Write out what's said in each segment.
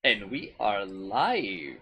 And we are live.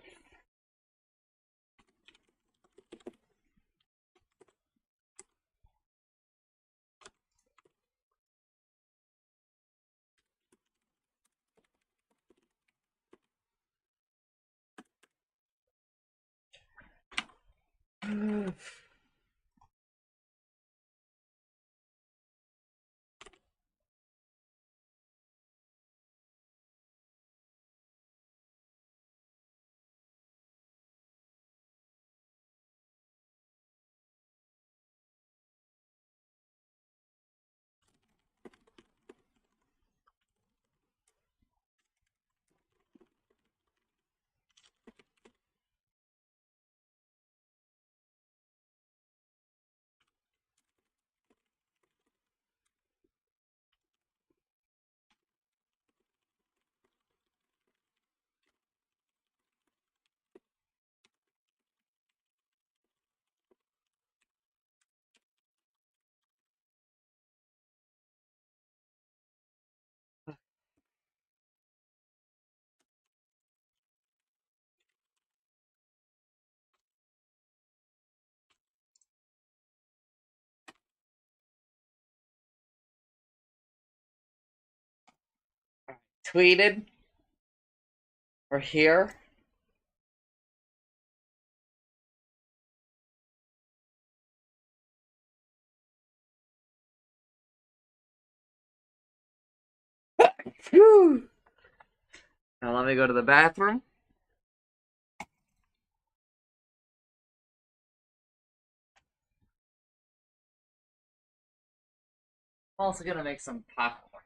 Tweeted. We're here. Whew. Now let me go to the bathroom. I'm also gonna make some popcorn.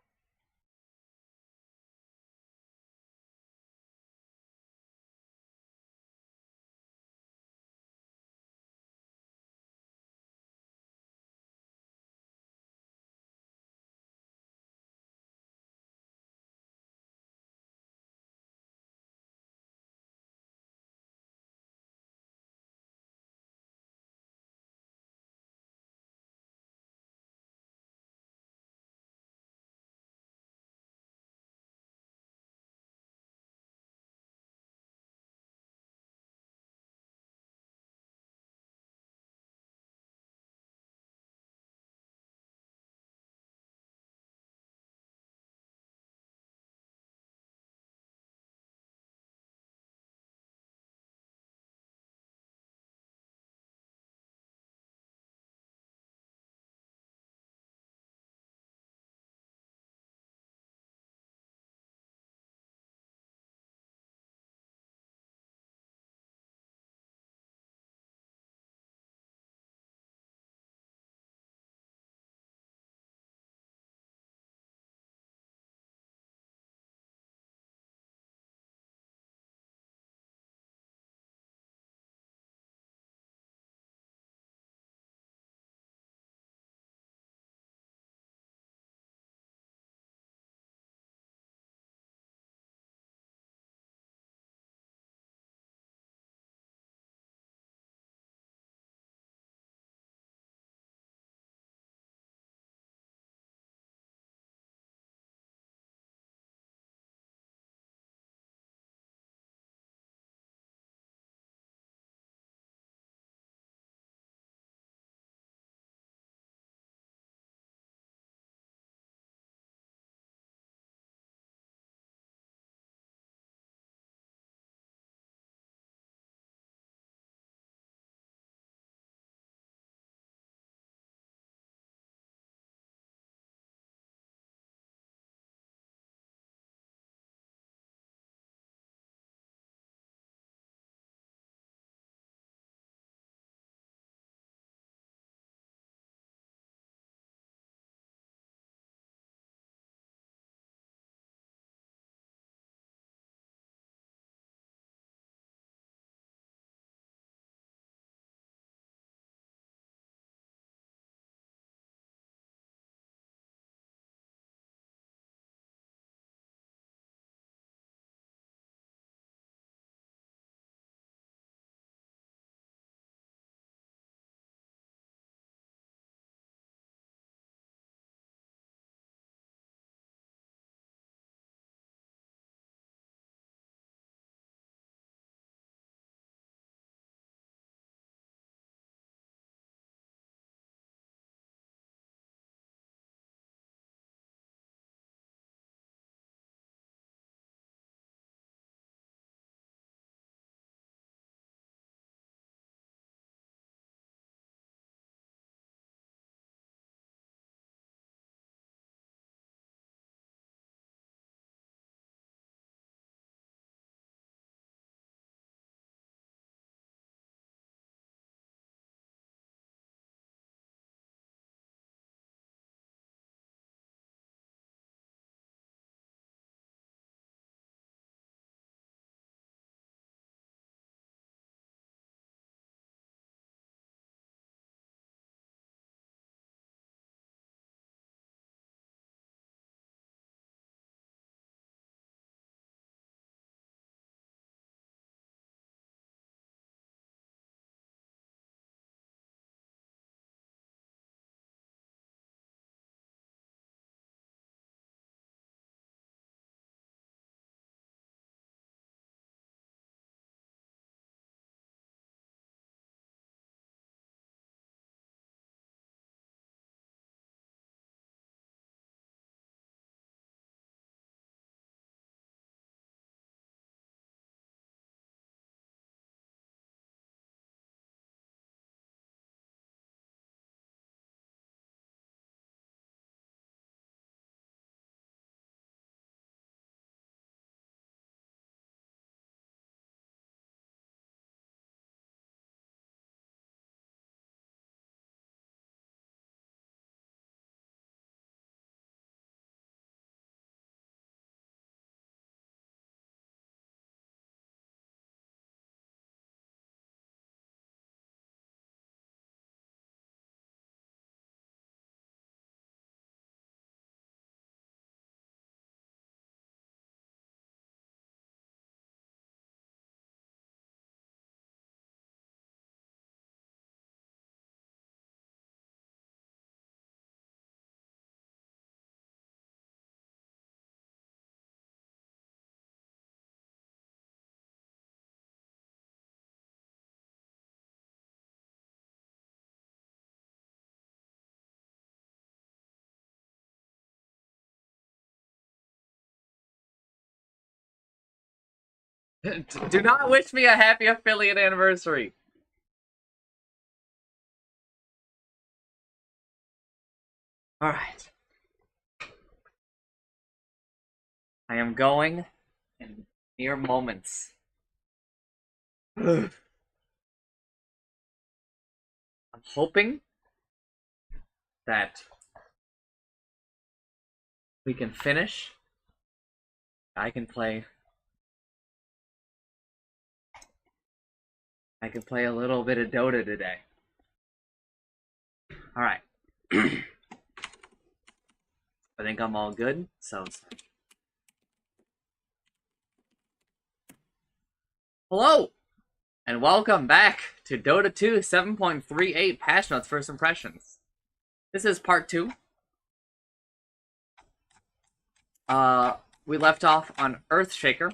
Do not wish me a happy affiliate anniversary. Alright. I am going in mere moments. I'm hoping that we can finish. I can play a little bit of Dota today. Alright. I think I'm all good, so hello! And welcome back to Dota 2 7.38 Patch Notes First Impressions. This is part 2. We left off on Earthshaker.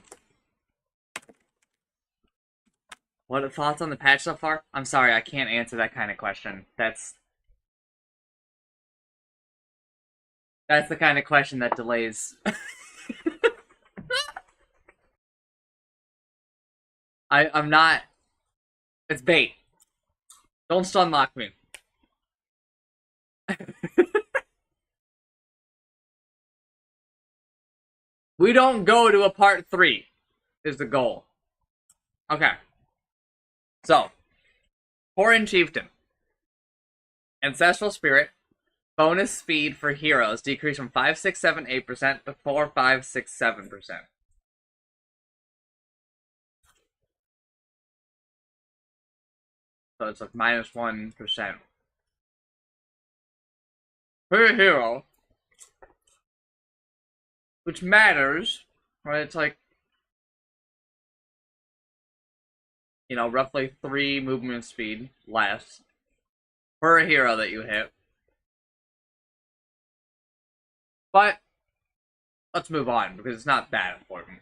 What are thoughts on the patch so far? I'm sorry, I can't answer that kind of question. That's the kind of question that delays. I'm not. It's bait. Don't stun lock me. We don't go to a part 3, is the goal. Okay. So, Foreign Chieftain. Ancestral Spirit. Bonus speed for heroes decreased from 5, 6, 7, 8% to 4, 5, 6, 7%. So it's like minus 1%. Per hero. Which matters, right? It's like, you know, roughly 3 movement speed less per hero that you hit. But let's move on because it's not that important.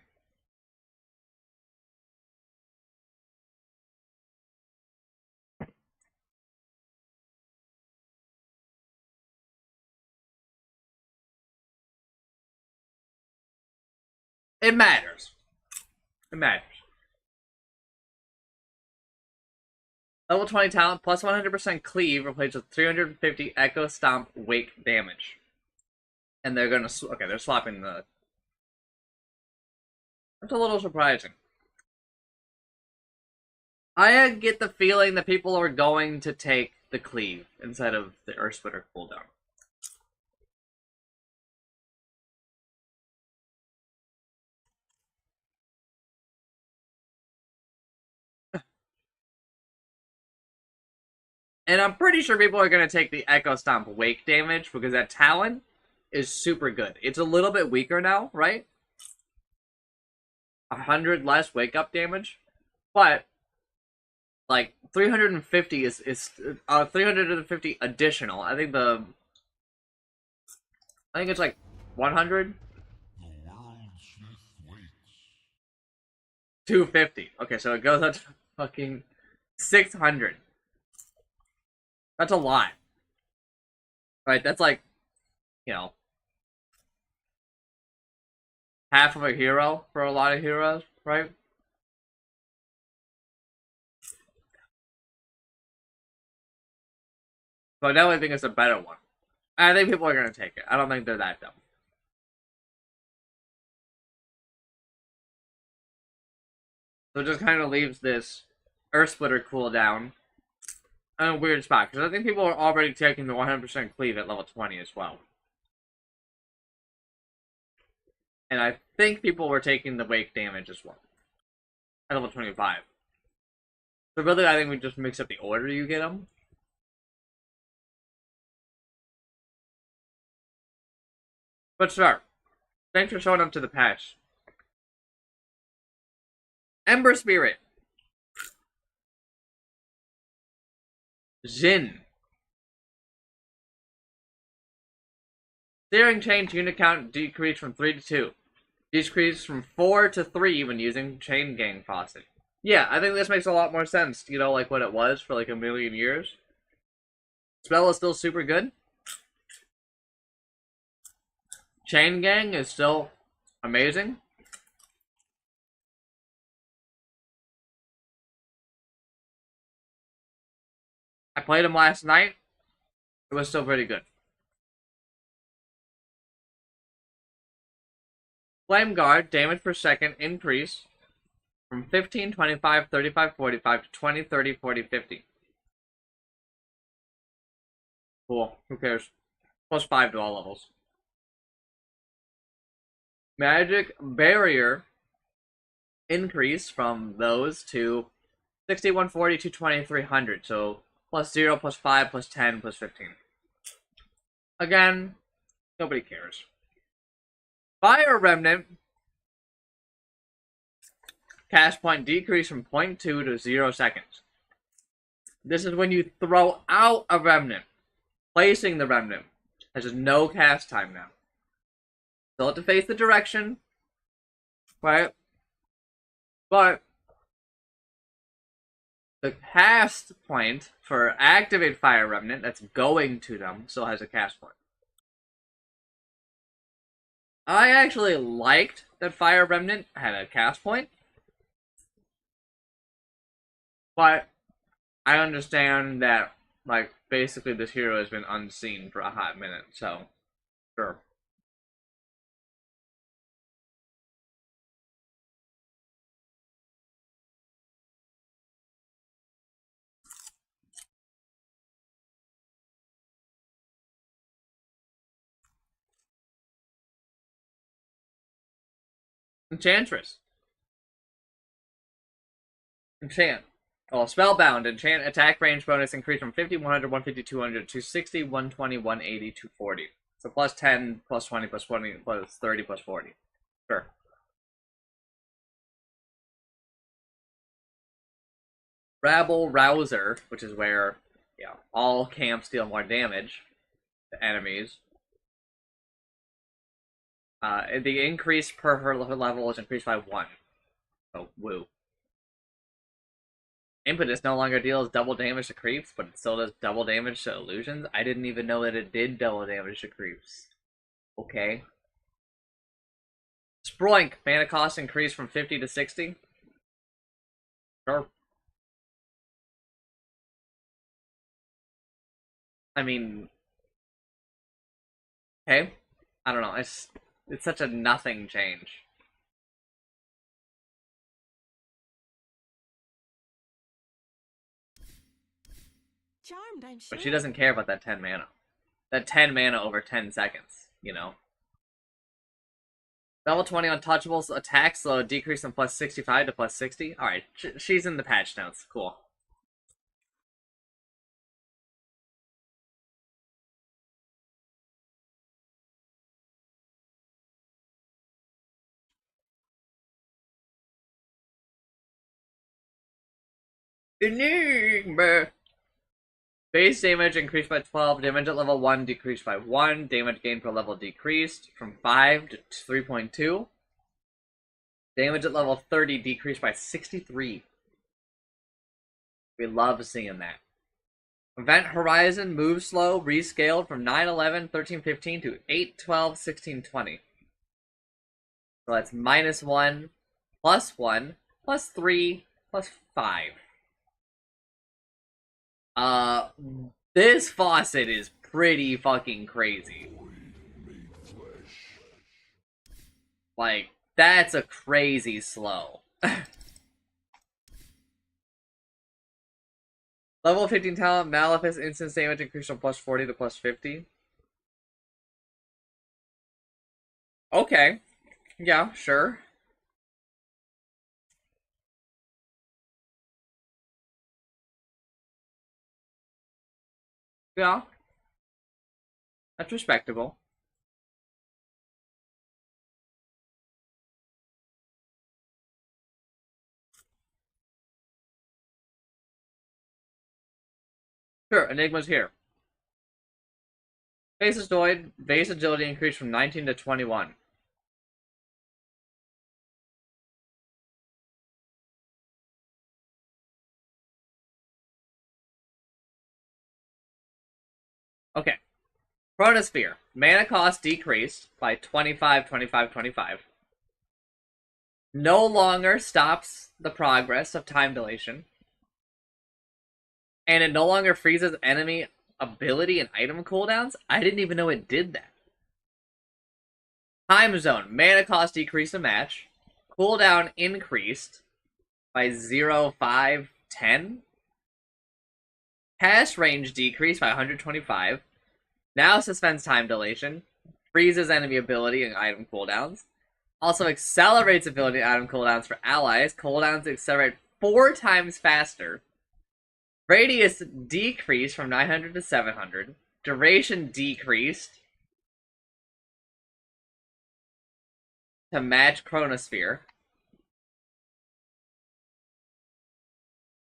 It matters. It matters. Level 20 talent plus 100% cleave replaced with 350 Echo Stomp Wake damage. And they're gonna. Okay, they're swapping the. That's a little surprising. I get the feeling that people are going to take the cleave instead of the Earth Splitter cooldown. And I'm pretty sure people are going to take the Echo Stomp Wake damage because that talent is super good. It's a little bit weaker now, right? 100 less wake up damage, but like 350 is 350 additional. I think it's like 100. 250. Okay, so it goes up to fucking 600. That's a lot. Right, that's like, you know, half of a hero for a lot of heroes, right? So I definitely think it's a better one. I think people are going to take it. I don't think they're that dumb. So it just kind of leaves this Earth Splitter cooldown in a weird spot. Because I think people are already taking the 100% cleave at level 20 as well. And I think people were taking the wake damage as well. At level 25. So really, I think we just mix up the order you get them. But sure. Thanks for showing up to the patch. Ember Spirit. Jhin. Steering chain unit count decreased from 3 to 2. Decreased from 4 to 3 when using chain gang faucet. Yeah, I think this makes a lot more sense, you know, like what it was for like a million years. Spell is still super good. Chain gang is still amazing. I played him last night. It was still pretty good. Flame Guard, damage per second increase from 15, 25, 35, 45 to 20, 30, 40, 50. Cool. Who cares? Plus 5 to all levels. Magic Barrier increase from those to 60, 140 to 2300. So plus 0, plus 5, plus 10, plus 15. Again, nobody cares. Fire Remnant. Cast point decrease from 0.2 to 0 seconds. This is when you throw out a remnant. Placing the remnant has just no cast time now. Still have to face the direction, right? But the cast point for activate fire remnant that's going to them still has a cast point. I actually liked that fire remnant had a cast point, but I understand that, like, basically this hero has been unseen for a hot minute, so sure. Enchantress. Enchant. Oh, Spellbound. Enchant attack range bonus increased from 50, 100, 150, 200 to 60, 120, 180, 240. So plus 10, plus 20, plus 20, plus 30, plus 40. Sure. Rabble Rouser, which is where all camps deal more damage to enemies. The increase per level is increased by 1. So, woo. Impetus no longer deals double damage to creeps, but it still does double damage to illusions. I didn't even know that it did double damage to creeps. Okay. Sproink, mana cost increased from 50 to 60. Sure. I mean, okay. I don't know. It's such a nothing change. Charmed, I'm sure. But she doesn't care about that 10 mana. That 10 mana over 10 seconds, you know? Level 20 Untouchables attack slow decrease from plus 65 to plus 60. Alright, she's in the patch notes. Cool. Enigma! Base damage increased by 12. Damage at level 1 decreased by 1. Damage gain per level decreased from 5 to 3.2. Damage at level 30 decreased by 63. We love seeing that. Event Horizon move slow rescaled from 9/11, 13/15 to 8/12, 16/20. So that's -1, +1, +3, +5. This faucet is pretty fucking crazy. Like, that's a crazy slow. Level 15 talent, Malefice, instant damage increased from plus 40 to plus 50. Okay. Yeah, sure. Yeah. That's respectable. Sure, Enigma's here. Base Astoid, base agility increased from 19 to 21. Okay. Chronosphere. Mana cost decreased by 25, 25, 25. No longer stops the progress of time dilation. And it no longer freezes enemy ability and item cooldowns? I didn't even know it did that. Time zone. Mana cost decreased a match. Cooldown increased by 0, 5, 10. Cast range decreased by 125. Now suspends time dilation. Freezes enemy ability and item cooldowns. Also accelerates ability and item cooldowns for allies. Cooldowns accelerate 4 times faster. Radius decreased from 900 to 700. Duration decreased to match Chronosphere.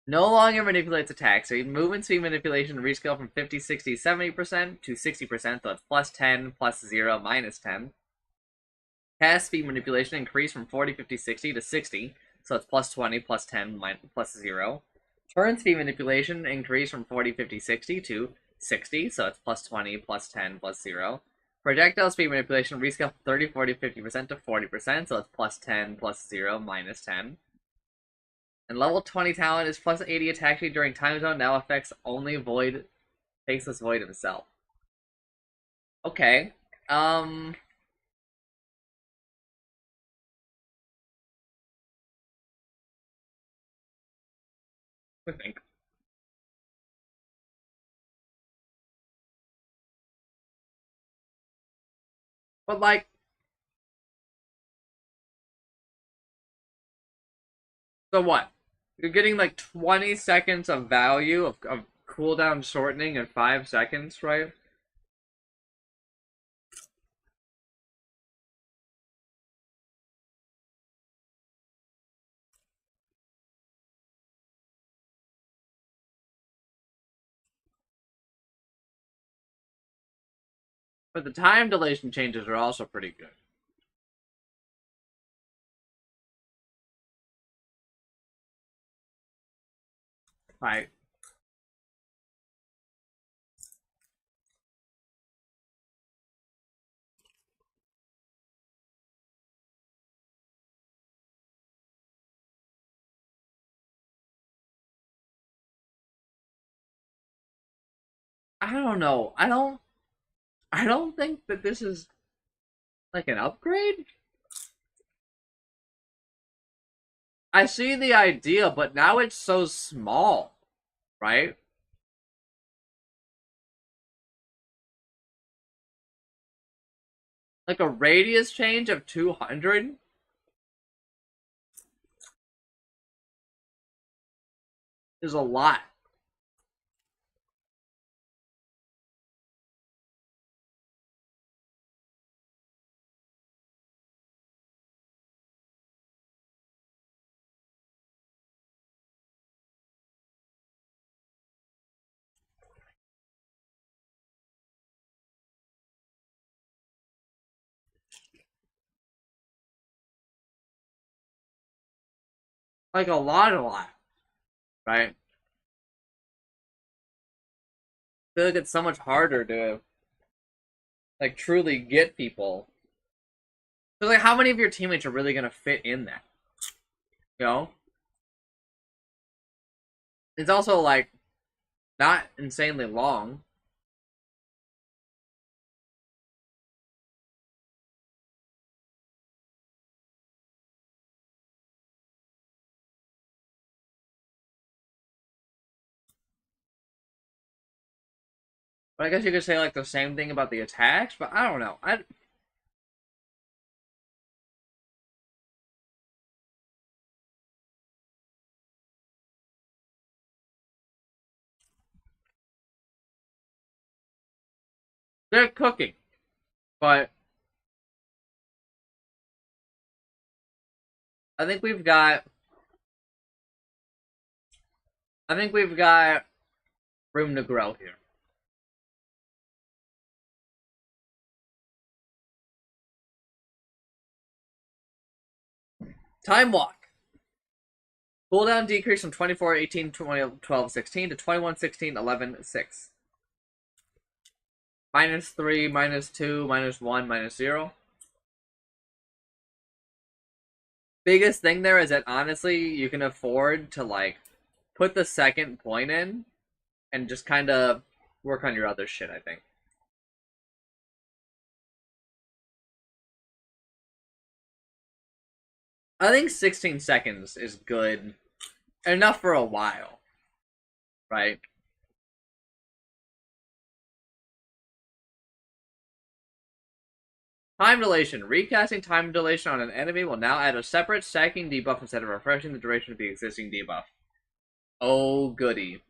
No longer manipulates attacks. So movement speed manipulation rescale from 50, 60, 70% to 60%. So it's plus 10, plus 0, minus 10. Cast speed manipulation increased from 40, 50, 60 to 60. So it's plus 20, plus 10, plus 0. Turn speed manipulation increased from 40, 50, 60 to 60. So it's plus 20, plus 10, plus 0. Projectile speed manipulation rescale from 30, 40, 50% to 40%. So it's plus 10, plus 0, minus 10. And level 20 talent is plus 80 attack speed during time zone. Now affects only Void, Faceless Void himself. Okay. I think. But like, so what? You're getting like 20 seconds of value of cooldown shortening in 5 seconds, right? But the time dilation changes are also pretty good. Right. I don't know. I don't think that this is like an upgrade. I see the idea, but now it's so small, right? Like a radius change of 200 is a lot. Like a lot, right? I feel like it's so much harder to like truly get people. So like how many of your teammates are really gonna fit in that? You know? It's also like not insanely long. But I guess you could say like the same thing about the attacks, but I don't know. They're cooking, but I think we've got I think we've got room to grow here. Time walk. Cooldown decrease from 24, 18, 20, 12, 16 to 21, 16, 11, 6. Minus 3, minus 2, minus 1, minus 0. Biggest thing there is that honestly, you can afford to like put the second point in and just kind of work on your other shit, I think. I think 16 seconds is good enough for a while, right? Time dilation. Recasting time dilation on an enemy will now add a separate stacking debuff instead of refreshing the duration of the existing debuff. Oh, goody.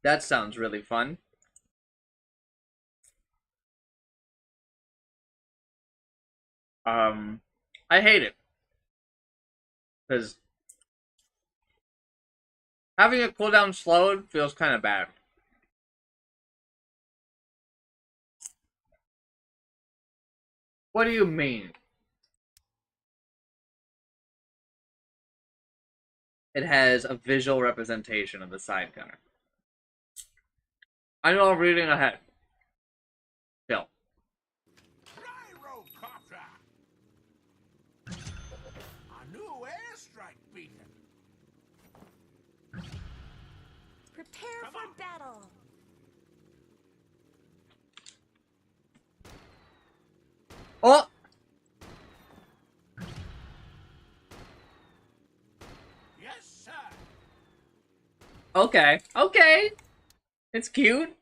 That sounds really fun. I hate it. Because having a cooldown slowed feels kind of bad. What do you mean? It has a visual representation of the side gunner. I know I'm reading ahead. Still. A new airstrike beacon. Prepare for battle. Oh! Yes, sir. Okay. Okay. It's cute.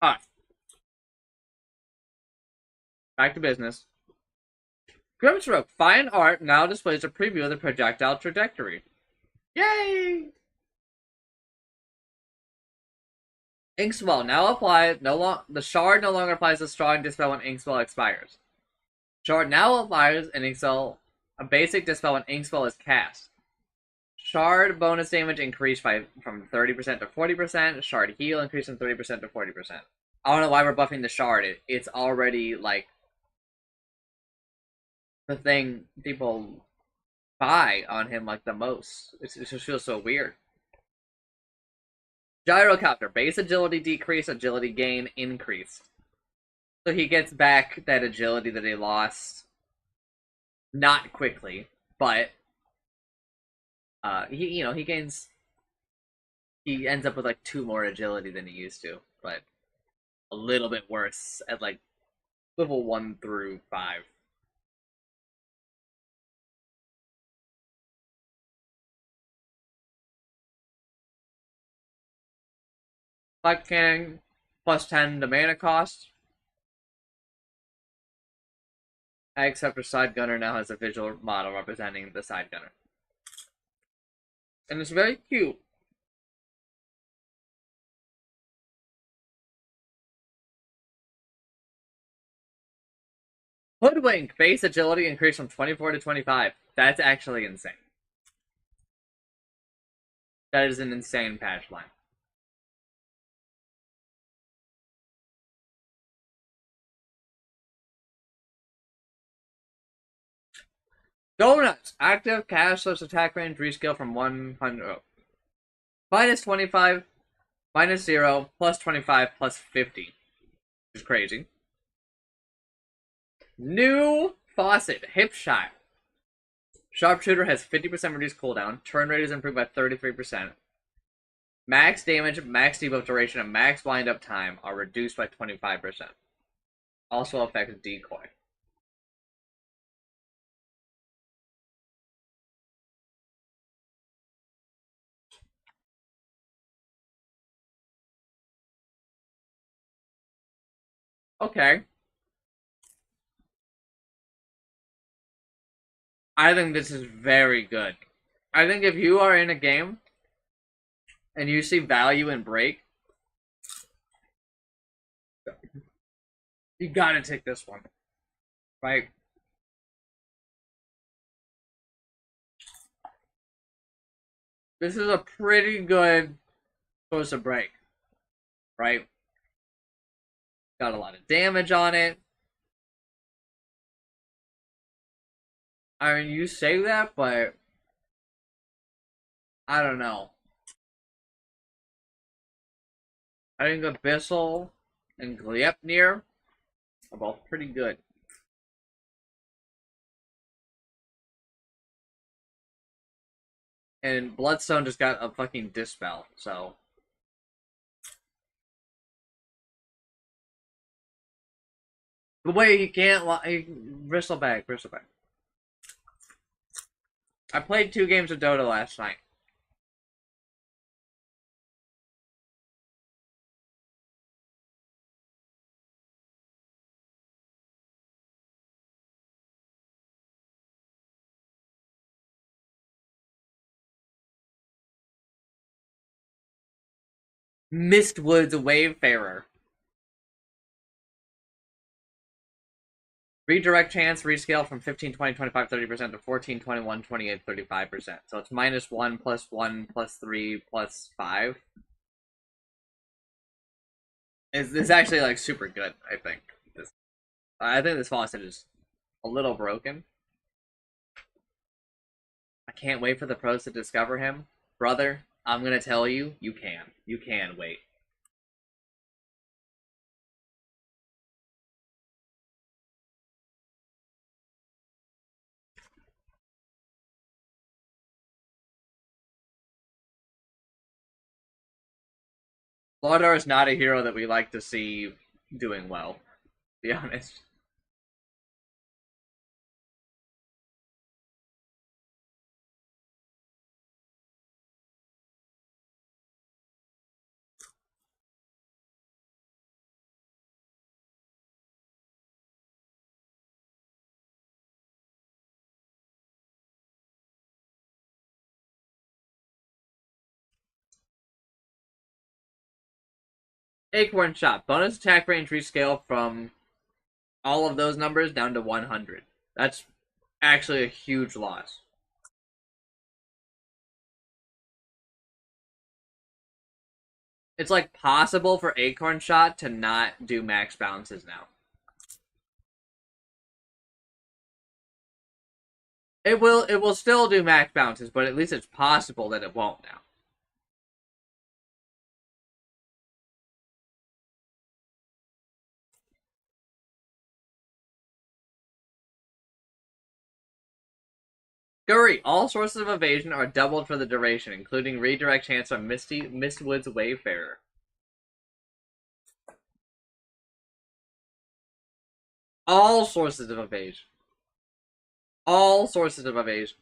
Alright. Back to business. Grimstroke Fine Art now displays a preview of the projectile trajectory. Yay! Inkswell now applies. The shard no longer applies a strong dispel when Inkswell expires. Shard now applies an Inkswell, a basic dispel when Inkswell is cast. Shard bonus damage increased from 30% to 40%. Shard heal increased from 30% to 40%. I don't know why we're buffing the shard. It's already like the thing people buy on him like the most. It just feels so weird. Gyrocopter, base agility decrease, agility gain increase. So he gets back that agility that he lost, not quickly, but he gains. He ends up with like 2 more agility than he used to, but a little bit worse at like level 1 through 5. Black Cannon plus 10 to mana cost. Except for Side Gunner now has a visual model representing the Side Gunner. And it's very cute. Hoodwink, base agility increased from 24 to 25. That's actually insane. That is an insane patch line. Donuts! Active cash plus attack range rescale from 100. Minus 25, minus 0, plus 25, plus 50. Which is crazy. New faucet, hip shot. Sharpshooter has 50% reduced cooldown. Turn rate is improved by 33%. Max damage, max debuff duration, and max wind up time are reduced by 25%. Also affects decoy. Okay. I think this is very good. I think if you are in a game and you see value in break, you gotta take this one. Right? This is a pretty good source of break. Right? Got a lot of damage on it. I mean, you say that, but I don't know. I think Abyssal and Gleipnir are both pretty good. And Bloodstone just got a fucking Dispel, so... But wait, you can't... Bristleback. I played 2 games of Dota last night. Mistwood's Wavefarer. Redirect chance rescale from 15, 20, 25, 30% to 14, 21, 28, 35%. So it's -1, +1, +3, +5. It's actually like super good, I think. I think this faucet is a little broken. I can't wait for the pros to discover him. Brother, I'm gonna tell you, you can. You can wait. Lordar is not a hero that we like to see doing well, to be honest. Acorn Shot. Bonus attack range rescale from all of those numbers down to 100. That's actually a huge loss. It's like possible for Acorn Shot to not do max bounces now. It will still do max bounces, but at least it's possible that it won't now. Scurry. All sources of evasion are doubled for the duration, including redirect chance on Mistwood's Wayfarer. All sources of evasion. All sources of evasion.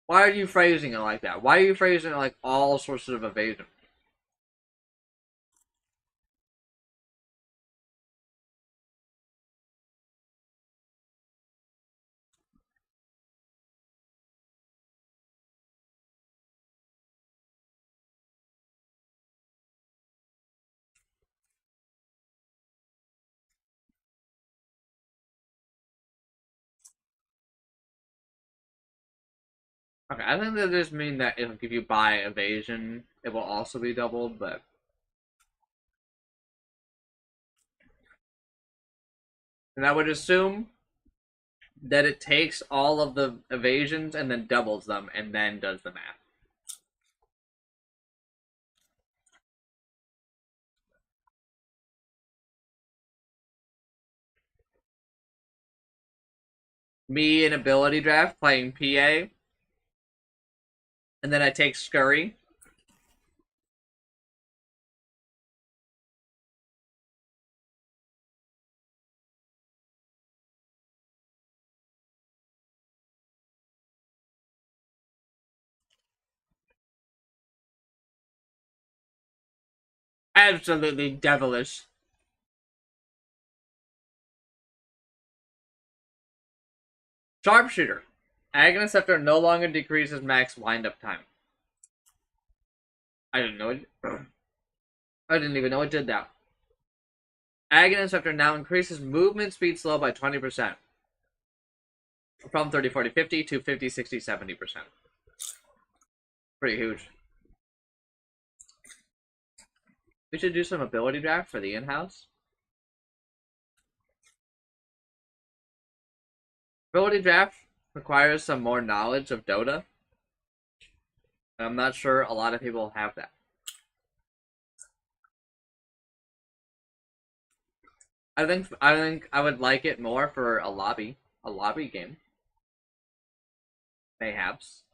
Why are you phrasing it like that? Why are you phrasing it like all sources of evasion? Okay, I think that just mean that if you buy evasion, it will also be doubled, but... And I would assume that it takes all of the evasions and then doubles them and then does the math. Me in ability draft playing PA, and then I take Scurry. Absolutely devilish. Sharpshooter. Aghanim Scepter no longer decreases max wind-up time. I didn't know it. I didn't even know it did that. Aghanim Scepter now increases movement speed slow by 20%. From 30, 40, 50 to 50, 60, 70%. Pretty huge. We should do some ability draft for the in-house. Ability draft requires some more knowledge of Dota. And I'm not sure a lot of people have that. I think I would like it more for a lobby game. Mayhaps.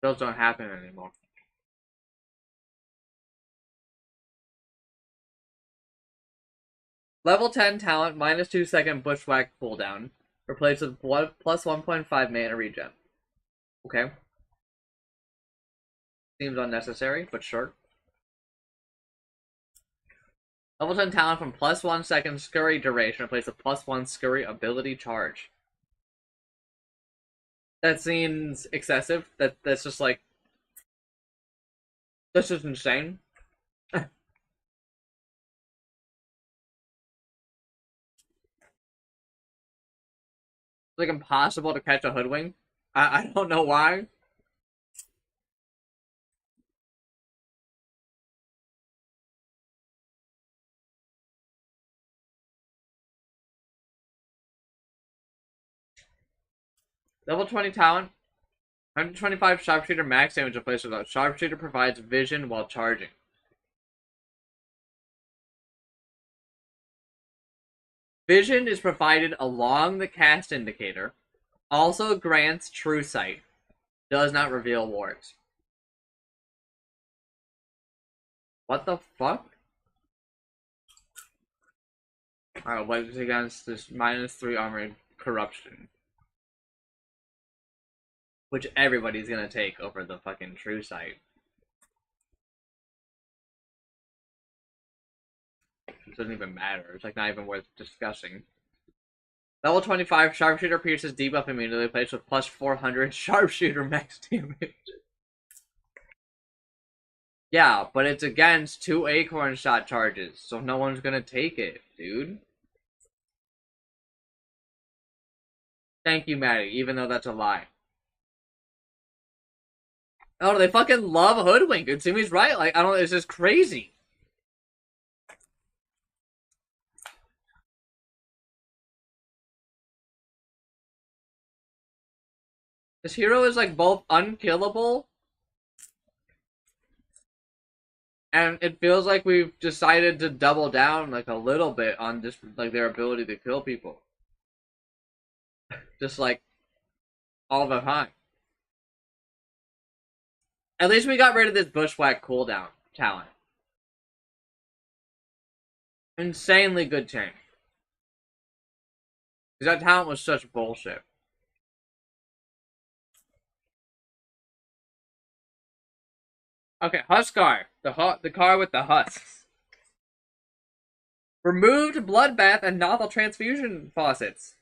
Those don't happen anymore. Level 10 talent, minus 2 second bushwhack cooldown. Replaced with plus 1.5 mana regen. Okay. Seems unnecessary, but sure. Level 10 talent from plus 1 second scurry duration replaced with plus 1 scurry ability charge. That seems excessive. That's just like... That's just insane. It's like impossible to catch a hoodwink. I don't know why. Level 20 talent. 125 sharpshooter max damage replaced with a sharpshooter provides vision while charging. Vision is provided along the cast indicator. Also grants true sight. Does not reveal wards. What the fuck? Alright, wipes against this minus 3 armor corruption. Which everybody's gonna take over the fucking true sight. It doesn't even matter. It's like not even worth discussing. Level 25 sharpshooter pierces debuff immediately, replaced with plus 400 sharpshooter max damage. Yeah, but it's against 2 acorn shot charges, so no one's gonna take it, dude. Thank you, Maddie, even though that's a lie. Oh, they fucking love Hoodwink. Utsumi's right. Like, I don't know, it's just crazy. This hero is like both unkillable, and it feels like we've decided to double down like a little bit on just like their ability to kill people. Just like all the time. At least we got rid of this bushwhack cooldown talent. Insanely good change. Because that talent was such bullshit. Okay, Huskar. The car with the husks. Removed bloodbath and novel transfusion faucets.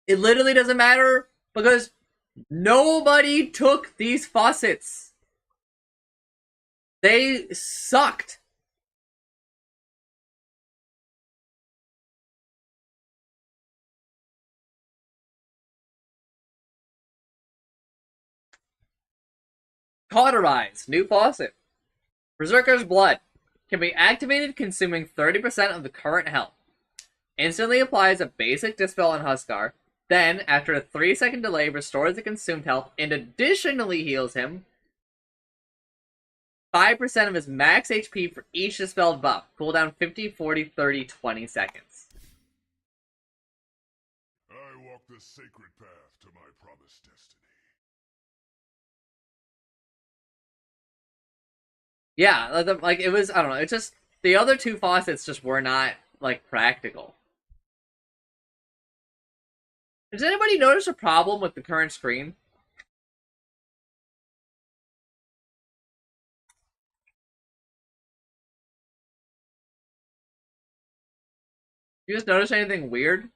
It literally doesn't matter because nobody took these faucets. They sucked. Cauterize. New faucet. Berserker's Blood. Can be activated consuming 30% of the current health. Instantly applies a basic dispel on Huskar. Then, after a 3-second delay, restores the consumed health and additionally heals him 5% of his max HP for each dispelled buff. Cooldown 50, 40, 30, 20 seconds. I walk the sacred path to my promised destiny. Yeah, like it was, I don't know, it's just, the other two faucets just were not, like, practical. Does anybody notice a problem with the current screen? You just notice anything weird?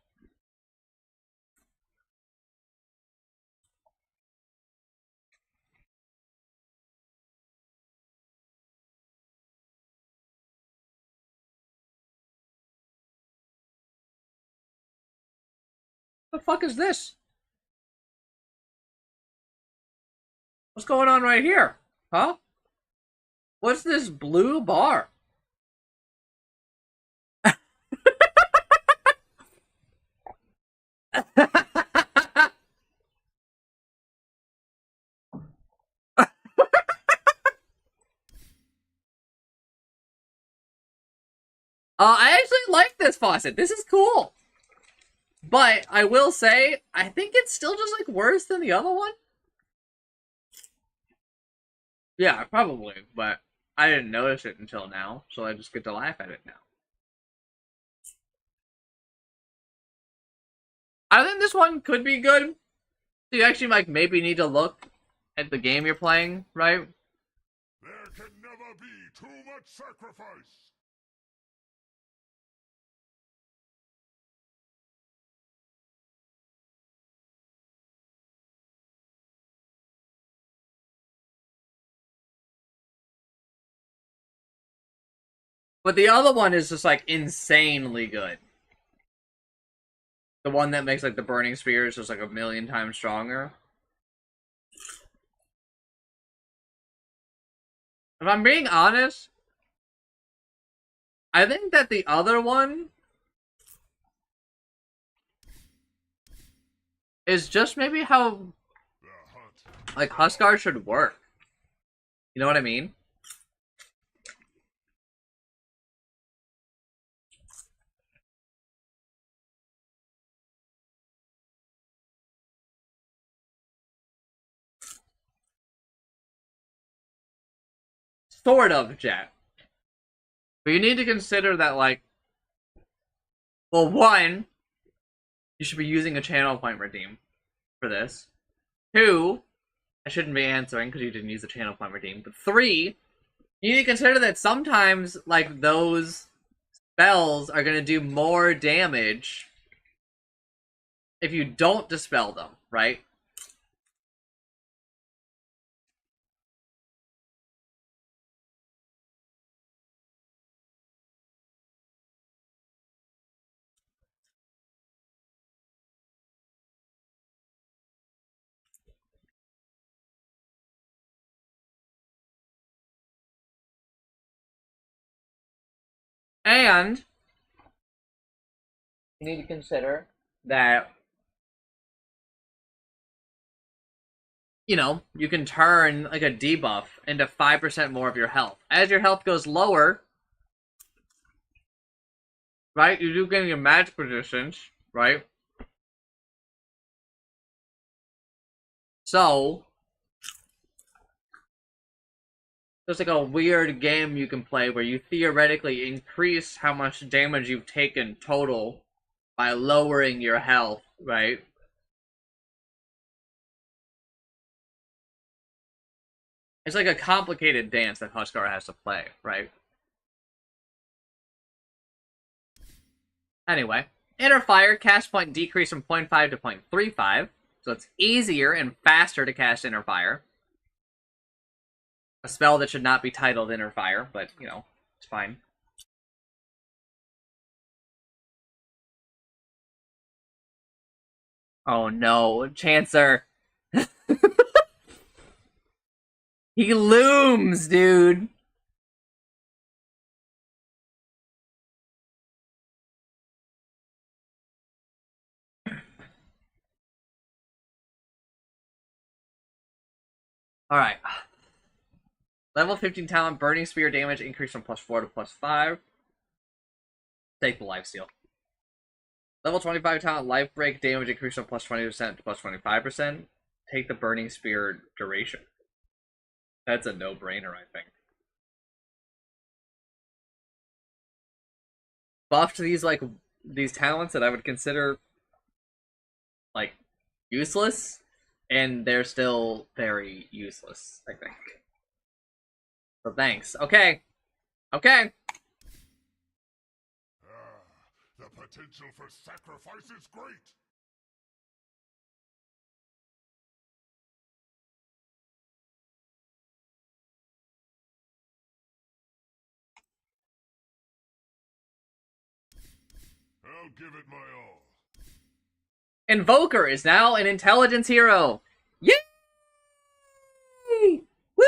What the fuck is this? What's going on right here? Huh? What's this blue bar? I actually like this faucet. This is cool. But I will say, I think it's still just like worse than the other one. Yeah, probably, but I didn't notice it until now, so I just get to laugh at it now. I think this one could be good. So you actually like maybe need to look at the game you're playing, right? There can never be too much sacrifice. But the other one is just like insanely good. The one that makes like the burning spears just like a million times stronger. If I'm being honest, I think that the other one is just maybe how like Huskar should work. You know what I mean? Sort of, Jet. But you need to consider that, like, well, one, you should be using a channel point redeem for this. Two, I shouldn't be answering because you didn't use the channel point redeem. But three, you need to consider that sometimes, like, those spells are going to do more damage if you don't dispel them, right? And you need to consider that, you know, you can turn like a debuff into 5% more of your health. As your health goes lower, right, you do get your magic resistance, right? So, there's like a weird game you can play where you theoretically increase how much damage you've taken total by lowering your health, right? It's like a complicated dance that Huskar has to play, right? Anyway, Inner Fire cast point decrease from 0.5 to 0.35, so it's easier and faster to cast Inner Fire. A spell that should not be titled Inner Fire, but, you know, it's fine. Oh no, Chancer. He looms, dude. Alright. Level 15 talent, Burning Spear damage increased from +4 to +5. Take the lifesteal. Level 25 talent, Life Break damage increased from +20% to +25%. Take the Burning Spear duration. That's a no-brainer, I think. Buff to these talents that I would consider like useless, and they're still very useless, I think. So thanks. Okay. Okay. The potential for sacrifice is great. I'll give it my all. Invoker is now an intelligence hero. Yay! Woo!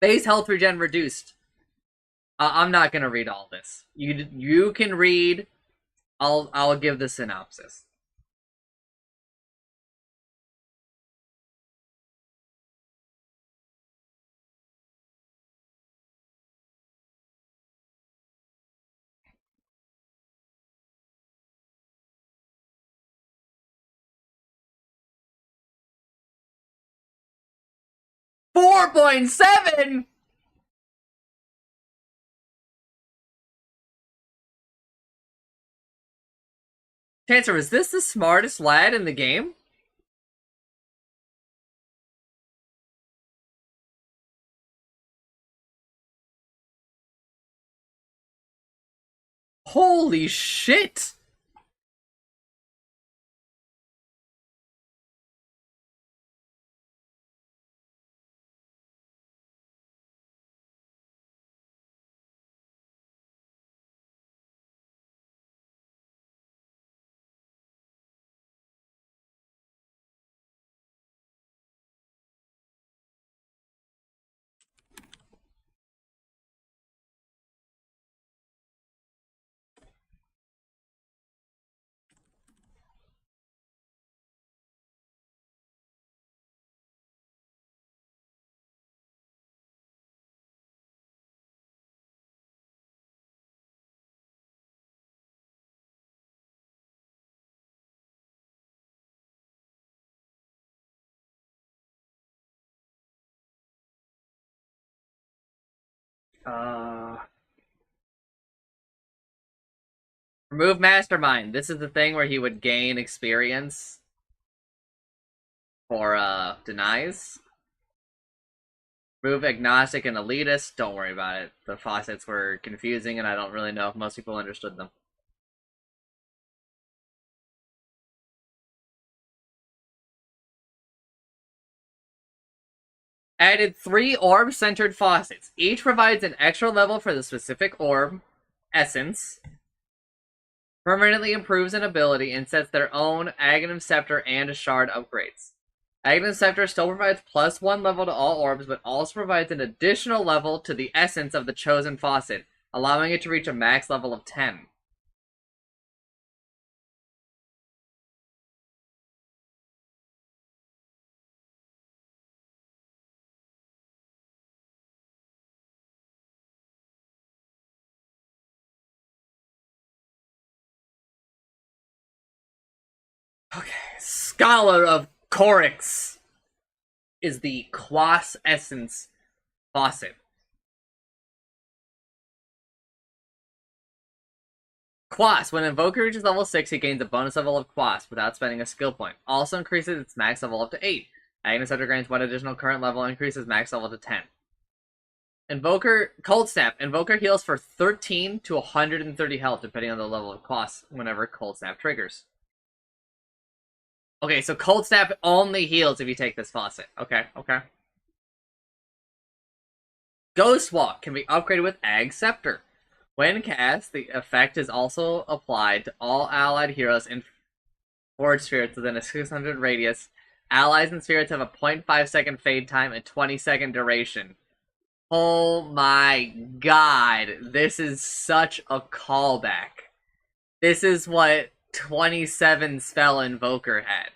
Base health regen reduced. I'm not gonna read all this. You can read. I'll give the synopsis. $4.7. Chancer, is this the smartest lad in the game? Holy shit! Uh, Remove Mastermind. This is the thing where he would gain experience for denies. Remove Agnostic and Elitist. Don't worry about it. The faucets were confusing, and I don't really know if most people understood them. Added 3 orb-centered faucets. Each provides an extra level for the specific orb, essence, permanently improves an ability, and sets their own Aghanim Scepter and Shard upgrades. Aghanim Scepter still provides +1 level to all orbs, but also provides an additional level to the essence of the chosen faucet, allowing it to reach a max level of 10. Okay, Scholar of Korix is the Quas Essence faucet. Quas. When Invoker reaches level 6, he gains a bonus level of Quas without spending a skill point. Also increases its max level up to 8. Aghanim Scepter grants 1 additional current level and increases max level to 10. Invoker Cold Snap. Invoker heals for 13 to 130 health, depending on the level of Quas, whenever Cold Snap triggers. Okay, so Cold Snap only heals if you take this faucet. Okay. Ghost Walk can be upgraded with Ag Scepter. When cast, the effect is also applied to all allied heroes and Forge Spirits within a 600 radius. Allies and spirits have a 0.5 second fade time and 20-second duration. Oh my god, this is such a callback. This is what 27 Spell Invoker had.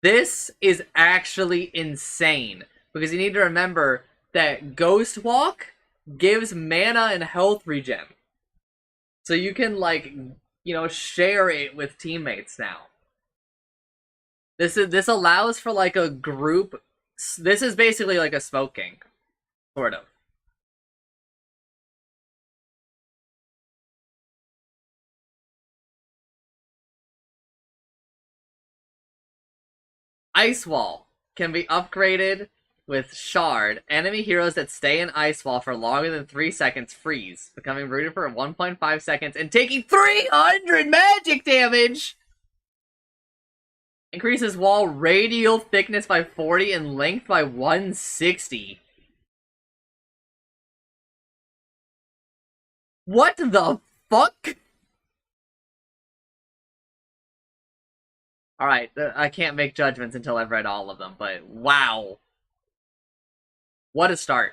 This is actually insane, because you need to remember that Ghost Walk gives mana and health regen. So you can, like, you know, share it with teammates now. This allows for, like, a group. This is basically like a smoking, sort of. Ice Wall can be upgraded with Shard. Enemy heroes that stay in Ice Wall for longer than 3 seconds freeze, becoming rooted for 1.5 seconds and taking 300 magic damage! Increases wall radial thickness by 40 and length by 160. What the fuck? Alright, I can't make judgments until I've read all of them, but wow. What a start.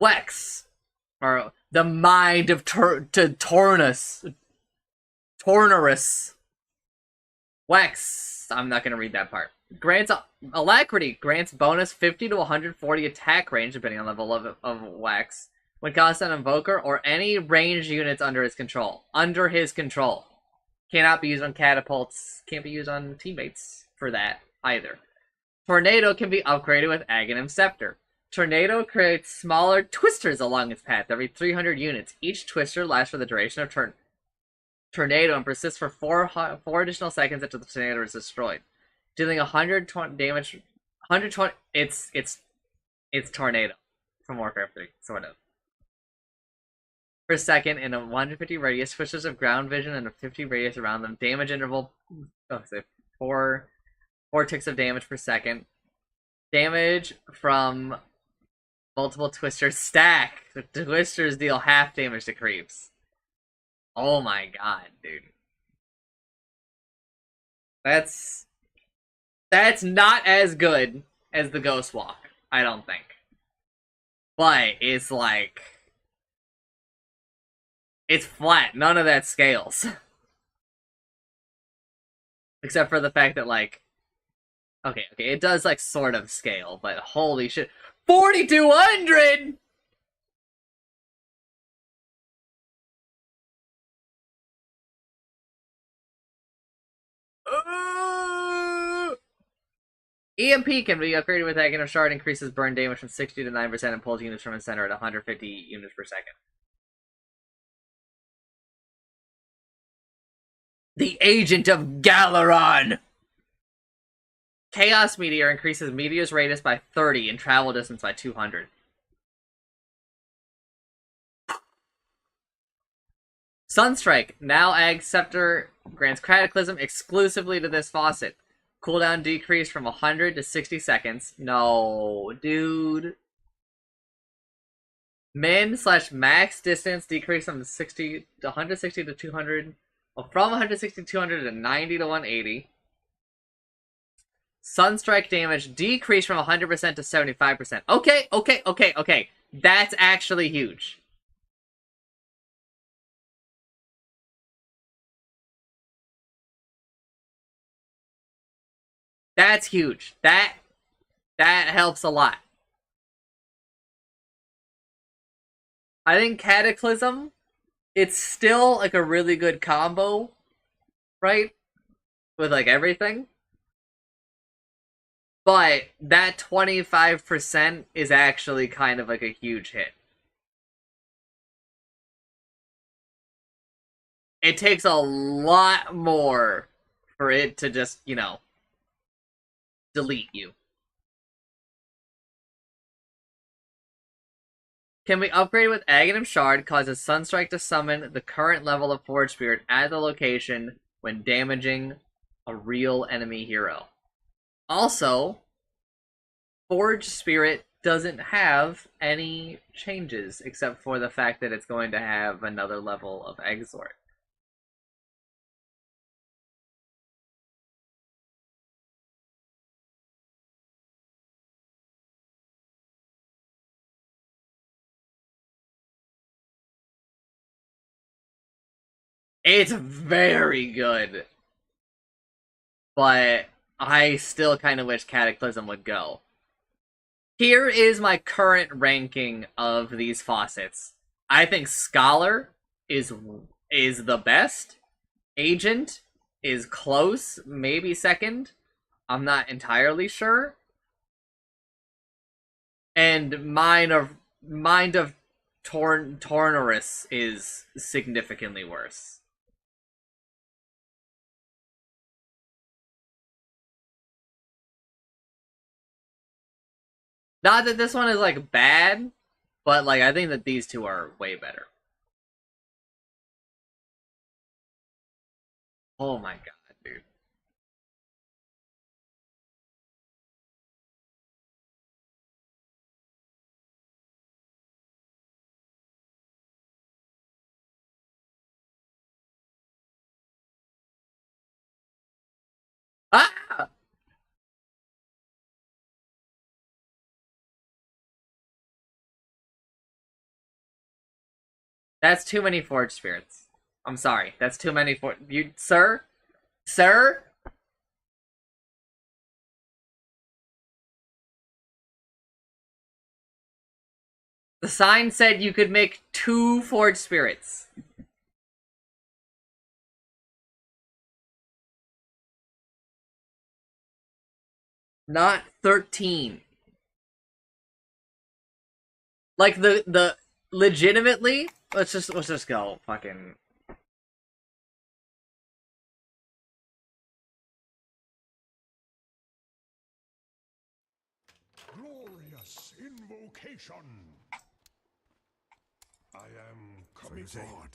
Wex, or the mind of Tornus. Wex. I'm not gonna read that part. Grants Alacrity grants bonus 50 to 140 attack range depending on level of Wex when cast on Invoker or any ranged units under his control. Under his control. Cannot be used on catapults. Can't be used on teammates for that either. Tornado can be upgraded with Aghanim Scepter. Tornado creates smaller twisters along its path every 300 units. Each twister lasts for the duration of tornado and persists for 4 additional seconds after the tornado is destroyed, dealing 120 damage. 120. It's tornado from Warcraft 3, sort of. Per second in a 150 radius, twisters of ground vision and a 50 radius around them. Damage interval. Four ticks of damage per second. Damage from multiple twisters stack. The twisters deal half damage to creeps. Oh my god, dude. That's not as good as the Ghost Walk, I don't think. But it's like, it's flat. None of that scales. Except for the fact that, like, okay, it does, like, sort of scale, but holy shit. 4,200! EMP can be upgraded with Aghanim Shard, increases burn damage from 60 to 9% and pulls units from the center at 150 units per second. The Agent of Galaron! Chaos Meteor increases Meteor's radius by 30 and travel distance by 200. Sunstrike. Now Ag Scepter grants Cataclysm exclusively to this faucet. Cooldown decreased from 100 to 60 seconds. No, dude. Min/max distance decreased from 60 to 160 to 200. Well, from 160 to 200 to 90 to 180. Sunstrike damage decreased from 100% to 75%. Okay. That's actually huge. That's huge. That helps a lot. I think Cataclysm, it's still like a really good combo, right? With like everything. But that 25% is actually kind of like a huge hit. It takes a lot more for it to just, you know, delete you. Can we upgrade with Aghanim Shard? Causes Sunstrike to summon the current level of Forge Spirit at the location when damaging a real enemy hero. Also, Forge Spirit doesn't have any changes except for the fact that it's going to have another level of Exort. It's very good. But I still kind of wish Cataclysm would go. Here is my current ranking of these faucets. I think Scholar is the best. Agent is close, maybe second. I'm not entirely sure. And Mind of Tornorus is significantly worse. Not that this one is like bad, but like I think that these two are way better. Oh my god, dude. Ah! That's too many Forge Spirits. I'm sorry. That's too many for you, sir? Sir? The sign said you could make 2 Forge Spirits. Not 13. Like the legitimately, let's just go fucking. Glorious invocation. I am coming forward.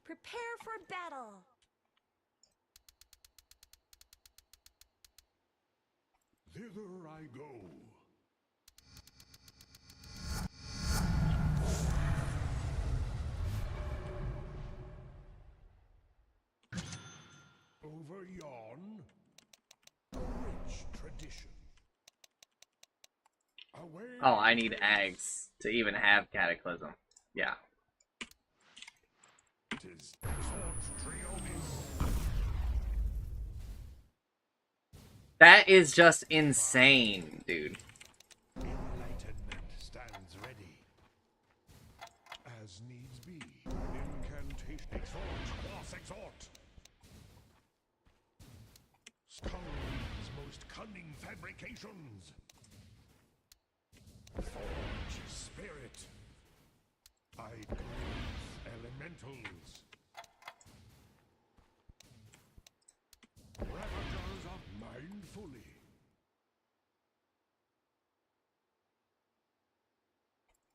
Prepare for battle. Thither I go. Over yon, a rich tradition. Away. Oh, I need eggs to even have Cataclysm. Yeah. 'Tis Sword's Triomis. That is just insane, dude. Enlightenment stands ready. As needs be. Incantation. Exhort. Quas exhort. Skulldug's most cunning fabrications. Forge spirit. I crave elementals. Ravagers of mindfully.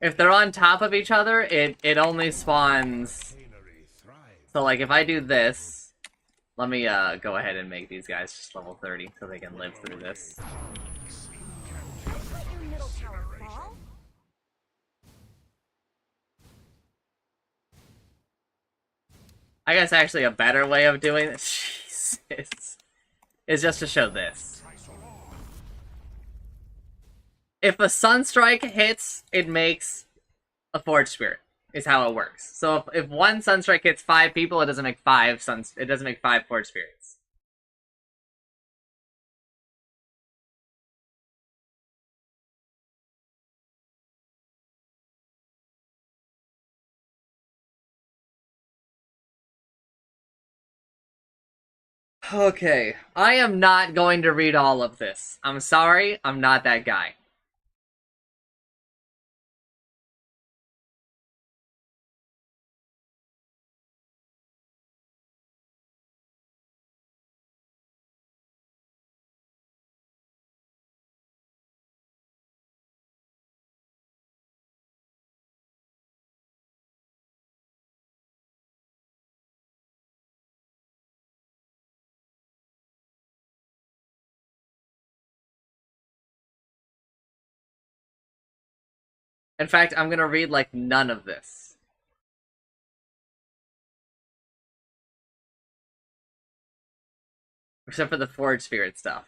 If they're on top of each other, it only spawns. Canary thrive. So like if I do this, let me go ahead and make these guys just level 30 so they can live through this. Let your middle tower fall. I guess actually a better way of doing this Jesus, is just to show this. If a Sunstrike hits, it makes a Forge Spirit, is how it works. So if one Sunstrike hits 5 people, it doesn't make 5 it doesn't make 5 Forge Spirits. Okay, I am not going to read all of this. I'm sorry, I'm not that guy. In fact, I'm gonna read like none of this. Except for the Forge Spirit stuff.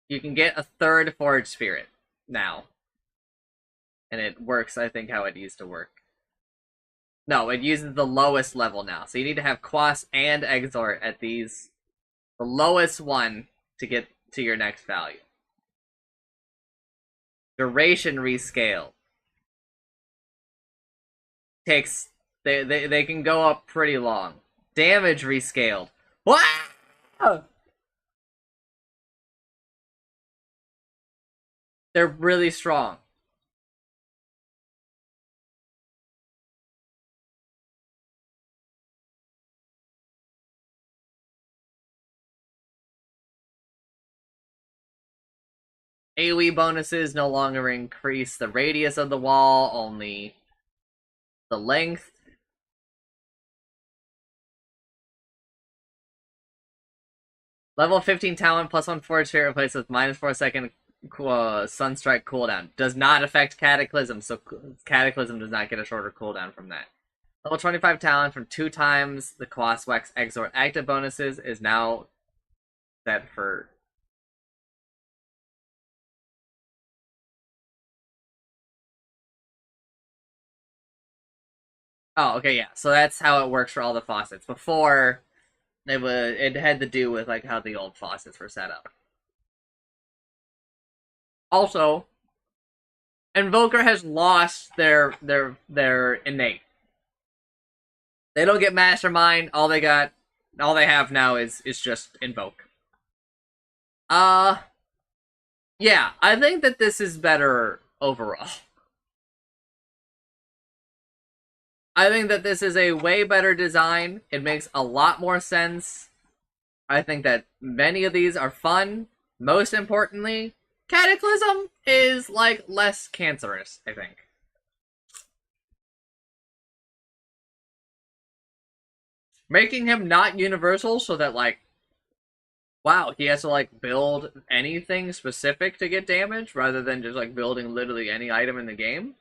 You can get a 3rd Forge Spirit now. And it works, I think, how it used to work. No, it uses the lowest level now. So you need to have Quas and Exort at these. The lowest one to get to your next value. Duration rescale. Takes they can go up pretty long. Damage rescaled. Wow! They're really strong. AoE bonuses no longer increase the radius of the wall, only the length. Level 15 talent plus 1 forward sphere replaced with -4 second Sunstrike cooldown. Does not affect Cataclysm, so Cataclysm does not get a shorter cooldown from that. Level 25 talent from 2 times the Quaswex Exort active bonuses is now set for. Oh, okay, yeah. So that's how it works for all the faucets. Before, it had to do with like how the old faucets were set up. Also, Invoker has lost their innate. They don't get Mastermind. All they have now is just Invoke. Uh, yeah, I think that this is better overall. I think that this is a way better design. It makes a lot more sense. I think that many of these are fun. Most importantly, Cataclysm is like less cancerous, I think. Making him not universal so that like wow, he has to like build anything specific to get damage rather than just like building literally any item in the game.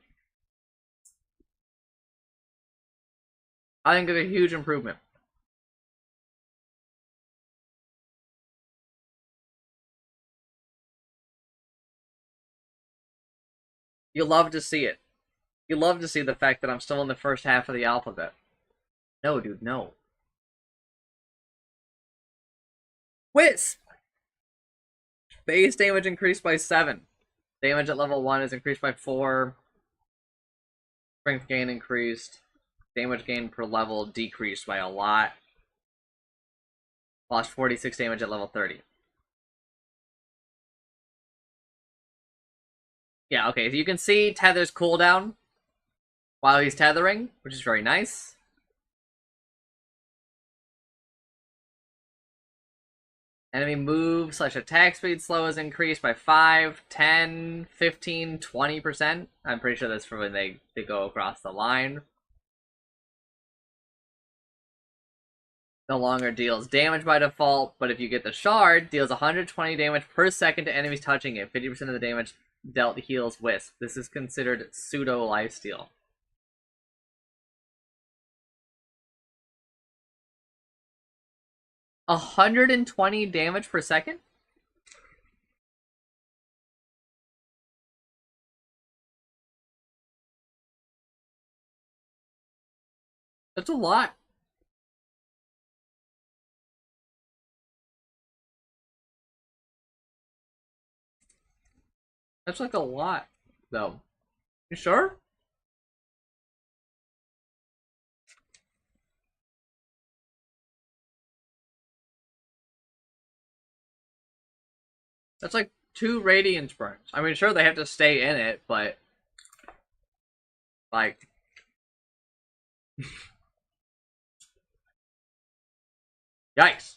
I think it's a huge improvement. You love to see it. You love to see the fact that I'm still in the first half of the alphabet. No, dude, no. Wisp! Base damage increased by 7. Damage at level 1 is increased by 4. Strength gain increased. Damage gain per level decreased by a lot. Lost 46 damage at level 30. Yeah, okay, so you can see Tether's cooldown while he's tethering, which is very nice. Enemy move / attack speed slow is increased by 5, 10, 15, 20%. I'm pretty sure that's for when they go across the line. No longer deals damage by default, but if you get the shard, deals 120 damage per second to enemies touching it. 50% of the damage dealt heals Wisp. This is considered pseudo lifesteal. $120 damage per second? That's a lot. That's like a lot, though. You sure? That's like 2 Radiance burns. I mean, sure, they have to stay in it, but like, yikes.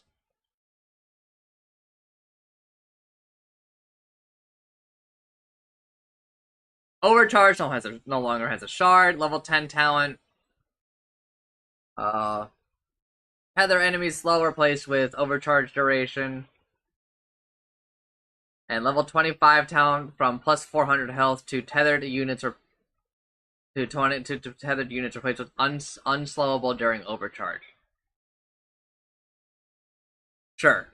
Overcharge no longer has a shard. Level 10 talent. Tether enemies slow replaced with overcharge duration. And level 25 talent from plus 400 health to tethered units or to tethered units replaced with unslowable during overcharge. Sure.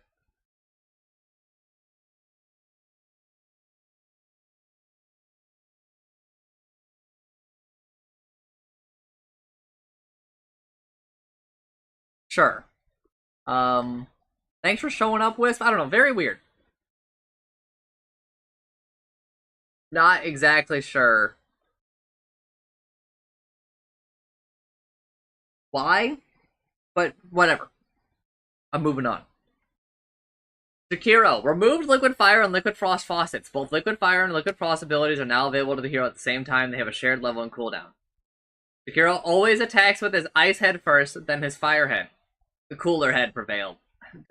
Sure. Thanks for showing up, Wisp. I don't know, very weird. Not exactly sure why, but whatever. I'm moving on. Sekiro. Removed Liquid Fire and Liquid Frost faucets. Both Liquid Fire and Liquid Frost abilities are now available to the hero at the same time. They have a shared level and cooldown. Sekiro always attacks with his Ice Head first, then his Fire Head. The cooler head prevailed.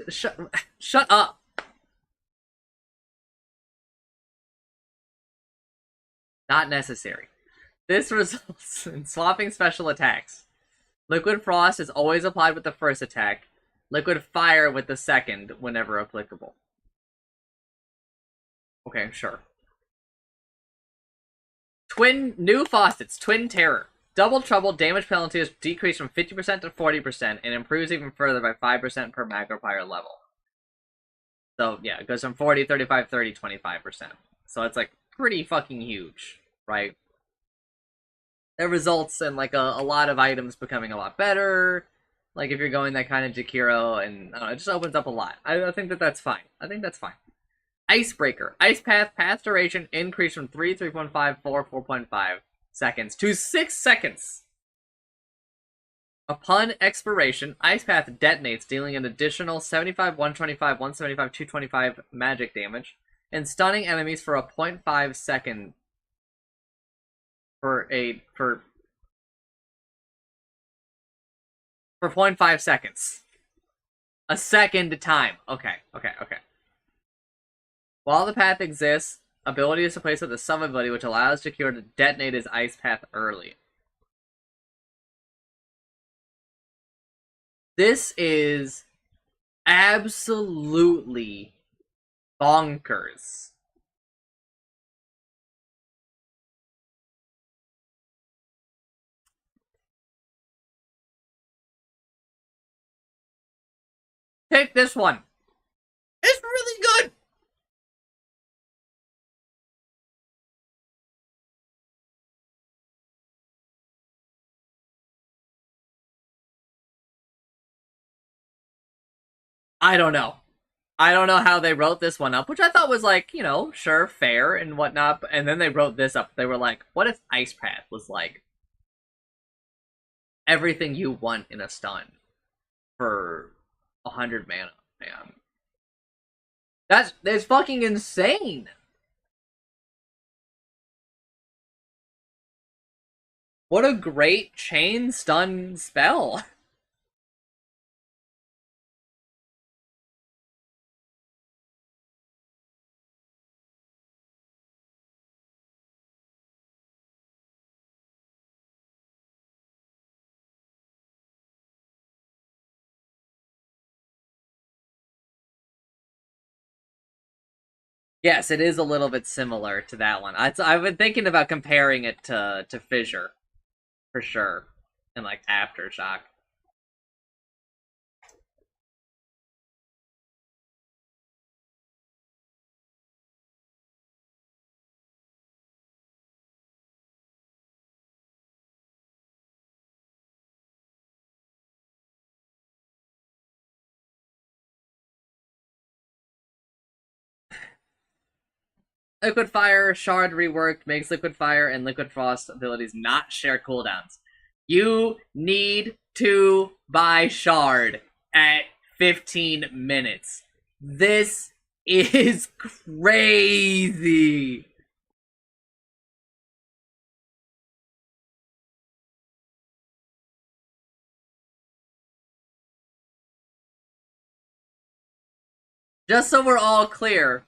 Shut up! Not necessary. This results in swapping special attacks. Liquid Frost is always applied with the first attack. Liquid Fire with the second, whenever applicable. Okay, sure. New faucets, Twin Terror. Double Trouble damage penalty is decreased from 50% to 40% and improves even further by 5% per magnifier level. So, yeah, it goes from 40, 35, 30, 25%. So it's like pretty fucking huge, right? That results in like a lot of items becoming a lot better. Like if you're going that kind of Jakiro, and I don't know, it just opens up a lot. I think that's fine. I think that's fine. Icebreaker. Ice path, path duration increase from 3, 3.5, 4, 4.5 seconds to 6 seconds. Upon expiration, Ice Path detonates, dealing an additional 75, 125, 175, 225 magic damage, and stunning enemies for a 0.5 second for 0.5 seconds. A second time. Okay. While the path exists, ability is replaced with a sub ability which allows Jakiro to detonate his Ice Path early. This is absolutely bonkers. Take this one. It's really good. I don't know. I don't know how they wrote this one up, which I thought was like, you know, sure, fair and whatnot. And then they wrote this up. They were like, what if Ice Path was like everything you want in a stun for 100 mana, man? That's fucking insane. What a great chain stun spell. Yes, it is a little bit similar to that one. I've been thinking about comparing it to Fissure, for sure, and like Aftershock. Liquid Fire Shard reworked makes Liquid Fire and Liquid Frost abilities not share cooldowns. You need to buy Shard at 15 minutes. This is crazy. Just so we're all clear,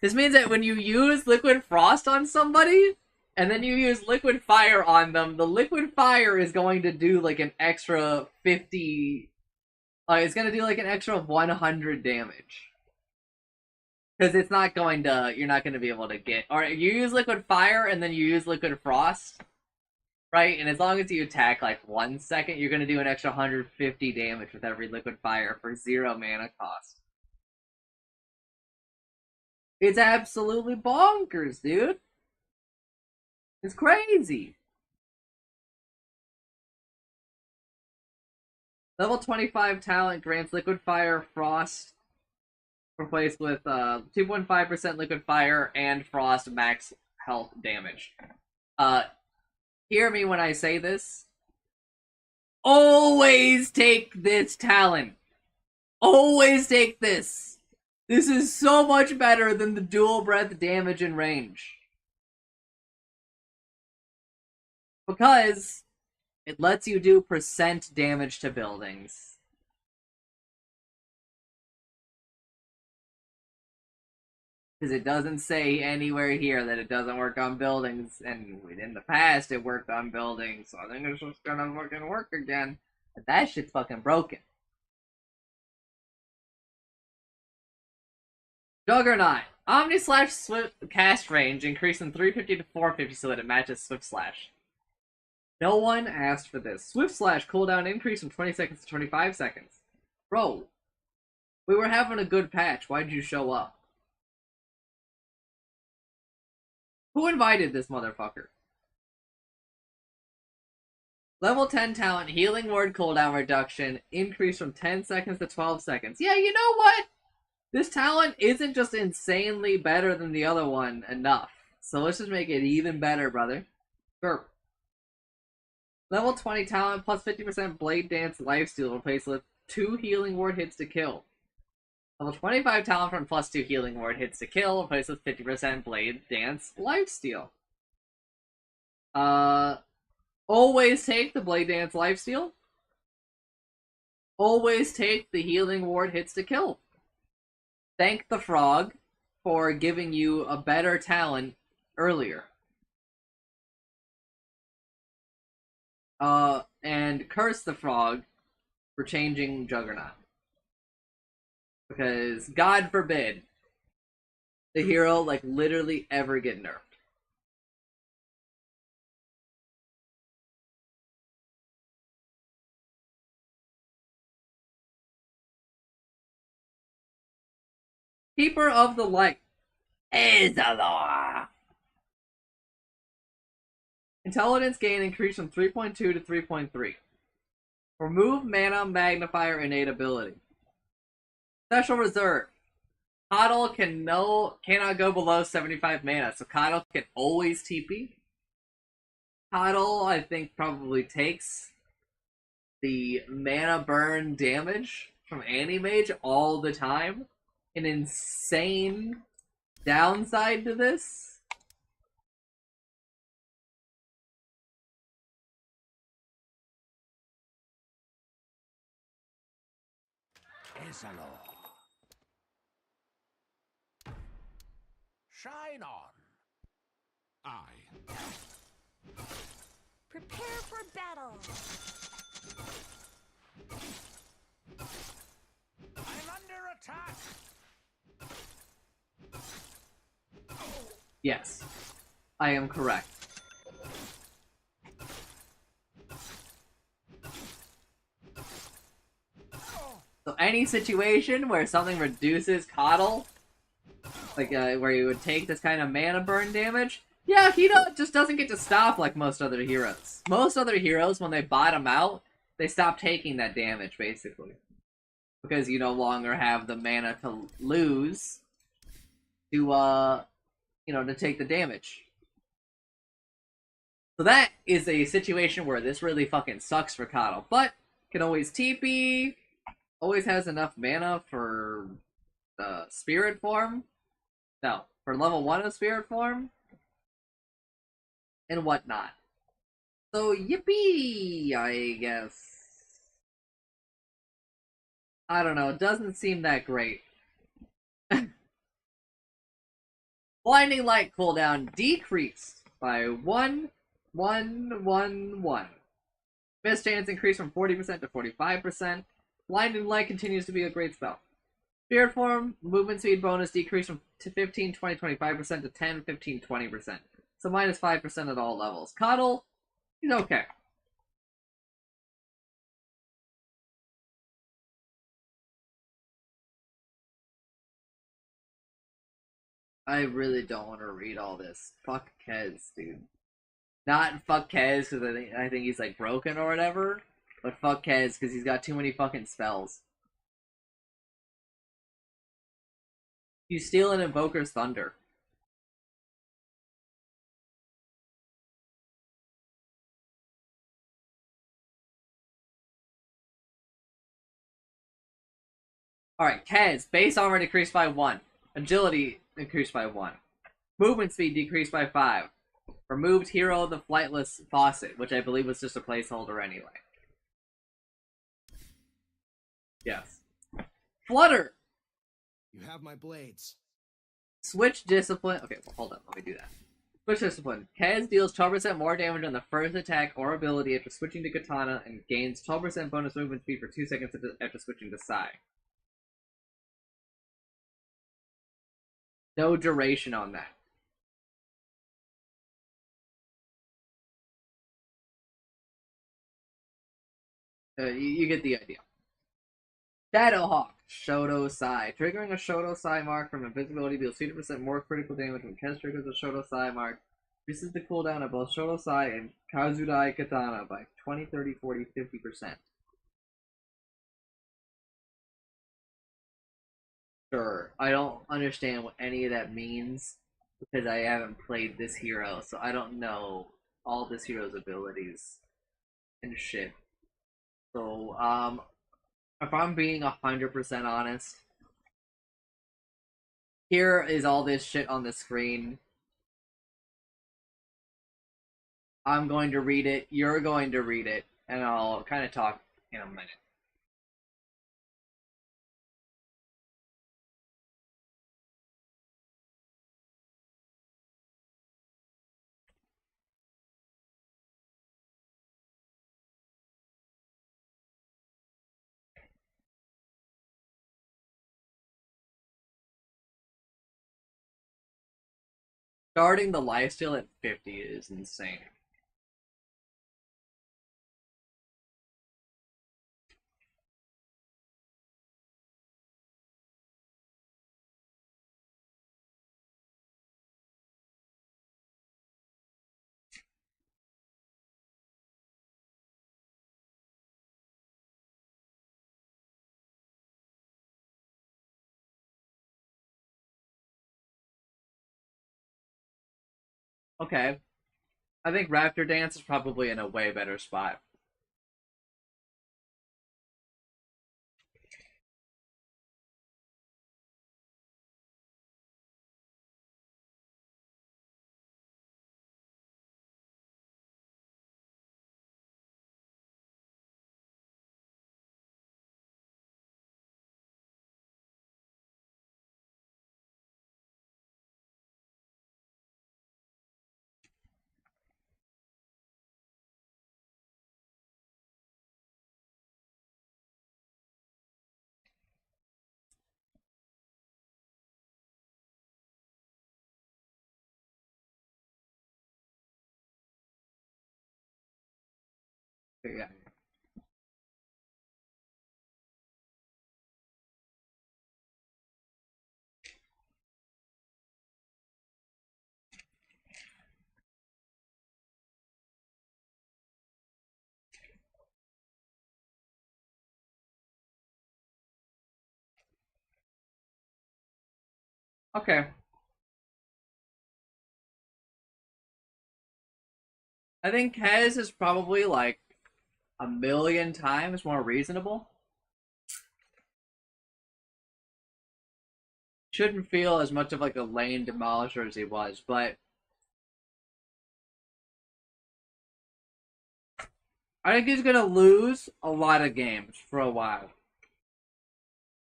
this means that when you use Liquid Frost on somebody, and then you use Liquid Fire on them, the Liquid Fire is going to do like an extra 50. It's going to do like an extra 100 damage. Because it's not going to. You're not going to be able to get. Or you use Liquid Fire and then you use Liquid Frost, right? And as long as you attack like 1 second, you're going to do an extra 150 damage with every Liquid Fire for 0 mana cost. It's absolutely bonkers, dude. It's crazy. Level 25 talent grants Liquid Fire Frost replaced with 2.5% Liquid Fire and Frost max health damage. Hear me when I say this. Always take this talent. Always take this. This is so much better than the dual breath damage and range. Because it lets you do percent damage to buildings. Because it doesn't say anywhere here that it doesn't work on buildings, and in the past it worked on buildings, so I think it's just gonna fucking work again. But that shit's fucking broken. Juggernaut. Omni Slash Swift cast range increased from 350 to 450 so that it matches Swift Slash. No one asked for this. Swift Slash cooldown increase from 20 seconds to 25 seconds. Bro, we were having a good patch. Why'd you show up? Who invited this motherfucker? Level 10 talent, healing word cooldown reduction, increase from 10 seconds to 12 seconds. Yeah, you know what? This talent isn't just insanely better than the other one enough. So let's just make it even better, brother. Sure. Level 20 talent plus 50% Blade Dance Lifesteal replaced with 2 healing word hits to kill. Level 25 talent from plus 2 healing word hits to kill replaced with 50% Blade Dance Lifesteal. Always take the Blade Dance Lifesteal. Always take the healing ward hits to kill. Thank the frog for giving you a better talent earlier. And curse the frog for changing Juggernaut. Because, God forbid, the hero, like, literally ever get nerfed. Keeper of the Light. Izalor! Intelligence gain increased from 3.2 to 3.3. Remove mana magnifier innate ability. Special reserve. Coddle cannot go below 75 mana, so Coddle can always TP. Coddle, I think, probably takes the mana burn damage from Animage all the time. An insane downside to this. Izalor. Shine on. Prepare for battle. I'm under attack. Yes, I am correct. So any situation where something reduces Coddle, like where you would take this kind of mana burn damage, yeah, he just doesn't get to stop like most other heroes. Most other heroes, when they bottom out, they stop taking that damage, basically. Because you no longer have the mana to lose to, to take the damage. So that is a situation where this really fucking sucks for Coddle. But, can always TP, always has enough mana for the Spirit form. No, for level 1 of Spirit form. And whatnot. So, yippee, I guess. I don't know, it doesn't seem that great. Blinding Light cooldown decreased by 1. Miss chance increased from 40% to 45%. Blinding Light continues to be a great spell. Spirit form, movement speed bonus decreased from 15, 20, 25% to 10, 15, 20%. So minus 5% at all levels. Coddle, he's okay. I really don't want to read all this. Fuck Kez, dude. Not fuck Kez because I think he's like broken or whatever, but fuck Kez because he's got too many fucking spells. You steal an Invoker's Thunder. Alright, Kez, base armor decreased by 1. Agility increased by 1. Movement speed decreased by 5. Removed Hero of the Flightless Faucet, which I believe was just a placeholder anyway. Yes. Flutter! You have my blades. Switch Discipline. Okay, well, hold on, let me do that. Switch Discipline. Kez deals 12% more damage on the first attack or ability after switching to Katana and gains 12% bonus movement speed for 2 seconds after switching to Sai. No duration on that. You get the idea. Shadowhawk, Shoto Sai. Triggering a Shoto Sai mark from invisibility deals 50% more critical damage when Kez triggers a Shoto Sai mark. This is the cooldown of both Shorosai and Kazudai Katana by 20, 30, 40, 50%. Sure, I don't understand what any of that means because I haven't played this hero, so I don't know all this hero's abilities and shit. So, if I'm being 100% honest, here is all this shit on the screen. I'm going to read it, you're going to read it, and I'll kind of talk in a minute. Starting the lifesteal at 50 is insane. Okay, I think Raptor Dance is probably in a way better spot. Yeah. Okay. I think Kez is probably like a million times more reasonable. Shouldn't feel as much of like a lane demolisher as he was, but I think he's gonna lose a lot of games for a while.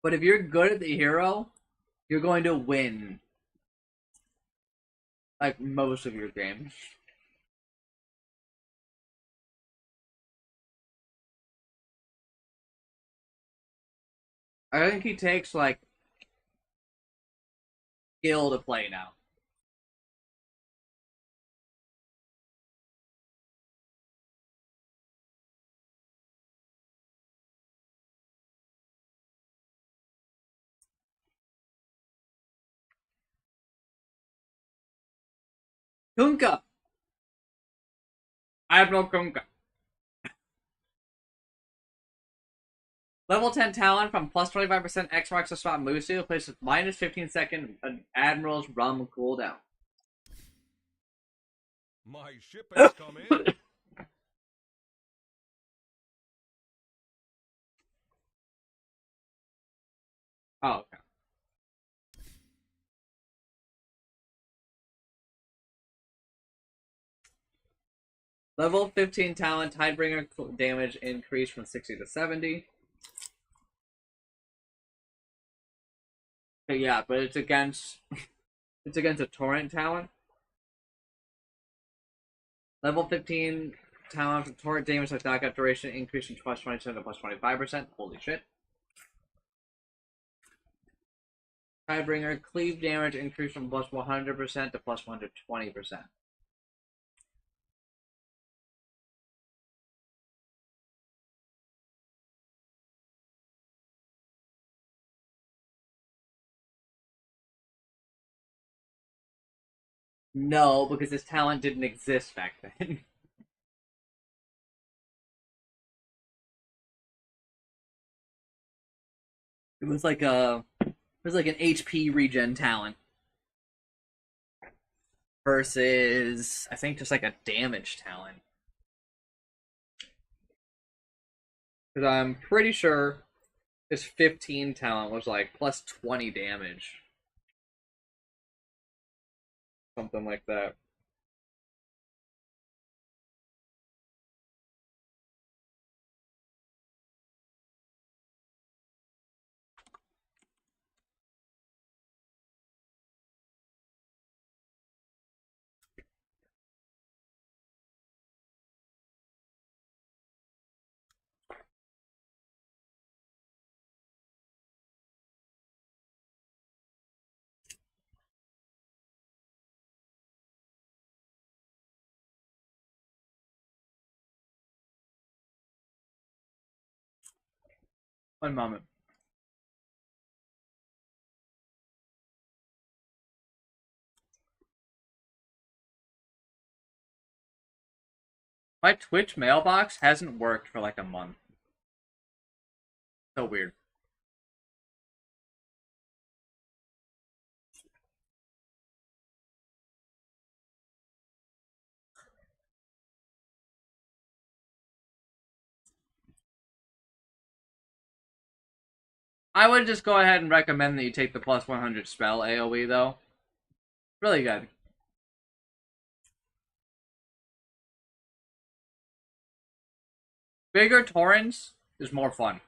But if you're good at the hero, you're going to win like most of your games. I think he takes like skill to play now. Kunkka! Admiral Kunkka. Level 10 talent from plus 25% X marks the spot Musu, places minus 15-second Admiral's Rum cooldown. My ship has come in. Oh, okay. Level 15 talent, Tidebringer damage increased from 60 to 70. Okay, yeah, but it's against a torrent talent. Level 15 talent from torrent damage like knockout duration increased from plus 27 to plus 25%. Holy shit. Tidebringer cleave damage increased from plus 100% to plus 120%. No, because his talent didn't exist back then. It was like an HP regen talent versus I think just like a damage talent. Because I'm pretty sure his 15 talent was like plus 20 damage. Something like that. One moment. My Twitch mailbox hasn't worked for like a month. So weird. I would just go ahead and recommend that you take the plus 100 spell AoE though. Really good. Bigger torrents is more fun.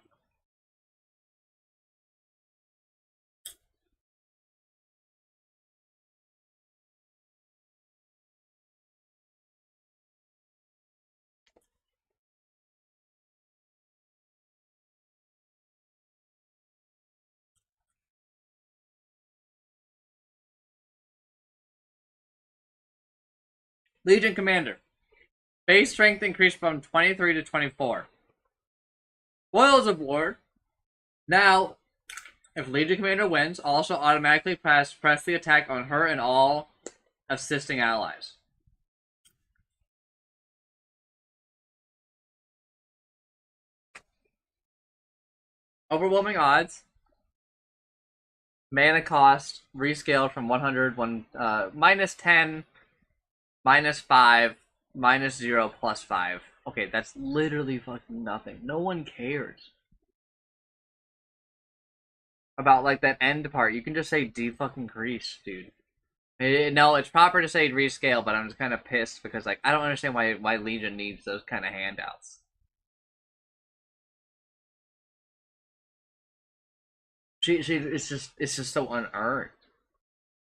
Legion Commander. Base strength increased from 23 to 24. Spoils of War. Now, if Legion Commander wins, also automatically press the attack on her and all assisting allies. Overwhelming odds. Mana cost rescaled from 100, minus 10, minus 5, minus 0, plus 5. Okay, that's literally fucking nothing. No one cares about like that end part. You can just say de-fucking-crease, dude. No, it's proper to say rescale, but I'm just kind of pissed because like I don't understand why Legion needs those kind of handouts. It's just so unearned.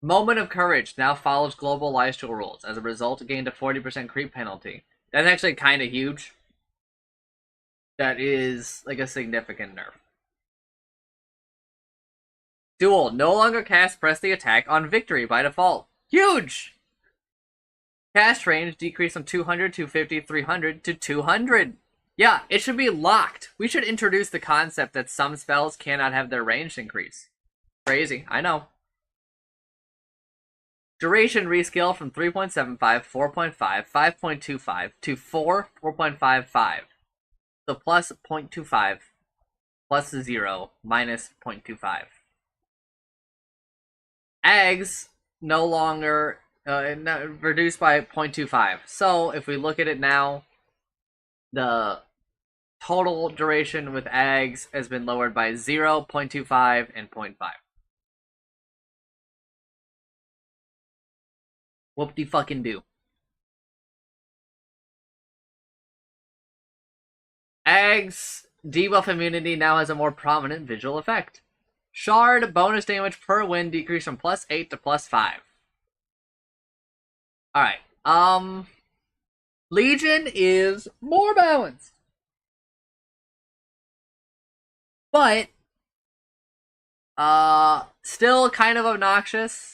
Moment of Courage now follows global lifesteal rules. As a result, it gained a 40% creep penalty. That's actually kind of huge. That is like a significant nerf. Duel. No longer cast press the attack on victory by default. Huge! Cast range decreased from 200, 250, 300 to 200. Yeah, it should be locked. We should introduce the concept that some spells cannot have their range increase. Crazy, I know. Duration rescale from 3.75, 4.5, 5.25 to 4, 4.55. So plus 0.25, plus 0, minus 0.25. Eggs no longer reduced by 0.25. So if we look at it now, the total duration with eggs has been lowered by 0, 0.25, and 0.5. Whoop-de-fucking-do. Eggs debuff immunity now has a more prominent visual effect. Shard bonus damage per win decreased from plus 8 to plus 5. Alright. Legion is more balanced. But still kind of obnoxious.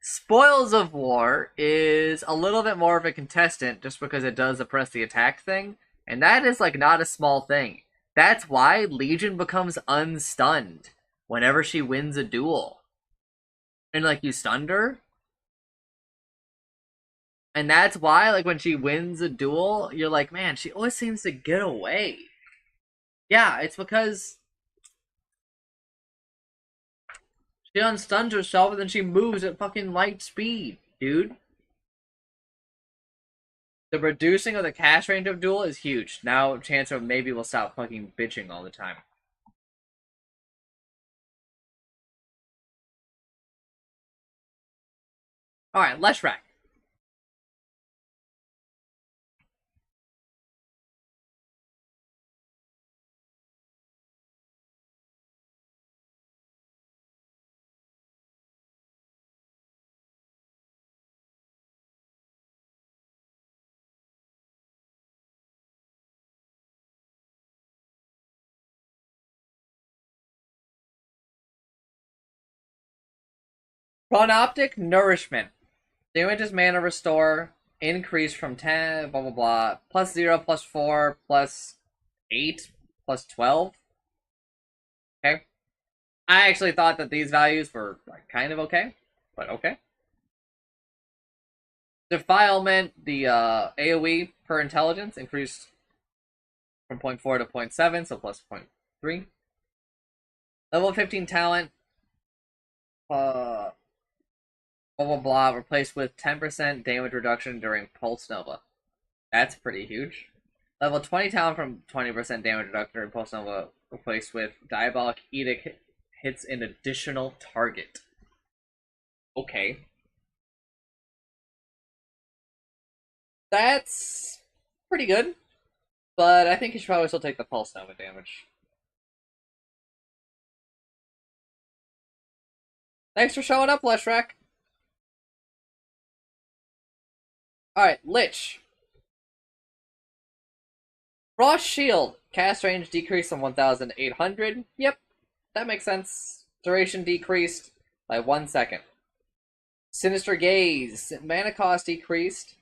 Spoils of War is a little bit more of a contestant just because it does suppress the attack thing. And that is like not a small thing. That's why Legion becomes unstunned whenever she wins a duel. And like you stunned her. And that's why, like, when she wins a duel, you're like, man, she always seems to get away. Yeah, it's because she unstuns herself and then she moves at fucking light speed, dude. The reducing of the cast range of duel is huge. Now, chance of maybe we'll stop fucking bitching all the time. Alright, Leshrac. Chronoptic Nourishment. Damages mana restore. Increase from 10, blah blah blah. Plus 0, plus 4, plus 8, plus 12. Okay. I actually thought that these values were like kind of okay, but okay. Defilement, the AoE per intelligence increased from 0.4 to 0.7, so plus 0.3. Level 15 talent, blah blah blah, replaced with 10% damage reduction during Pulse Nova. That's pretty huge. Level 20 talent from 20% damage reduction during Pulse Nova, replaced with Diabolic Edict hits an additional target. Okay. That's pretty good, but I think you should probably still take the Pulse Nova damage. Thanks for showing up, Leshrac. Alright, Lich. Frost Shield. Cast range decreased from 1,800. Yep, that makes sense. Duration decreased by 1 second. Sinister Gaze. Mana cost decreased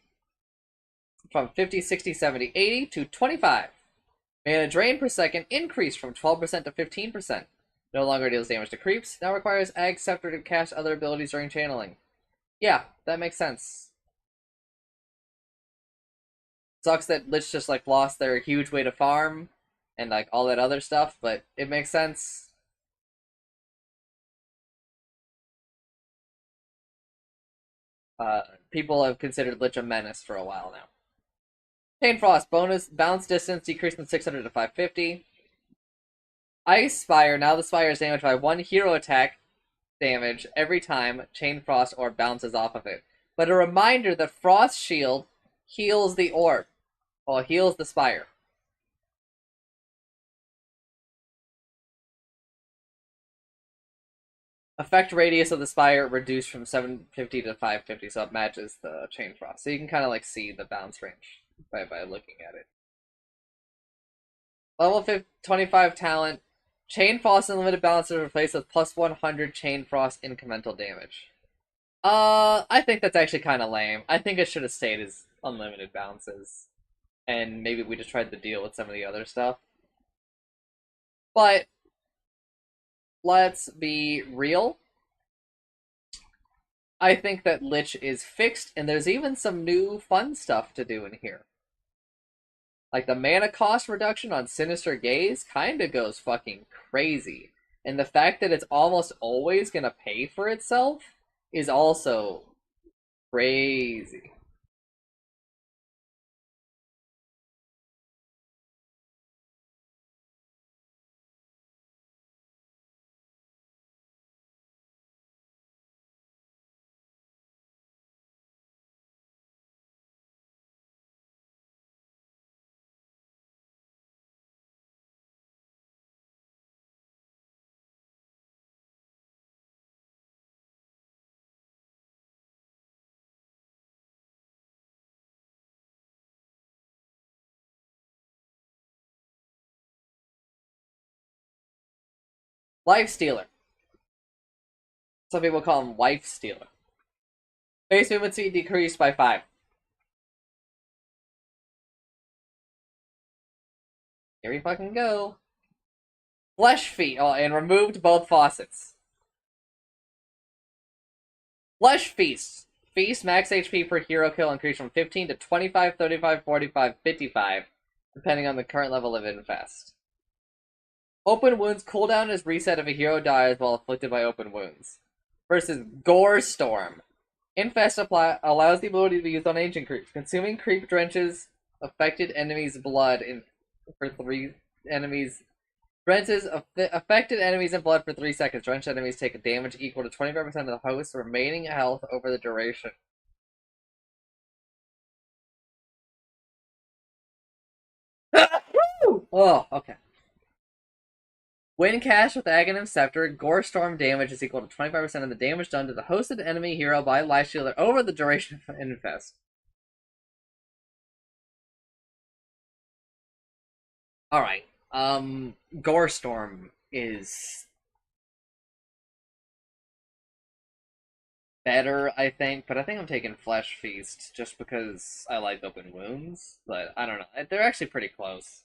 from 50, 60, 70, 80 to 25. Mana drain per second increased from 12% to 15%. No longer deals damage to creeps. Now requires Ag Scepter to cast other abilities during channeling. Yeah, that makes sense. Sucks that Lich just like lost their huge way to farm and like all that other stuff, but it makes sense. People have considered Lich a menace for a while now. Chain Frost bonus bounce distance decreased from 600 to 550. Ice Spire. Now the Spire is damaged by 1 hero attack damage every time Chain Frost orb bounces off of it. But a reminder that Frost Shield heals the orb. Well, heals the Spire. Effect radius of the Spire reduced from 750 to 550, so it matches the Chain Frost. So you can kind of like see the bounce range by looking at it. Level 25 talent. Chain Frost unlimited balance is replaced with plus 100 Chain Frost incremental damage. I think that's actually kind of lame. I think it should have stayed as unlimited bounces. And maybe we just tried to deal with some of the other stuff. But let's be real. I think that Lich is fixed, and there's even some new fun stuff to do in here. Like the mana cost reduction on Sinister Gaze kind of goes fucking crazy. And the fact that it's almost always going to pay for itself is also crazy. Life Stealer. Some people call him Wife Stealer. Base movement speed decreased by 5. Here we fucking go. Flesh Feast. Oh, and removed both faucets. Flesh Feast. Feast max HP per hero kill increased from 15 to 25, 35, 45, 55, depending on the current level of Infest. Open Wounds cooldown is reset if a hero dies while afflicted by open wounds. Versus Gore Storm. Infest allows the ability to be used on ancient creeps. Consuming creep drenches affected enemies' blood for 3 enemies. Drenches affected enemies in blood for 3 seconds. Drenched enemies take a damage equal to 25% of the host's remaining health over the duration. Oh, okay. When cast with Aghanim Scepter, Gore Storm damage is equal to 25% of the damage done to the hosted enemy hero by Life Shielder over the duration of Infest. Alright. Gore Storm is better, I think, but I think I'm taking Flesh Feast just because I like open wounds, but I don't know. They're actually pretty close.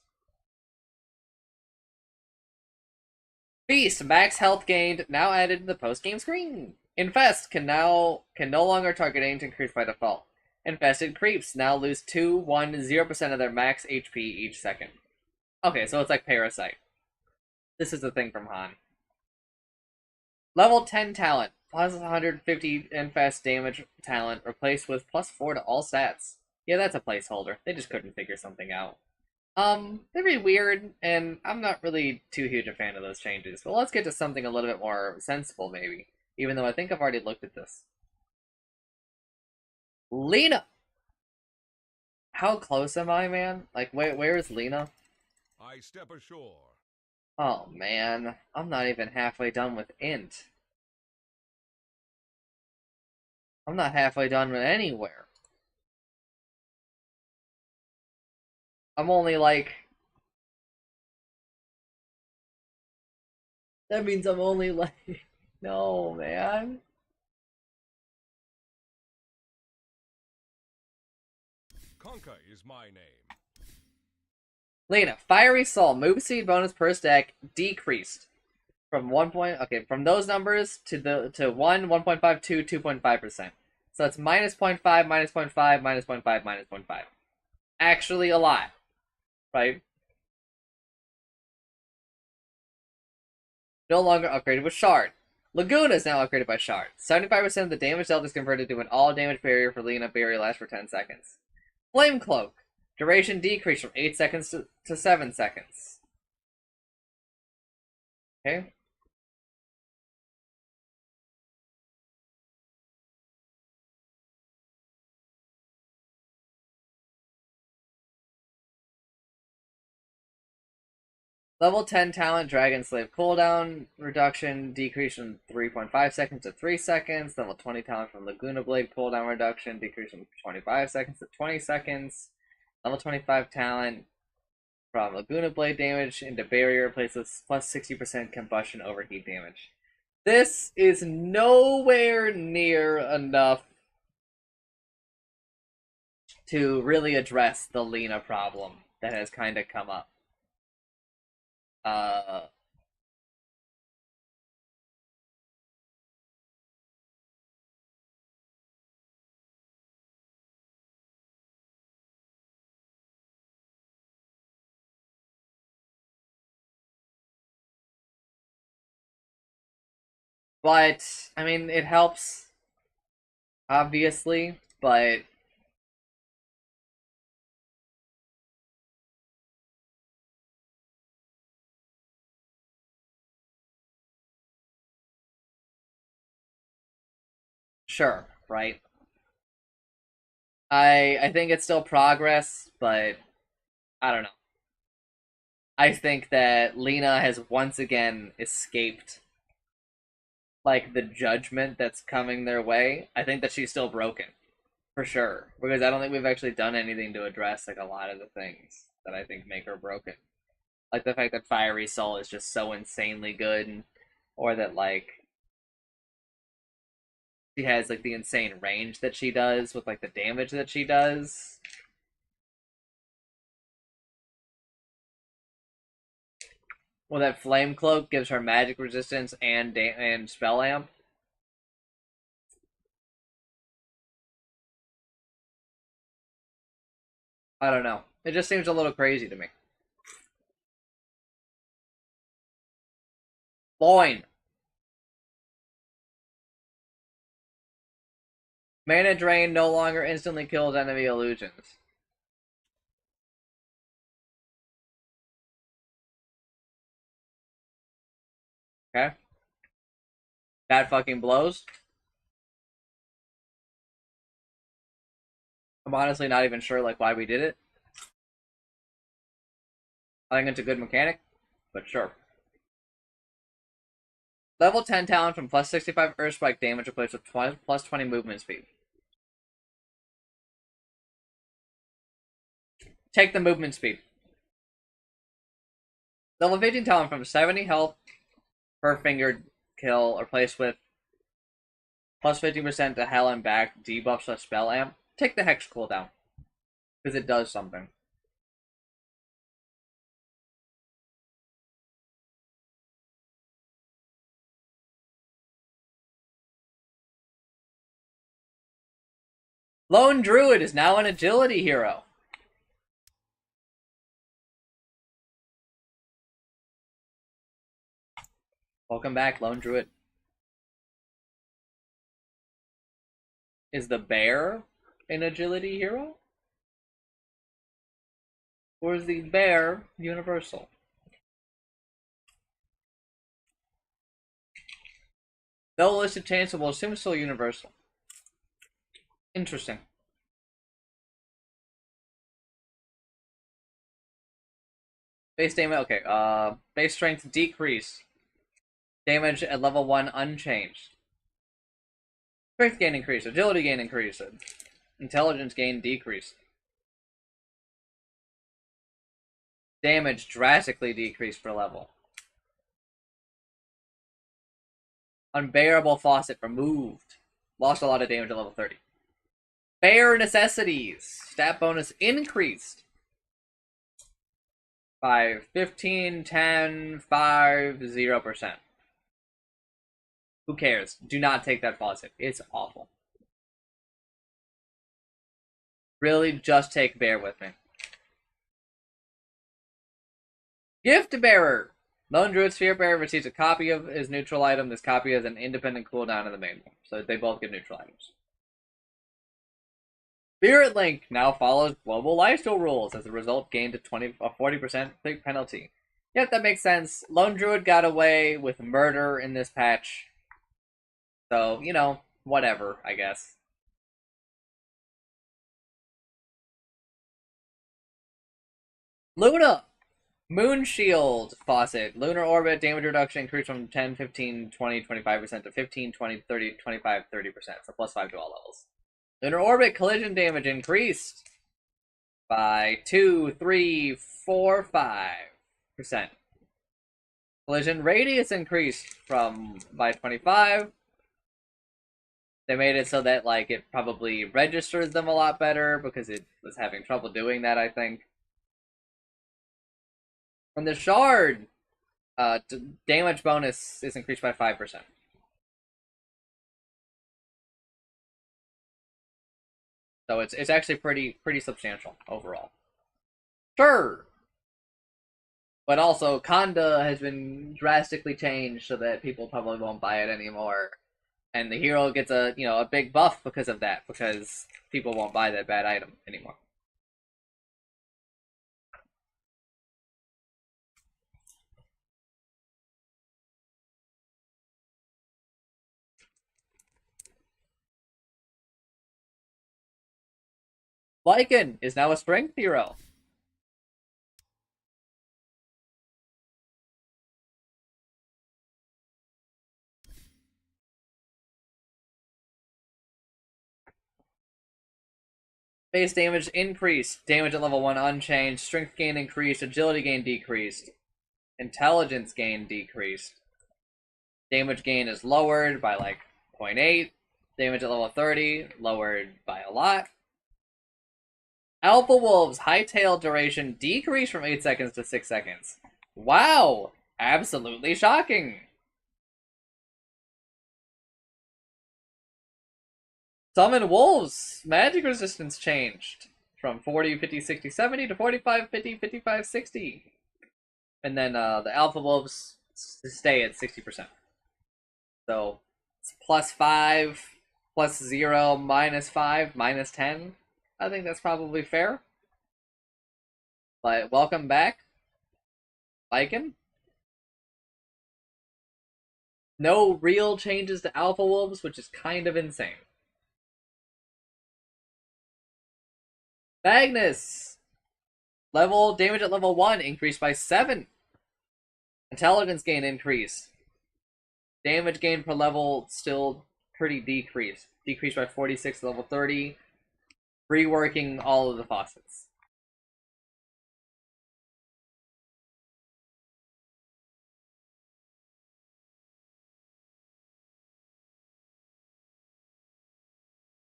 Feast, max health gained, now added to the post-game screen. Infest can no longer target ancient creeps by default. Infested creeps now lose 2, 1, 0% of their max HP each second. Okay, so it's like Parasite. This is the thing from Han. Level 10 talent, plus 150 infest damage talent, replaced with plus 4 to all stats. Yeah, that's a placeholder. They just couldn't figure something out. They're really weird, and I'm not really too huge a fan of those changes. But let's get to something a little bit more sensible, maybe. Even though I think I've already looked at this. Lena! How close am I, man? Like, where is Lena? I step ashore. Oh, man. I'm not even halfway done with Int. I'm not halfway done with anywhere. I'm only like... That means I'm only like... No, man. Conker is my name. Lena, Fiery Soul, move speed bonus per stack decreased from 1 point. Okay, from those numbers to 1, 1.5, 2, 2.5%. So that's minus 0.5, minus 0.5, minus 0.5, minus 0.5. Actually, a lot, right? No longer upgraded with Shard. Laguna is now upgraded by Shard. 75% of the damage dealt is converted to an all damage barrier for Lena. Barrier lasts for 10 seconds. Flame Cloak. Duration decreased from 8 seconds to 7 seconds. Okay. Level 10 talent, Dragon Slave cooldown reduction decrease from 3.5 seconds to 3 seconds. Level 20 talent from Laguna Blade cooldown reduction decrease from 25 seconds to 20 seconds. Level 25 talent from Laguna Blade damage into barrier replaces plus 60% combustion overheat damage. This is nowhere near enough to really address the Lena problem that has kind of come up. But, I mean, it helps, obviously, but sure, right? I think it's still progress, but I don't know. I think that Lena has once again escaped like the judgment that's coming their way. I think that she's still broken. For sure. Because I don't think we've actually done anything to address like a lot of the things that I think make her broken. Like the fact that Fiery Soul is just so insanely good, or that like she has like the insane range that she does with like the damage that she does. Well, that Flame Cloak gives her magic resistance and spell amp. I don't know. It just seems a little crazy to me. Loin. Mana drain no longer instantly kills enemy illusions. Okay. That fucking blows. I'm honestly not even sure like why we did it. I think it's a good mechanic, but sure. Level 10 talent from plus 65 Earth Spike damage replaced with plus 20 movement speed. Take the movement speed. Level 15 talent from 70 health per finger kill replaced with plus 50% to hell and back debuff / spell amp. Take the hex cooldown. Because it does something. Lone Druid is now an agility hero. Welcome back, Lone Druid. Is the bear an agility hero? Or is the bear universal? No listed chance will assume still universal. Interesting. Base damage, okay. Base strength decrease. Damage at level 1 unchanged. Strength gain increased. Agility gain increased. Intelligence gain decreased. Damage drastically decreased per level. Unbearable faucet removed. Lost a lot of damage at level 30. Bear necessities. Stat bonus increased. 5, 15, 10, 5, 0%. Who cares? Do not take that faucet. It's awful. Really, just take Bear with me. Gift Bearer! Lone Druid Sphere Bearer receives a copy of his neutral item. This copy has an independent cooldown in the main one, so they both get neutral items. Spirit Link now follows global lifesteal rules. As a result, gained a 40% penalty. Yep, that makes sense. Lone Druid got away with murder in this patch. So, you know, whatever, I guess. Luna! Moon Shield Faucet. Lunar Orbit damage reduction increased from 10, 15, 20, 25% to 15, 20, 30, 25, 30%. So plus 5 to all levels. Lunar Orbit collision damage increased by 2, 3, 4, 5%. Collision radius increased by 25. They made it so that like it probably registers them a lot better because it was having trouble doing that, I think. And the shard damage bonus is increased by 5%. So it's actually pretty substantial overall. Sure. But also Kanda has been drastically changed so that people probably won't buy it anymore. And the hero gets a big buff because of that, because people won't buy that bad item anymore. Lycan is now a strength hero. Base damage increased, damage at level 1 unchanged, strength gain increased, agility gain decreased, intelligence gain decreased. Damage gain is lowered by like 0.8, damage at level 30 lowered by a lot. Alpha Wolf's hightail duration decreased from 8 seconds to 6 seconds. Wow! Absolutely shocking! Summon Wolves! Magic resistance changed from 40, 50, 60, 70 to 45, 50, 55, 60. And then the Alpha Wolves stay at 60%. So it's +5, +0, -5, -10. I think that's probably fair. But welcome back. Like him. No real changes to Alpha Wolves, which is kind of insane. Magnus! Damage at level 1 increased by 7. Intelligence gain increased. Damage gain per level still pretty decreased. Decreased by 46 to level 30. Reworking all of the faucets.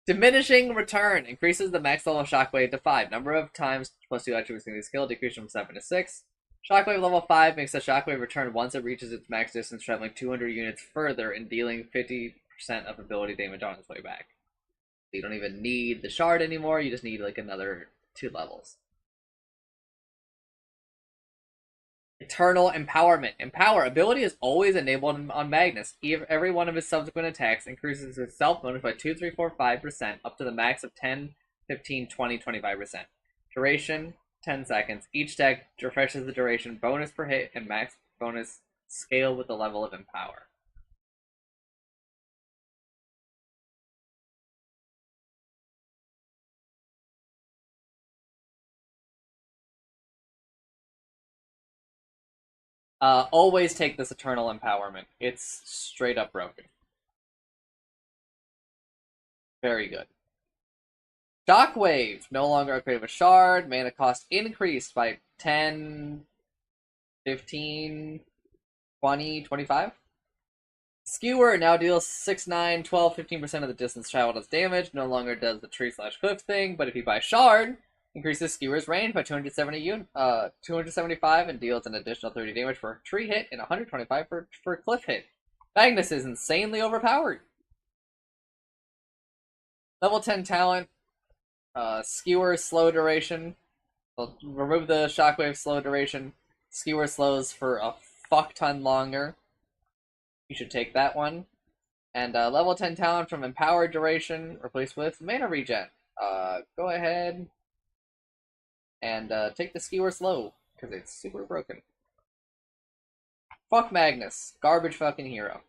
Diminishing return increases the max level of Shockwave to 5. Number of times +2 attributing the skill decreases from 7 to 6. Shockwave level 5 makes the Shockwave return once it reaches its max distance, traveling 200 units further and dealing 50% of ability damage on its way back. You don't even need the shard anymore, you just need like another 2 levels. Eternal Empowerment. Empower. Ability is always enabled on Magnus. Every one of his subsequent attacks increases his self bonus by 2, 3, 4, 5% up to the max of 10, 15, 20, 25%. Duration, 10 seconds. Each deck refreshes the duration, bonus per hit, and max bonus scale with the level of Empower. Always take this Eternal Empowerment. It's straight up broken. Very good. Shockwave. No longer upgrade with shard. Mana cost increased by 10, 15, 20, 25. Skewer now deals 6, 9, 12, 15% of the distance traveled as damage. No longer does the tree/cliff thing, but if you buy shard, increases Skewer's range by 275 and deals an additional 30 damage for a tree hit and 125 for a cliff hit. Magnus is insanely overpowered. Level 10 talent. Skewer slow duration. We'll remove the Shockwave slow duration. Skewer slows for a fuck ton longer. You should take that one. And level 10 talent from Empowered duration replaced with Mana Regen. Go ahead and take the Skewer slow, because it's super broken. Fuck Magnus. Garbage fucking hero.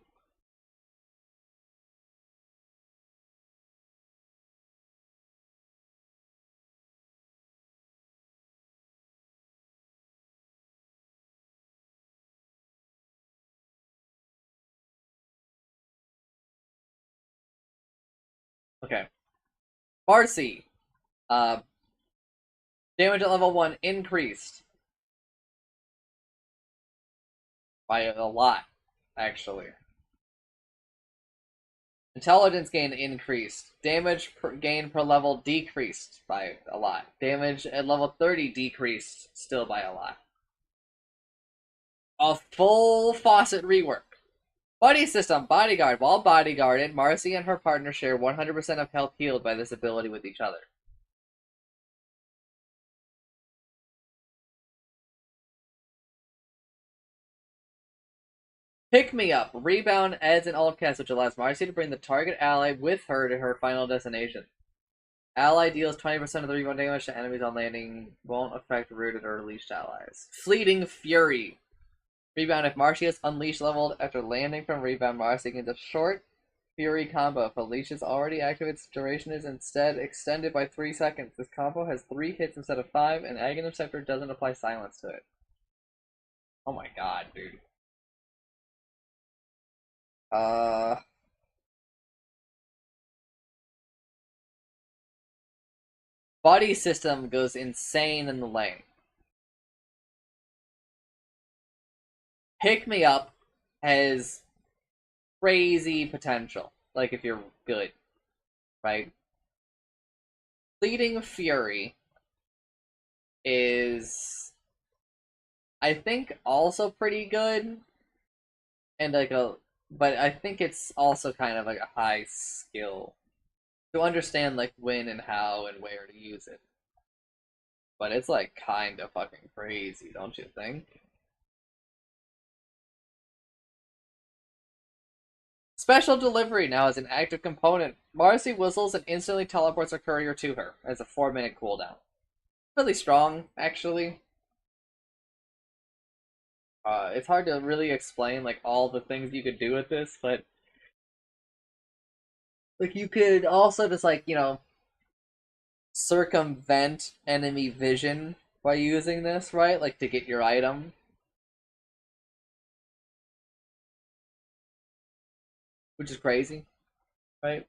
Okay. Marcy. Damage at level 1 increased. By a lot, actually. Intelligence gain increased. Damage gain per level decreased by a lot. Damage at level 30 decreased still by a lot. A full faucet rework. Buddy system, bodyguard. While bodyguarded, Marcy and her partner share 100% of health healed by this ability with each other. Pick Me Up. Rebound adds an alt cast which allows Marcy to bring the target ally with her to her final destination. Ally deals 20% of the rebound damage to enemies on landing. Won't affect rooted or leashed allies. Fleeting Fury. Rebound. If Marcy is unleashed leveled after landing from rebound, Marcy gets a short Fury combo. If a leash is already active, its duration is instead extended by 3 seconds. This combo has 3 hits instead of 5, and Aghanim Scepter doesn't apply silence to it. Oh my god, dude. Body system goes insane in the lane. Pick Me Up has crazy potential. Like, if you're good. Right? Fleeting Fury is, I think, also pretty good. And but I think it's also kind of like a high skill to understand like when and how and where to use it. But it's like kind of fucking crazy, don't you think? Special delivery now is an active component. Marcy whistles and instantly teleports a courier to her as a 4-minute cooldown. Really strong, actually. It's hard to really explain like all the things you could do with this, but like you could also just like, circumvent enemy vision by using this, right? Like to get your item. Which is crazy, right?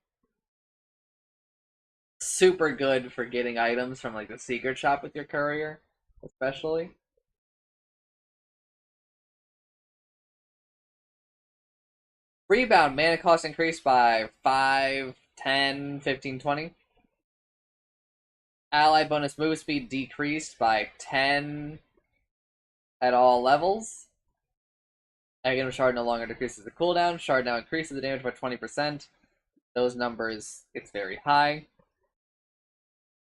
Super good for getting items from like the secret shop with your courier, especially. Rebound mana cost increased by 5, 10, 15, 20. Ally bonus move speed decreased by 10 at all levels. Again, Shard no longer decreases the cooldown. Shard now increases the damage by 20%. Those numbers, it's very high.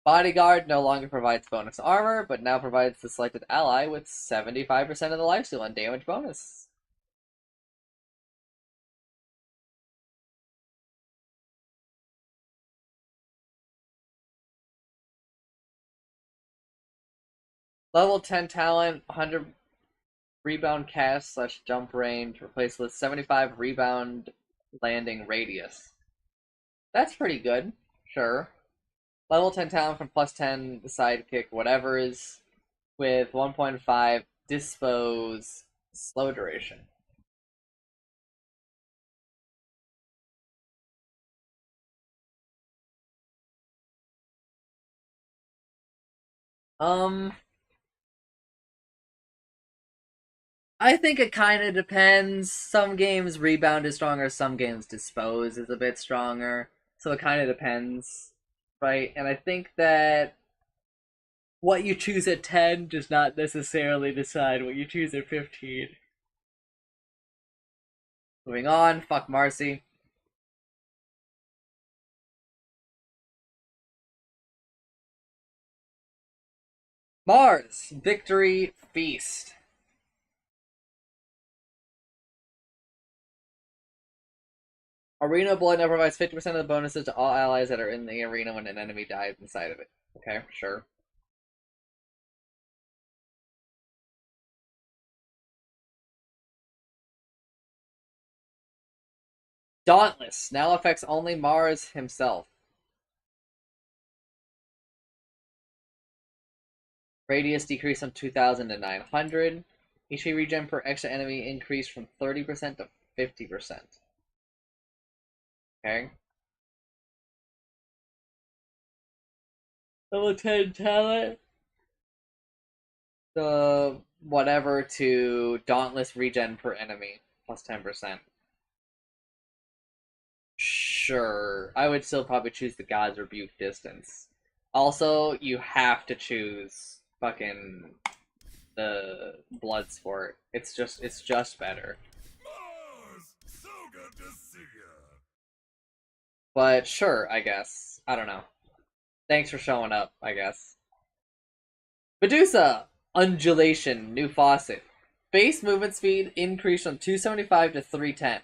Bodyguard no longer provides bonus armor, but now provides the selected ally with 75% of the lifesteal and damage bonus. Level 10 talent, 100 rebound cast / jump range, replaced with 75 rebound landing radius. That's pretty good, sure. Level 10 talent from plus 10 sidekick, whatever is, with 1.5 dispose slow duration. I think it kind of depends. Some games rebound is stronger, some games dispose is a bit stronger. So it kind of depends, right? And I think that what you choose at 10 does not necessarily decide what you choose at 15. Moving on, fuck Marcy. Mars, Victory Feast. Arena Blood now provides 50% of the bonuses to all allies that are in the arena when an enemy dies inside of it. Okay, sure. Dauntless now affects only Mars himself. Radius decreased from 2,000 to 900. HP regen per extra enemy increased from 30% to 50%. Okay. Level 10 talent. The whatever to Dauntless regen per enemy plus 10%. Sure. I would still probably choose the God's Rebuke distance. Also, you have to choose fucking the blood sport. It's just better. Mars! So good to see ya! But sure, I guess. I don't know. Thanks for showing up, I guess. Medusa! Undulation, new faucet. Base movement speed increased from 275 to 310.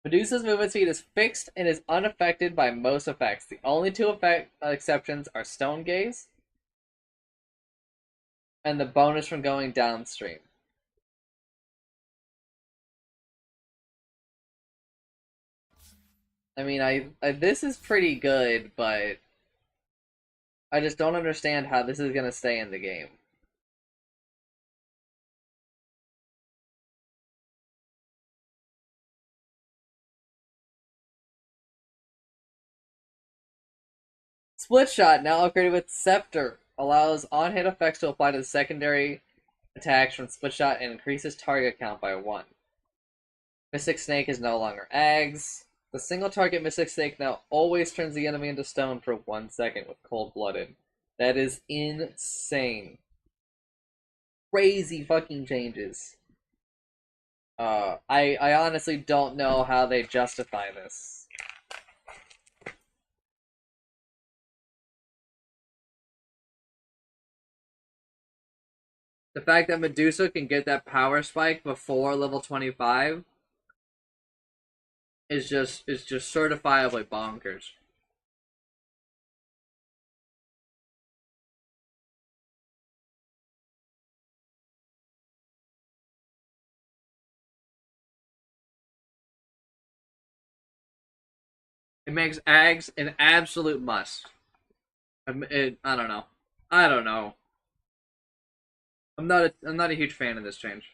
Medusa's movement speed is fixed and is unaffected by most effects. The only two exceptions are Stone Gaze and the bonus from going downstream. I mean, I this is pretty good, but I just don't understand how this is gonna stay in the game. Split Shot, now upgraded with Scepter, allows on-hit effects to apply to the secondary attacks from Split Shot and increases target count by 1. Mystic Snake is no longer Ags. The single target Mystic Snake now always turns the enemy into stone for 1 second with Cold Blooded. That is insane. Crazy fucking changes. I honestly don't know how they justify this. The fact that Medusa can get that power spike before level 25 is just certifiably bonkers. It makes Ags an absolute must. I don't know. I don't know. I'm not a huge fan of this change.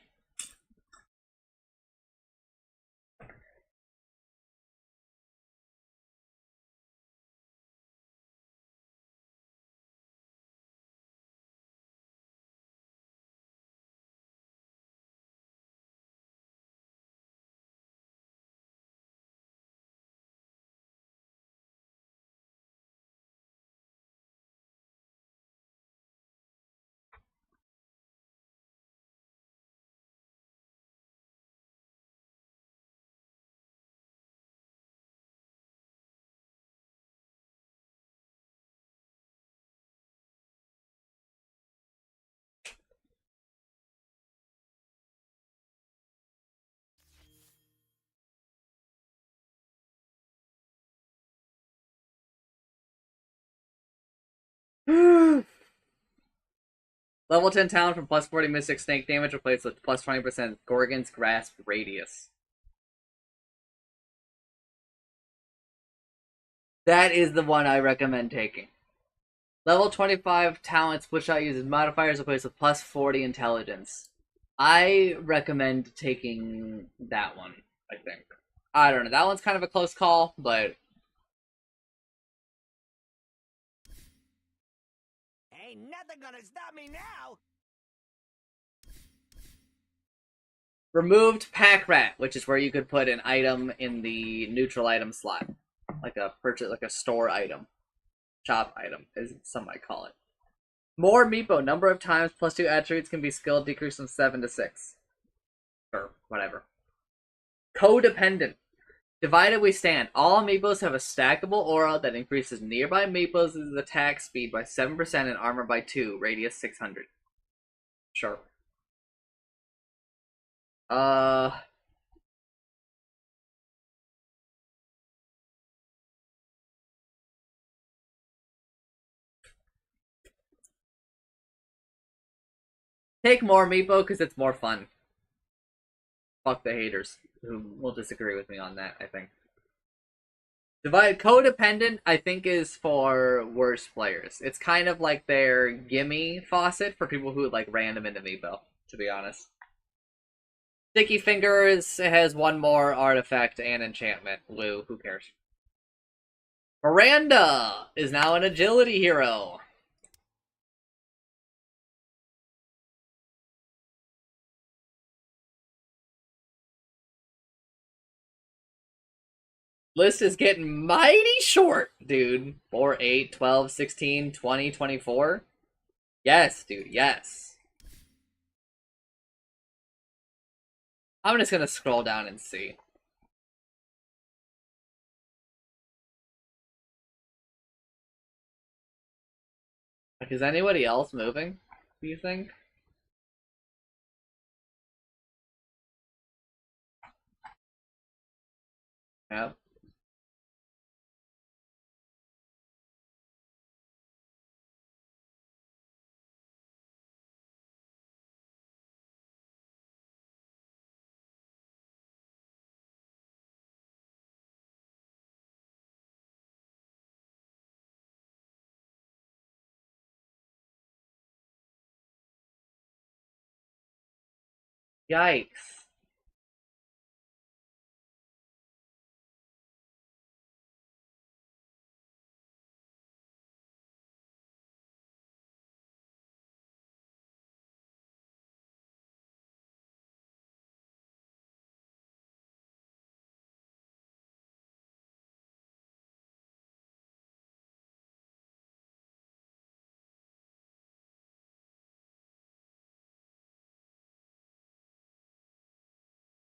Level 10 talent from plus 40 Mystic Snake damage replaced with plus 20% Gorgon's Grasp Radius. That is the one I recommend taking. Level 25 talent switch shot uses modifiers replaced with plus 40 intelligence. I recommend taking that one, I think. I don't know. That one's kind of a close call, but Ain't nothing gonna stop me now. removed Pack Rat, which is where you could put an item in the neutral item slot. Like a purchase, like a store item. Shop item, as some might call it. More Meepo, number of times plus 2 attributes can be skilled, decreased from 7 to 6. Or whatever. Codependent. Divided we stand. All Meepos have a stackable aura that increases nearby Meepos' attack speed by 7% and armor by 2, radius 600. Sure. Take more Meepo because it's more fun. Fuck the haters who will disagree with me on that, I think. Divide Codependent, I think, is for worse players. It's kind of like their gimme faucet for people who like random into Meepo, to be honest. Sticky Fingers has one more artifact and enchantment. Woo, who cares? Miranda is now an agility hero. List is getting mighty short, dude. 4, 8, 12, 16, 20, 24. Yes, dude, yes. I'm just gonna scroll down and see. Like, is anybody else moving, do you think? Yeah. Yikes.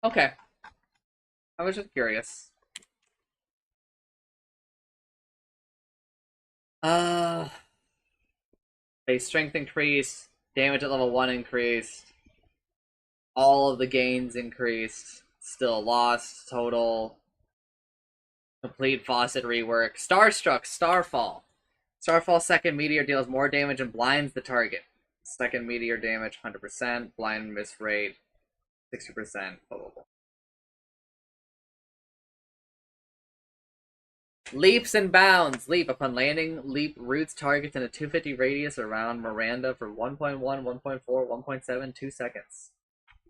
Okay. I was just curious. Uh, base strength increase, Damage at level 1 increased. All of the gains increased. Still lost. Total. Complete faucet rework. Starstruck, Starfall. Starfall second meteor deals more damage and blinds the target. Second meteor damage 100%. Blind miss rate 60%. Blah, blah, blah. Leaps and bounds. Leap upon landing. Leap roots targets in a 250 radius around Miranda for 1.1, 1.4, 1.7, 2 seconds.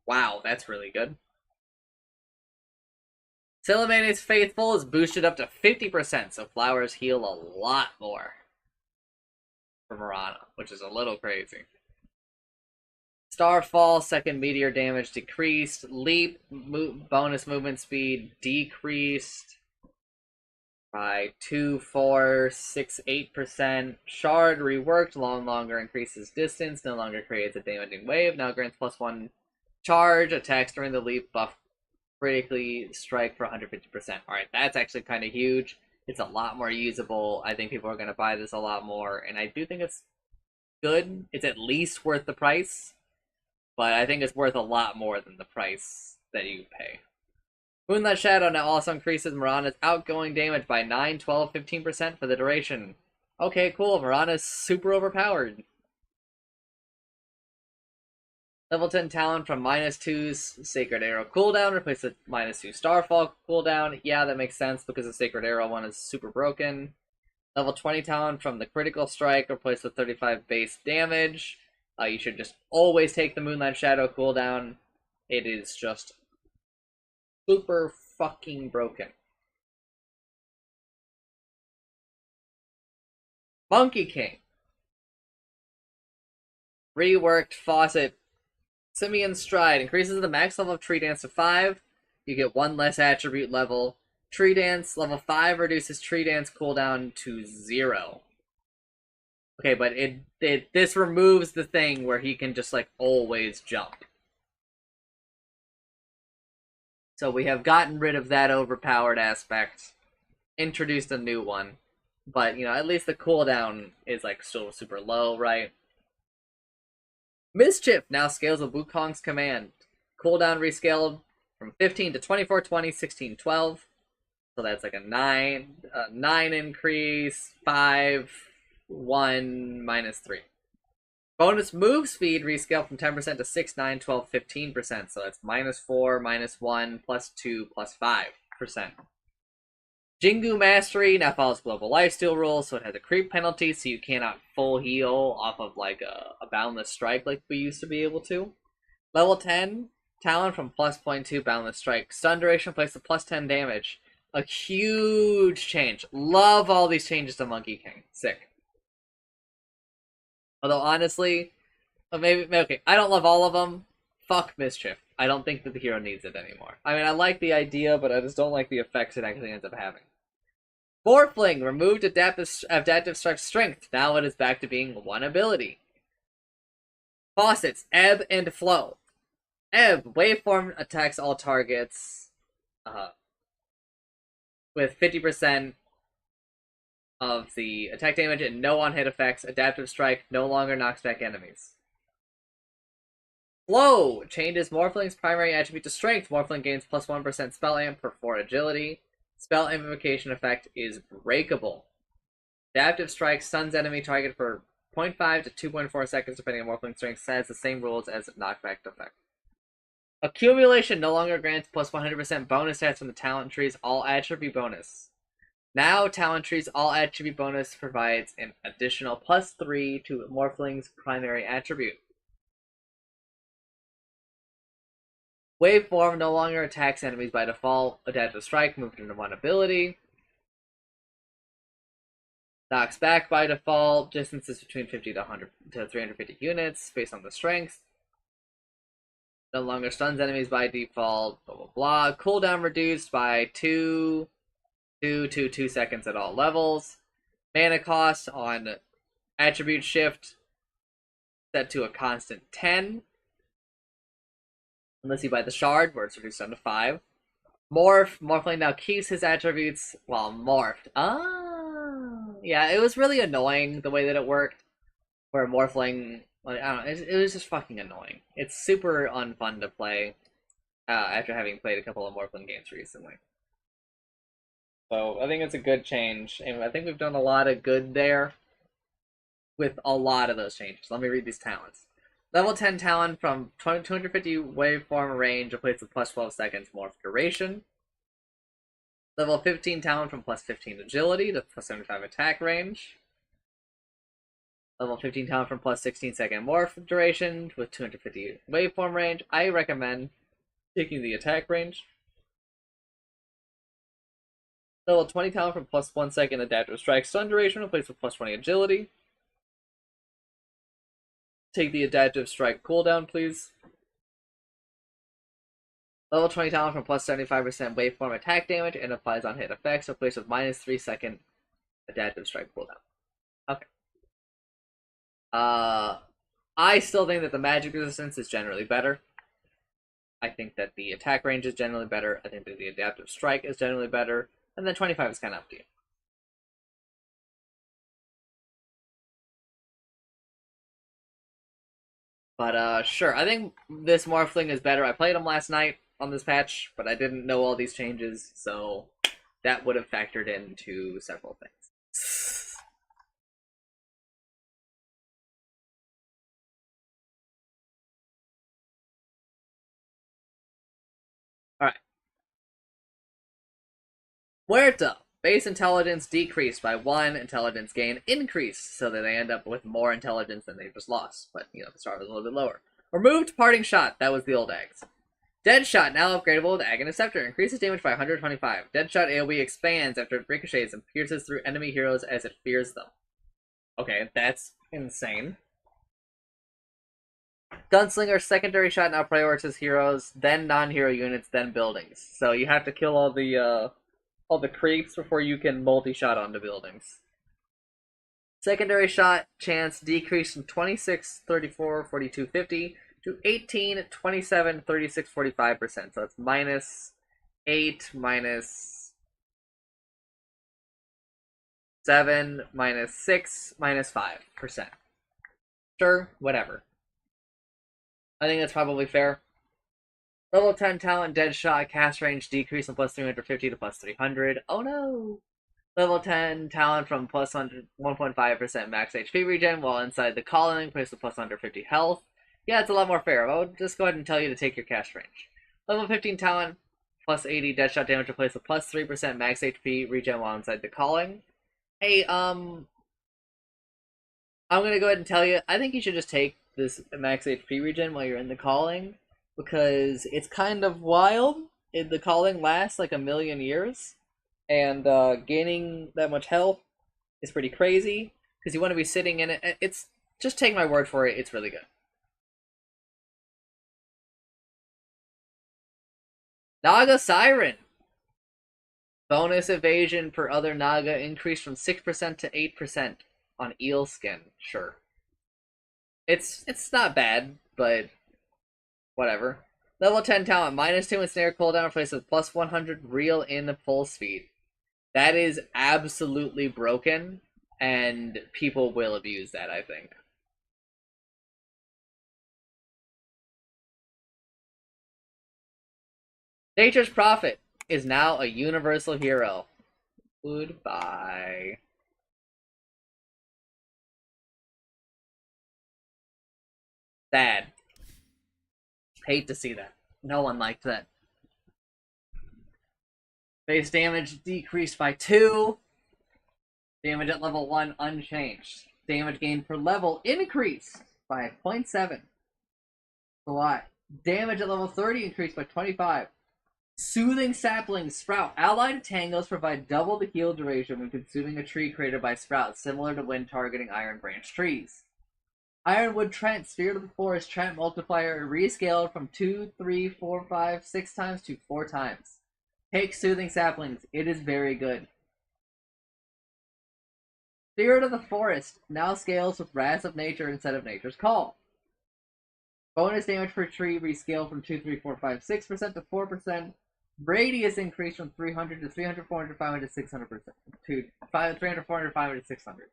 Wow, that's really good. Silumani's Faithful is boosted up to 50%, so flowers heal a lot more for Mirana, which is a little crazy. Starfall, second meteor damage decreased. Leap, bonus movement speed decreased by 2, 4, 6, 8%. Shard reworked, longer increases distance, no longer creates a damaging wave, now grants +1 charge, attacks during the leap, buff critically strike for 150%. Alright, that's actually kind of huge. It's a lot more usable. I think people are going to buy this a lot more, and I do think it's good. It's at least worth the price, but I think it's worth a lot more than the price that you pay. Moonlight Shadow now also increases Mirana's outgoing damage by 9, 12, 15% for the duration. Okay, cool. Mirana's super overpowered. Level 10 talent from -2's Sacred Arrow cooldown, replace the -2 Starfall cooldown. Yeah, that makes sense because the Sacred Arrow one is super broken. Level 20 talent from the Critical Strike, replace with 35 base damage. You should just always take the Moonlight Shadow cooldown. It is just super fucking broken. Monkey King. Reworked Faucet. Simian Stride increases the max level of Tree Dance to 5. You get 1 less attribute level. Tree Dance level 5 reduces Tree Dance cooldown to 0. Okay, but this removes the thing where he can just like always jump. So we have gotten rid of that overpowered aspect, introduced a new one, but at least the cooldown is like still super low, right? Mischief now scales with Wukong's command. Cooldown rescaled from 15 to 24, 20, 16, 12. So that's like a 9 increase, 5, 1, -3. Bonus move speed rescale from 10% to 6, 9, 12, 15%. So that's -4, -1, +2, +5%. Jingu Mastery now follows Global Lifesteal rules, so it has a creep penalty, so you cannot full heal off of like a Boundless Strike like we used to be able to. Level 10, Talent from +0.2 Boundless Strike. Stun duration plays to +10 damage. A huge change. Love all these changes to Monkey King. Sick. Although honestly, okay, I don't love all of them. Fuck Mischief. I don't think that the hero needs it anymore. I mean, I like the idea, but I just don't like the effects it actually ends up having. Morphling removed Adaptive Strike Strength. Now it is back to being one ability. Faucets, Ebb and Flow. Ebb, waveform attacks all targets with 50% of the attack damage and no on-hit effects. Adaptive Strike no longer knocks back enemies. Flow changes Morphling's primary attribute to Strength. Morphling gains +1% spell amp per 4 agility. Spell amplification effect is breakable. Adaptive Strike stuns enemy target for 0.5 to 2.4 seconds depending on Morphling strength. Has the same rules as knockback effect. Accumulation no longer grants +100% bonus stats from the talent trees all attribute bonus. Now talent trees all attribute bonus provides an additional +3 to Morphling's primary attribute. Waveform no longer attacks enemies by default. Adaptive Strike moved into one ability. Knocks back by default. Distances between 50 to 100 to 350 units based on the strength. No longer stuns enemies by default. Blah blah blah. Cooldown reduced by 2 seconds at all levels. Mana cost on attribute shift set to a constant 10. Unless you buy the shard, where it's reduced down to 5. Morphling now keeps his attributes while morphed. Yeah, it was really annoying the way that it worked. Where Morphling, Like, I don't know, it was just fucking annoying. It's super unfun to play after having played a couple of Morphling games recently. So I think it's a good change, and I think we've done a lot of good there with a lot of those changes. Let me read these talents. Level 10 talent from 250 waveform range equates with plus 12 seconds more duration. Level 15 talent from plus 15 agility to plus 75 attack range. Level 15 talent from plus 16 second morph duration with 250 waveform range. I recommend taking the attack range. Level 20 talent from plus 1 second adaptive strike stun duration replaced with plus 20 agility. Take the adaptive strike cooldown, please. Level 20 talent from plus 75% waveform attack damage and applies on hit effects replaced with minus 3 second adaptive strike cooldown. Okay. I still think that the magic resistance is generally better. I think that the attack range is generally better. I think that the adaptive strike is generally better. And then 25 is kind of up to you. But sure, I think this Morphling is better. I played him last night on this patch, but I didn't know all these changes, so that would have factored into several things. Alright. Huerta. Base intelligence decreased by 1, intelligence gain increased, so that they end up with more intelligence than they just lost. But, the start was a little bit lower. Removed parting shot. That was the old Ags. Dead shot, now upgradable with Ag and Scepter. Increases damage by 125. Dead shot AoE expands after it ricochets and pierces through enemy heroes as it fears them. Okay, that's insane. Gunslinger secondary shot now prioritizes heroes, then non-hero units, then buildings. So you have to kill all the creeps before you can multi-shot onto buildings. Secondary shot chance decreased from 26, 34, 42, 50 to 18, 27, 36, 45%. So it's minus 8, minus 7, minus 6, minus 5%. Sure, whatever. I think that's probably fair. Level 10 talent, dead shot, cast range decrease from plus 350 to plus 300. Oh no! Level 10 talent from plus 1.5% max HP regen while inside the calling, placed with plus 150 health. Yeah, it's a lot more fair. I'll just go ahead and tell you to take your cast range. Level 15 talent, plus 80 dead shot damage replaced with plus 3% max HP regen while inside the calling. Hey, I'm gonna go ahead and tell you, I think you should just take this max HP regen while you're in the calling, because it's kind of wild. The calling lasts like a million years, and gaining that much health is pretty crazy, because you want to be sitting in it. It's, just take my word for it, it's really good. Naga Siren! Bonus evasion per other Naga increased from 6% to 8% on eel skin. Sure. It's not bad, but whatever. Level 10 talent, minus 2 ensnare cooldown replaced with plus 100 reel in full speed. That is absolutely broken, and people will abuse that, I think. Nature's Prophet is now a universal hero. Goodbye. Sad. Hate to see that. No one liked that. Base damage decreased by 2. Damage at level 1 unchanged. Damage gain per level increased by 0.7. A lot. Damage at level 30 increased by 25. Soothing Saplings Sprout. Allied tangles provide double the heal duration when consuming a tree created by sprouts, similar to when targeting Iron Branch trees. Ironwood Trent, Spirit of the Forest Trent multiplier rescaled from 2, 3, 4, 5, 6 times to 4 times. Take Soothing Saplings. It is very good. Spirit of the Forest now scales with Wrath of Nature instead of Nature's Call. Bonus damage per tree rescaled from 2, 3, 4, 5, 6% to 4%. Radius increased from 300 to 300, 400, 500, 600%. To 300, 400, 500, 600.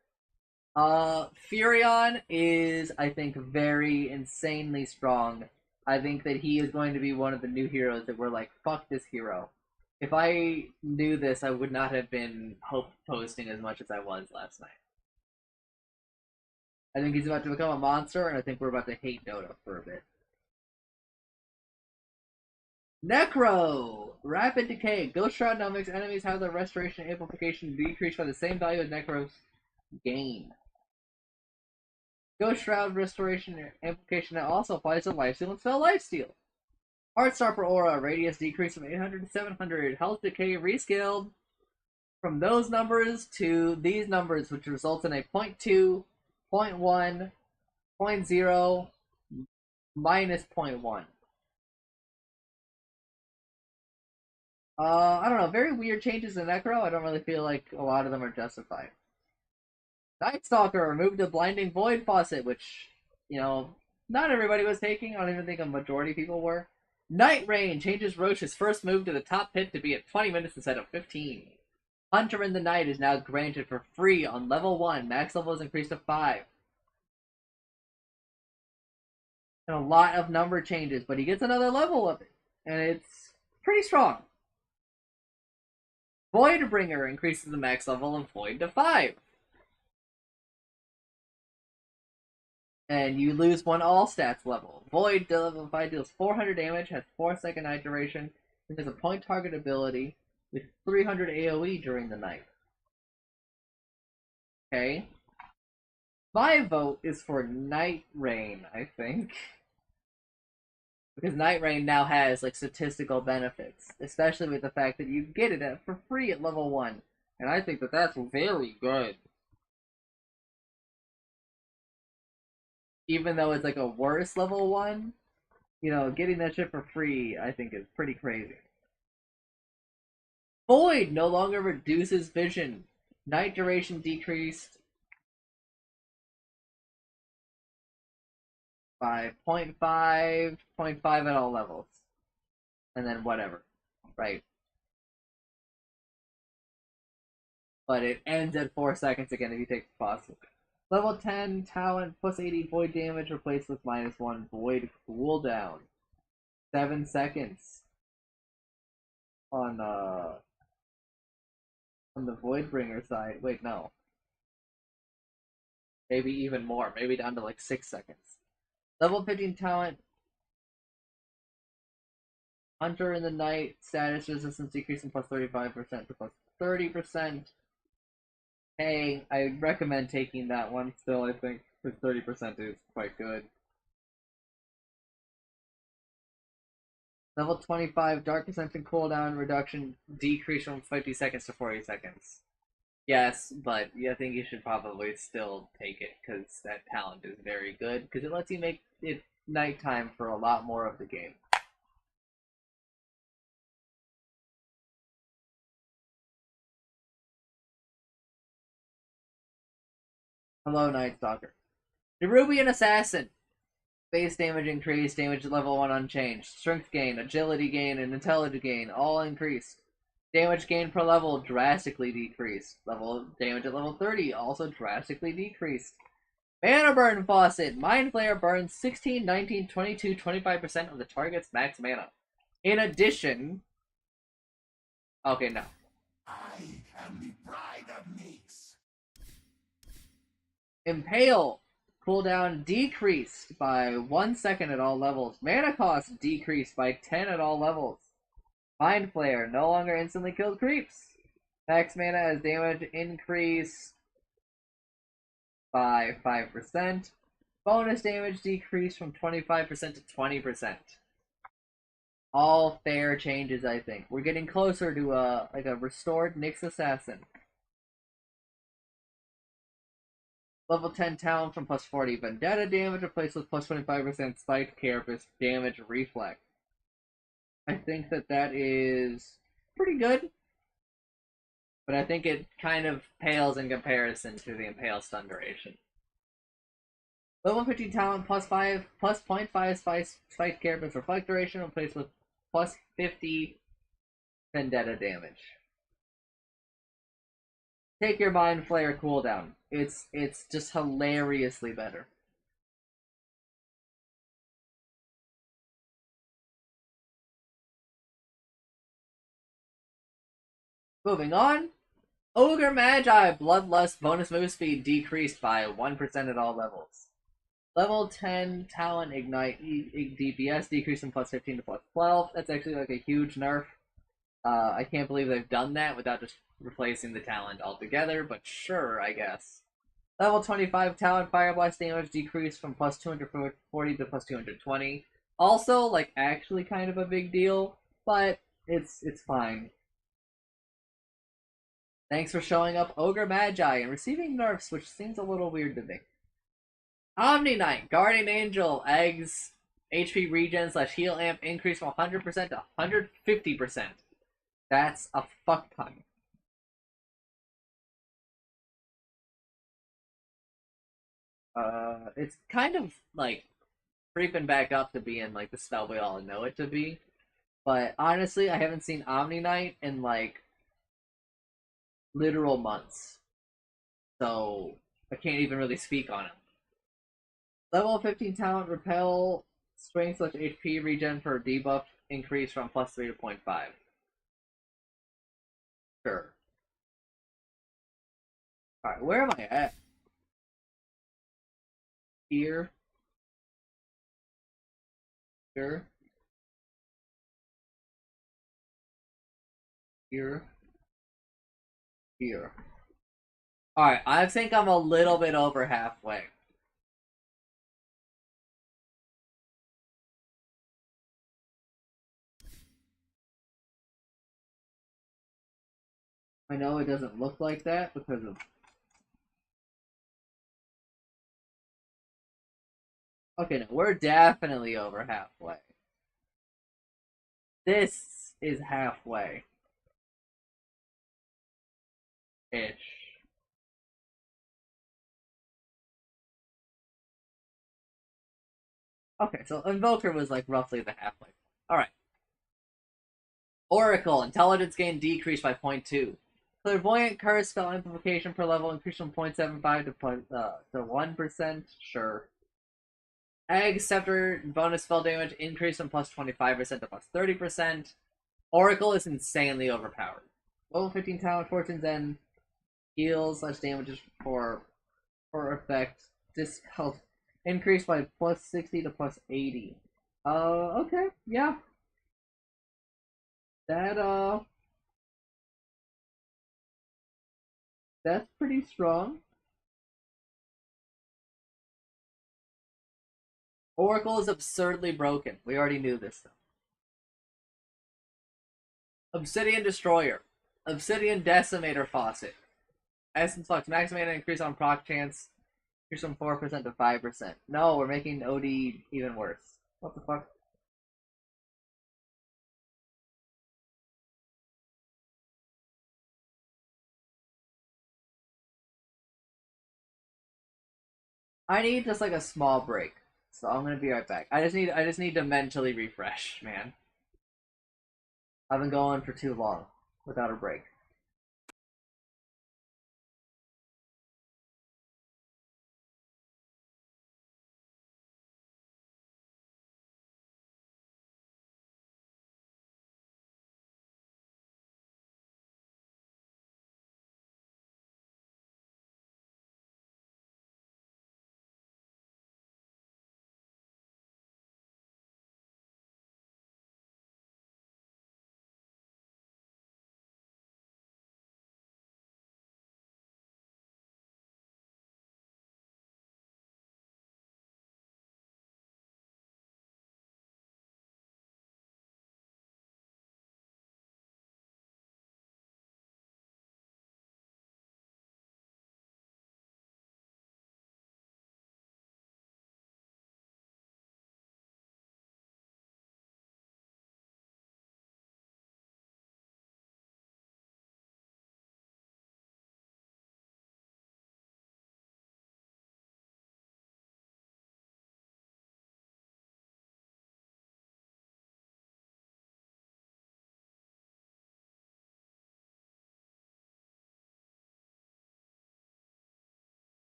Furion is, I think, very insanely strong. I think that he is going to be one of the new heroes that we're like, fuck this hero. If I knew this, I would not have been hope posting as much as I was last night. I think he's about to become a monster, and I think we're about to hate Dota for a bit. Necro! Rapid Decay. Ghost Shroud now makes enemies have their restoration amplification decreased by the same value as Necro's gain. Ghost Shroud restoration amplification now also applies to Lifesteal and Spell Lifesteal. Heartstopper Aura. Radius decreased from 800 to 700. Health Decay rescaled from those numbers to these numbers, which results in a 0.2, 0.1, 0.0, minus 0.1. I don't know. Very weird changes in Necro. I don't really feel like a lot of them are justified. Night Stalker removed the Blinding Void faucet, which, not everybody was taking. I don't even think a majority of people were. Night Rain changes Roche's first move to the top pit to be at 20 minutes instead of 15. Hunter in the Night is now granted for free on level 1. Max level is increased to 5. And a lot of number changes, but he gets another level of it. And it's pretty strong. Voidbringer increases the max level of Void to 5. And you lose one all stats level. Void level 5 deals 400 damage, has 4-second night duration, and has a point target ability with 300 AoE during the night. Okay. My vote is for Night Rain, I think. Because Night Rain now has statistical benefits, especially with the fact that you get it for free at level 1. And I think that that's very good. Even though it's a worse level 1, getting that shit for free, I think is pretty crazy. Void no longer reduces vision. Night duration decreased by 0.5, 0.5 at all levels. And then whatever, right? But it ends at 4 seconds again if you take the pause. Level 10 talent plus 80 void damage replaced with minus 1 void cooldown. 7 seconds on the Voidbringer side. Wait, no. Maybe even more. Maybe down to 6 seconds. Level 15 talent. Hunter in the Night. Status resistance decreasing plus 35% to plus 30%. Hey, I recommend taking that one still, I think, because 30% is quite good. Level 25, Dark Ascension cooldown reduction decrease from 50 seconds to 40 seconds. Yes, but I think you should probably still take it, because that talent is very good, because it lets you make it nighttime for a lot more of the game. Hello, Night Stalker. Nerubian Assassin. Base damage increased, damage at level 1 unchanged. Strength gain, agility gain, and intelligence gain all increased. Damage gain per level drastically decreased. Damage at level 30 also drastically decreased. Mana Burn Faucet. Mind Flayer burns 16, 19, 22, 25% of the target's max mana. In addition... Okay, no. I am the bride of Nyx. Impale. Cooldown decreased by 1 second at all levels. Mana cost decreased by 10 at all levels. Mind Flayer no longer instantly kills creeps. Max mana as damage increase by 5%. Bonus damage decreased from 25% to 20%. All fair changes, I think. We're getting closer to a restored Nyx Assassin. Level 10 talent from plus 40 Vendetta damage replaced with plus 25% Spike Carapace damage reflect. I think that is pretty good. But I think it kind of pales in comparison to the Impale stun duration. Level 15 talent plus 0.5 Spike Carapace reflect duration replaced with plus 50 Vendetta damage. Take your Mind Flayer cooldown. It's just hilariously better. Moving on. Ogre Magi Bloodlust bonus move speed decreased by 1% at all levels. Level 10 Talent Ignite DPS decreased from plus 15 to plus 12. That's actually like a huge nerf. I can't believe they've done that without just replacing the talent altogether, but sure, I guess. Level 25 Talent Fire Blast damage decreased from plus 240 to plus 220. Also, like, actually kind of a big deal, but it's fine. Thanks for showing up, Ogre Magi, and receiving nerfs, which seems a little weird to me. Omni Knight, Guardian Angel, Eggs, HP regen / heal amp increase from 100% to 150%. That's a fuck ton. It's kind of like creeping back up to being like the spell we all know it to be. But honestly, I haven't seen Omni Knight in like literal months. So I can't even really speak on him. Level 15 talent repel strength / HP regen for debuff increase from plus 3 to 0.5. Sure. Alright, where am I at? Here. Here. Here. Here. Alright, I think I'm a little bit over halfway. I know it doesn't look like that because of... Okay, no, we're definitely over halfway. This is halfway. Ish. Okay, so Invoker was like roughly the halfway. Alright. Oracle, intelligence gain decreased by 0.2. Clairvoyant curse spell amplification per level increased from 0.75 to 1%. Sure. Egg Scepter bonus spell damage increased from plus 25% to plus 30%. Oracle is insanely overpowered. Level 15 talent Fortune's End heals / damages for effect discount increased by plus 60 to plus 80. Okay, yeah. That that's pretty strong. Oracle is absurdly broken. We already knew this though. Obsidian Destroyer. Obsidian Decimator Faucet. Essence Flux. Max mana increase on proc chance. Increase from 4% to 5%. No, we're making OD even worse. What the fuck? I need just like a small break. So I'm gonna be right back. I just need to mentally refresh, man. I've been going for too long without a break.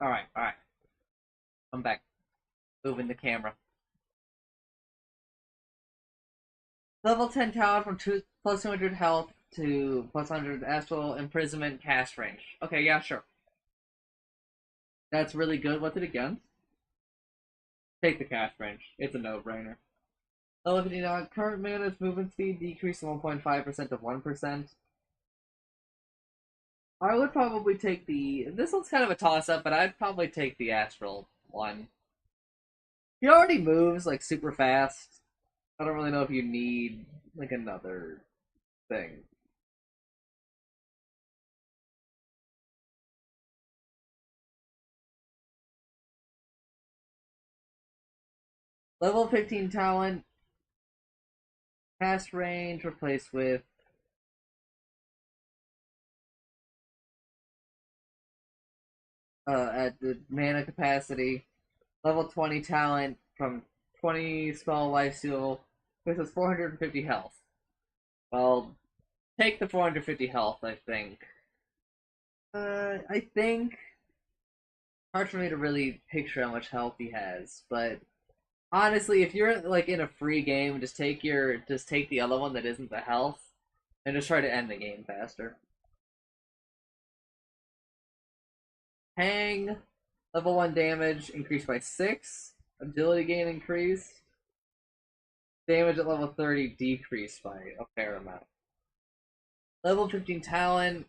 Alright, alright. I'm back. Moving the camera. Level 10 talent from plus 200 health to plus 100 astral imprisonment cast range. Okay, yeah, sure. That's really good. What's it against? Take the cast range. It's a no-brainer. Level 59, current mana's movement speed decreased from 1.5% to 1%. I would probably take the... This one's kind of a toss-up, but I'd probably take the astral one. He already moves, like, super fast. I don't really know if you need, like, another thing. Level 15 talent. Cast range replaced with at the mana capacity. Level 20 talent from 20 spell lifesteal, which is 450 health. Well, take the 450 health, I think. I think hard for me to really picture how much health he has, but honestly, if you're like in a free game, just take the other one that isn't the health, and just try to end the game faster. Hang, level 1 damage increased by 6, agility gain increased, damage at level 30 decreased by a fair amount. Level 15 talent,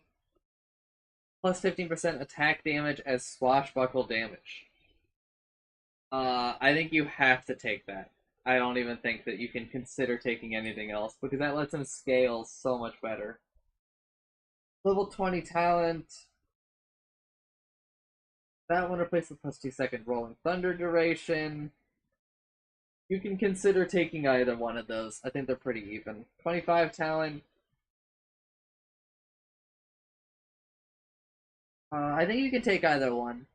plus 15% attack damage as swashbuckle damage. I think you have to take that. I don't even think that you can consider taking anything else, because that lets him scale so much better. Level 20 talent. That one replaces the plus 2-second rolling thunder duration. You can consider taking either one of those. I think they're pretty even. 25 talent. I think you can take either one.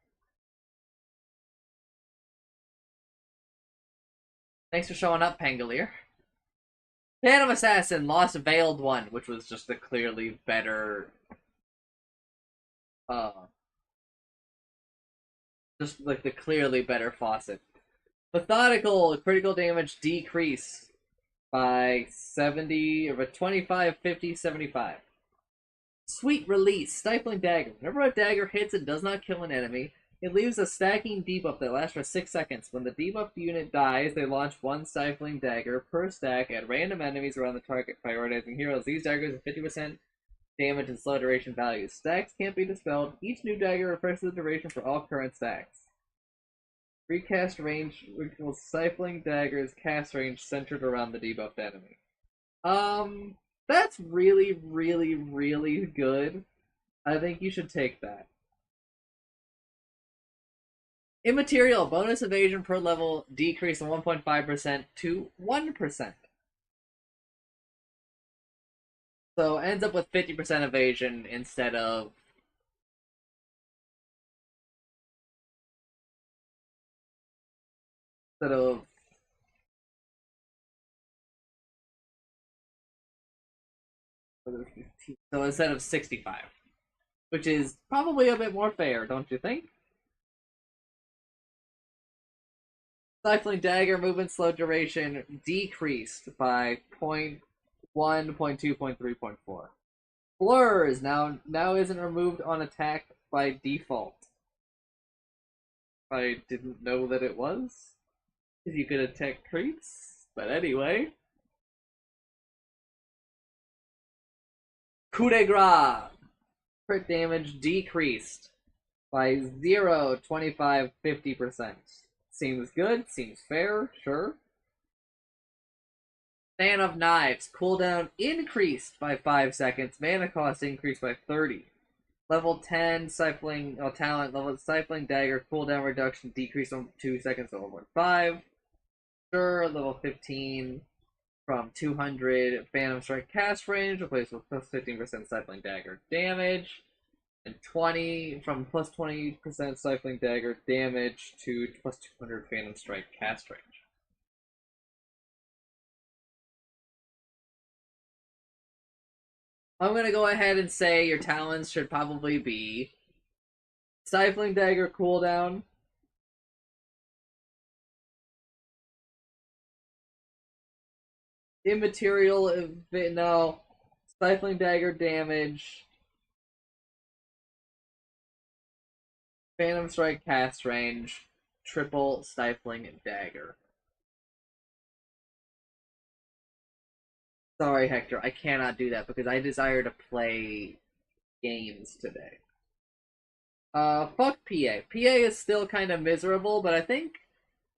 Thanks for showing up, Pangolier. Phantom Assassin lost Veiled One, which was just a clearly better just like the clearly better faucet. Methodical critical damage decrease by 70 or 25, 50, 75. Sweet Release, Stifling Dagger. Whenever a dagger hits and does not kill an enemy, it leaves a stacking debuff that lasts for 6 seconds. When the debuffed unit dies, they launch one Stifling Dagger per stack at random enemies around the target, prioritizing heroes. These daggers have 50% damage and slow duration values. Stacks can't be dispelled. Each new dagger refreshes the duration for all current stacks. Recast range equals Stifling Dagger's cast range centered around the debuffed enemy. That's really, really, really good. I think you should take that. Immaterial, bonus evasion per level decrease from 1.5% to 1%. So ends up with 50% evasion instead of so instead of 65, which is probably a bit more fair, don't you think? Stifling Dagger movement slow duration decreased by 0.1, 0.2, 0.3, 0.4. Blur is now isn't removed on attack by default. I didn't know that it was, because you could attack creeps. But anyway. Coup de grace. Crit damage decreased by 0, 25, 50%. Seems good, seems fair, sure. Fan of Knives. Cooldown increased by 5 seconds. Mana cost increased by 30. Level 10 Stifling talent. Level Stifling Dagger. Cooldown reduction decreased from 2 seconds to 1.5. Sure. Level 15 from 200 Phantom Strike cast range. Replaced with plus 15% Stifling Dagger damage. And 20 from plus 20% Stifling Dagger damage to plus 200 Phantom Strike cast range. I'm gonna go ahead and say your talents should probably be Stifling Dagger cooldown. Immaterial, no. Stifling Dagger damage. Phantom Strike cast range. Triple Stifling Dagger. Sorry, Hector, I cannot do that because I desire to play games today. Fuck PA. PA is still kind of miserable, but I think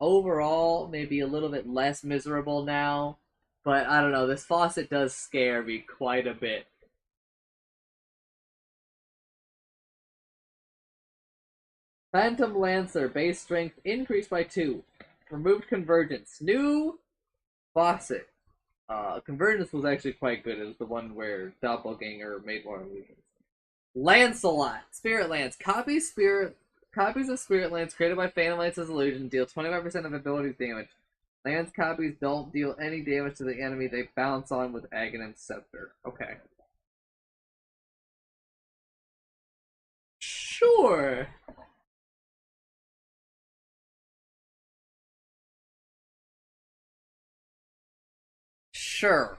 overall maybe a little bit less miserable now. But I don't know, this faucet does scare me quite a bit. Phantom Lancer, base strength increased by 2. Removed convergence. New faucet. Convergence was actually quite good. It was the one where Doppelganger made more illusions. Lancelot, Spirit Lance. Copies of Spirit Lance created by Phantom Lance's illusion deal 25% of abilities damage. Lance copies don't deal any damage to the enemy they bounce on with Aghanim's Scepter. Okay. Sure. Sure.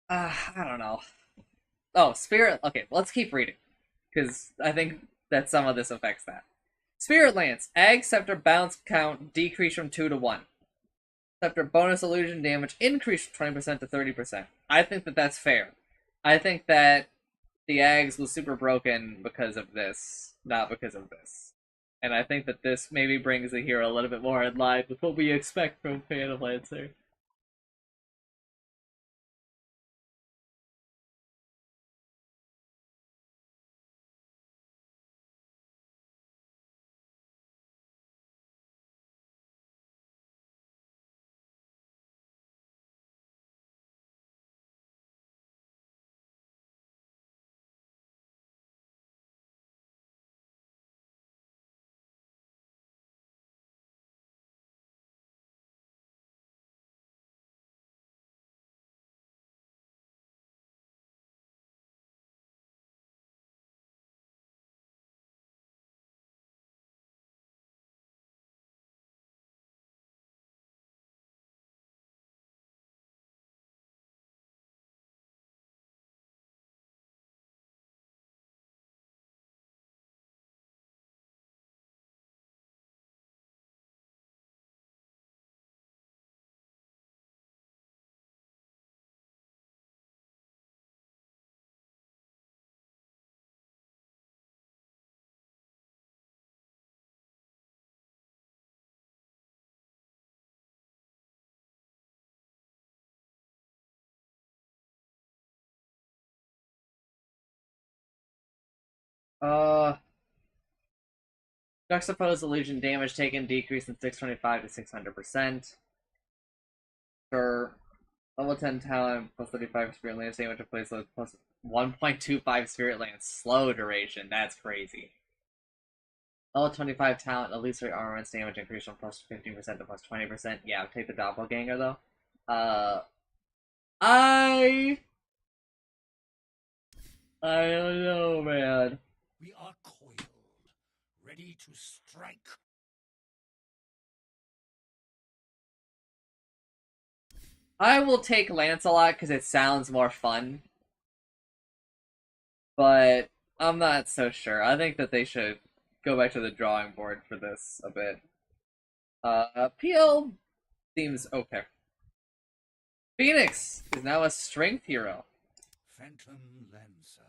I don't know. Oh, Spirit. Okay, let's keep reading. Because I think that some of this affects that. Spirit Lance. Ag Scepter bounce count decreased from 2 to 1. Scepter bonus illusion damage increased from 20% to 30%. I think that that's fair. I think that the Ags was super broken because of this, not because of this. And I think that this maybe brings the hero a little bit more in line with what we expect from Phantom Lancer. Uh, Juxtapose illusion damage taken decreased from 625 to 600%. For level 10 talent plus 35 Spirit Lance damage to place plus 1.25 Spirit Lance slow duration. That's crazy. Level 25 talent illusory armaments damage increased from plus 15% to plus 20%. Yeah, take the Doppelganger though. I don't know, man. We are coiled, ready to strike. I will take Lancelot because it sounds more fun. But I'm not so sure. I think that they should go back to the drawing board for this a bit. PL seems okay. Phoenix is now a strength hero. Phantom Lancer.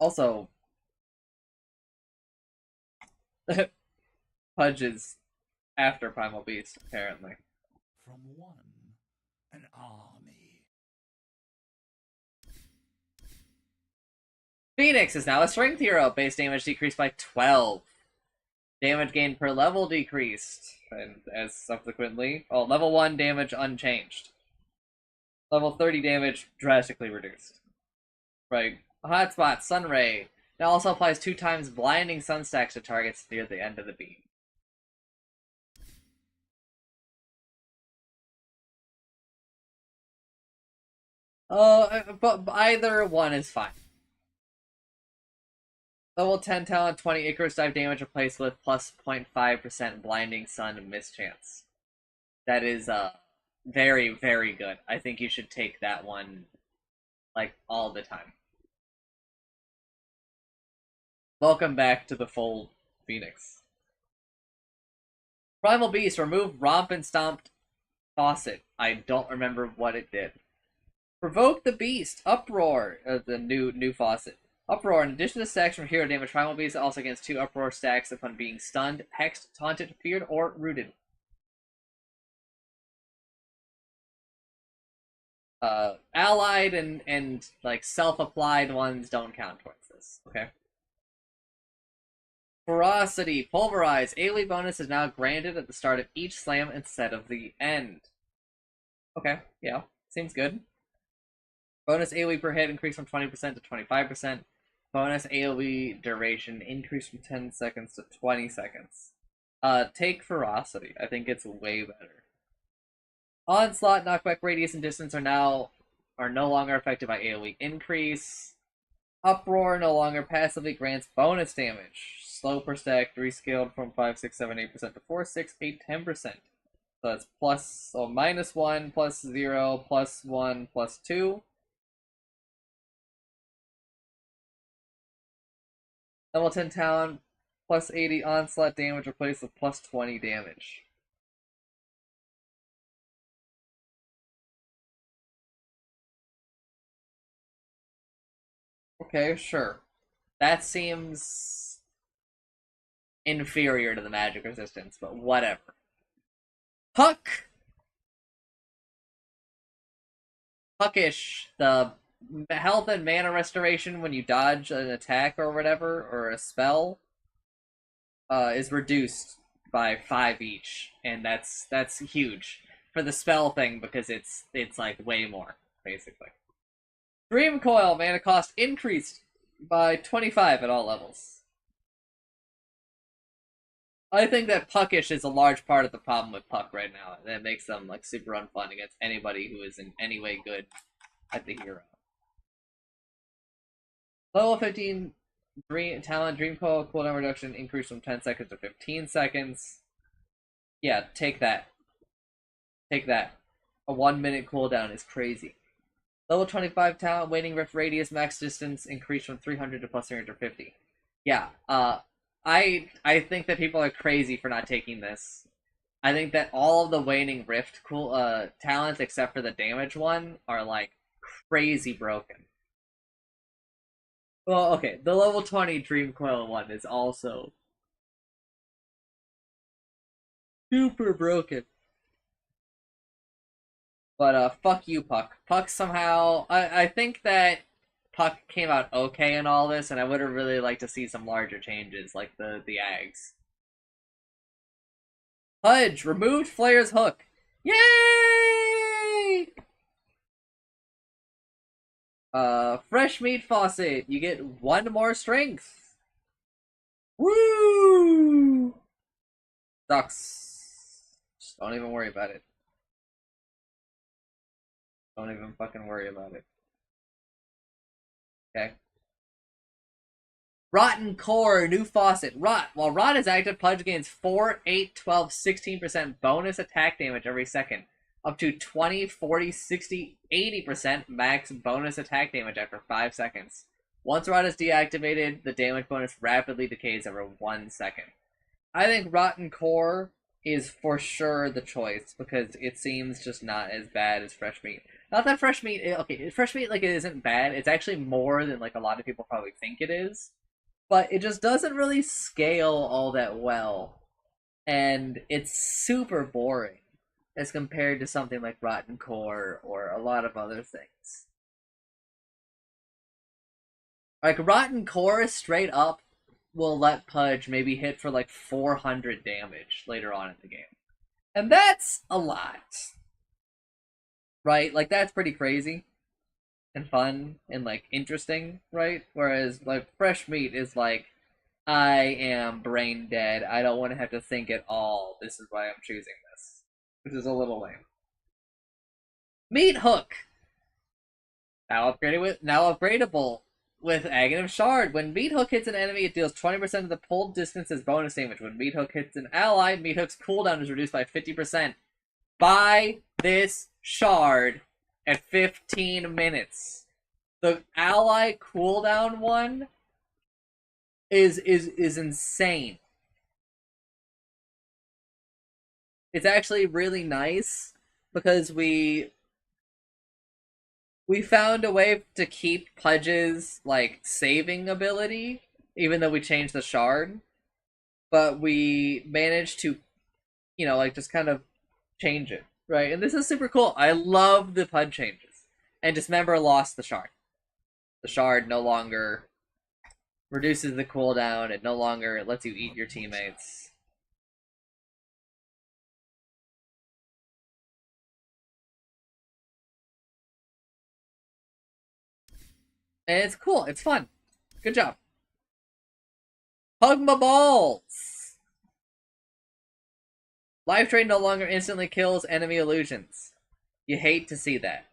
Also, Pudge is after Primal Beast, apparently. From one, an army. Phoenix is now a strength hero. Base damage decreased by 12. Damage gained per level decreased. And as subsequently, level 1 damage unchanged. Level 30 damage drastically reduced. Right. Hotspot, Sunray. Now also applies 2 times blinding sun stacks to targets near the end of the beam. But either one is fine. Level 10 talent, 20 Icarus dive damage replaced with plus 0.5% blinding sun mischance. That is very, very good. I think you should take that one like all the time. Welcome back to the fold, Phoenix. Primal Beast, remove Romp and Stomped Faucet. I don't remember what it did. Provoke the Beast, Uproar, the new faucet. Uproar, in addition to stacks from hero damage, Primal Beast also gains 2 Uproar stacks upon being stunned, hexed, taunted, feared, or rooted. Allied and like self-applied ones don't count towards this, okay? Ferocity, Pulverize, AoE bonus is now granted at the start of each slam instead of the end. Okay, yeah, seems good. Bonus AoE per hit increased from 20% to 25%. Bonus AoE duration increased from 10 seconds to 20 seconds. Take Ferocity. I think it's way better. Onslaught, knockback radius, and distance are no longer affected by AoE increase. Uproar no longer passively grants bonus damage. Slow per stack rescaled from 5, 6, 7, 8% to 4, 6, 8, 10%. So that's -1, +0, +1, +2. Level 10 talent, +80 onslaught damage replaced with +20 damage. Okay, sure. That seems inferior to the magic resistance, but whatever. Puck! Puckish, the health and mana restoration when you dodge an attack or whatever, or a spell, is reduced by 5 each, and that's huge for the spell thing because it's like way more, basically. Dream Coil, mana cost increased by 25 at all levels. I think that Puckish is a large part of the problem with Puck right now. That makes them like super unfun against anybody who is in any way good at the hero. Level 15 Talent Dream Coil cooldown reduction increased from 10 seconds to 15 seconds. Yeah, take that. Take that. A 1-minute cooldown is crazy. Level 25 Talent Waning Rift Radius max distance increased from 300 to plus 350. Yeah, I think that people are crazy for not taking this. I think that all of the Waning Rift talents except for the damage one are like crazy broken. Well, okay, the level 20 Dream Coil one is also super broken. But fuck you, Puck. Puck somehow I think that Puck came out okay in all this, and I would have really liked to see some larger changes, like the Ags. Pudge removed Flare's hook. Yay! Fresh meat faucet. You get 1 more strength. Woo! Sucks. Just don't even worry about it. Don't even fucking worry about it. Okay. Rotten Core, new faucet. Rot. While Rot is active, Pudge gains 4, 8, 12, 16% bonus attack damage every second. Up to 20, 40, 60, 80% max bonus attack damage after 5 seconds. Once Rot is deactivated, the damage bonus rapidly decays over 1 second. I think Rotten Core is for sure the choice because it seems just not as bad as Fresh Meat. Not that Fresh Meat, okay, Fresh Meat like it isn't bad. It's actually more than like a lot of people probably think it is, but it just doesn't really scale all that well, and it's super boring as compared to something like Rotten Core or a lot of other things. Like, Rotten Core straight up will let Pudge maybe hit for like 400 damage later on in the game. And that's a lot. Right? Like, that's pretty crazy and fun and like interesting, right? Whereas like fresh meat is like, I am brain dead. I don't want to have to think at all. This is why I'm choosing this, which is a little lame. Meat Hook, now upgradable with Aghanim Shard. When Meat Hook hits an enemy, it deals 20% of the pulled distance as bonus damage. When Meat Hook hits an ally, Meat Hook's cooldown is reduced by 50%. Buy this shard at 15 minutes. The ally cooldown one is insane. It's actually really nice because we found a way to keep Pudge's like saving ability, even though we changed the shard. But we managed to, like just kind of change it, right? And this is super cool. I love the Pudge changes. And Dismember lost the shard. The shard no longer reduces the cooldown. It no longer lets you eat your teammates. And it's cool. It's fun. Good job. Hug my balls! Life Drain no longer instantly kills enemy illusions. You hate to see that.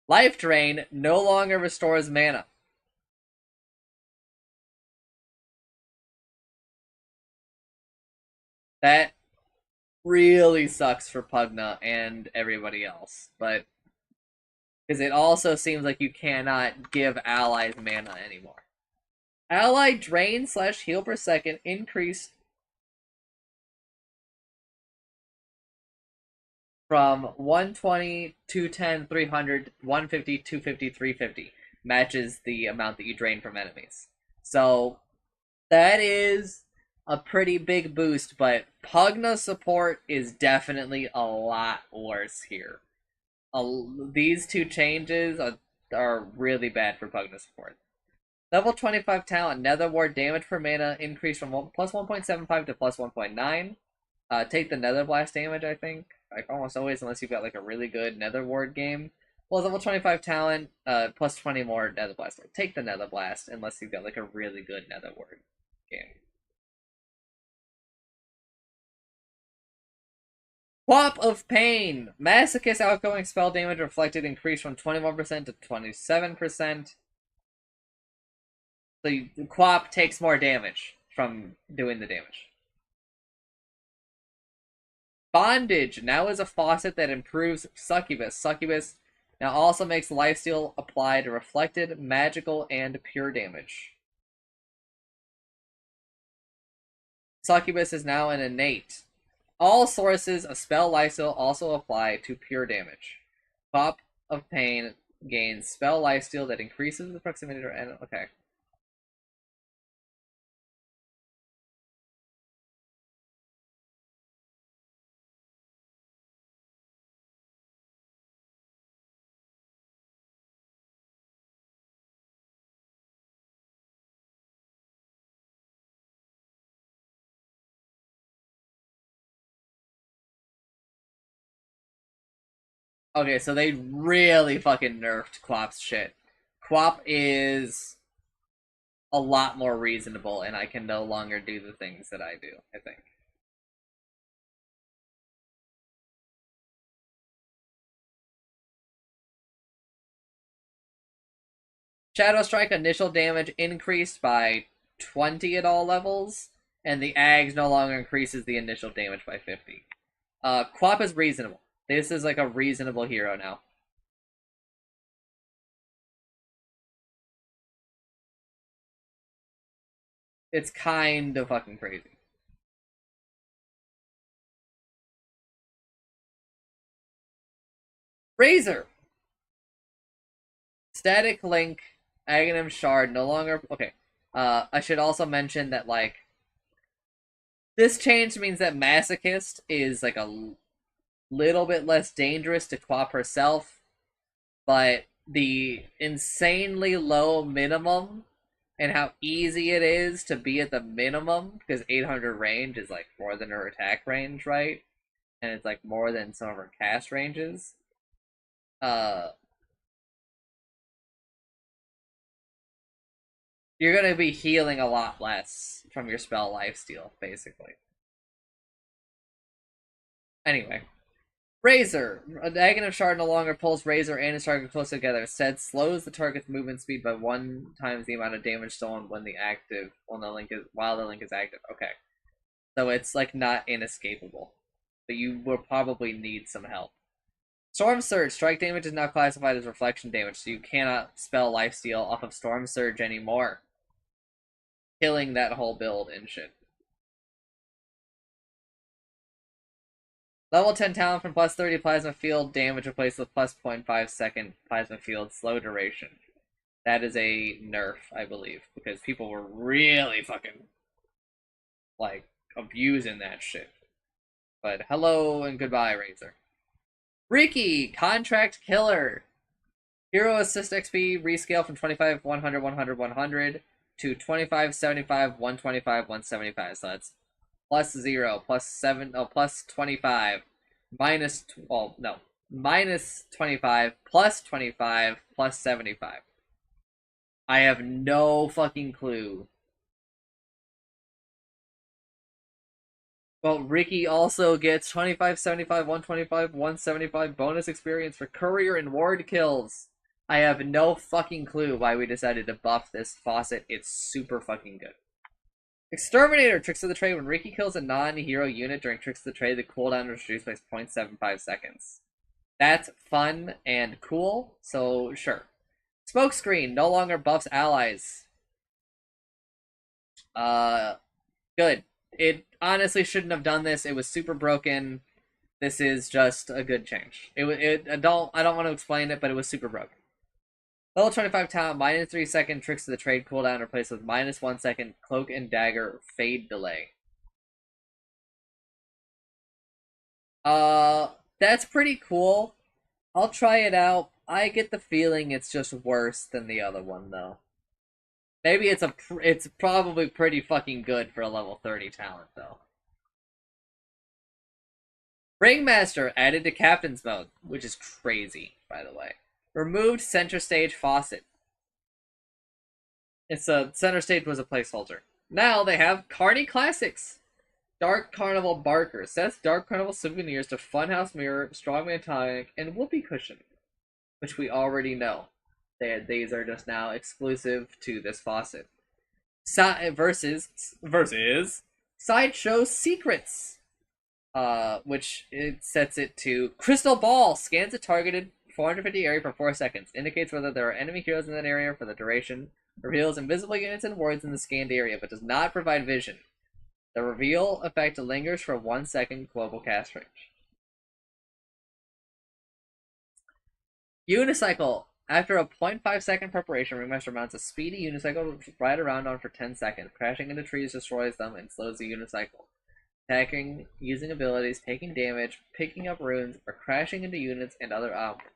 Life Drain no longer restores mana. That really sucks for Pugna and everybody else, but because it also seems like you cannot give allies mana anymore. Ally drain / heal per second increased from 120, 210, 300, 150, 250, 350. Matches the amount that you drain from enemies. So that is a pretty big boost, but Pugna support is definitely a lot worse here. These two changes are really bad for Pugna support. Level 25 talent, Nether Ward damage per mana increased from plus 1.75 to plus 1.9. Take the Nether Blast damage, I think. Like almost always, unless you've got like a really good Nether Ward game. Well, level 25 talent, plus 20 more Nether Blast. Take the Nether Blast, unless you've got like a really good Nether Ward game. Quap of Pain! Masochist outgoing spell damage reflected increased from 21% to 27%. So Quap takes more damage from doing the damage. Bondage now is a faucet that improves Succubus. Succubus now also makes lifesteal apply to reflected, magical, and pure damage. Succubus is now an innate. All sources of spell lifesteal also apply to pure damage. Quap of Pain gains spell lifesteal that increases the proximity to enemy. Okay. Okay, so they really fucking nerfed Quap's shit. Quap is a lot more reasonable, and I can no longer do the things that I do, I think. Shadow Strike initial damage increased by 20 at all levels, and the Ags no longer increases the initial damage by 50. Quap is reasonable. This is like a reasonable hero now. It's kind of fucking crazy. Razor! Static Link, Aghanim Shard no longer... Okay. I should also mention that, like, this change means that Masochist is, like, a little bit less dangerous to Quap herself, but the insanely low minimum and how easy it is to be at the minimum, because 800 range is like more than her attack range, right? And it's like more than some of her cast ranges. You're gonna be healing a lot less from your spell lifesteal, basically. Anyway. Razor. A negative shard no longer pulls Razor and his target close together. Instead, slows the target's movement speed by 1 times the amount of damage stolen when while the link is active. Okay. So it's like not inescapable. But you will probably need some help. Storm Surge. Strike damage is now classified as reflection damage, so you cannot spell lifesteal off of Storm Surge anymore. Killing that whole build and shit. Level 10 talent from plus 30 plasma field damage replaced with plus 0.5 second plasma field slow duration. That is a nerf, I believe, because people were really fucking, like, abusing that shit. But hello and goodbye, Razor. Riki, Contract Killer. Hero Assist XP rescale from 25, 100, 100, 100 to 25, 75, 125, 175. So that's plus 0, plus 7, plus 25, minus, minus 25, plus 25, plus 75. I have no fucking clue. Well, Riki also gets 25, 75, 125, 175 bonus experience for courier and ward kills. I have no fucking clue why we decided to buff this faucet. It's super fucking good. Exterminator, Tricks of the Trade. When Riki kills a non-hero unit during Tricks of the Trade, the cooldown is reduced by 0.75 seconds. That's fun and cool, so sure. Smokescreen no longer buffs allies. Good. It honestly shouldn't have done this. It was super broken. This is just a good change. I don't want to explain it, but it was super broken. Level 25 talent, minus 3 second Tricks of the Trade cooldown replaced with minus 1 second Cloak and Dagger fade delay. That's pretty cool. I'll try it out. I get the feeling it's just worse than the other one, though. Maybe it's probably pretty fucking good for a level 30 talent, though. Ringmaster added to Captain's Mode, which is crazy, by the way. Removed center stage faucet. Center stage was a placeholder. Now they have Carney Classics. Dark Carnival Barker sets Dark Carnival souvenirs to Funhouse Mirror, Strongman Tonic, and Whoopee Cushion, which we already know. These are just now exclusive to this faucet. Versus Sideshow Secrets, which it sets it to Crystal Ball. Scans a targeted 450 area for 4 seconds. Indicates whether there are enemy heroes in that area for the duration. Reveals invisible units and wards in the scanned area, but does not provide vision. The reveal effect lingers for 1 second global cast range. Unicycle. After a 0.5 second preparation, Ringmaster mounts a speedy unicycle to ride around on for 10 seconds. Crashing into trees destroys them and slows the unicycle. Attacking, using abilities, taking damage, picking up runes, or crashing into units and other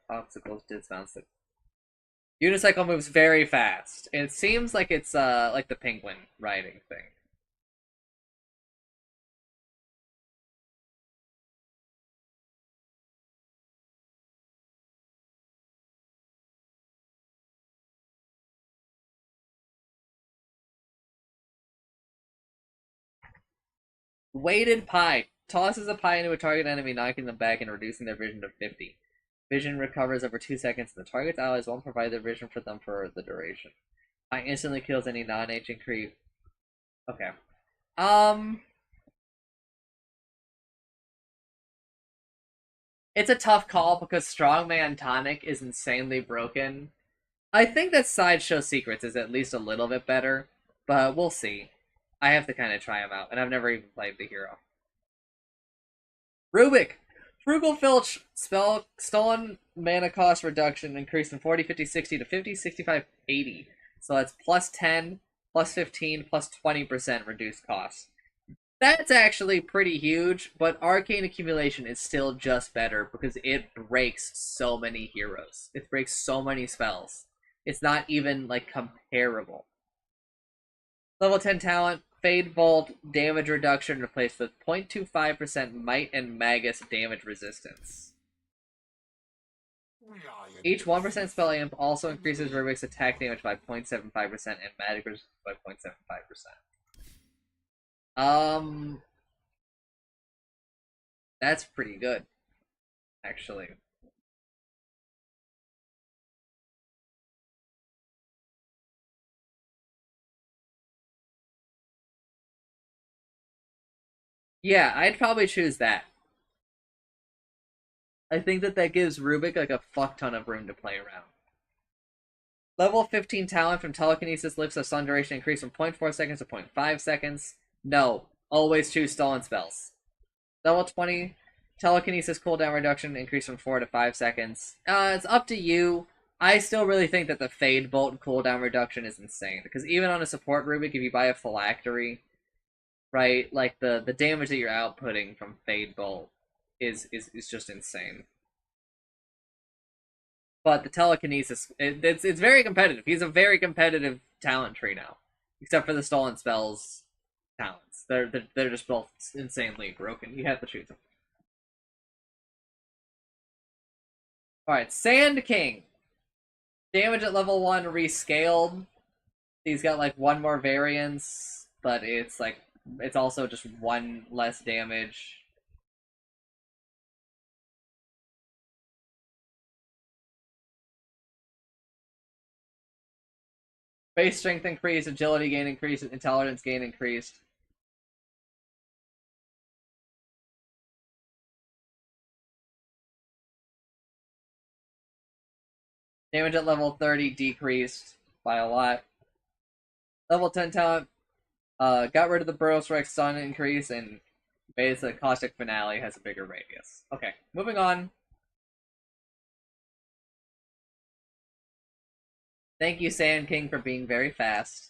obstacles dismounts it. Unicycle moves very fast. And it seems like it's like the penguin riding thing. Weighted Pie. Tosses a pie into a target enemy, knocking them back and reducing their vision to 50. Vision recovers over 2 seconds, and the target's allies won't provide their vision for them for the duration. Pie instantly kills any non-ancient creep. Okay. It's a tough call because Strongman Tonic is insanely broken. I think that Sideshow Secrets is at least a little bit better, but we'll see. I have to kind of try them out, and I've never even played the hero. Rubik! Frugal Filch, spell stolen mana cost reduction increased from 40, 50, 60 to 50, 65, 80. So that's plus 10, plus 15, plus 20% reduced cost. That's actually pretty huge, but Arcane Accumulation is still just better because it breaks so many heroes. It breaks so many spells. It's not even, like, comparable. Level 10 talent, Fade Bolt, damage reduction replaced with 0.25% Might and Magus damage resistance. Each 1% spell amp also increases Rubik's attack damage by 0.75% and magic resistance by 0.75%. That's pretty good, actually. Yeah, I'd probably choose that. I think that gives Rubik like a fuck ton of room to play around. Level 15 talent from telekinesis lifts a stun duration increase from 0.4 seconds to 0.5 seconds. No, always choose stolen spells. Level 20 telekinesis cooldown reduction increase from 4 to 5 seconds. It's up to you. I still really think that the Fade Bolt cooldown reduction is insane, because even on a support Rubik, if you buy a phylactery, right, like the damage that you're outputting from Fade Bolt is just insane. But the telekinesis, it's very competitive. He's a very competitive talent tree now, except for the stolen spells talents. They're just both insanely broken. You have to choose them. All right, Sand King. Damage at level 1 rescaled. He's got like one more variance, but it's also just one less damage. Base strength increased, agility gain increased, intelligence gain increased. Damage at level 30 decreased by a lot. Level 10 talent got rid of the Burrow Strike stun increase, and basically Caustic Finale has a bigger radius. Okay, moving on. Thank you, Sand King, for being very fast.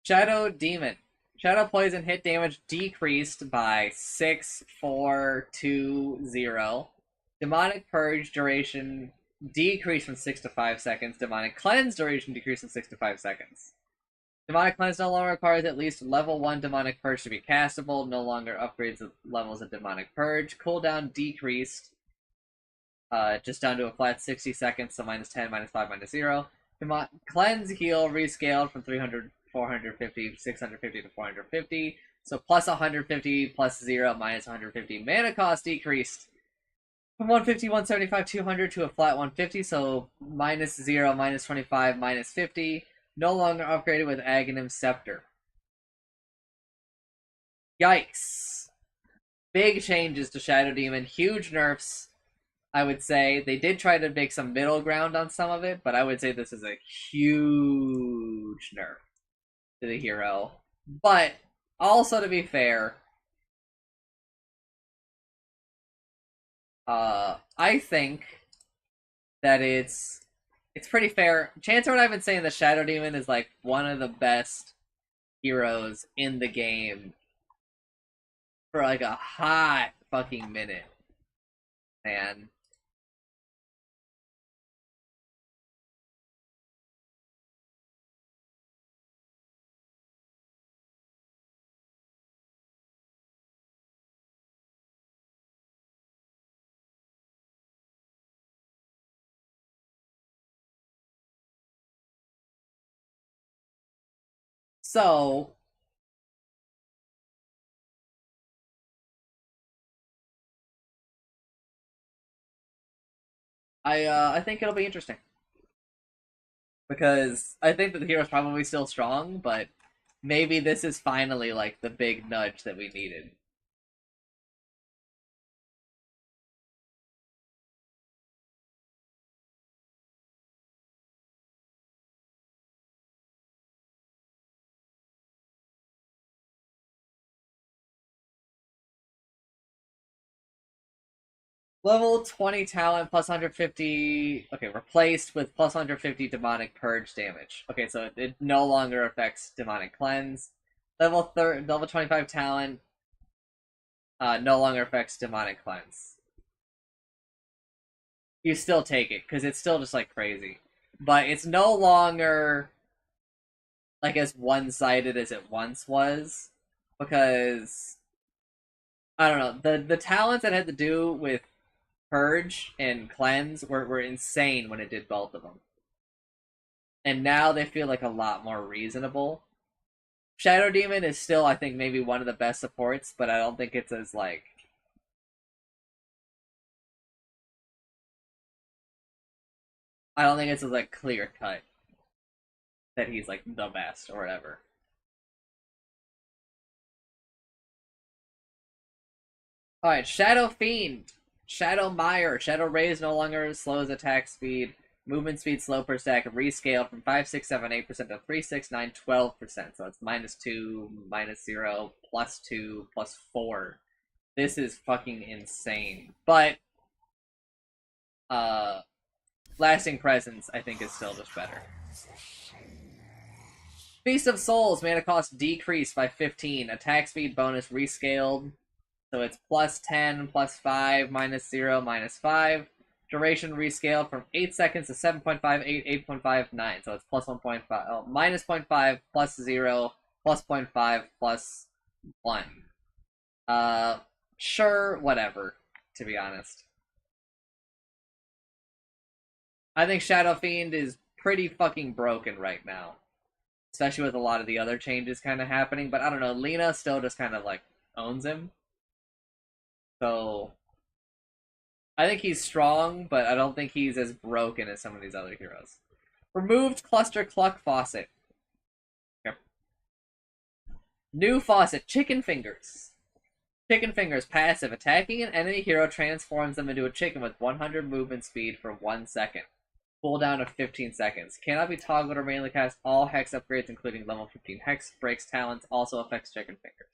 Shadow Demon. Shadow Poison hit damage decreased by 6, 4, 2, 0. Demonic Purge duration decreased from 6 to 5 seconds. Demonic Cleanse duration decreased from 6 to 5 seconds. Demonic Cleanse no longer requires at least level 1 Demonic Purge to be castable. No longer upgrades the levels of Demonic Purge. Cooldown decreased. Just down to a flat 60 seconds, so minus 10, minus 5, minus 0. Cleanse Heal rescaled from 300, 450, 650 to 450. So plus 150, plus 0, minus 150. Mana cost decreased from 150, 175, 200 to a flat 150. So minus 0, minus 25, minus 50. No longer upgraded with Aghanim Scepter. Yikes. Big changes to Shadow Demon. Huge nerfs, I would say. They did try to make some middle ground on some of it, but I would say this is a huge nerf to the hero. But also, to be fair, I think that it's pretty fair. Chancellor and I have been saying the Shadow Demon is like one of the best heroes in the game for like a hot fucking minute, man. So I think it'll be interesting, because I think that the hero's probably still strong, but maybe this is finally like the big nudge that we needed. Level 20 talent plus 150. Okay, replaced with plus 150 demonic purge damage. Okay, so it no longer affects demonic cleanse. Level 25 talent no longer affects demonic cleanse. You still take it because it's still just like crazy, but it's no longer like as one-sided as it once was because I don't know, the talents that had to do with purge and cleanse were insane when it did both of them, and now they feel like a lot more reasonable. Shadow Demon is still, I think, maybe one of the best supports, but I don't think it's as like I don't think it's as like clear cut that he's like the best or whatever. Alright, Shadow Fiend. Shadow Mire. Shadow Raise no longer slows attack speed. Movement speed slow per stack rescale from 5, 6, 7, 8% to 3, 6, 9, 12%. So it's -2, -0, +2, +4. This is fucking insane. But Lasting Presence I think is still just better. Feast of Souls, mana cost decreased by 15. Attack speed bonus rescaled. So it's +10, +5, -0, -5. Duration rescaled from 8 seconds to 7.5, 8, 8.5, 9. So it's +1.5, oh, -0.5, +0, +0.5, +1. Sure, whatever, to be honest. I think Shadow Fiend is pretty fucking broken right now. Especially with a lot of the other changes kind of happening. But I don't know, Lena still just kind of like owns him. So I think he's strong, but I don't think he's as broken as some of these other heroes. Removed Cluster Cluck Faucet. Okay. New faucet, Chicken Fingers. Chicken Fingers passive. Attacking an enemy hero transforms them into a chicken with 100 movement speed for 1 second. Cooldown of 15 seconds. Cannot be toggled or manually cast. All Hex upgrades, including level 15 Hex, breaks talents, also affects Chicken Fingers.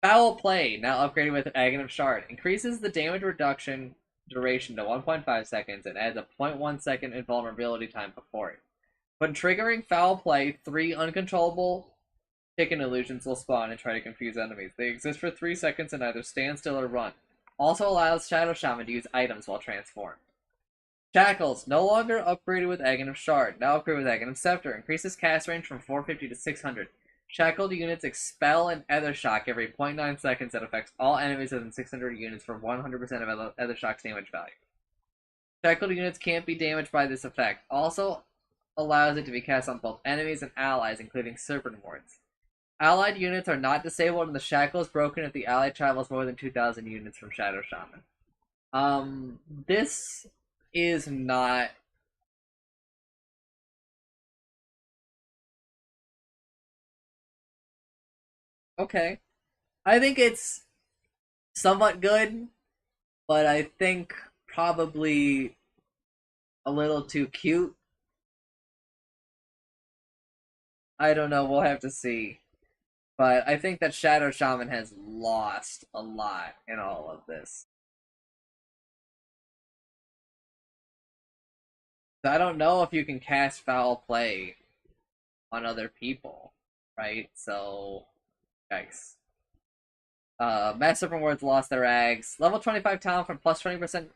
Foul Play, now upgraded with Aghanim Shard, increases the damage reduction duration to 1.5 seconds and adds a 0.1 second invulnerability time before it. When triggering Foul Play, 3 uncontrollable chicken illusions will spawn and try to confuse enemies. They exist for 3 seconds and either stand still or run. Also allows Shadow Shaman to use items while transformed. Shackles, no longer upgraded with Aghanim Shard, now upgraded with Aghanim Scepter, increases cast range from 450 to 600. Shackled units expel an Ether Shock every 0.9 seconds that affects all enemies within 600 units for 100% of Ether Shock's damage value. Shackled units can't be damaged by this effect. Also allows it to be cast on both enemies and allies, including Serpent Wards. Allied units are not disabled and the shackle is broken if the ally travels more than 2,000 units from Shadow Shaman. This is not... Okay. I think it's somewhat good, but I think probably a little too cute. I don't know, we'll have to see. But I think that Shadow Shaman has lost a lot in all of this. So I don't know if you can cast Foul Play on other people, right? So, yikes. Mass Serpent Wards lost their Ags. Level 25 talent from plus 20%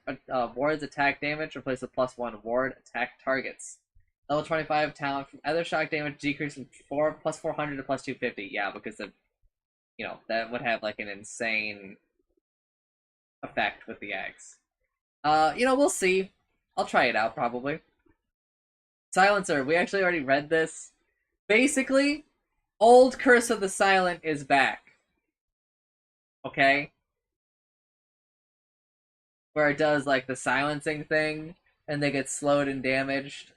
wards attack damage replaced with plus 1 ward attack targets. Level 25 talent from Ether Shock damage decreased from plus 400 to plus 250. Yeah, because of, you know, that would have like an insane effect with the Ags. You know, we'll see. I'll try it out probably. Silencer, we actually already read this. Basically, old Curse of the Silent is back. Okay? Where it does like the silencing thing and they get slowed and damaged.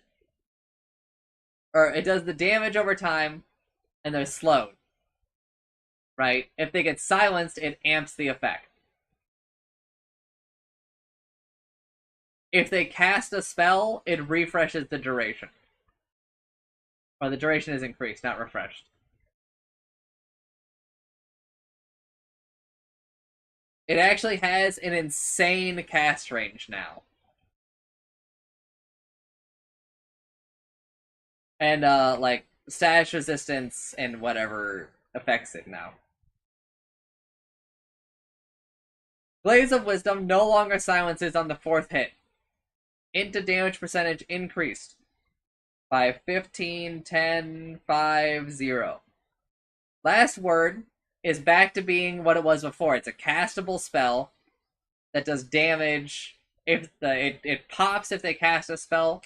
Or it does the damage over time and they're slowed. Right? If they get silenced, it amps the effect. If they cast a spell, it refreshes the duration. Or the duration is increased, not refreshed. It actually has an insane cast range now. And like status resistance and whatever affects it now. Blaze of Wisdom no longer silences on the fourth hit. Into damage percentage increased by 15, 10, 5, 0. Last Word is back to being what it was before. It's a castable spell that does damage if it pops if they cast a spell,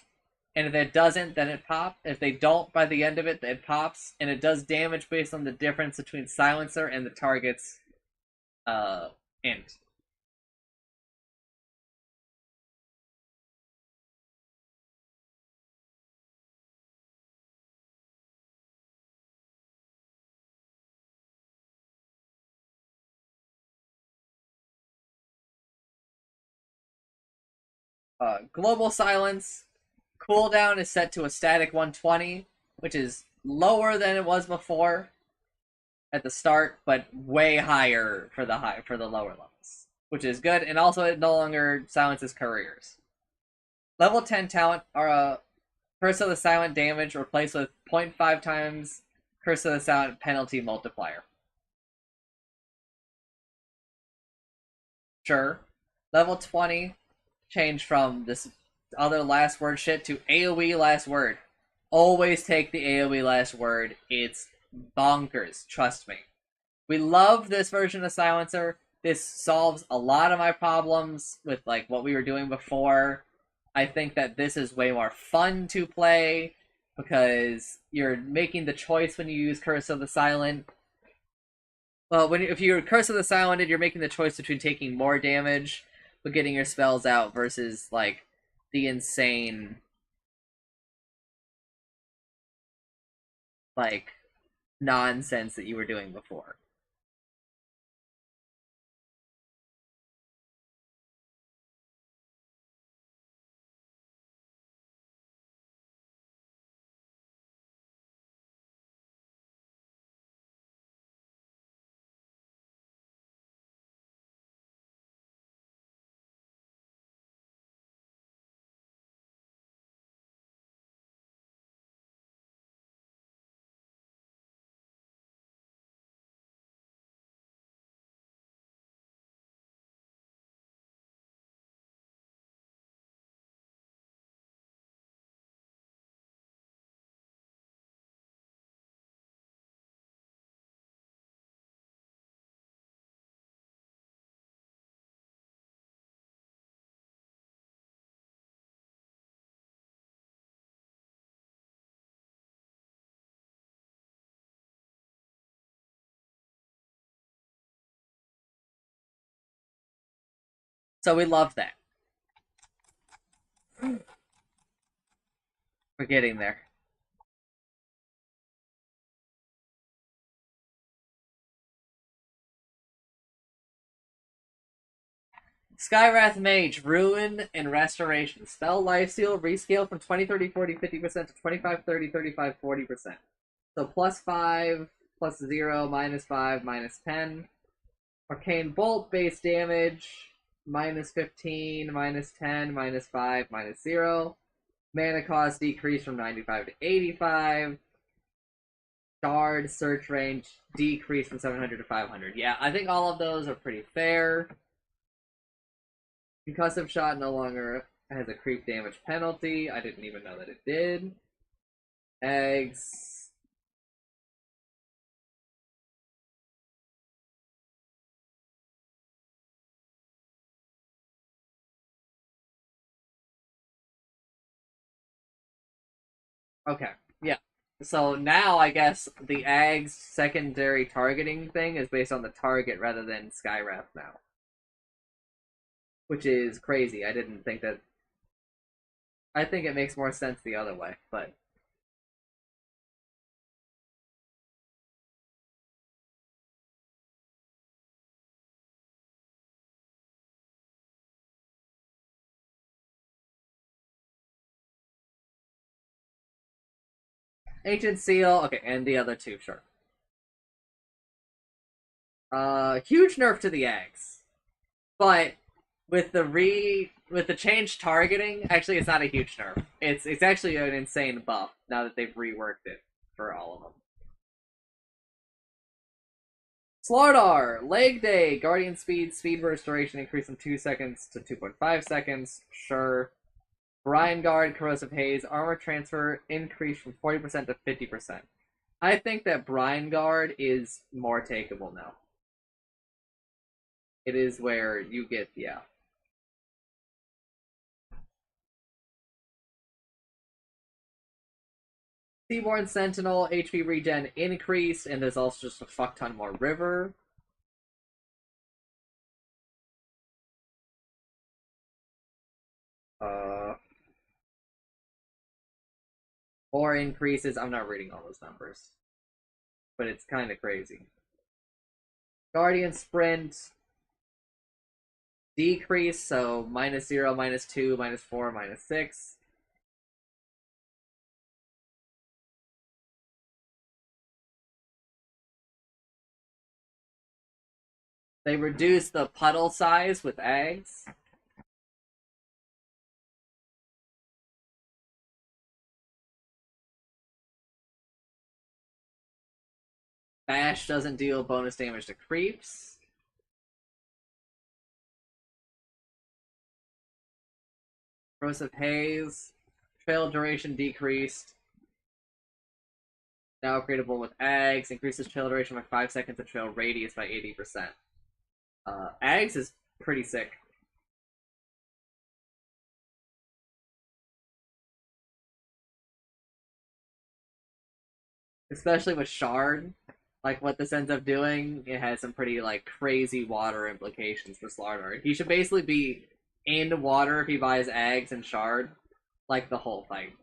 and if it doesn't, then it pops. If they don't by the end of it, it pops, and it does damage based on the difference between silencer and the target's int. Global Silence cooldown is set to a static 120, which is lower than it was before at the start, but way higher for the lower levels, which is good. And also, it no longer silences couriers. Level 10 talent are a Curse of the Silent damage replaced with 0.5 times Curse of the Silent penalty multiplier. Sure. Level 20 change from this other last word shit to AoE last word. Always take the AoE last word. It's bonkers, trust me. We love this version of Silencer. This solves a lot of my problems with like what we were doing before. I think that this is way more fun to play because you're making the choice when you use Curse of the Silent. Well, if you're Curse of the Silented, you're making the choice between taking more damage but getting your spells out versus like the insane like nonsense that you were doing before. So we love that. We're getting there. Skywrath Mage, Ruin and Restoration. Spell Lifesteal, rescale from 20, 30, 40, 50% to 25, 30, 35, 40%. So plus 5, plus 0, minus 5, minus 10. Arcane Bolt, base damage, minus 15, minus 10, minus 5, minus 0. Mana cost decrease from 95 to 85. Shard search range decrease from 700 to 500. Yeah, I think all of those are pretty fair. Concussive Shot no longer has a creep damage penalty. I didn't even know that it did. Eggs. Okay, yeah. So now I guess the Ag's secondary targeting thing is based on the target rather than Skywrath now. Which is crazy. I didn't think that. I think it makes more sense the other way, but. Ancient Seal, okay, and the other two, sure. Huge nerf to the Ags. But with the changed targeting, actually, it's not a huge nerf. It's actually an insane buff now that they've reworked it for all of them. Slardar, Leg Day, Guardian Speed, Speed Burst duration increased from 2 seconds to 2.5 seconds. Sure. Brian Guard, Corrosive Haze, armor transfer increased from 40% to 50%. I think that Brian Guard is more takeable now. It is where you get, yeah. Seaborn Sentinel, HP regen increased, and there's also just a fuck ton more river. More increases. I'm not reading all those numbers, but it's kind of crazy. Guardian Sprint decrease, so -0, -2, -4, -6. They reduce the puddle size with eggs. Vash doesn't deal bonus damage to creeps. Corrosive Haze. Trail duration decreased. Now upgradable with eggs. Increases trail duration by 5 seconds and trail radius by 80%. Eggs is pretty sick. Especially with Shard. Like what this ends up doing, it has some pretty like crazy water implications for Slardar. He should basically be in water if he buys eggs and Shard, like the whole fight.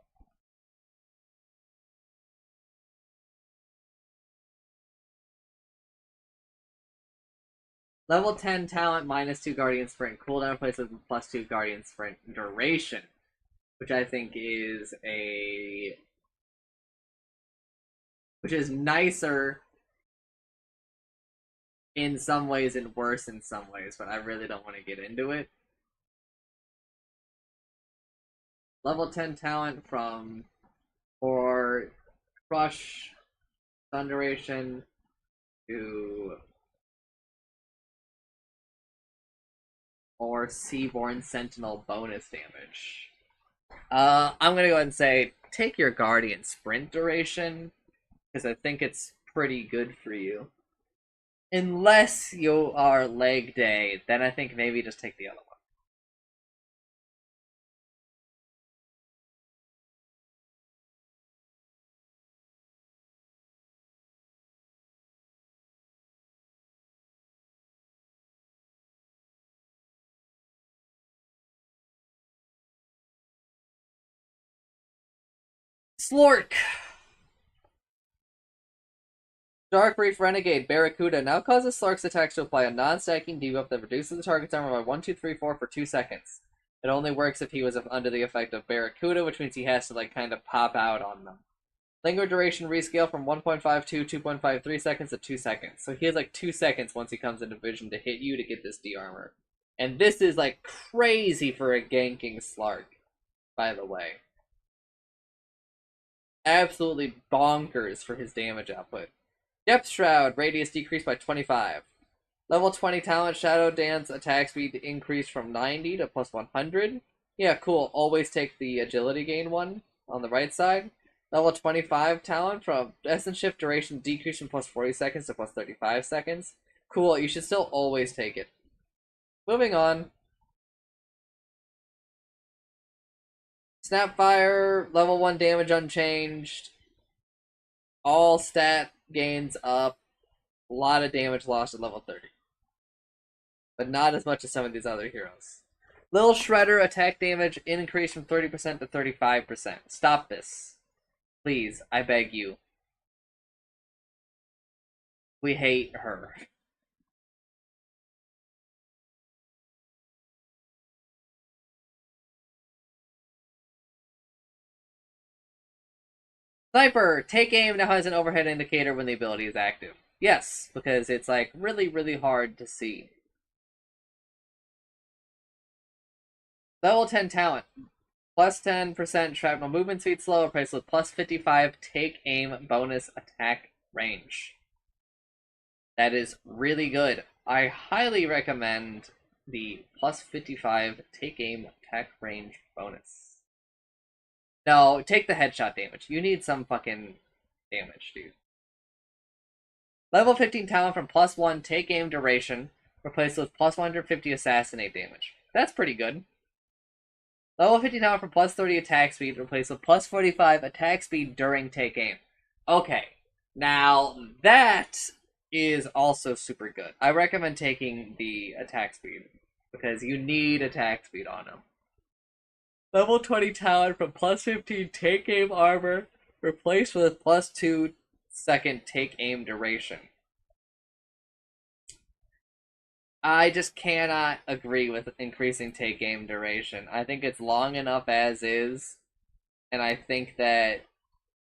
Level 10 talent, -2 Guardian Sprint. Cooldown replaced with +2 Guardian Sprint duration. Which I think is a... which is nicer in some ways and worse in some ways, but I really don't want to get into it. Level 10 talent for Crush, Stun duration to... or Seaborn Sentinel bonus damage. I'm gonna go ahead and say take your Guardian Sprint duration, because I think it's pretty good for you. Unless you are Leg Day, then I think maybe just take the other one. Slork! Dark Reef Renegade Barracuda now causes Slark's attacks to apply a non-stacking debuff that reduces the target's armor by 1, 2, 3, 4 for 2 seconds. It only works if he was under the effect of Barracuda, which means he has to like kind of pop out on them. Linger duration rescale from 1.52, 2.53 seconds to 2 seconds. So he has like 2 seconds once he comes into vision to hit you to get this de-armor. And this is like crazy for a ganking Slark, by the way. Absolutely bonkers for his damage output. Depth Shroud, radius decreased by 25. Level 20 talent, Shadow Dance, attack speed increased from 90 to plus 100. Yeah, cool. Always take the agility gain one on the right side. Level 25 talent, from Essence Shift duration decreased from plus 40 seconds to plus 35 seconds. Cool, you should still always take it. Moving on. Snapfire, level 1 damage unchanged. All stat gains up. A lot of damage lost at level 30. But not as much as some of these other heroes. Lil Shredder attack damage increased from 30% to 35%. Stop this. Please, I beg you. We hate her. Sniper, take aim now has an overhead indicator when the ability is active. Yes, because it's like really, really hard to see. Level 10 talent. Plus 10% shrapnel movement speed slow, replaced with plus 55 take aim bonus attack range. That is really good. I highly recommend the plus 55 take aim attack range bonus. No, take the headshot damage. You need some fucking damage, dude. Level 15 talent from plus 1 take aim duration, replaced with plus 150 assassinate damage. That's pretty good. Level 50 talent from plus 30 attack speed, replaced with plus 45 attack speed during take aim. Okay, now that is also super good. I recommend taking the attack speed, because you need attack speed on him. Level 20 talent from plus 15 take aim armor, replaced with plus 2 second take aim duration. I just cannot agree with increasing take aim duration. I think it's long enough as is, and I think that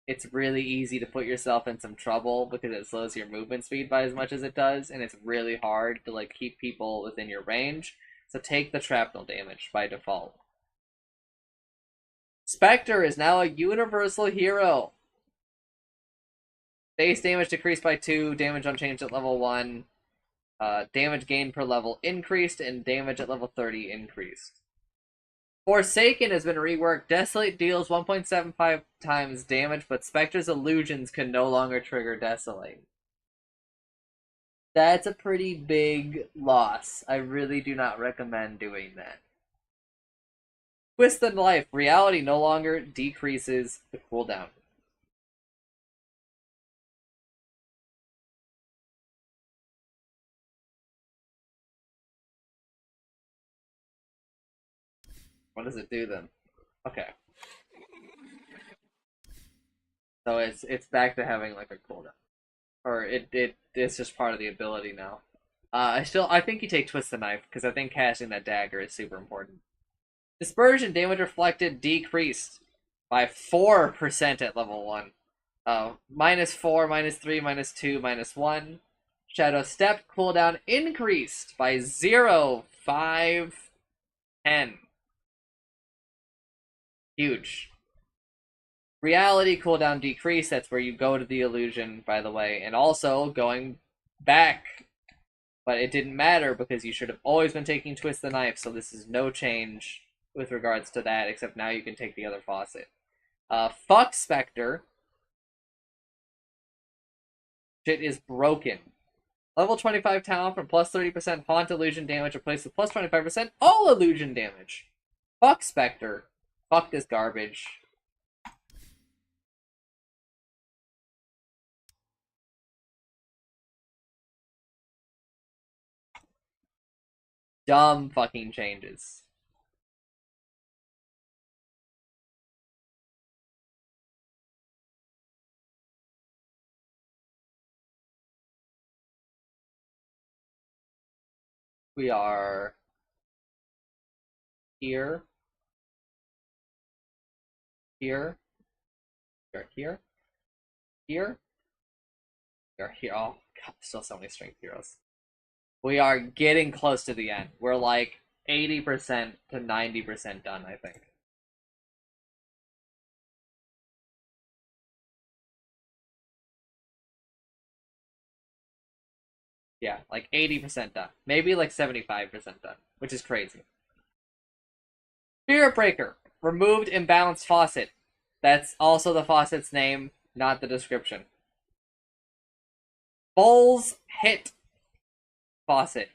it's really easy to put yourself in some trouble because it slows your movement speed by as much as it does, and it's really hard to like keep people within your range. So take the shrapnel damage by default. Spectre is now a universal hero. Base damage decreased by 2, damage unchanged at level 1. Damage gained per level increased, and damage at level 30 increased. Forsaken has been reworked. Desolate deals 1.75 times damage, but Spectre's illusions can no longer trigger Desolate. That's a pretty big loss. I really do not recommend doing that. Twist in Life. Reality no longer decreases the cooldown. What does it do then? Okay. So it's back to having like a cooldown. Or it's just part of the ability now. I think you take Twist the Knife, because I think casting that dagger is super important. Dispersion damage reflected decreased by 4% at level 1. -4, -3, -2, -1. Shadow Step cooldown increased by 0, 5, 10. Huge. Reality cooldown decrease, that's where you go to the illusion, by the way, and also going back. But it didn't matter because you should have always been taking Twist the Knife, so this is no change with regards to that, except now you can take the other faucet. Fuck Spectre. Shit is broken. Level 25 talent from plus 30% Haunt illusion damage replaced with plus 25% all illusion damage. Fuck Spectre. Fuck this garbage. Dumb fucking changes. We are here, here, we are here, here, we are here. Oh god, still so many strength heroes. We are getting close to the end. We're like 80% to 90% done, I think. Yeah, like 80% done. Maybe like 75% done, which is crazy. Spirit Breaker. Removed imbalanced faucet. That's also the faucet's name, not the description. Bowls hit faucet.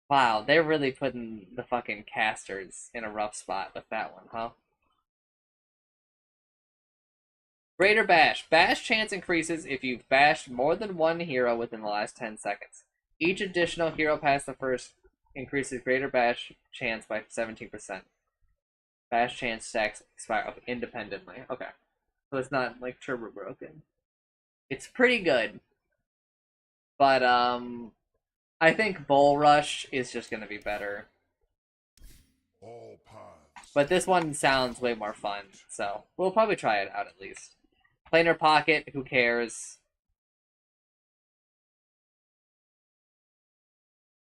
Wow, they're really putting the fucking casters in a rough spot with that one, huh? Greater Bash. Bash chance increases if you've bashed more than one hero within the last 10 seconds. Each additional hero past the first increases Greater Bash chance by 17%. Bash chance stacks expire independently. Okay. So it's not like turbo broken. It's pretty good. But I think Bull Rush is just gonna be better. All paths. But this one sounds way more fun, so we'll probably try it out at least. Planar Pocket, who cares?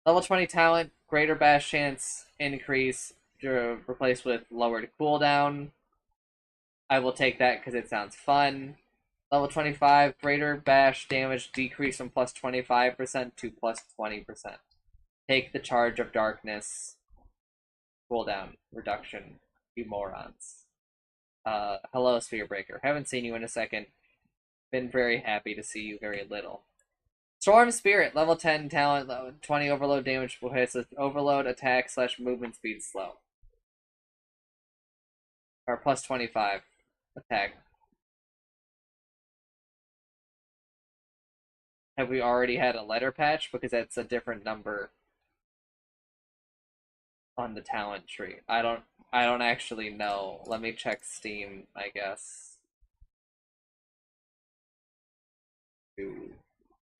Level 20 talent, Greater Bash chance increase, replaced with lowered cooldown. I will take that because it sounds fun. Level 25, greater bash damage decrease from plus 25% to plus 20%. Take the charge of darkness. Cooldown reduction. You morons. Hello, Sphere Breaker. Haven't seen you in a second. Been very happy to see you very little. Storm Spirit, level 10 talent, 20 overload damage hits with overload, attack / movement speed slow. Or plus 25 attack. Have we already had a letter patch? Because that's a different number on the talent tree. I don't actually know. Let me check Steam, I guess.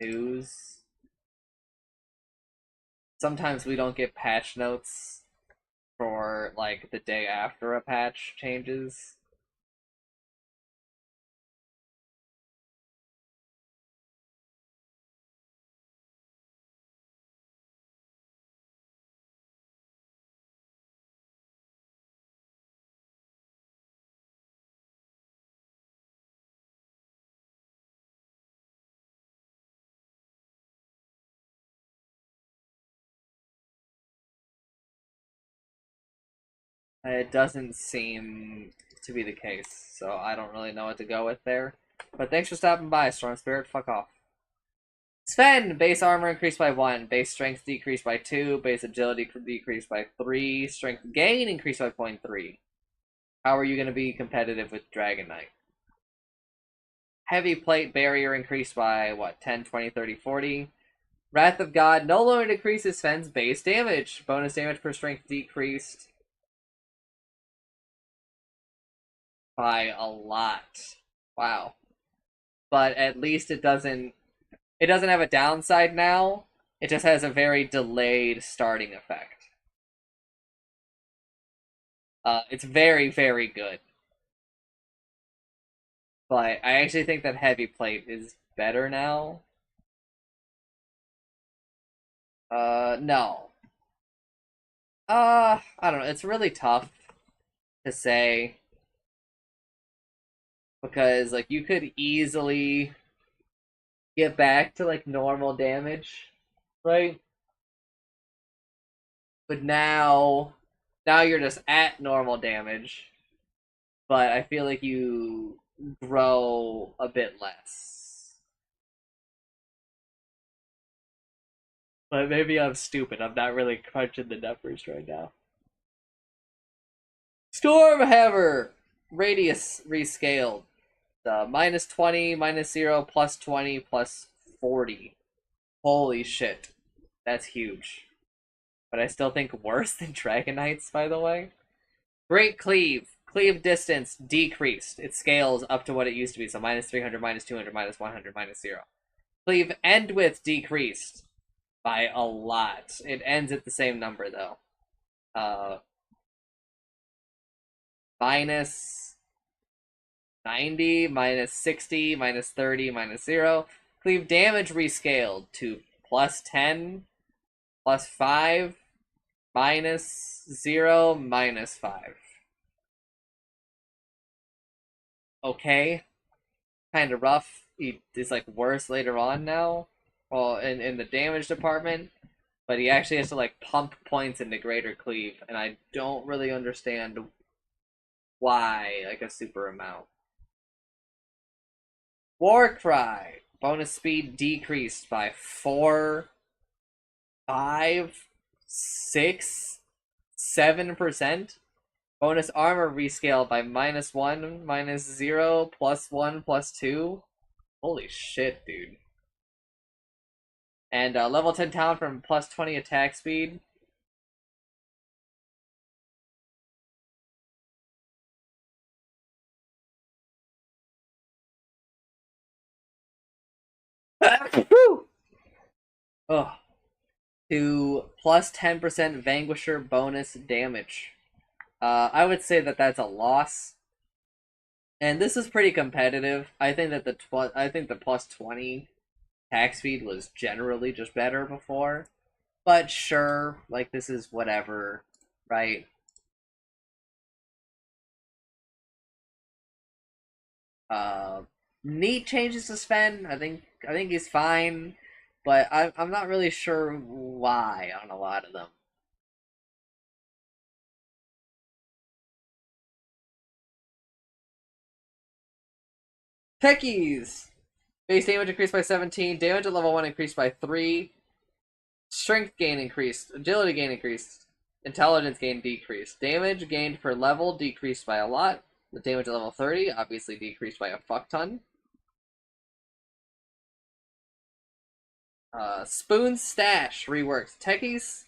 News. Sometimes we don't get patch notes for like the day after a patch changes. It doesn't seem to be the case, so I don't really know what to go with there. But thanks for stopping by, Storm Spirit. Fuck off. Sven! Base armor increased by 1, base strength decreased by 2, base agility decreased by 3, strength gain increased by 0.3. How are you going to be competitive with Dragon Knight? Heavy plate barrier increased by, what, 10, 20, 30, 40. Wrath of God no longer decreases Sven's base damage. Bonus damage per strength decreased by a lot. Wow. But at least it doesn't have a downside now. It just has a very delayed starting effect. It's very, very good. But I actually think that heavy plate is better now. No. I don't know. It's really tough to say. Because, like, you could easily get back to, like, normal damage, right? But now you're just at normal damage. But I feel like you grow a bit less. But maybe I'm stupid. I'm not really crunching the numbers right now. Stormhammer! Radius rescaled. Minus 20, minus 0, plus 20, plus 40. Holy shit. That's huge. But I still think worse than Dragon Knights, by the way. Great Cleave. Cleave distance decreased. It scales up to what it used to be. So minus 300, minus 200, minus 100, minus 0. Cleave end width decreased by a lot. It ends at the same number, though. Minus 90, minus 60, minus 30, minus 0. Cleave damage rescaled to plus 10, plus 5, minus 0, minus 5. Okay. Kind of rough. It's like worse later on now. Well, in the damage department. But he actually has to like pump points into Greater Cleave, and I don't really understand why, like a super amount. Warcry. Bonus speed decreased by 4, 5, 6, 7%. Bonus armor rescaled by minus 1, minus 0, plus 1, plus 2. Holy shit, dude. And level 10 talent from plus 20 attack speed. Oh. To plus 10% Vanquisher bonus damage. I would say that that's a loss. And this is pretty competitive. I think that the plus 20 attack speed was generally just better before. But sure, like this is whatever, right? Neat changes to Sven. I think he's fine, but I'm not really sure why on a lot of them. Techies! Base damage increased by 17, damage at level 1 increased by 3, strength gain increased, agility gain increased, intelligence gain decreased, damage gained per level decreased by a lot, the damage at level 30 obviously decreased by a fuck ton. Spoon Stash reworks. Techies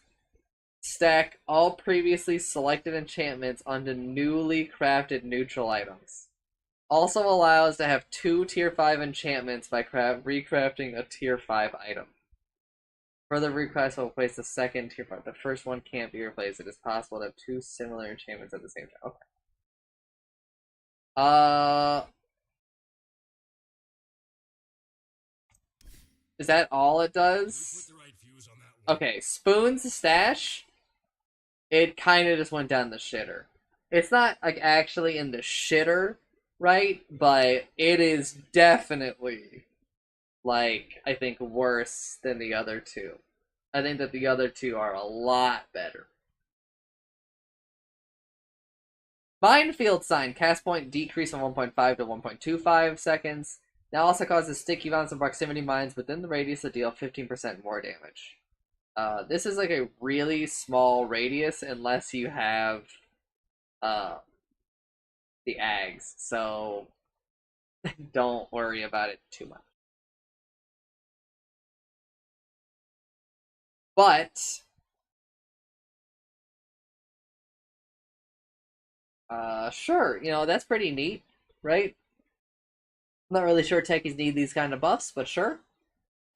stack all previously selected enchantments onto newly crafted neutral items. Also allows to have 2 tier 5 enchantments by recrafting a tier 5 item. Further requests will replace the second tier 5. The first one can't be replaced. It is possible to have 2 similar enchantments at the same time. Okay. Is that all it does? Okay, Spoon's Stash, it kind of just went down the shitter. It's not like actually in the shitter, right? But it is definitely like I think worse than the other two. I think that the other two are a lot better. Minefield Sign, cast point decrease from 1.5 to 1.25 seconds. Now also causes sticky bounce and proximity mines within the radius that deal 15% more damage. This is like a really small radius unless you have the Ags, so don't worry about it too much. But sure, that's pretty neat, right? I'm not really sure techies need these kind of buffs, but sure.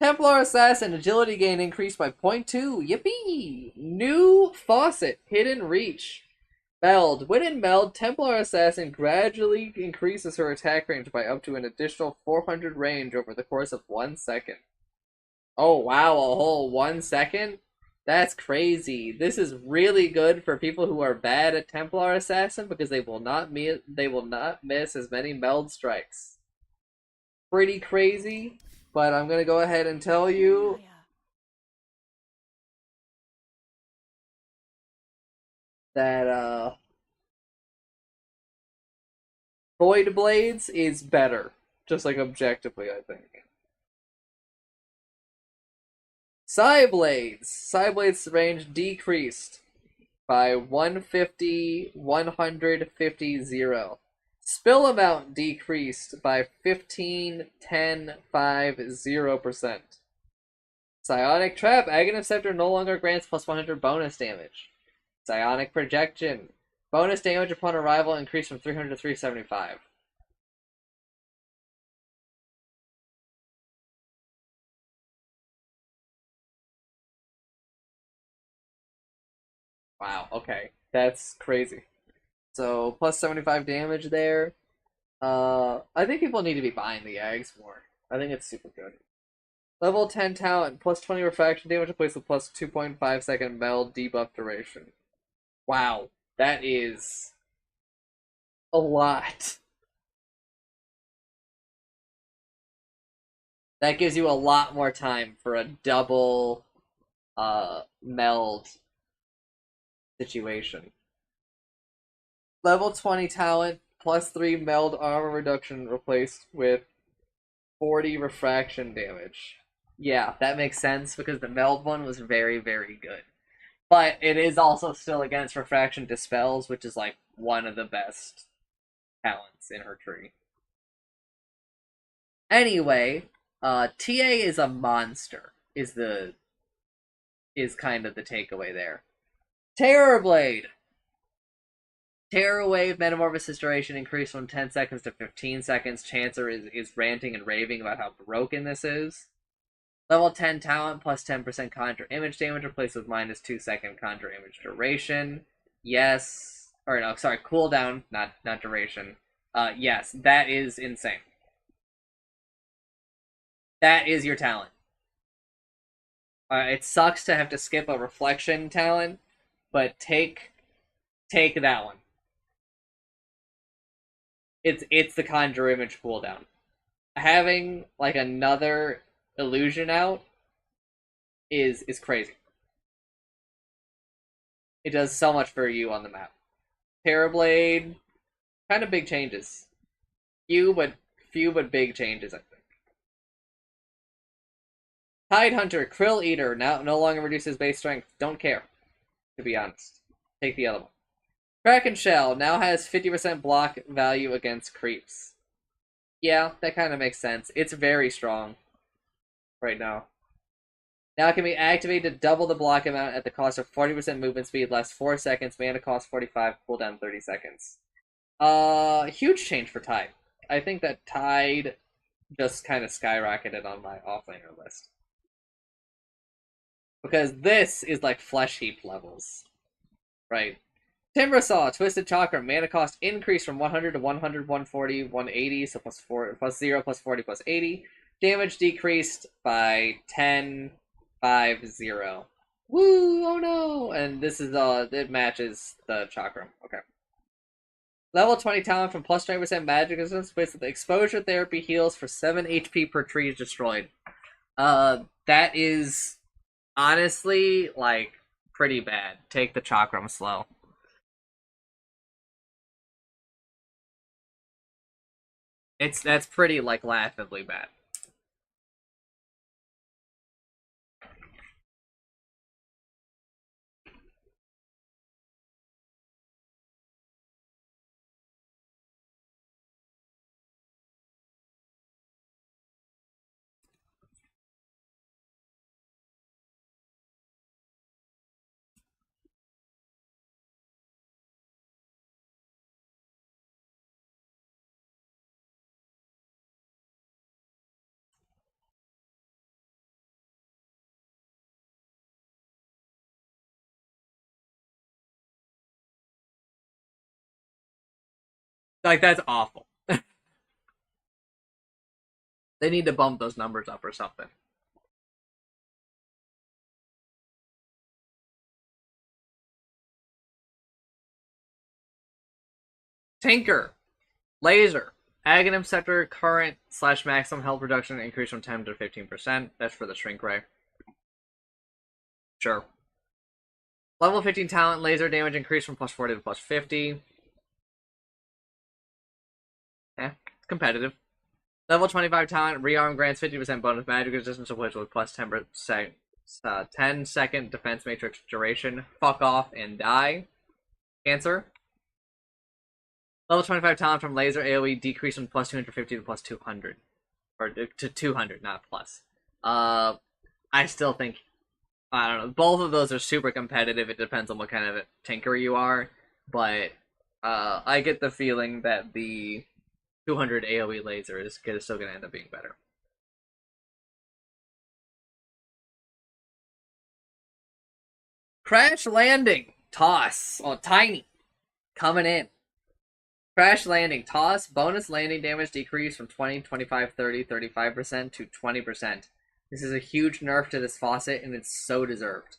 Templar Assassin agility gain increased by 0.2. Yippee! New faucet, hidden reach. Meld. When in meld, Templar Assassin gradually increases her attack range by up to an additional 400 range over the course of 1 second. Oh wow, a whole 1 second? That's crazy. This is really good for people who are bad at Templar Assassin because they will not miss as many meld strikes. Pretty crazy, but I'm gonna go ahead and tell you that Void Blades is better. Just like objectively, I think. Psyblade's range decreased by 150, 150, 0. Spill amount decreased by 15, 10, 5, 0%. Psionic Trap, Aghanim Scepter no longer grants plus 100 bonus damage. Psionic Projection, bonus damage upon arrival increased from 300 to 375. Wow, okay. That's crazy. So, plus 75 damage there. I think people need to be buying the Ags more. I think it's super good. Level 10 talent, plus 20 refraction damage replaced with plus 2.5 second meld debuff duration. Wow, that is a lot. That gives you a lot more time for a double meld situation. Level 20 talent, plus 3 meld armor reduction replaced with 40 refraction damage. Yeah, that makes sense because the meld one was very, very good. But it is also still against refraction dispels, which is like one of the best talents in her tree. Anyway, TA is a monster, is kind of the takeaway there. Terrorblade! Terror Wave Metamorphosis duration increased from 10 seconds to 15 seconds. Chancer is ranting and raving about how broken this is. Level 10 talent plus 10% conjure image damage replaced with minus 2 second conjure image duration. Yes. Or no, sorry, cooldown, not duration. Yes, that is insane. That is your talent. It sucks to have to skip a reflection talent, but take that one. it's the Conjure Image cooldown. Having like another illusion out is crazy. It does so much for you on the map. Terrorblade, kind of big changes. Few but big changes, I think. Tide Hunter, Krill Eater, now no longer reduces base strength. Don't care, to be honest. Take the other one. Kraken Shell now has 50% block value against creeps. Yeah, that kind of makes sense. It's very strong right now. Now it can be activated to double the block amount at the cost of 40% movement speed, lasts 4 seconds, mana cost 45, cooldown 30 seconds. Huge change for Tide. I think that Tide just kind of skyrocketed on my offlaner list. Because this is like Flesh Heap levels. Right? Timbersaw, Twisted Chakra, mana cost increased from 100 to 100, 140, 180, so plus 4, plus 0, plus 40, plus 80. Damage decreased by 10, 5, 0. Woo! Oh no! And this is, it matches the Chakram. Okay. Level 20 talent from plus 20% magic resistance with exposure therapy heals for 7 HP per tree is destroyed. That is honestly, like, pretty bad. Take the Chakram slow. That's pretty, like, laughably bad. Like, that's awful. They need to bump those numbers up or something. Tinker. Laser. Aghanim Scepter current / maximum health reduction increase from 10 to 15%. That's for the Shrink Ray. Sure. Level 15 talent, laser damage increase from plus 40 to plus 50. It's competitive. Level 25 talent, rearm grants 50% bonus magic resistance, which with plus 10%, 10-second defense matrix duration. Fuck off and die. Cancer. Level 25 talent from laser AoE decrease from plus 250 to plus 200. Or to 200, not plus. I still think, I don't know, both of those are super competitive. It depends on what kind of tinker you are. But I get the feeling that the 200 AoE laser is still going to end up being better. Crash Landing. Toss. Oh, Tiny. Coming in. Crash Landing. Toss. Bonus landing damage decrease from 20, 25, 30, 35% to 20%. This is a huge nerf to this faucet, and it's so deserved.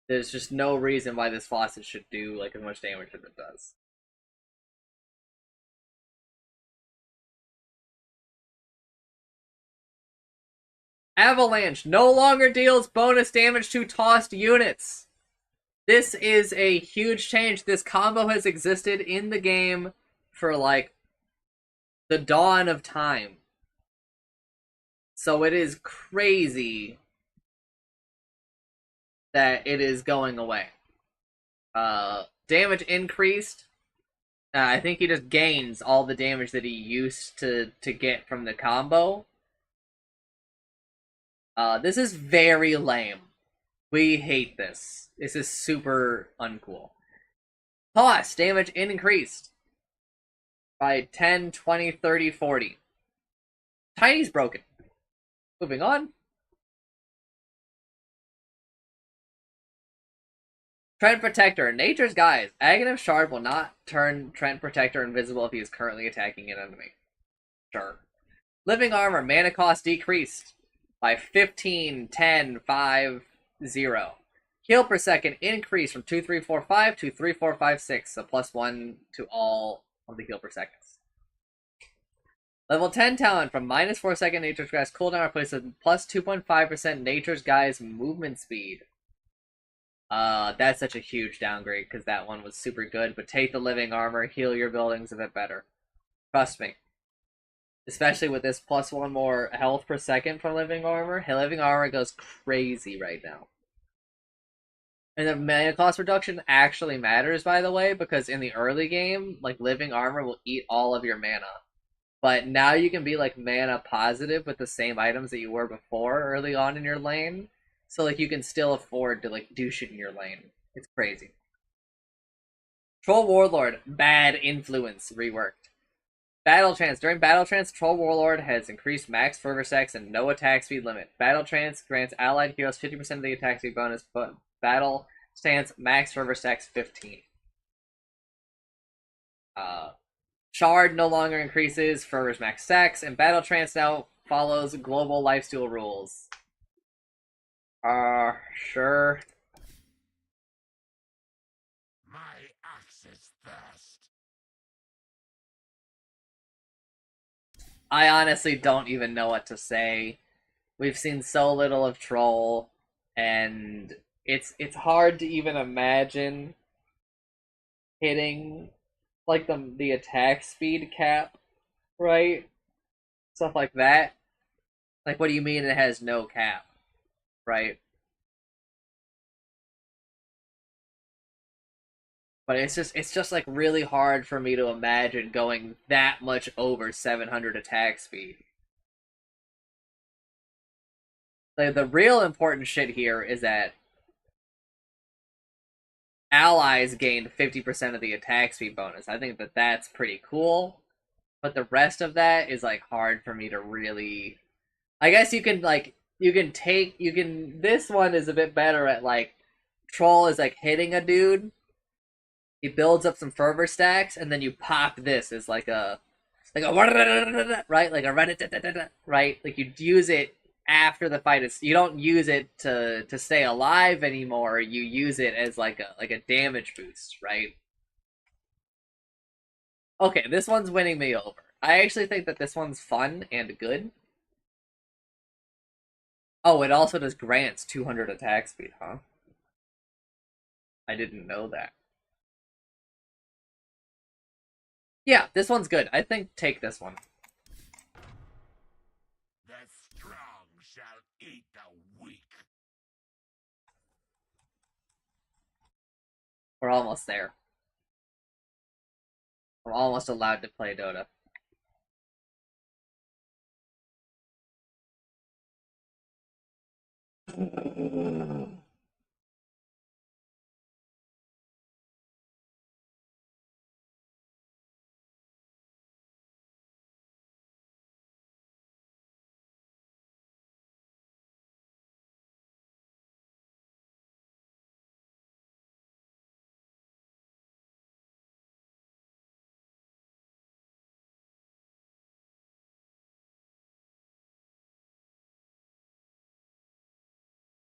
There's just no reason why this faucet should do like as much damage as it does. Avalanche no longer deals bonus damage to tossed units. This is a huge change. This combo has existed in the game for like the dawn of time. So it is crazy that it is going away. Damage increased. I think he just gains all the damage that he used to get from the combo. This is very lame. We hate this. This is super uncool. Toss damage increased by 10, 20, 30, 40. Tiny's broken. Moving on. Trent Protector. Nature's Guise. Aghanim Shard will not turn Trent Protector invisible if he is currently attacking an enemy. Sure. Living Armor. Mana cost decreased by 15, 10, 5, 0. Heal per second increase from 2, 3, 4, 5 to 3, 4, 5, 6. So plus 1 to all of the heal per seconds. Level 10 talent from minus 4-second Nature's Guise cooldown replaced with plus 2.5% Nature's Guise movement speed. That's such a huge downgrade because that one was super good, but take the living armor, heal your buildings a bit better. Trust me. Especially with this plus 1 more health per second from living armor. Living armor goes crazy right now. And the mana cost reduction actually matters, by the way, because in the early game, like, living armor will eat all of your mana. But now you can be, like, mana positive with the same items that you were before early on in your lane. So, like, you can still afford to, like, do shit in your lane. It's crazy. Troll Warlord, bad influence, reworked. Battle Trance. During Battle Trance, Troll Warlord has increased max fervor sex and no attack speed limit. Battle Trance grants allied heroes 50% of the attack speed bonus, but Battle Stance max fervor sex 15. Shard no longer increases fervor's max sex, and Battle Trance now follows global lifesteal rules. Sure. My axe is thirst. I honestly don't even know what to say. We've seen so little of Troll, and it's hard to even imagine hitting like the attack speed cap, right? Stuff like that. Like, what do you mean it has no cap, right? But it's just like really hard for me to imagine going that much over 700 attack speed. Like, the real important shit here is that allies gained 50% of the attack speed bonus. I think that that's pretty cool. But the rest of that is like hard for me to really. I guess you can this one is a bit better at like Troll is like hitting a dude. He builds up some fervor stacks, and then you pop this as like a right, like a right, like you use it after the fight is. You don't use it to stay alive anymore. You use it as like a damage boost, right? Okay, this one's winning me over. I actually think that this one's fun and good. Oh, it also does grants 200 attack speed, huh? I didn't know that. Yeah, this one's good. I think take this one. The strong shall eat the weak. We're almost there. We're almost allowed to play Dota.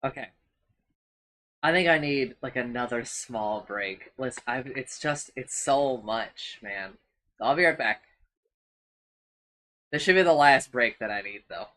Okay. I think I need like another small break. Listen, it's so much, man. I'll be right back. This should be the last break that I need, though.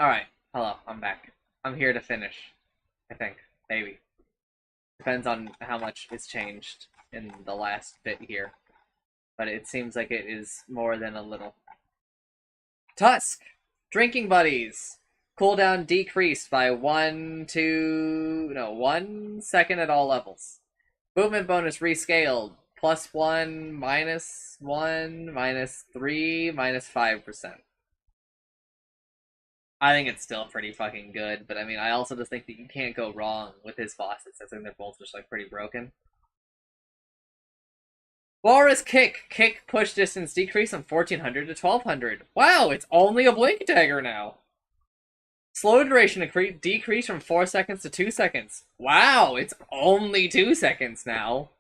Alright, hello, I'm back. I'm here to finish. I think. Maybe. Depends on how much is changed in the last bit here. But it seems like it is more than a little. Tusk! Drinking buddies! Cooldown decreased by 1 second at all levels. Movement bonus rescaled. +1, -1, -3, -5%. I think it's still pretty fucking good, but I mean, I also just think that you can't go wrong with his bosses. I think they're both just like pretty broken. Walrus Kick. Kick push distance decrease from 1400 to 1200. Wow, it's only a blink dagger now. Slow duration decrease from 4 seconds to 2 seconds. Wow, it's only 2 seconds now.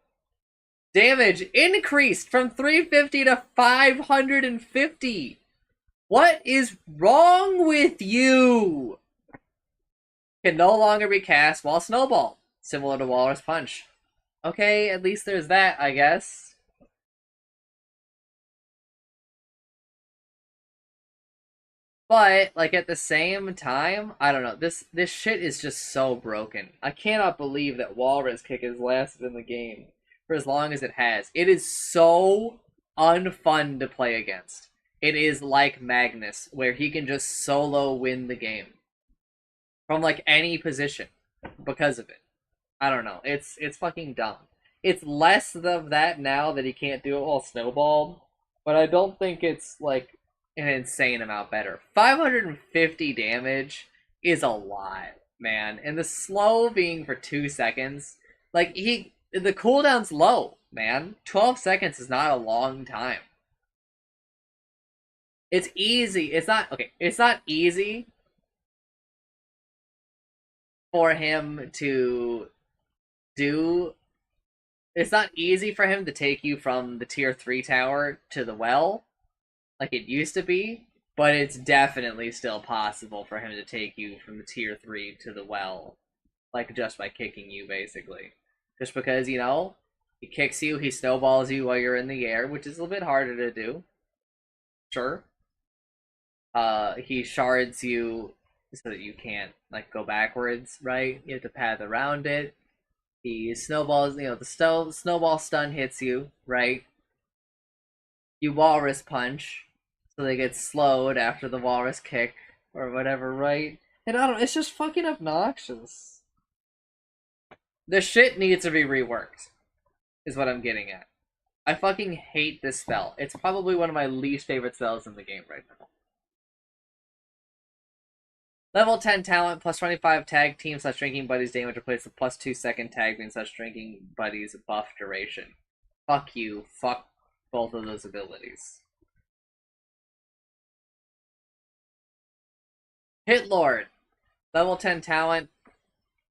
Damage increased from 350 to 550. What is wrong with you? Can no longer be cast while snowball, similar to Walrus Punch. Okay, at least there's that, I guess. But, like, at the same time, I don't know, this shit is just so broken. I cannot believe that Walrus Kick has lasted in the game for as long as it has. It is so unfun to play against. It is like Magnus, where he can just solo win the game. From, like, any position. Because of it. I don't know. It's fucking dumb. It's less of that now that he can't do it while snowballed. But I don't think it's, like, an insane amount better. 550 damage is a lot, man. And the slow being for 2 seconds, like, the cooldown's low, man. 12 seconds is not a long time. It's easy. It's not easy for him to do. It's not easy for him to take you from the tier 3 tower to the well, like it used to be, but it's definitely still possible for him to take you from the tier 3 to the well, like just by kicking you, basically. Just because, you know, he kicks you, he snowballs you while you're in the air, which is a little bit harder to do. Sure. He shards you so that you can't, like, go backwards, right? You have to path around it. He snowballs, you know, the snowball stun hits you, right? You Walrus Punch, so they get slowed after the Walrus Kick, or whatever, right? And I don't, it's just fucking obnoxious. The shit needs to be reworked, is what I'm getting at. I fucking hate this spell. It's probably one of my least favorite spells in the game right now. Level 10 talent plus 25 tag team / drinking buddies damage replaced with plus 2 second tag team / drinking buddies buff duration. Fuck you. Fuck both of those abilities. Hit Lord. Level 10 talent.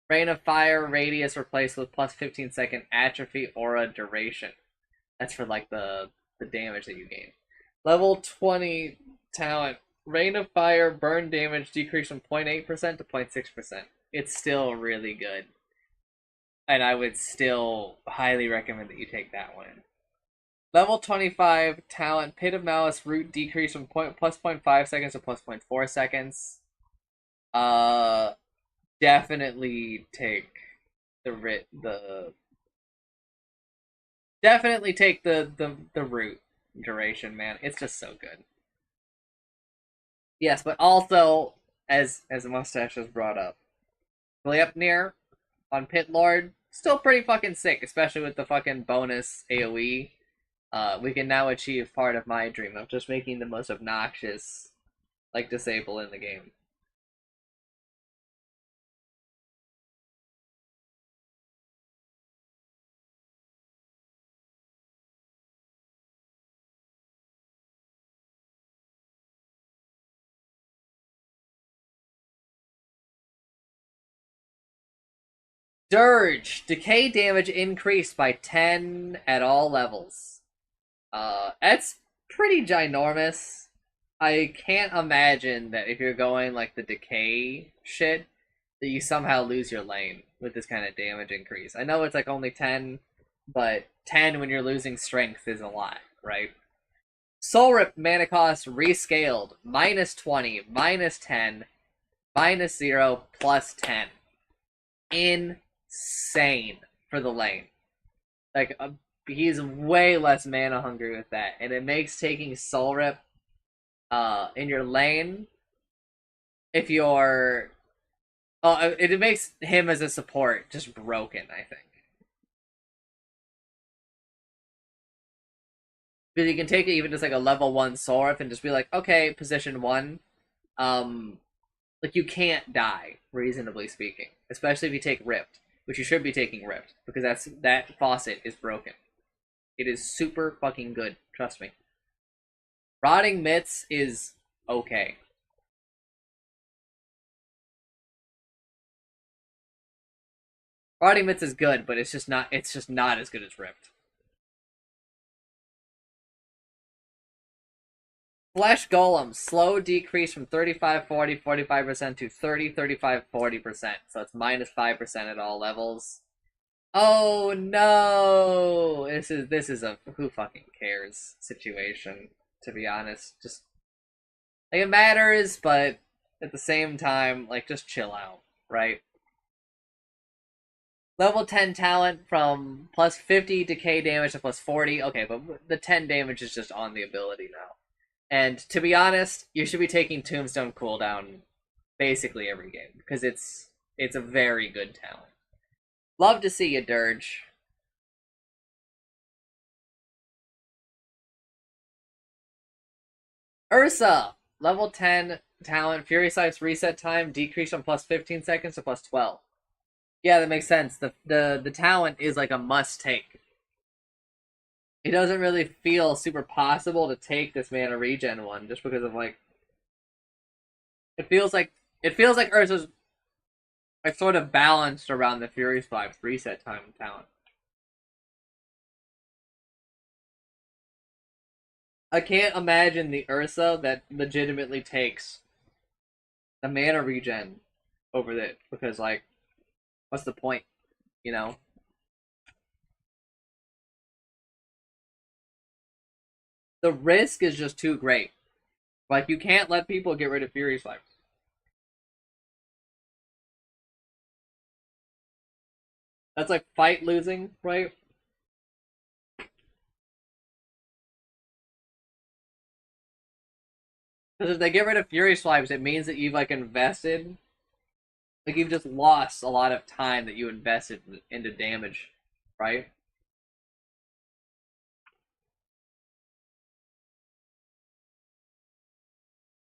Rain of Fire radius replaced with plus 15 second atrophy aura duration. That's for like the damage that you gain. Level 20 talent. Rain of Fire burn damage decreased from 0.8% to 0.6%. It's still really good. And I would still highly recommend that you take that one. Level 25 talent Pit of Malice root decreased from plus 0.5 seconds to plus 0.4 seconds. Definitely take definitely take the root duration, man. It's just so good. Yes, but also, as Mustache has brought up, Gleipnir on Pit Lord, still pretty fucking sick, especially with the fucking bonus AoE. We can now achieve part of my dream of just making the most obnoxious, like, disable in the game. Dirge! Decay damage increased by 10 at all levels. That's pretty ginormous. I can't imagine that if you're going like the decay shit, that you somehow lose your lane with this kind of damage increase. I know it's like only 10, but 10 when you're losing strength is a lot, right? Soul Rip mana cost rescaled, -20, -10, -0, +10. Insane for the lane. Like, he's way less mana hungry with that, and it makes taking Soul Rip in your lane, if you're... it makes him as a support just broken, I think. Because you can take it even just like a level 1 Soul Rip and just be like, okay, position 1. Like, you can't die, reasonably speaking. Especially if you take Ripped, which you should be taking Ripped, because that faucet is broken. It is super fucking good, trust me. Rotting Mitts is okay. Rotting Mitts is good, but it's just not as good as Ripped. Flesh Golem, slow decrease from 35, 40, 45% to 30, 35, 40%. So it's -5% at all levels. Oh no! This is a who fucking cares situation, to be honest. Just like, it matters, but at the same time, like, just chill out, right? Level 10 talent from +50 decay damage to +40. Okay, but the 10 damage is just on the ability now. And to be honest, you should be taking Tombstone cooldown basically every game, because it's a very good talent. Love to see you, Dirge. Ursa! Level 10 talent, Fury Scythe's reset time decreased from +15 seconds to +12. Yeah, that makes sense. The talent is like a must take. It doesn't really feel super possible to take this mana regen one, just because of, like, it feels like Ursa's like sort of balanced around the Fury Swipe's reset time talent. I can't imagine the Ursa that legitimately takes the mana regen over it, because, like, what's the point, you know? The risk is just too great. Like, you can't let people get rid of Fury Swipes. That's like fight losing, right? Because if they get rid of Fury Swipes, it means that you've, like, invested... Like, you've just lost a lot of time that you invested into damage, right?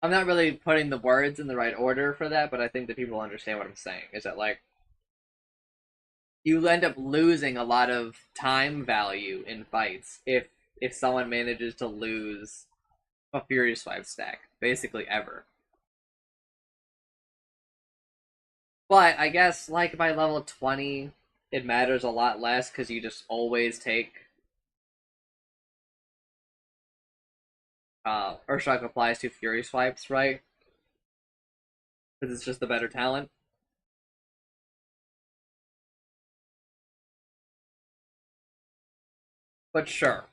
I'm not really putting the words in the right order for that, but I think that people understand what I'm saying. Is that, like, you end up losing a lot of time value in fights if someone manages to lose a Fury Swipe stack, basically ever. But I guess, like, by level 20, it matters a lot less, because you just always take Earthshock applies to Fury Swipes, right? Because it's just the better talent. But sure.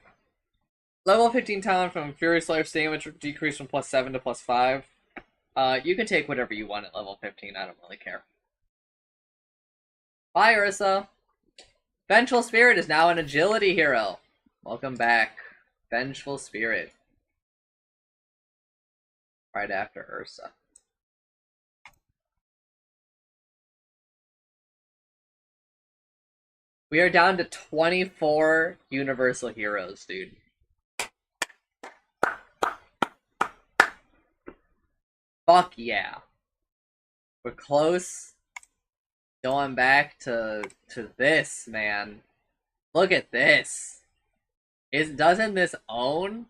Level 15 talent from Fury Swipes damage decreased from +7 to +5. You can take whatever you want at level 15, I don't really care. Bye, Ursa! Vengeful Spirit is now an agility hero. Welcome back, Vengeful Spirit. Right after Ursa. We are down to 24 universal heroes, dude. Fuck yeah. We're close. Going back to this, man. Look at this. Doesn't this own?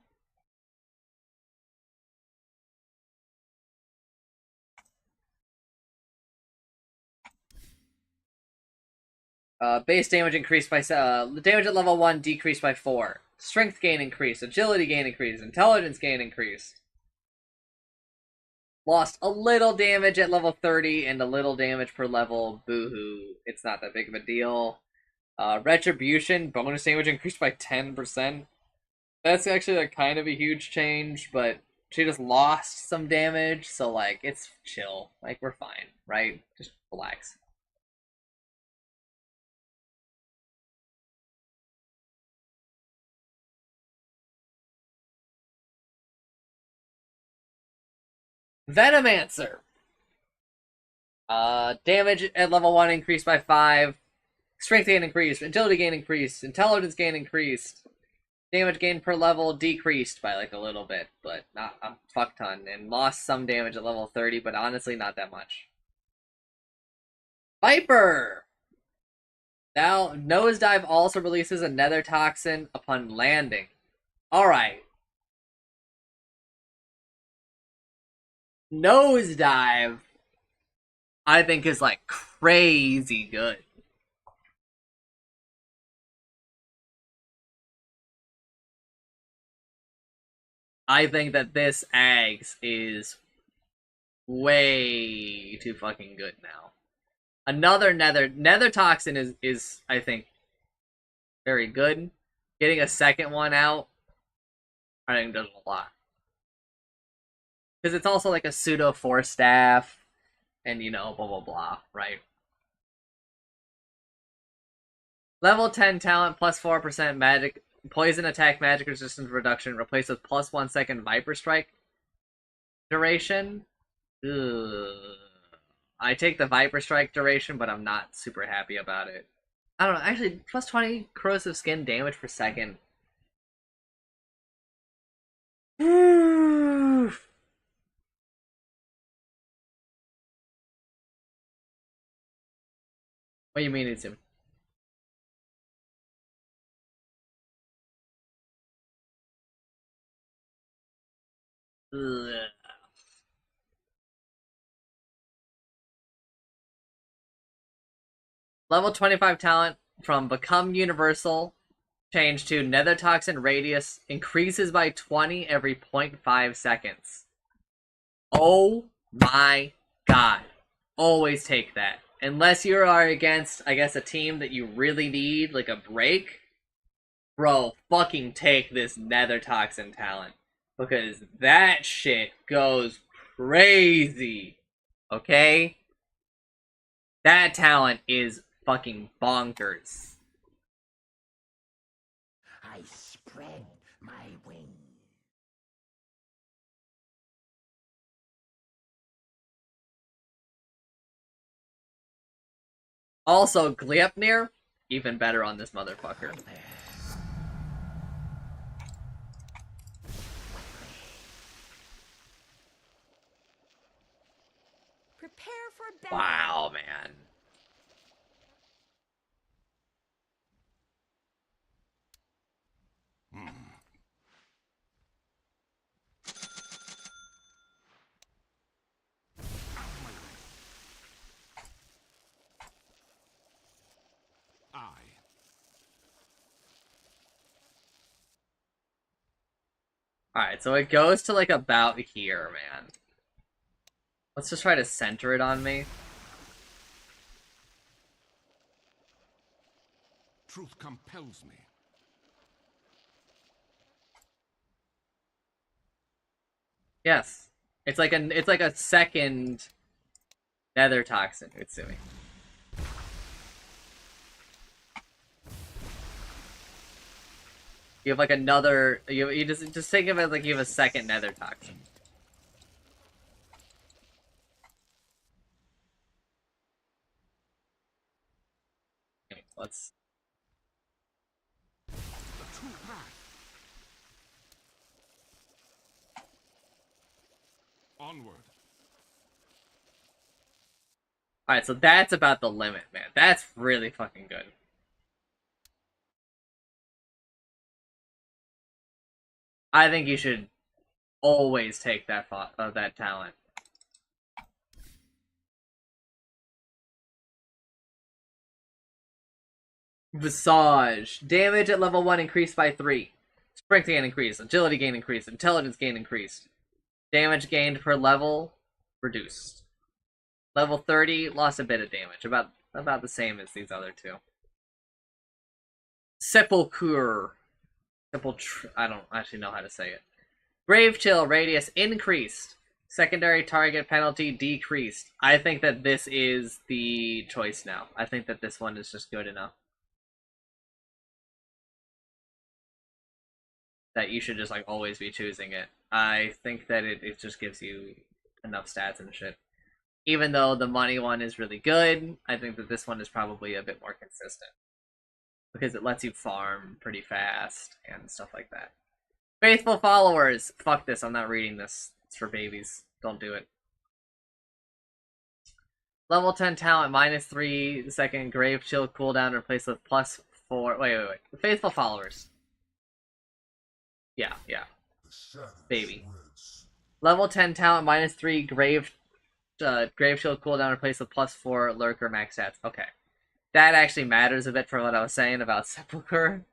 Base damage increased by damage at level 1 decreased by 4. Strength gain increased. Agility gain increased. Intelligence gain increased. Lost a little damage at level 30 and a little damage per level. Boohoo. It's not that big of a deal. Retribution, bonus damage increased by 10%. That's actually, like, kind of a huge change, but She just lost some damage, so like it's chill. Like we're fine, right? Just relax. Venomancer. Damage at level 1 increased by 5. Strength gain increased. Agility gain increased. Intelligence gain increased. Damage gain per level decreased by like a little bit, but not a fuck ton. And lost some damage at level 30, but honestly not that much. Viper! Now, Nosedive also releases a nether toxin upon landing. Alright. Nosedive, I think, is like crazy good. I think that this Ags is way too fucking good now. Another nether toxin is I think very good. Getting a second one out, I think does a lot. Because it's also like a pseudo force staff, and you know, blah blah blah, right? Level 10 talent plus 4% magic poison attack magic resistance reduction replaced with plus 1 second Viper Strike duration. Ugh. I take the Viper Strike duration, but I'm not super happy about it. I don't know. Actually, plus 20 corrosive skin damage per second. What do you mean it's him? Ugh. Level 25 talent from Become Universal. Change to Nether Toxin Radius increases by 20 every 0.5 seconds. Oh my god. Always take that. Unless you are against, I guess, a team that you really need, like a break. Bro, fucking take this Nether Toxin talent. Because that shit goes crazy. Okay? That talent is fucking bonkers. I spread my wings. Also, Gleipnir, even better on this motherfucker. Prepare for battle. Wow, man. Alright, so it goes to like about here, man. Let's just try to center it on me. Truth compels me. Yes. It's like a second nether toxin, Utsumi. You have like another you just think of it like you have a second nether toxin. Okay, let's The true path. Onward. Alright, so that's about the limit, man. That's really fucking good. I think you should always take that talent. Visage. Damage at level 1 increased by 3. Strength gain increased. Agility gain increased. Intelligence gain increased. Damage gained per level reduced. Level 30 lost a bit of damage. About the same as these other two. Sepulchre. I don't actually know how to say it. Grave Chill radius increased. Secondary target penalty decreased. I think that this is the choice now. I think that this one is just good enough. That you should just like always be choosing it. I think that it just gives you enough stats and shit. Even though the money one is really good, I think that this one is probably a bit more consistent. Because it lets you farm pretty fast and stuff like that. Faithful followers! Fuck this, I'm not reading this. It's for babies. Don't do it. Level 10 talent, minus 3 second grave chill cooldown replaced with plus 4. Wait. Faithful followers. Yeah. Baby. Level 10 talent, minus 3 grave shield cooldown replaced with plus 4 lurker max stats. Okay. That actually matters a bit for what I was saying about Sepulchre.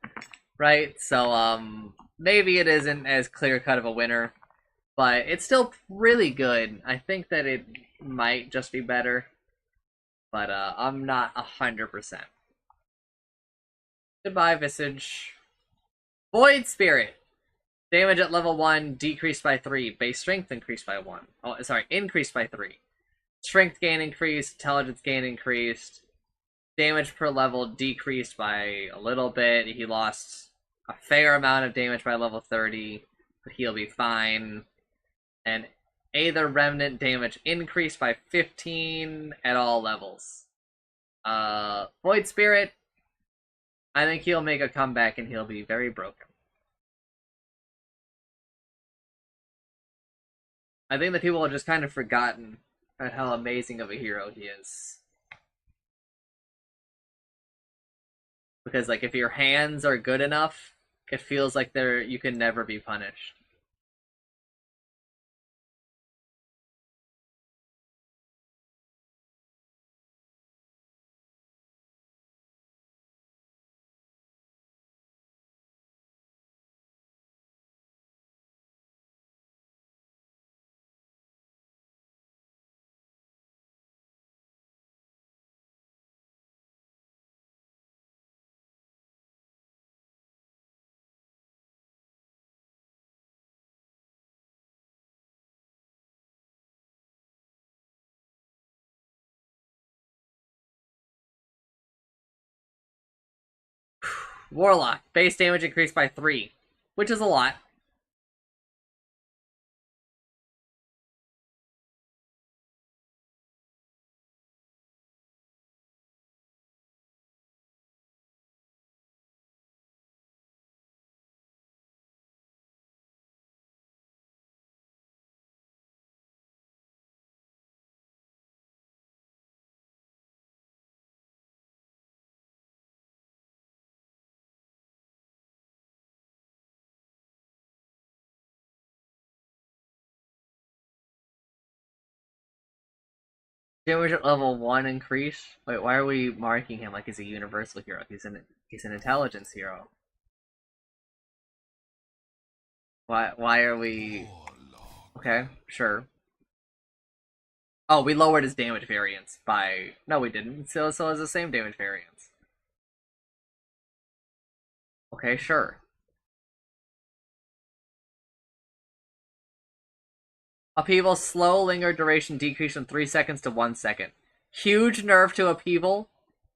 Right? So, maybe it isn't as clear-cut of a winner. But it's still really good. I think that it might just be better. But, I'm not 100%. Goodbye, Visage. Void Spirit. Damage at level 1 decreased by 3. Base strength increased by 1. Oh, sorry, increased by 3. Strength gain increased. Intelligence gain increased. Damage per level decreased by a little bit. He lost a fair amount of damage by level 30. But he'll be fine. And Aether Remnant damage increased by 15 at all levels. Void Spirit. I think he'll make a comeback and he'll be very broken. I think that people have just kind of forgotten at how amazing of a hero he is. Because, like, if your hands are good enough, it feels like you can never be punished. Warlock. Base damage increased by 3. Which is a lot. Damage at level 1 increase? Wait, why are we marking him like he's a universal hero? He's an intelligence hero. Why are we... Okay, sure. Oh, we lowered his damage variance by... No, we didn't. So it's the same damage variance. Okay, sure. Upheaval slow linger duration decreased from 3 seconds to 1 second. Huge nerf to Upheaval.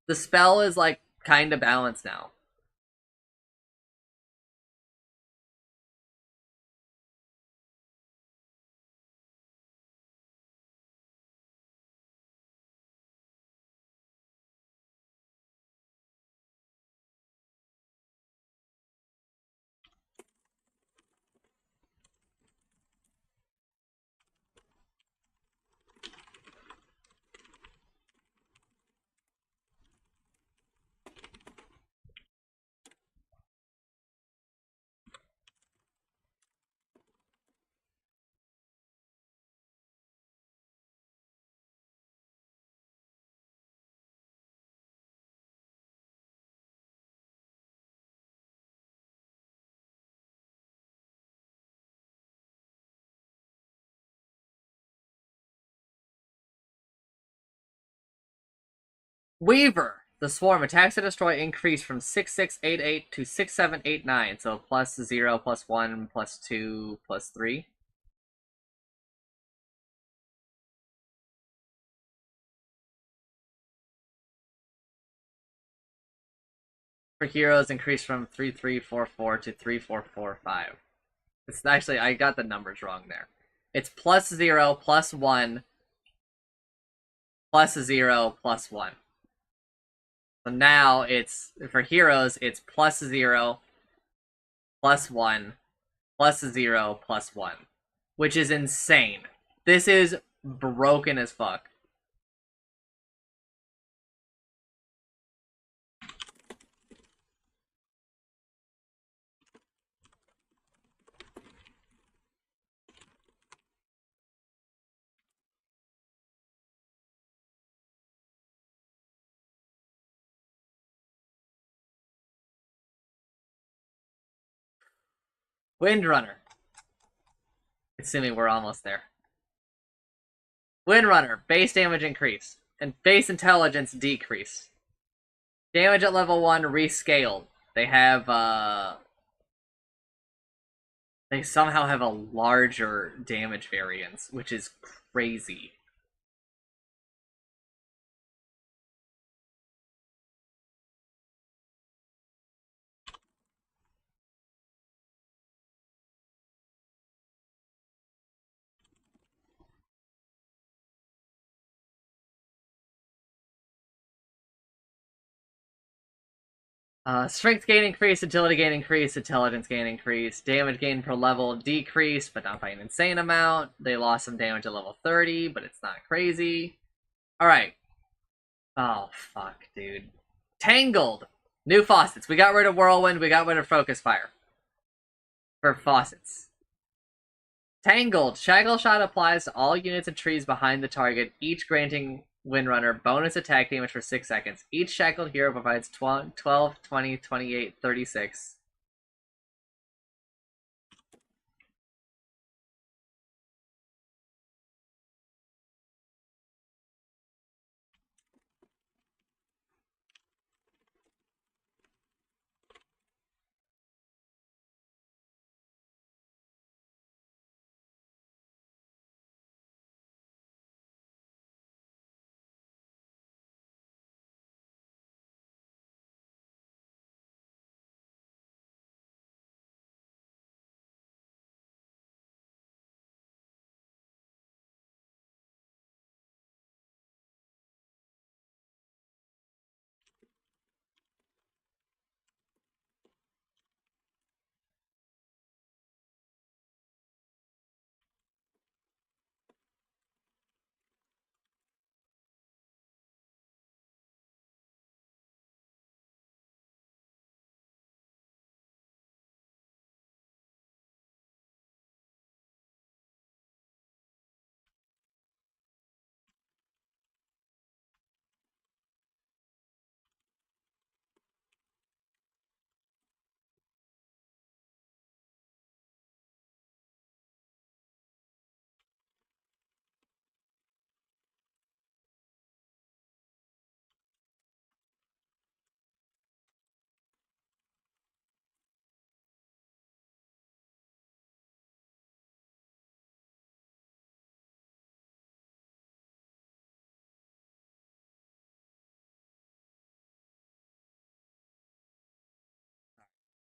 The spell is, like, kinda balanced now. Weaver. The Swarm attacks to destroy increase from 6688 to 6789. So plus 0, plus 1, plus 2, plus 3. For heroes, increase from 3344 to 3445. It's actually, I got the numbers wrong there. It's plus 0, plus 1, plus 0, plus 1. So now it's, for heroes, it's plus 0, plus 1, plus 0, plus 1. Which is insane. This is broken as fuck. Windrunner. Assuming we're almost there. Windrunner, base damage increase, and base intelligence decrease. Damage at level 1 rescaled. They have, they somehow have a larger damage variance, which is crazy. Strength gain increase, agility gain increase, intelligence gain increase, damage gain per level decrease, but not by an insane amount. They lost some damage at level 30, but it's not crazy. Alright. Oh, fuck, dude. Tangled! New faucets. We got rid of Whirlwind, we got rid of Focus Fire. For faucets. Tangled. Shackle Shot applies to all units and trees behind the target, each granting Windrunner bonus attack damage for 6 seconds. Each shackled hero provides 12, 20, 28, 36.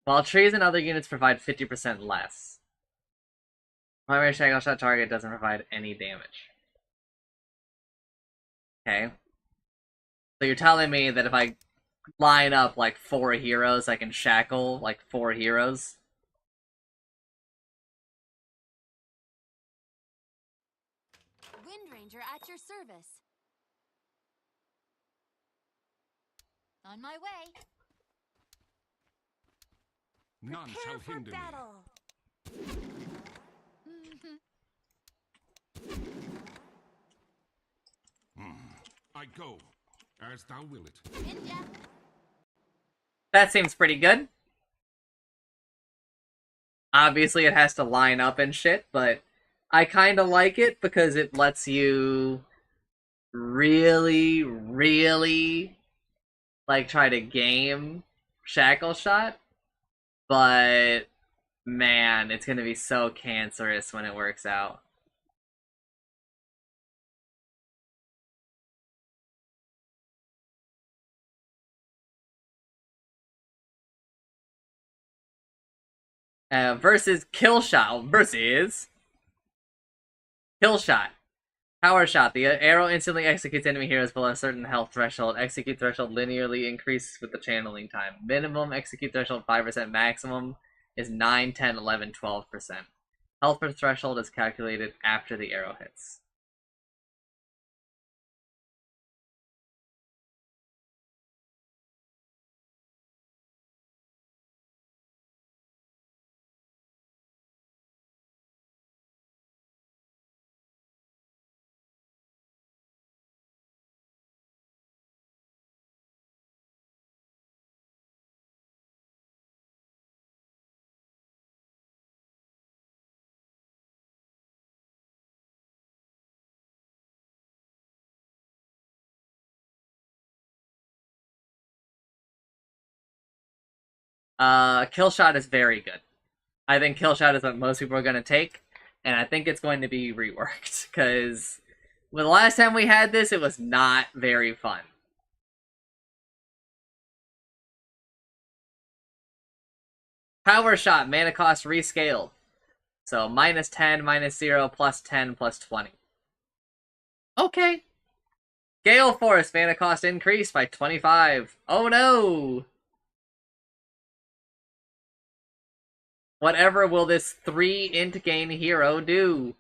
While trees and other units provide 50% less. Primary Shackle Shot target doesn't provide any damage. Okay. So you're telling me that if I line up like 4 heroes, I can shackle like 4 heroes? Wind Ranger at your service. On my way. None Prepare shall for hinder battle. me. I go, as thou wilt. Ninja. That seems pretty good. Obviously, it has to line up and shit, but I kind of like it because it lets you really, really like try to game Shackle Shot, but man, it's gonna be so cancerous when it works out. Versus Kill Shot. Versus Kill Shot. Power Shot. The arrow instantly executes enemy heroes below a certain health threshold. Execute threshold linearly increases with the channeling time. Minimum execute threshold 5%. Maximum is 9, 10, 11, 12%. Health per threshold is calculated after the arrow hits. Kill Shot is very good. I think Kill Shot is what most people are going to take, and I think it's going to be reworked, because the last time we had this, it was not very fun. Power Shot, mana cost rescaled. So minus 10, minus 0, plus 10, plus 20. Okay. Gale Force, mana cost increased by 25. Oh no! Whatever will this 3 int gain hero do?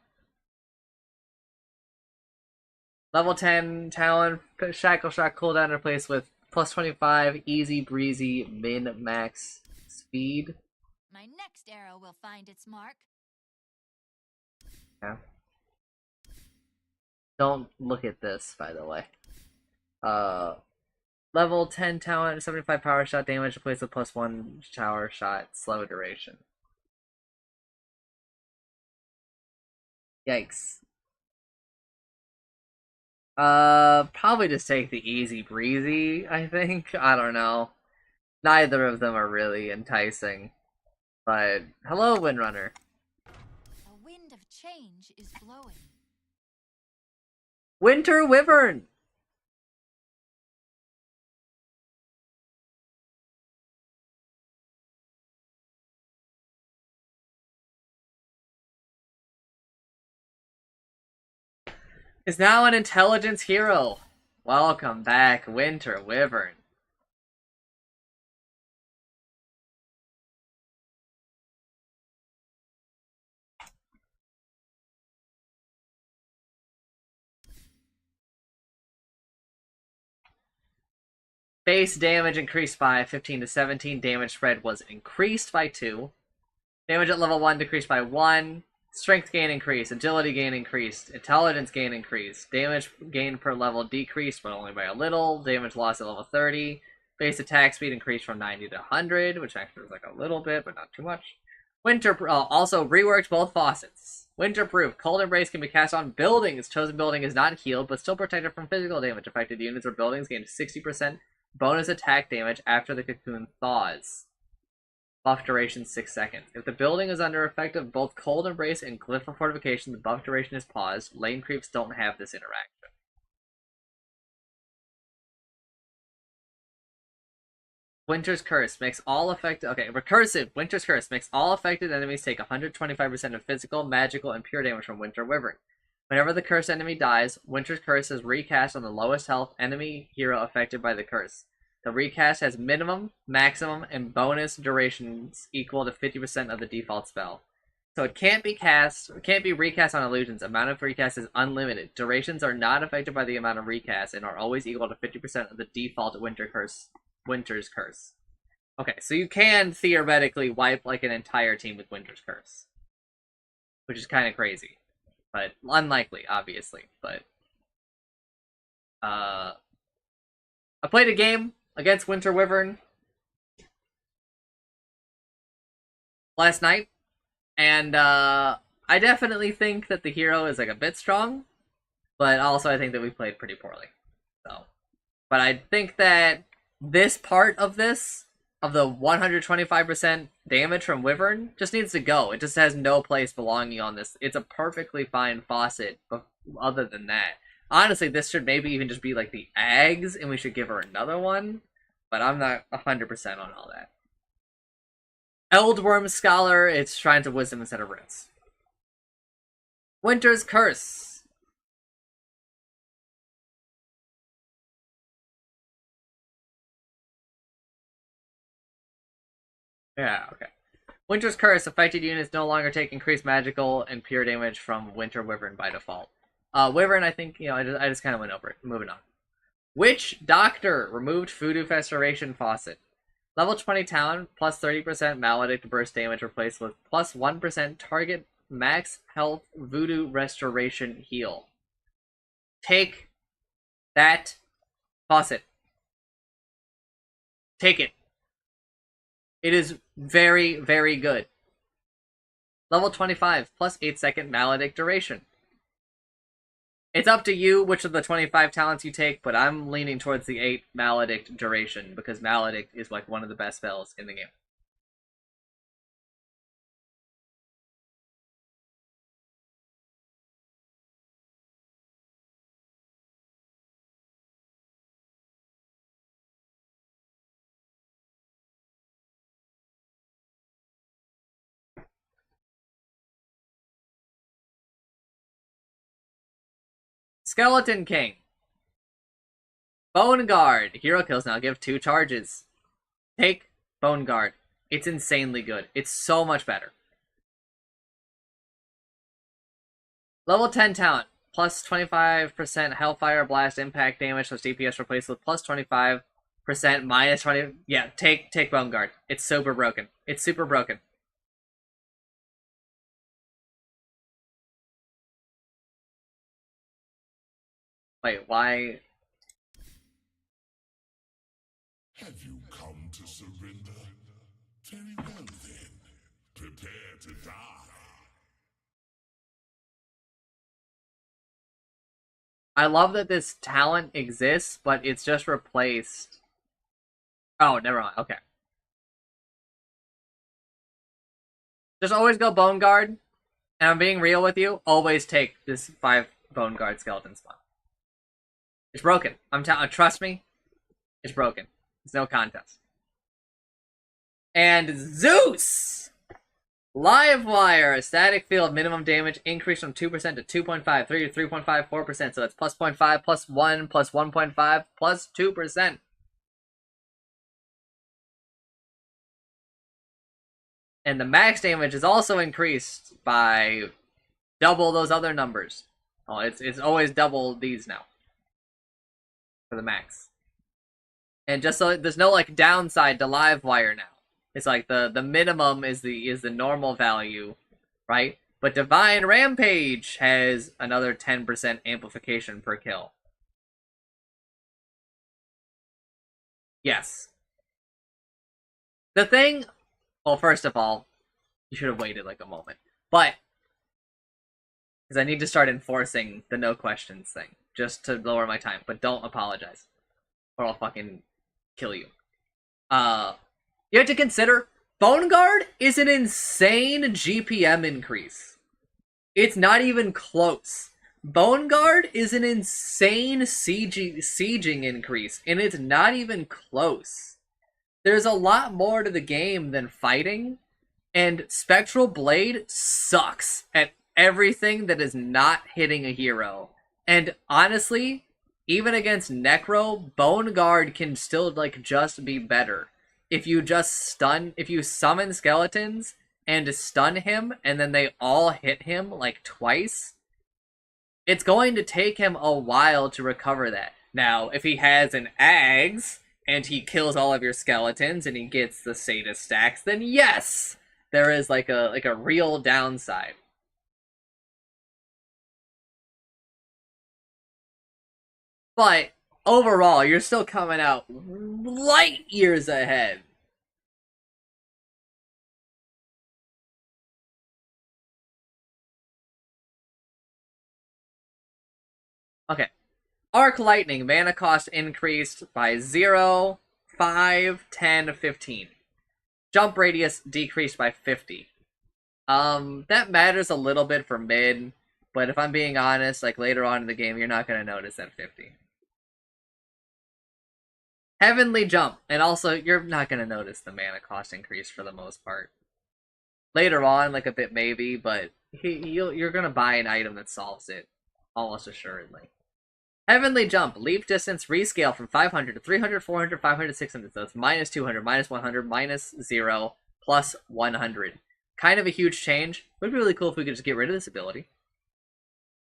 Level 10 Talon, Shackle Shot cooldown replaced with plus 25, easy breezy, min max speed. My next arrow will find its mark. Yeah. Don't look at this, by the way. Level 10 talent, 75 power shot damage replaced with plus 1 power shot, slow duration. Yikes. Probably just take the easy breezy, I think. I don't know. Neither of them are really enticing. But, hello, Windrunner. A wind of change is blowing. Winter Wyvern! Is now an intelligence hero. Welcome back, Winter Wyvern. Base damage increased by 15 to 17. Damage spread was increased by 2. Damage at level 1 decreased by 1. Strength gain increased. Agility gain increased. Intelligence gain increased. Damage gain per level decreased, but only by a little. Damage loss at level 30. Base attack speed increased from 90 to 100, which actually was like a little bit, but not too much. Winter also reworked both faucets. Winterproof. Cold Embrace can be cast on buildings. Chosen building is not healed, but still protected from physical damage. Affected units or buildings gain 60% bonus attack damage after the cocoon thaws. Buff duration 6 seconds. If the building is under effect of both Cold Embrace and Glyph of Fortification, the buff duration is paused. Lane creeps don't have this interaction. Winter's Curse makes all affected... Okay, recursive. Winter's Curse makes all affected enemies take 125% of physical, magical, and pure damage from Winter Wyvern. Whenever the cursed enemy dies, Winter's Curse is recast on the lowest health enemy hero affected by the curse. The recast has minimum, maximum, and bonus durations equal to 50% of the default spell. So it can't be recast on illusions. Amount of recast is unlimited. Durations are not affected by the amount of recast and are always equal to 50% of the default Winter's Curse. Okay, so you can theoretically wipe like an entire team with Winter's Curse, which is kind of crazy, but unlikely, obviously. But I played a game against Winter Wyvern last night, and I definitely think that the hero is like a bit strong, but also I think that we played pretty poorly. So, but I think that this part of this, of the 125% damage from Wyvern, just needs to go. It just has no place belonging on this. It's a perfectly fine faucet, but other than that. Honestly, this should maybe even just be like the Ags, and we should give her another one. But I'm not 100% on all that. Eldworm Scholar, it's Shrines of Wisdom instead of Rinse. Winter's Curse. Yeah, okay. Winter's Curse. Affected units no longer take increased magical and pure damage from Winter Wyvern by default. Wyvern, I think, I just kind of went over it. Moving on. Witch Doctor. Removed Voodoo Restoration Faucet. Level 20 Talon, plus 30% Maledict burst damage replaced with plus 1% target max health Voodoo Restoration heal. Take that faucet. Take it. It is very, very good. Level 25, plus 8-second Maledict duration. It's up to you which of the 25 talents you take, but I'm leaning towards the 8 Maledict duration, because Maledict is like one of the best spells in the game. Skeleton King. Bone Guard. Hero kills now give 2 charges. Take Bone Guard. It's insanely good. It's so much better. Level 10 talent. Plus 25% Hellfire Blast impact damage, so DPS replaced with plus 25% minus 20. Yeah, take Bone Guard. It's super broken. It's super broken. Wait, why? Have you come to surrender? Very well then. Prepare to die. I love that this talent exists, but it's just replaced. Oh, never mind. Okay. Just always go Bone Guard. And I'm being real with you. Always take this 5 Bone Guard skeleton spawn. It's broken. Trust me. It's broken. It's no contest. And Zeus! Livewire. Static field minimum damage increased from 2% to 2.5, 3 to 3.5, 4%. So that's plus 0.5, plus 1, plus 1.5, plus 2%. And the max damage is also increased by double those other numbers. Oh, it's always double these now. For the max. And just so there's no like downside to Livewire now. It's like the minimum is the normal value, right? But Divine Rampage has another 10% amplification per kill. Yes. The thing, well, first of all, you should have waited like a moment. But because I need to start enforcing the no questions thing just to lower my time, but don't apologize or I'll fucking kill you. You have to consider Bone Guard is an insane GPM increase. It's not even close. Bone Guard is an insane sieging increase, and it's not even close. There's a lot more to the game than fighting, and Spectral Blade sucks at everything that is not hitting a hero. And honestly, even against Necro, Bone Guard can still like just be better. If you summon skeletons and stun him, and then they all hit him like twice, it's going to take him a while to recover that. Now, if he has an Ags, and he kills all of your skeletons, and he gets the Sadist stacks, then yes, there is like a real downside. But overall, you're still coming out light years ahead. Okay. Arc Lightning, mana cost increased by 0, 5, 10, 15. Jump radius decreased by 50. That matters a little bit for mid, but if I'm being honest, like later on in the game, you're not going to notice that 50. Heavenly Jump, and also you're not going to notice the mana cost increase for the most part. Later on, like a bit maybe, but you're going to buy an item that solves it, almost assuredly. Heavenly Jump, leap distance rescale from 500 to 300, 400, 500, 600. So it's minus 200, minus 100, minus 0, plus 100. Kind of a huge change. Would be really cool if we could just get rid of this ability.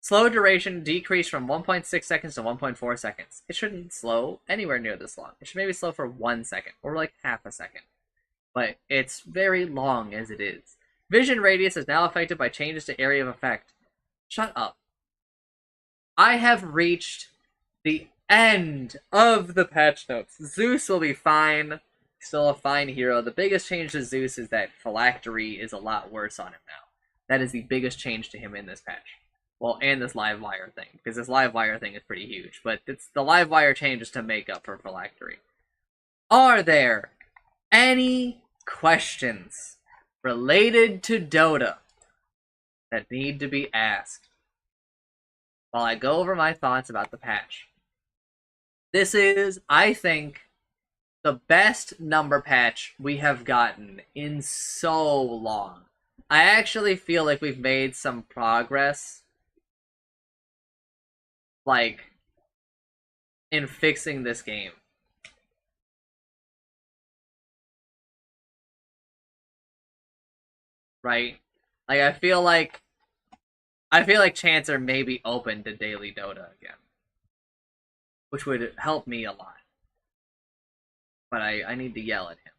Slow duration decreased from 1.6 seconds to 1.4 seconds. It shouldn't slow anywhere near this long. It should maybe slow for 1 second, or like half a second. But it's very long as it is. Vision radius is now affected by changes to area of effect. Shut up. I have reached the end of the patch notes. Zeus will be fine. Still a fine hero. The biggest change to Zeus is that phylactery is a lot worse on him now. That is the biggest change to him in this patch. Well, and this live wire thing, because this live wire thing is pretty huge. But it's the live wire changes to make up for phylactery. Are there any questions related to Dota that need to be asked while I go over my thoughts about the patch? This is, I think, the best number patch we have gotten in so long. I actually feel like we've made some progress, like, in fixing this game. Right? Like, I feel like chants are maybe open to daily Dota again, which would help me a lot. But I need to yell at him.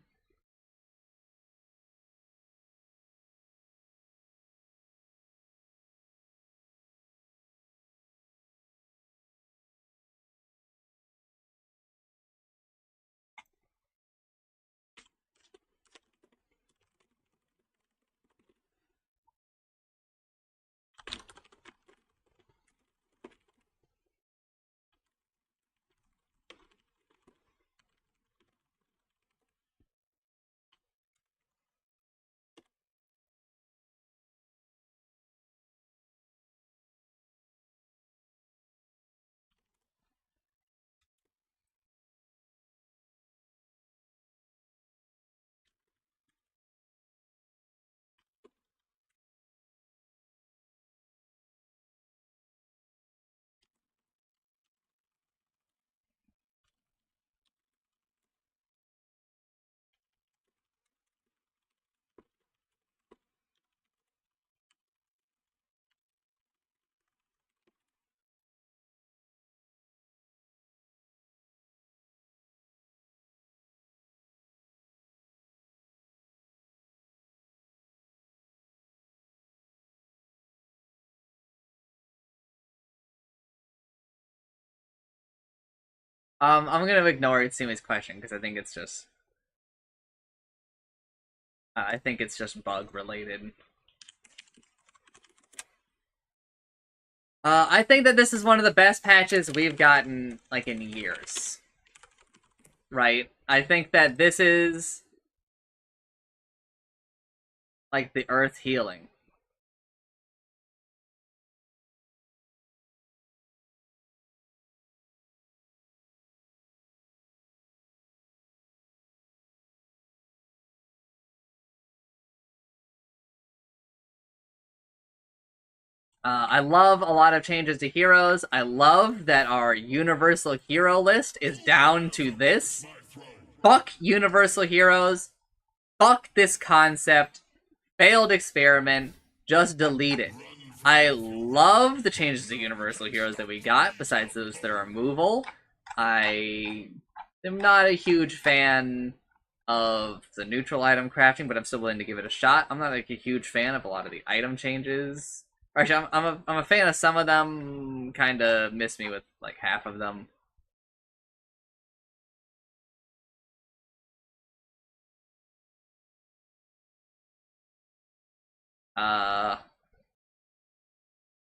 I'm gonna ignore Itsumi's question because I think it's just bug related. I think that this is one of the best patches we've gotten, like, in years. Right? I think that this is, like, the earth healing. I love a lot of changes to heroes. I love that our universal hero list is down to this. Fuck universal heroes. Fuck this concept. Failed experiment. Just delete it. I love the changes to universal heroes that we got, besides those that are removal. I am not a huge fan of the neutral item crafting, but I'm still willing to give it a shot. I'm not like a huge fan of a lot of the item changes. Actually, I'm a fan of some of them. Kind of miss me with like half of them.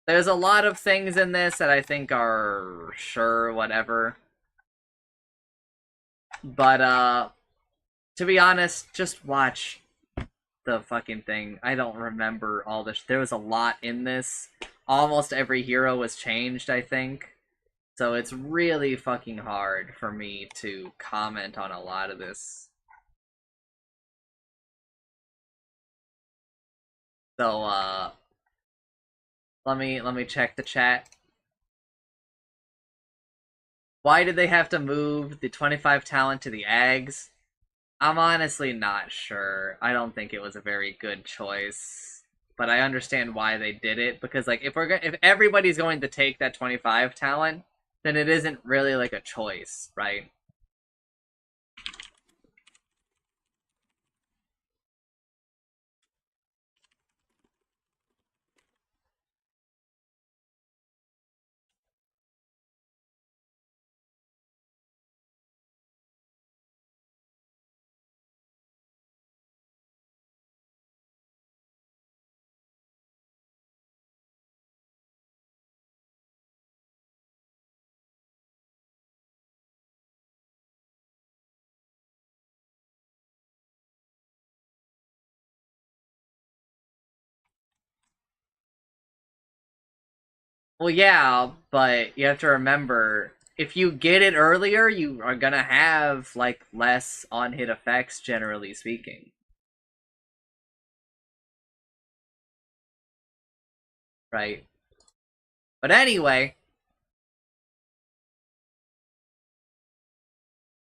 There's a lot of things in this that I think are sure whatever. But to be honest, just watch the fucking thing. I don't remember all this. There was a lot in this. Almost every hero was changed, I think. So it's really fucking hard for me to comment on a lot of this. So let me check the chat. Why did they have to move the 25 talent to the Ags? I'm honestly not sure. I don't think it was a very good choice, but I understand why they did it, because like if everybody's going to take that 25 talent, then it isn't really like a choice, right? Well, yeah, but you have to remember, if you get it earlier, you are gonna have like less on-hit effects, generally speaking. Right? But anyway,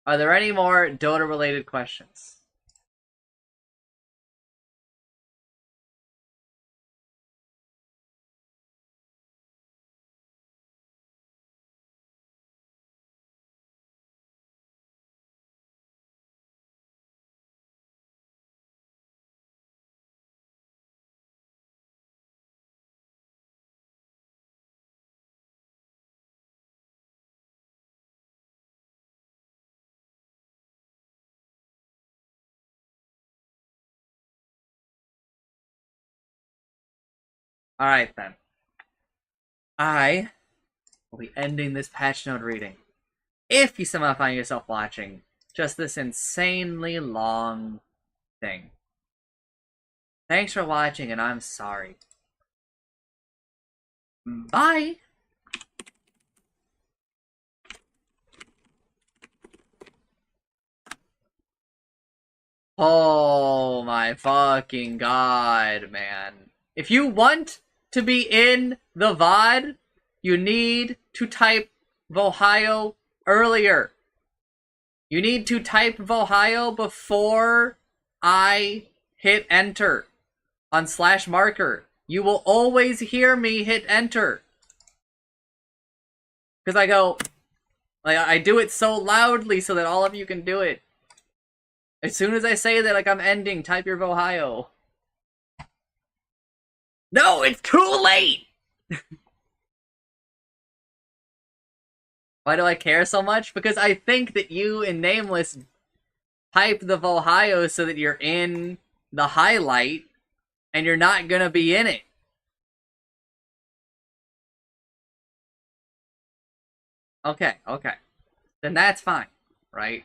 are there any more Dota-related questions? Alright then. I will be ending this patch note reading. If you somehow find yourself watching just this insanely long thing. Thanks for watching, and I'm sorry. Bye! Oh my fucking god, man. If you want to be in the VOD, you need to type Vohio earlier. You need to type Vohio before I hit enter on /marker. You will always hear me hit enter. Because I go, like, I do it so loudly so that all of you can do it. As soon as I say that, like, I'm ending, type your Vohio. No, it's too late! Why do I care so much? Because I think that you and Nameless type the Vohio so that you're in the highlight, and you're not gonna be in it. Okay, okay. Then that's fine, right?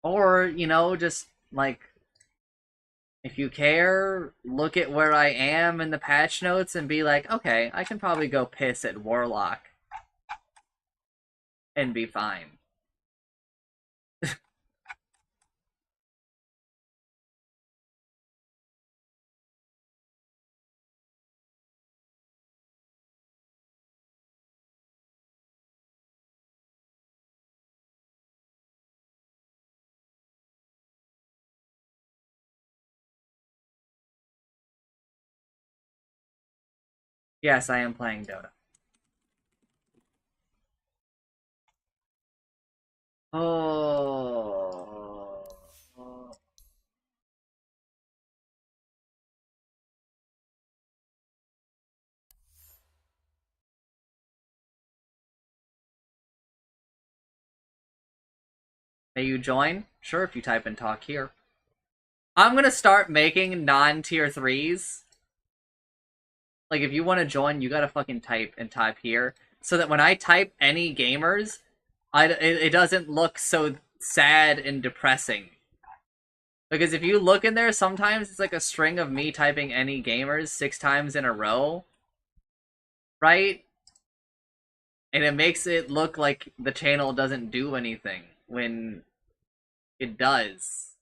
Or, you know, just, like, if you care, look at where I am in the patch notes and be like, okay, I can probably go piss at Warlock and be fine. Yes, I am playing Dota. Oh. May you join? Sure, if you type in talk here. I'm gonna start making non-tier 3s. Like, if you want to join, you gotta fucking type here. So that when I type any gamers, it doesn't look so sad and depressing. Because if you look in there, sometimes it's like a string of me typing any gamers 6 times in a row. Right? And it makes it look like the channel doesn't do anything when it does.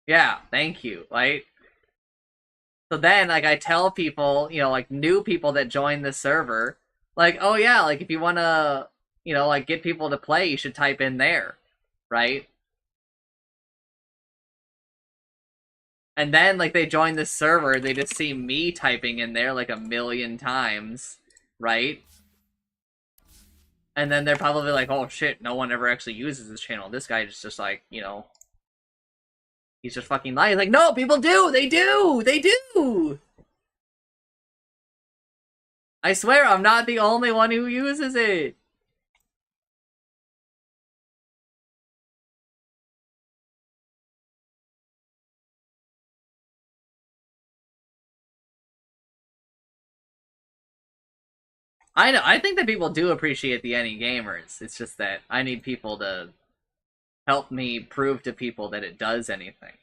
Yeah, thank you. Right? So then, like, I tell people, you know, like, new people that join the server, like, oh yeah, like, if you want to, you know, like, get people to play, you should type in there, right? And then, like, they join the server, they just see me typing in there, like, 1,000,000 times, right? And then they're probably like, oh shit, no one ever actually uses this channel. This guy is just like, you know, he's just fucking lying. Like, no, people do! They do! They do! I swear, I'm not the only one who uses it! I know, I think that people do appreciate the Any Gamers. It's just that I need people to help me prove to people that it does anything.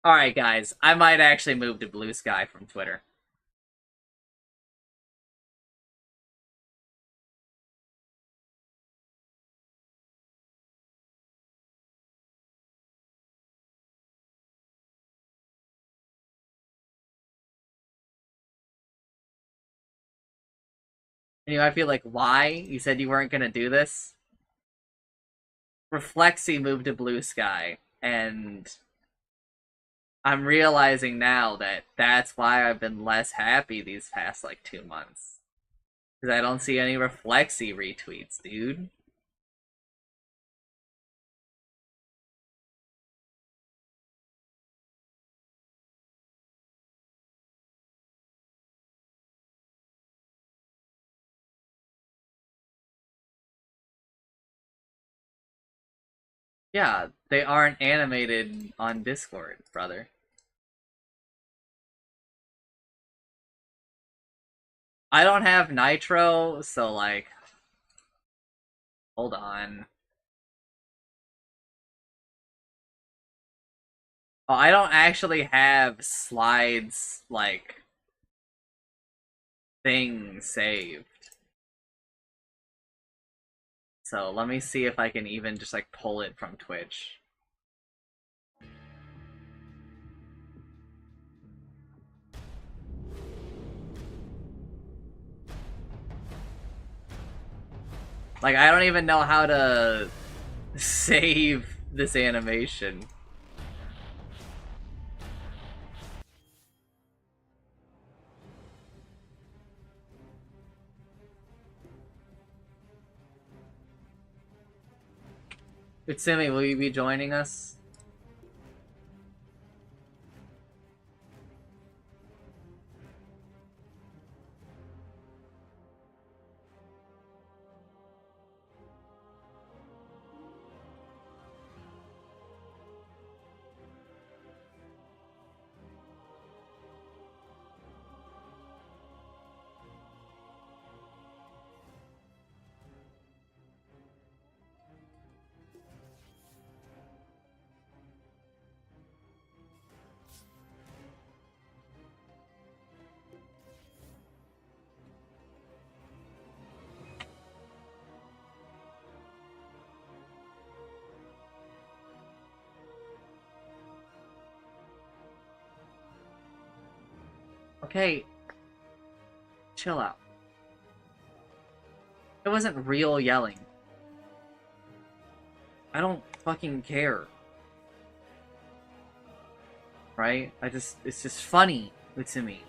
Alright, guys, I might actually move to Blue Sky from Twitter. And you might feel like, why? You said you weren't gonna do this? Reflexy moved to Blue Sky, and I'm realizing now that that's why I've been less happy these past, like, 2 months. Because I don't see any Reflexy retweets, dude. Yeah, they aren't animated on Discord, brother. I don't have Nitro, so, like... Hold on. Oh, I don't actually have slides, like, thing saved. So let me see if I can even just, like, pull it from Twitch. Like, I don't even know how to save this animation. Utsumi, will you be joining us? Okay, chill out. It wasn't real yelling. I don't fucking care. Right? It's just funny to me.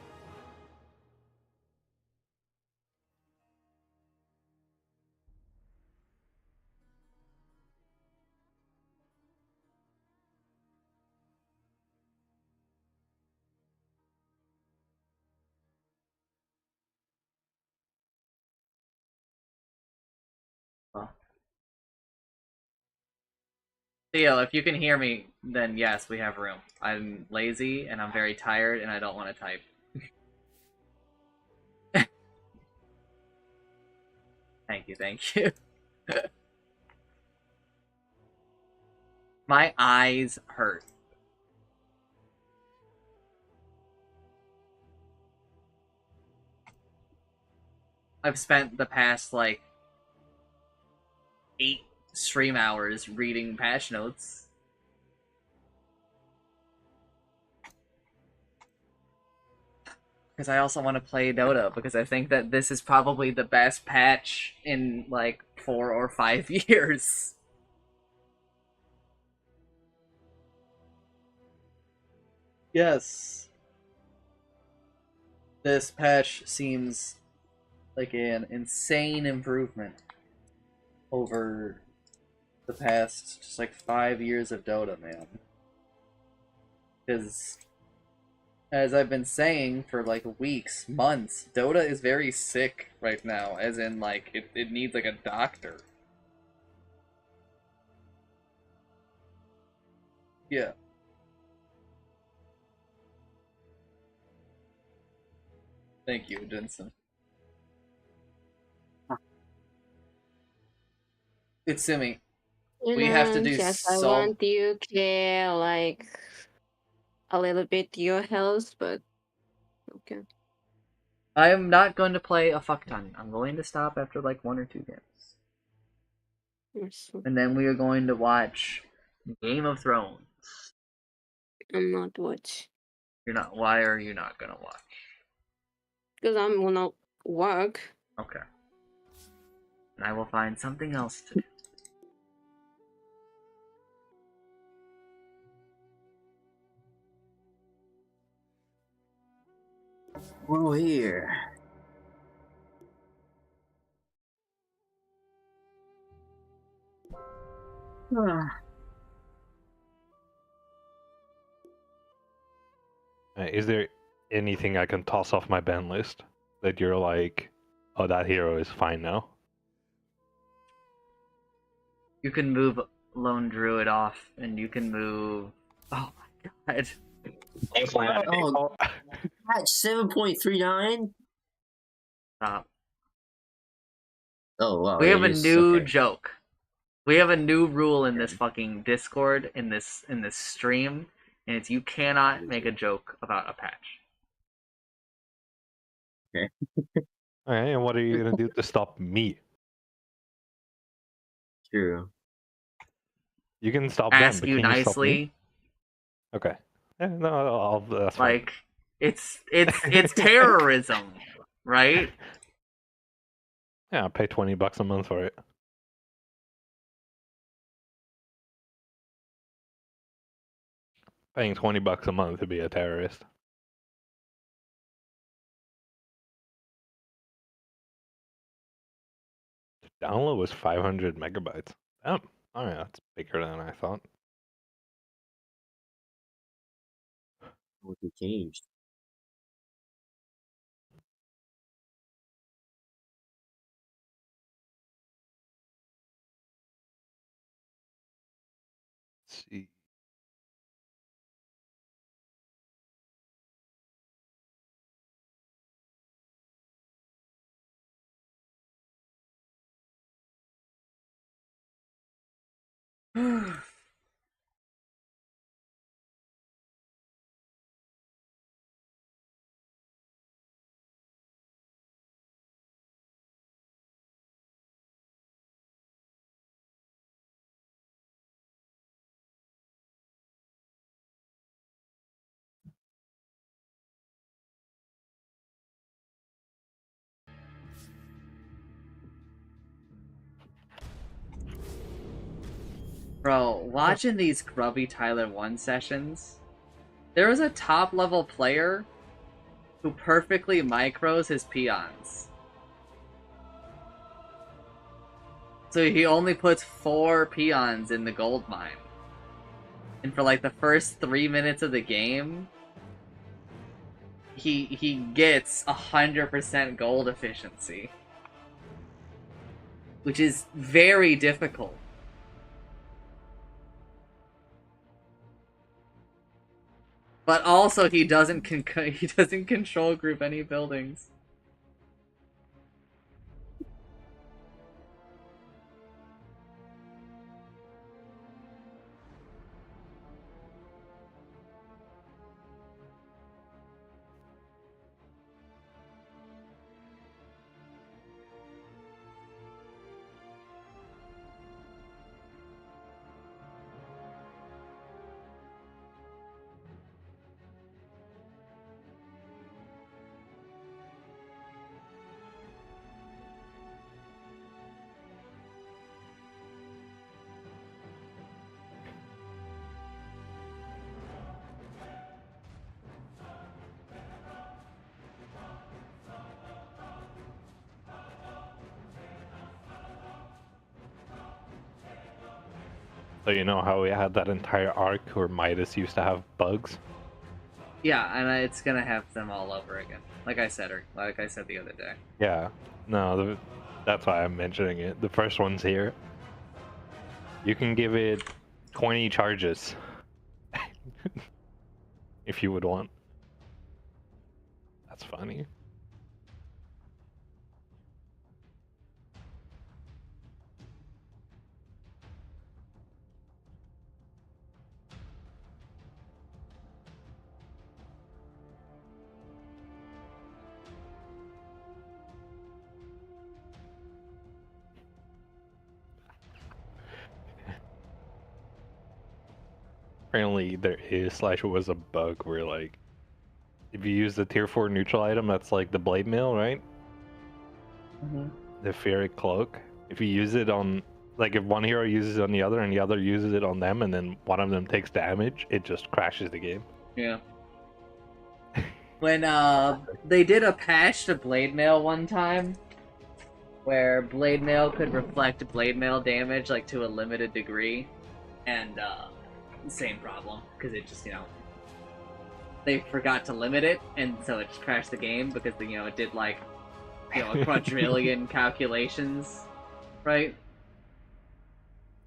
Well, Theo, if you can hear me, then yes, we have room. I'm lazy and I'm very tired and I don't want to type. Thank you. My eyes hurt. I've spent the past, like, 8 stream hours reading patch notes. Because I also want to play Dota, because I think that this is probably the best patch in, like, 4 or 5 years. Yes. This patch seems like an insane improvement over the past, just like 5 years of Dota, man. Because, as I've been saying for like weeks, months, Dota is very sick right now, as in, like, it needs like a doctor. Yeah. Thank you, Jensen. It's Simi. We have to do Yes, I so. want you care like a little bit your health, but okay. I am not going to play a fuck ton. I'm going to stop after like 1 or 2 games. Yes. And then we are going to watch Game of Thrones. I'm not watch You're not. Why are you not gonna watch? because I'm gonna work. Okay. And I will find something else to do. Well, here. Is there anything I can toss off my ban list that you're like, oh, that hero is fine now? You can move Lone Druid off, and you can move. Oh my god. Oh, patch 7.39? Stop. Oh, wow. We have a it is- new okay. joke. We have a new rule in this fucking Discord, in this stream, and it's you cannot make a joke about a patch. Okay, and what are you gonna do to stop me? True. You can stop them, Ask but you can you stop me? nicely. Okay. Yeah, no, that's fine. Like, it's terrorism, right? Yeah, I'll pay $20 a month for it. Paying $20 a month to be a terrorist. The download was 500 megabytes. Oh, yeah, that's bigger than I thought. What changed? Let's see. Bro, watching these grubby Tyler 1 sessions, there was a top level player who perfectly micros his peons. So he only puts 4 peons in the gold mine. And for like the first 3 minutes of the game, he gets 100% gold efficiency. Which is very difficult. But also he doesn't control group any buildings. So you know how we had that entire arc where Midas used to have bugs? Yeah, and it's gonna have them all over again. Like I said the other day. Yeah. No, that's why I'm mentioning it. The first one's here. You can give it 20 charges. If you would want. That's funny. Apparently there was a bug where like if you use the tier 4 neutral item that's like the blade mail, right? Mm-hmm. The Ferric Cloak. If you use it on like if one hero uses it on the other and the other uses it on them and then one of them takes damage, it just crashes the game. Yeah. When they did a patch to blade mail one time where blade mail could reflect blade mail damage like to a limited degree, and same problem because it just they forgot to limit it, and so it just crashed the game because it did like a quadrillion calculations, right?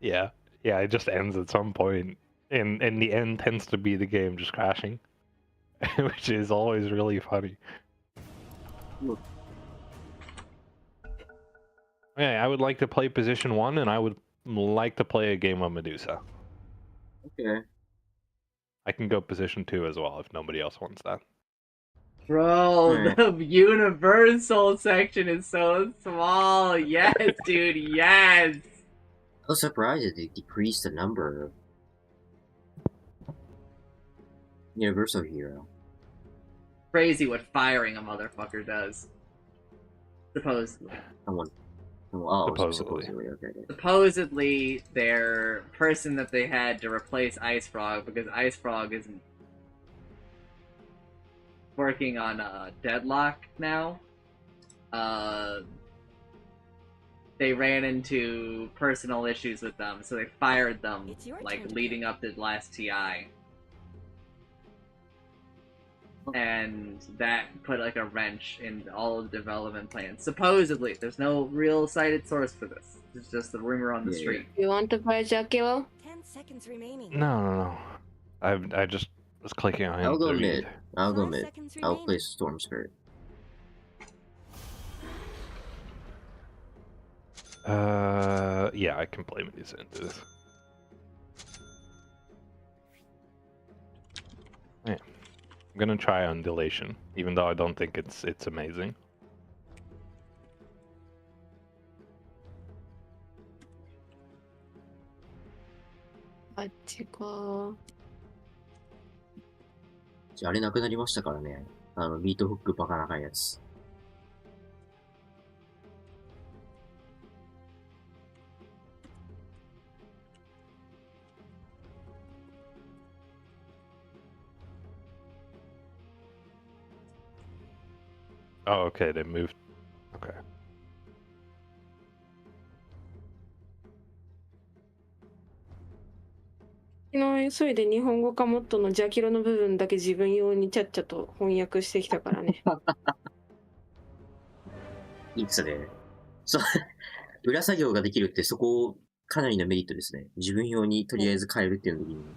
Yeah, it just ends at some point, and the end tends to be the game just crashing, which is always really funny. Yeah, I would like to play position 1, and I would like to play a game of Medusa. Okay. I can go position 2 as well if nobody else wants that. Bro, Alright. the universal section is so small. Yes, dude, yes. I was surprised that they decreased the number of Universal Hero. Crazy what firing a motherfucker does. Supposedly. Supposedly, okay. Supposedly, their person that they had to replace Ice Frog, because Ice Frog isn't working on Deadlock now, they ran into personal issues with them, so they fired them, It's your like, turn to leading up to the last TI. And that put like a wrench in all of the development plans. Supposedly, there's no real cited source for this. It's just the rumor on the street. You want to play Jackilo? 10 seconds remaining. No. I just was clicking on him. I'll go to mid. read. I'll go 5 mid. seconds I'll remaining. play Storm Spirit. Yeah, I can play Medusa into this. Yeah. I'm gonna try Undulation, even though I don't think it's amazing. Magical. じゃああれなくなりましたからね。ミートフックバカ長いやつ。Oh, okay, they moved. Okay. 昨日急いで日本語科モットのジャキロの部分だけ自分用にちゃっちゃと翻訳してきたからね。いいですね。そう、裏作業ができるってそこ、かなりのメリットですね。自分用にとりあえず変えるっていうのがいいのに。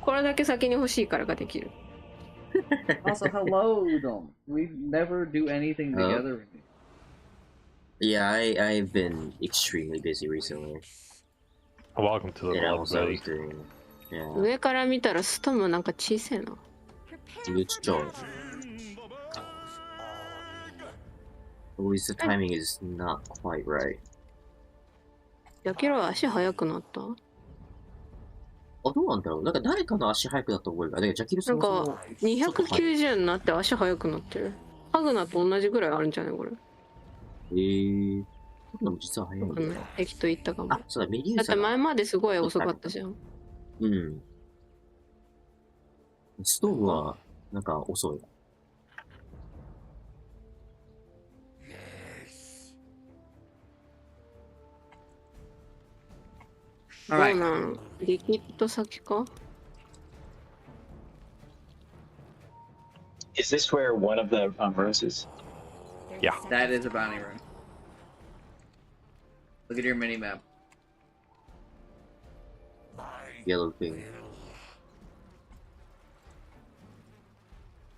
これだけ先に欲しいからができる。Also, hello, Udon. We never do anything Hello? together. Yeah, I've been extremely busy recently. Welcome to the And club, also I buddy. was doing, yeah, 上から見たらストムなんか小さいな。 good job. Always the timing is not quite right. ジャキロは足速くなった？あ、どうなんだろう。なんか誰かの足速くなった覚えが。だからジャキルさなんんもそのか290になって足速くなってる。ハグナと同じぐらいあるんじゃないこれ。でも実は速いんだよ。駅と行ったかも。あ、そうだ、メデュだってーサが。前まですごい遅かったじゃん。うん。ストーブは、なんか遅い。どうなんリキッド先か？ Is this where one of the rooms is? Yeah. That is a bounty room. Look at your mini map. Yellow thing.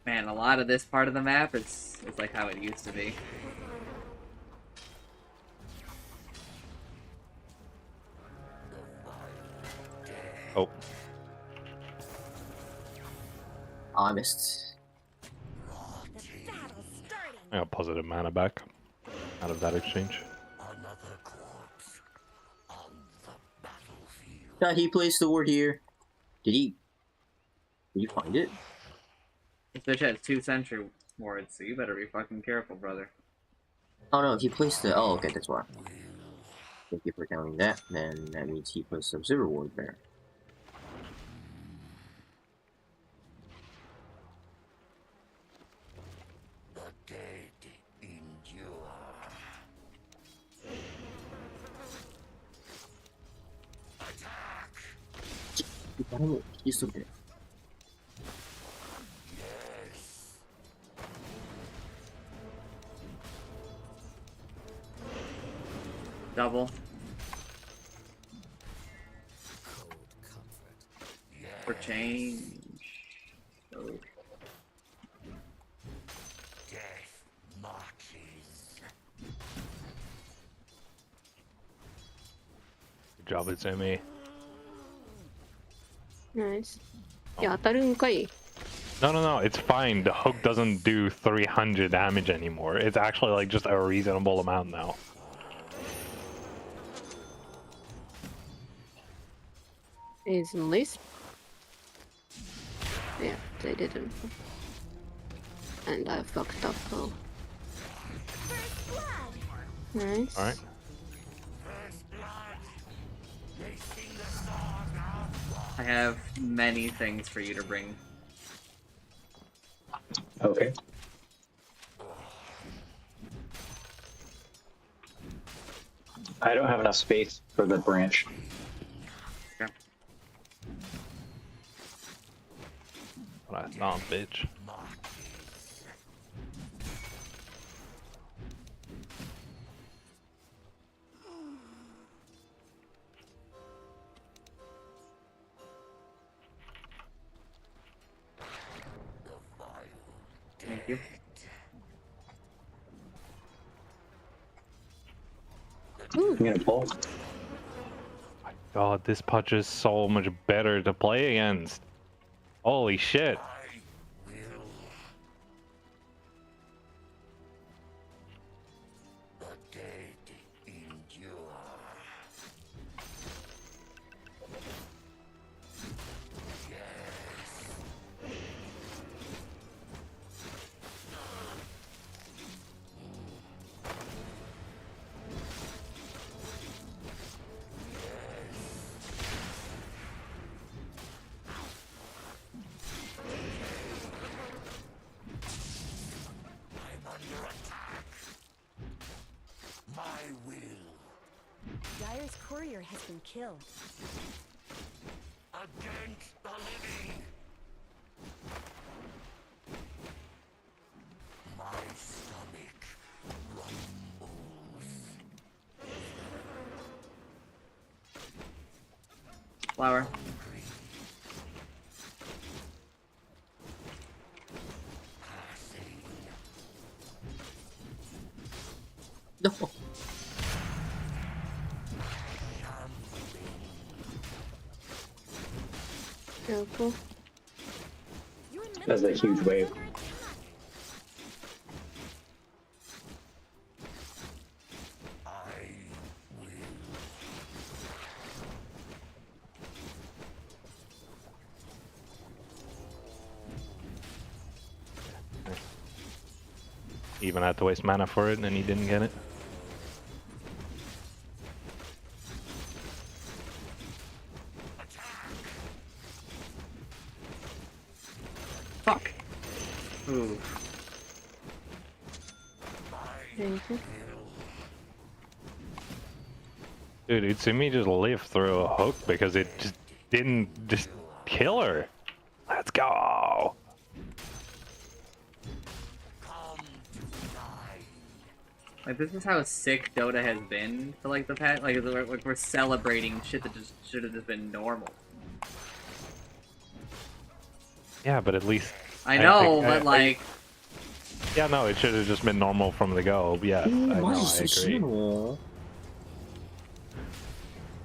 Man, a lot of this part of the map is like how it used to be. Oh, I missed. I got positive mana back out of that exchange. Yeah, he placed the ward here. Did you find it? This bitch has 2 sentry wards, so you better be fucking careful, brother. Oh no, he placed the. Oh, okay, that's why. Thank you for counting that. Then that means he placed some zero ward there. He's okay. Double. For change. Oh. Good job, it's me. ナイス。いや、当たるんかい。 No, no, no, it's fine. The hook doesn't do 300 damage anymore. It's actually like just a reasonable amount now. Is list? Yeah, they didn't. And I fucked up though. Nice. Alright. I have many things for you to bring. Okay. I don't have enough space for the branch. Okay. What I found, bitch. Thank you. I'm gonna pull. God, this Pudge is so much better to play against. Holy shit. creature has been killed. Against the living. My stomach rumbles. Flower. No. Careful. Your That's a middle huge tower is wave. under attack. I will. Even had to waste mana for it, and he didn't get it. Fuck. Ooh. Thank you. Dude, Utsumi just lived through a hook because it just didn't just kill her. Let's go. Like, this is how sick Dota has been for, like, the past, like, we're celebrating shit that just should have just been normal. Yeah, but at least I know, think- but, like, yeah, no, it should have just been normal from the go. Yeah, I know, I agree.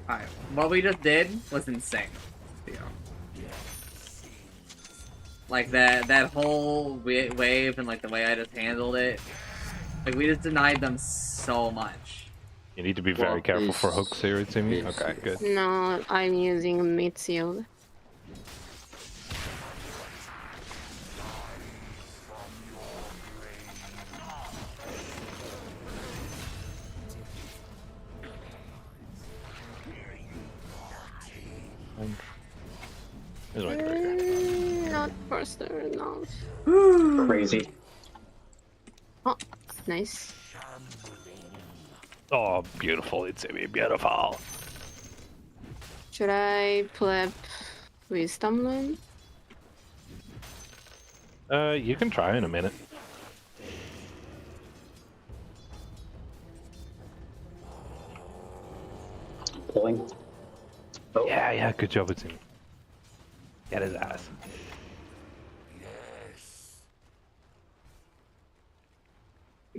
alright, what we just did was insane. Yeah. Like, that whole wave and, like, the way I just handled it, like, we just denied them so much. You need to be very careful for hooks here, Utsumi. Yes. Okay, good. No, I'm using a mid shield. This way, trigger. Not faster, no. Crazy. Oh, nice. Oh, beautiful, Utsumi, beautiful. Should I pleb Wisdom Line? You can try in a minute. Pulling. Oh, Yeah, yeah, good job, Utsumi. Get his ass.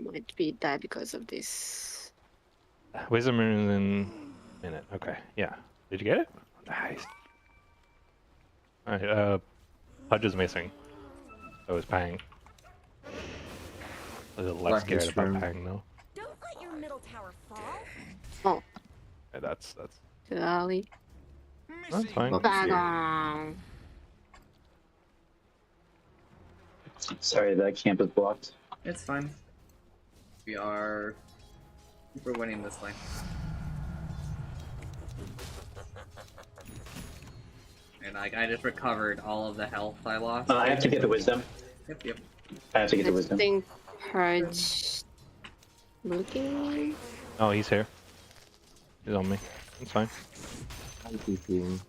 Might be die because of this. Wisdom is in a minute. Okay, yeah. Did you get it? Nice. Alright, Pudge is missing. So is Pang. A little less Black scared is about room. Pang, though. Don't let your middle tower fall. Oh, Yeah, that's to Ali. fine. Up Bang here. on. sorry, that camp is blocked. It's fine. We're winning this lane. And I just recovered all of the health I lost. I have to get the wisdom. Yep. I have to get the I wisdom. think Purge looking. Oh, he's here. He's on me. It's fine. I'm keeping.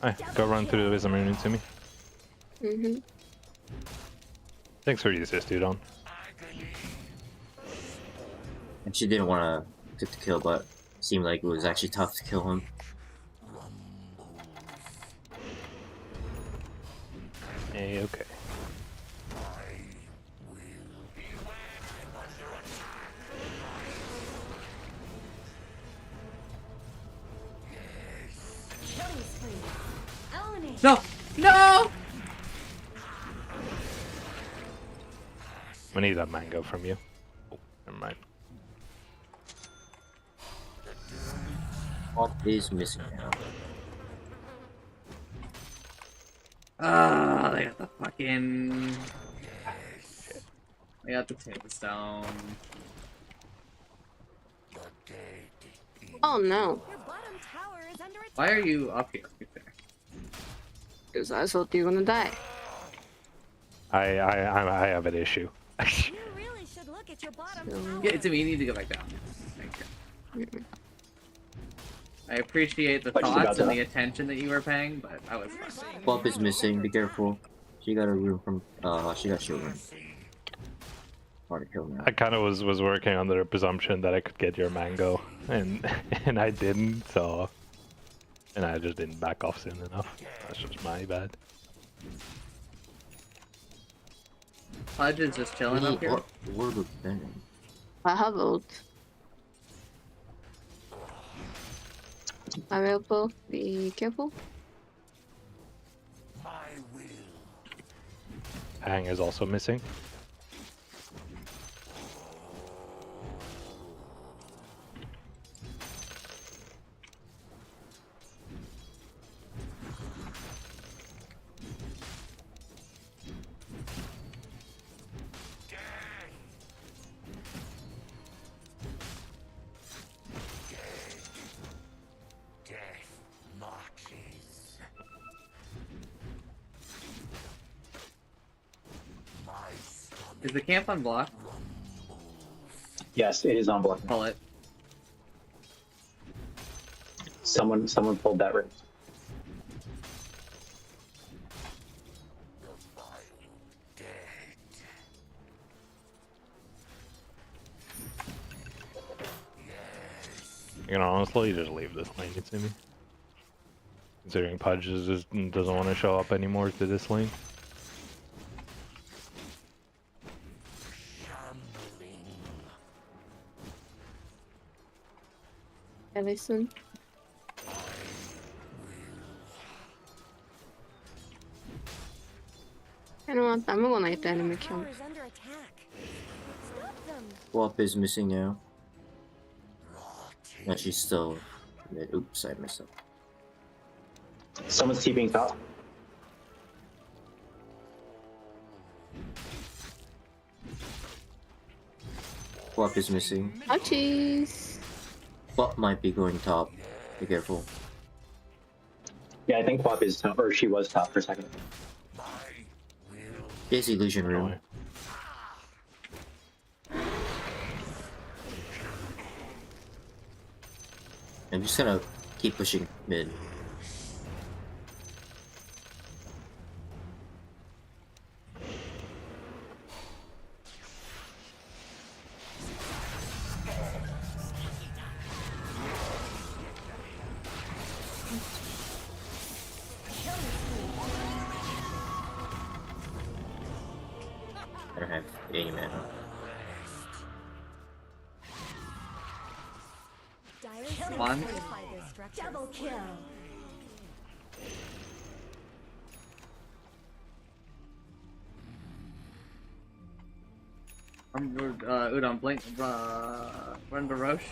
Alright, go run through the wisdom rune to me. Mm-hmm. Thanks for the assist, dude. On. And she didn't want to get the kill, but it seemed like it was actually tough to kill him. Hey, okay. Killing spree. Eliminate. No! No! I need that mango from you. Oh, never mind. What is missing now? Ah, they got the fucking... They got the tombstone. Oh no. Your bottom tower is under attack. Why are you up here? Be fair. Because I thought you were gonna die. I have an issue. You really should look at your bottom So- tower. Yeah, it's me. You need to go back down. Thank you. I appreciate the What you thoughts about and the that? attention that you were paying, but I was. Pop is missing. Be careful. She got a room from. She got shield room. Hard to kill now. I kind of was working under the presumption that I could get your mango, and and I didn't. So, and I just didn't back off soon enough. That's just my bad. Pudge is just chilling up here. Word of Venom. I have ult. I will both be careful. My will. Hang is also missing. Death marches. My stomach. Is the camp unblocked? Yes, it is on block. Pull it. Someone pulled that ring. Dead. You can honestly just leave this lane to me. Considering Pudge just doesn't want to show up anymore to this lane. Ellison. You know what? I'm gonna hit the enemy camp. Tower is under attack. Stop them. Swap is missing now. No, she's still. Oops, I messed up. Someone's TPing top. Swap is missing. Ouchies! Swap might be going top. Be careful. Yeah, I think Quap is top, or she was top for a second. Yes, illusion room. Really. I'm just gonna keep pushing mid. I don't have any mana. Dire One. fortify their structures. Double kill. Udon, blink, run to Roche.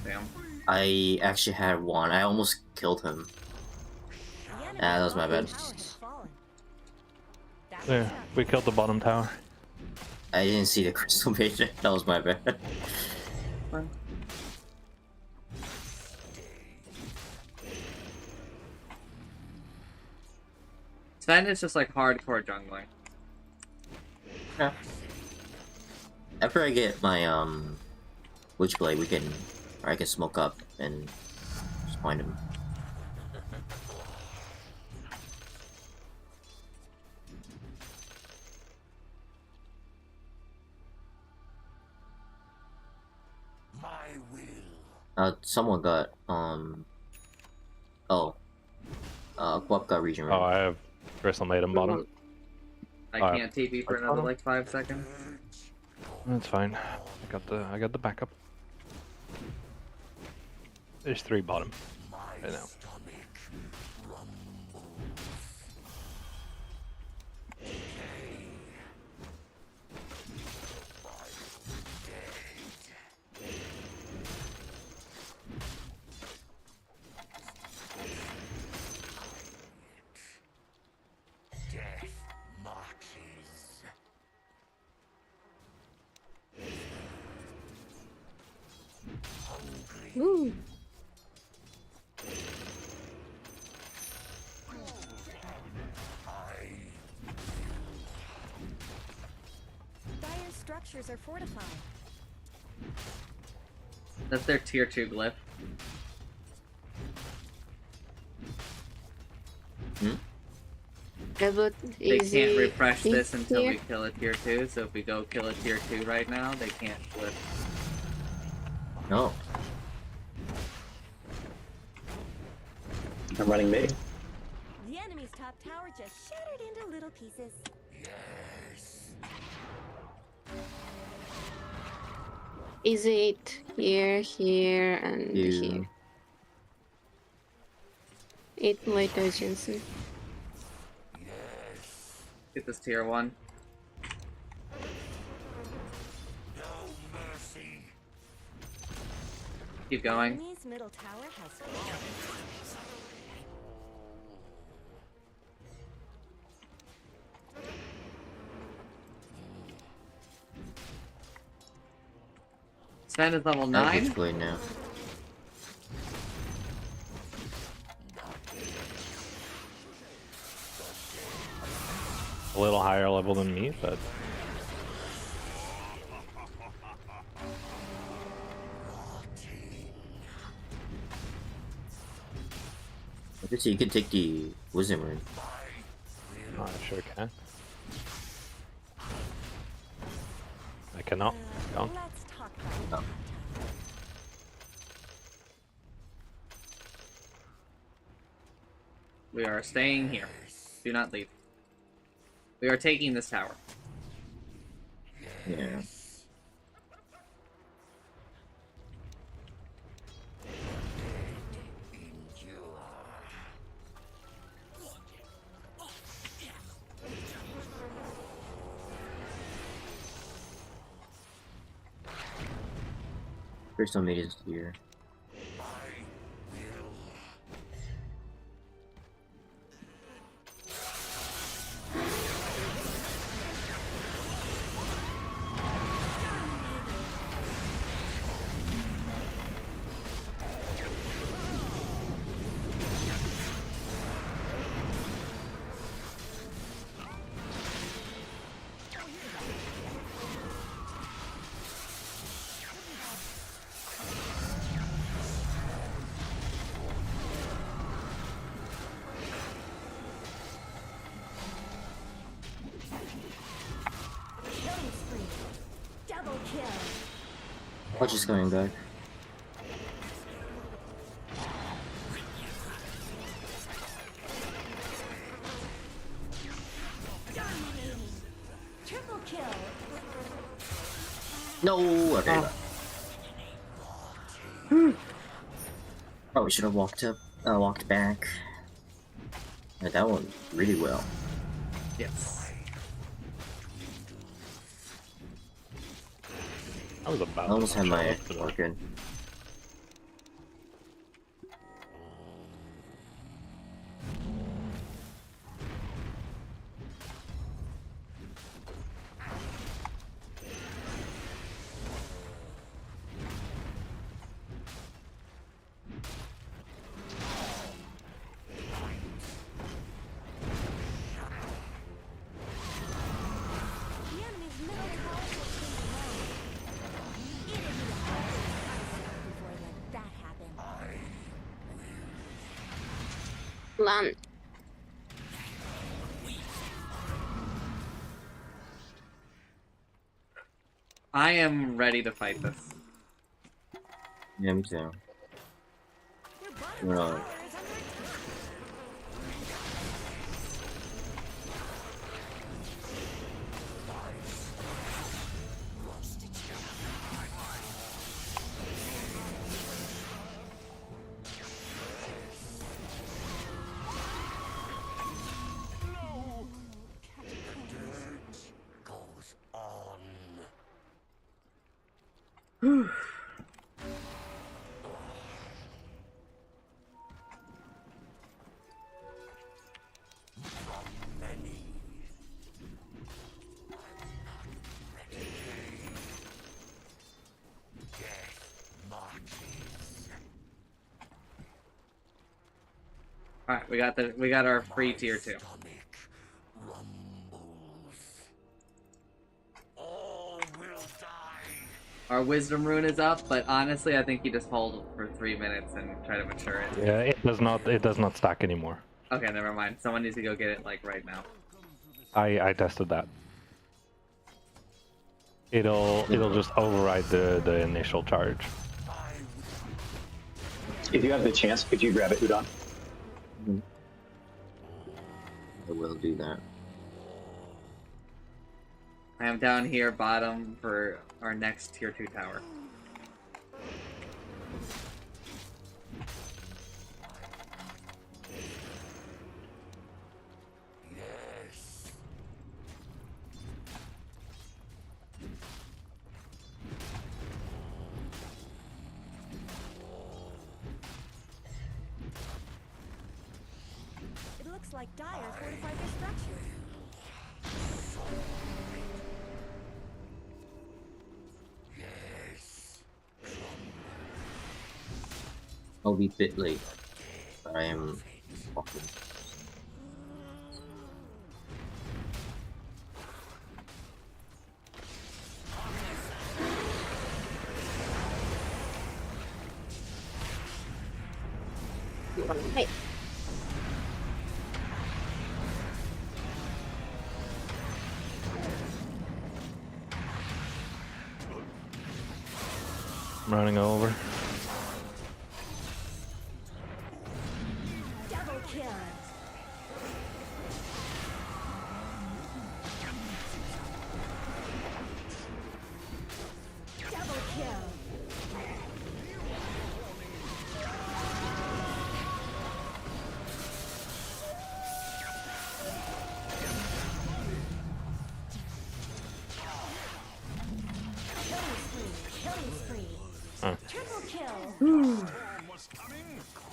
Damn. I actually had one. I almost killed him. Ah, that was my bad. There, we killed the bottom tower. I didn't see the crystal page. That was my bad. Sven is just like hardcore jungling. Yeah. After I get my Witchblade, we can, or I can smoke up and just find him. My will. Someone got Quap got region Oh, room. I have Crystal Maiden bottom. I Alright. can't TP for another like 5 seconds. That's fine. I got the backup. There's 3 bottom. I know. Death marches. Ooh. structures are fortified. That's their tier 2 glyph. Yeah, but They is can't it refresh this in until here? we kill a tier 2, so if we go kill a tier 2 right now, they can't flip. No. I'm running mid. The enemy's top tower just shattered into little pieces. Is it here, here, and here? You. It light agency. Get this tier 1. Keep going. Enemy's middle tower has fallen. Sven is level I have 9. Witchblade now. A little higher level than me, but I guess you could take the Wisdom Rune. I sure can. I cannot. Don't. Let's talk about Oh. We are staying here. Do not leave. We are taking this tower. Yeah. Crystal Maid is here. killing spree. Double kill. Watch is coming back. Dominating. Triple kill. No. Okay. Probably should have walked back. Yeah, that went really well. Yes. I was about I almost to had my look it up. working. The enemy's middle tower has been destroyed. It'd be hard to before I let that happen. Land. I am ready to fight this. Yeah, me too. Your bottom Right. tower is under attack. Goes on. Many. Death marches. Alright, we got our free tier 2. Stomach rumbles. All will Our wisdom rune is up, but honestly, I think you just hold for 3 minutes and try to mature it. Yeah, it does not. It does not stack anymore. Okay, never mind. Someone needs to go get it like right now. I tested that. It'll just override the initial charge. If you have the chance, could you grab it, Udon? I will do that. I am down here bottom for our next tier 2 tower. It looks like Dire fortified their structure. I'll be a bit late, but I am walking. Hey. I'm running over. Double kill. Double kill. Killing spree. Huh. Triple kill.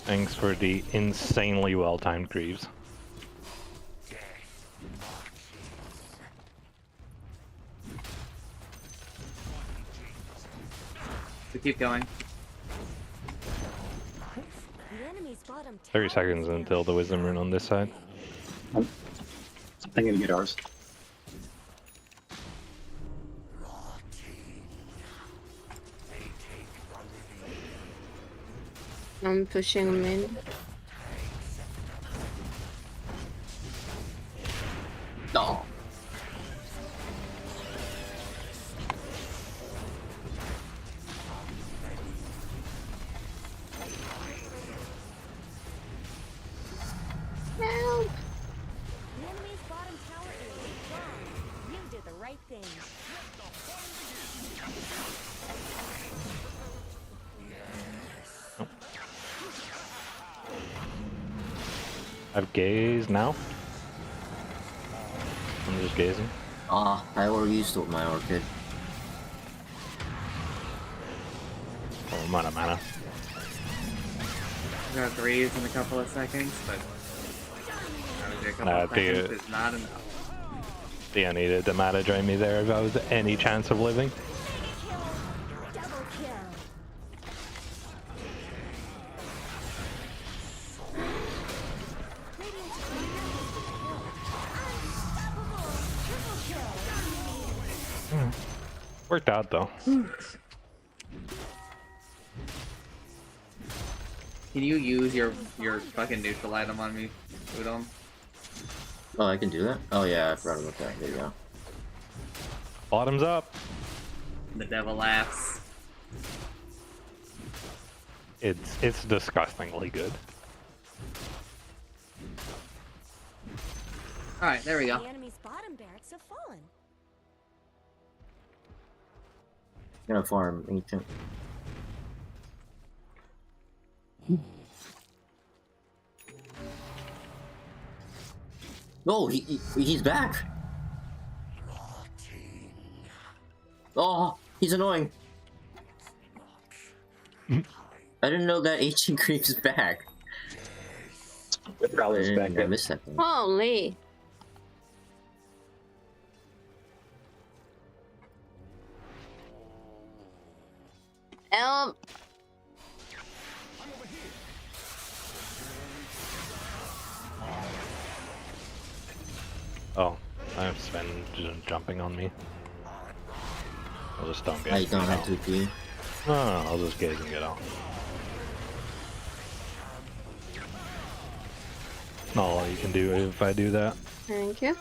Thanks for the insanely well-timed Greaves. So keep going. The enemy's bottom 30 tower seconds is until the wisdom rune on this side. I'm gonna get ours. I'm pushing him in. No. Help! The enemy's bottom tower is strong. You did the right thing. I've gazed now. I'm just gazing. Ah, I already used up my orchid. Oh, I'm out of mana. I'm gonna threes in a couple of seconds, but obviously a couple Nah, of seconds is not enough. Thea needed to mana drain me there if I was any chance of living. Double kill. Radiant's courier has been killed. Unstoppable. Triple kill. Worked out though. Can you use your fucking neutral item on me, Udon? Oh, I can do that? Oh yeah, I forgot about that. There you go. Bottoms up. The devil laughs. It's disgustingly good. Alright, there we go. The enemy's bottom barracks have fallen. Gonna farm ancient. Oh, he's back. Oh, he's annoying. I didn't know that ancient creep's back. It probably is back I there. missed that thing. Holy! Help! Oh, I have Sven just jumping on me. I'll just don't get I don't have out. 2P. No, I'll just gaze and get out. Not all you can do if I do that. Thank you.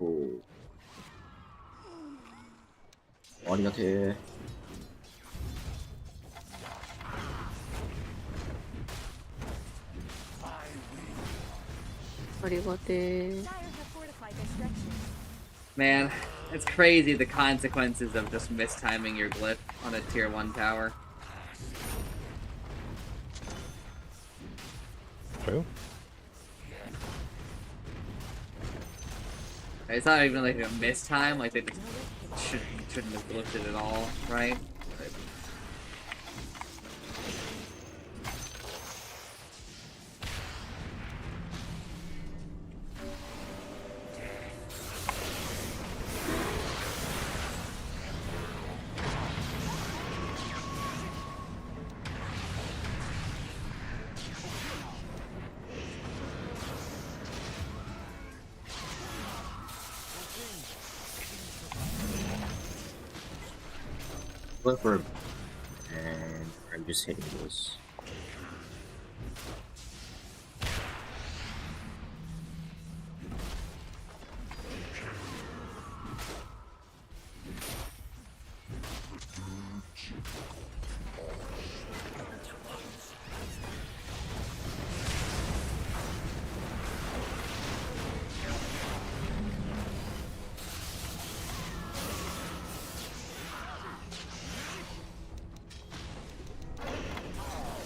Oh. 어리가테. Arigote. Dire have fortified their structures. Man, it's crazy the consequences of just mistiming your glyph on a tier 1 tower. True. It's not even like a mistime, like they just shouldn't have glyphed it at all, right? But Going for, and I'm just hitting this.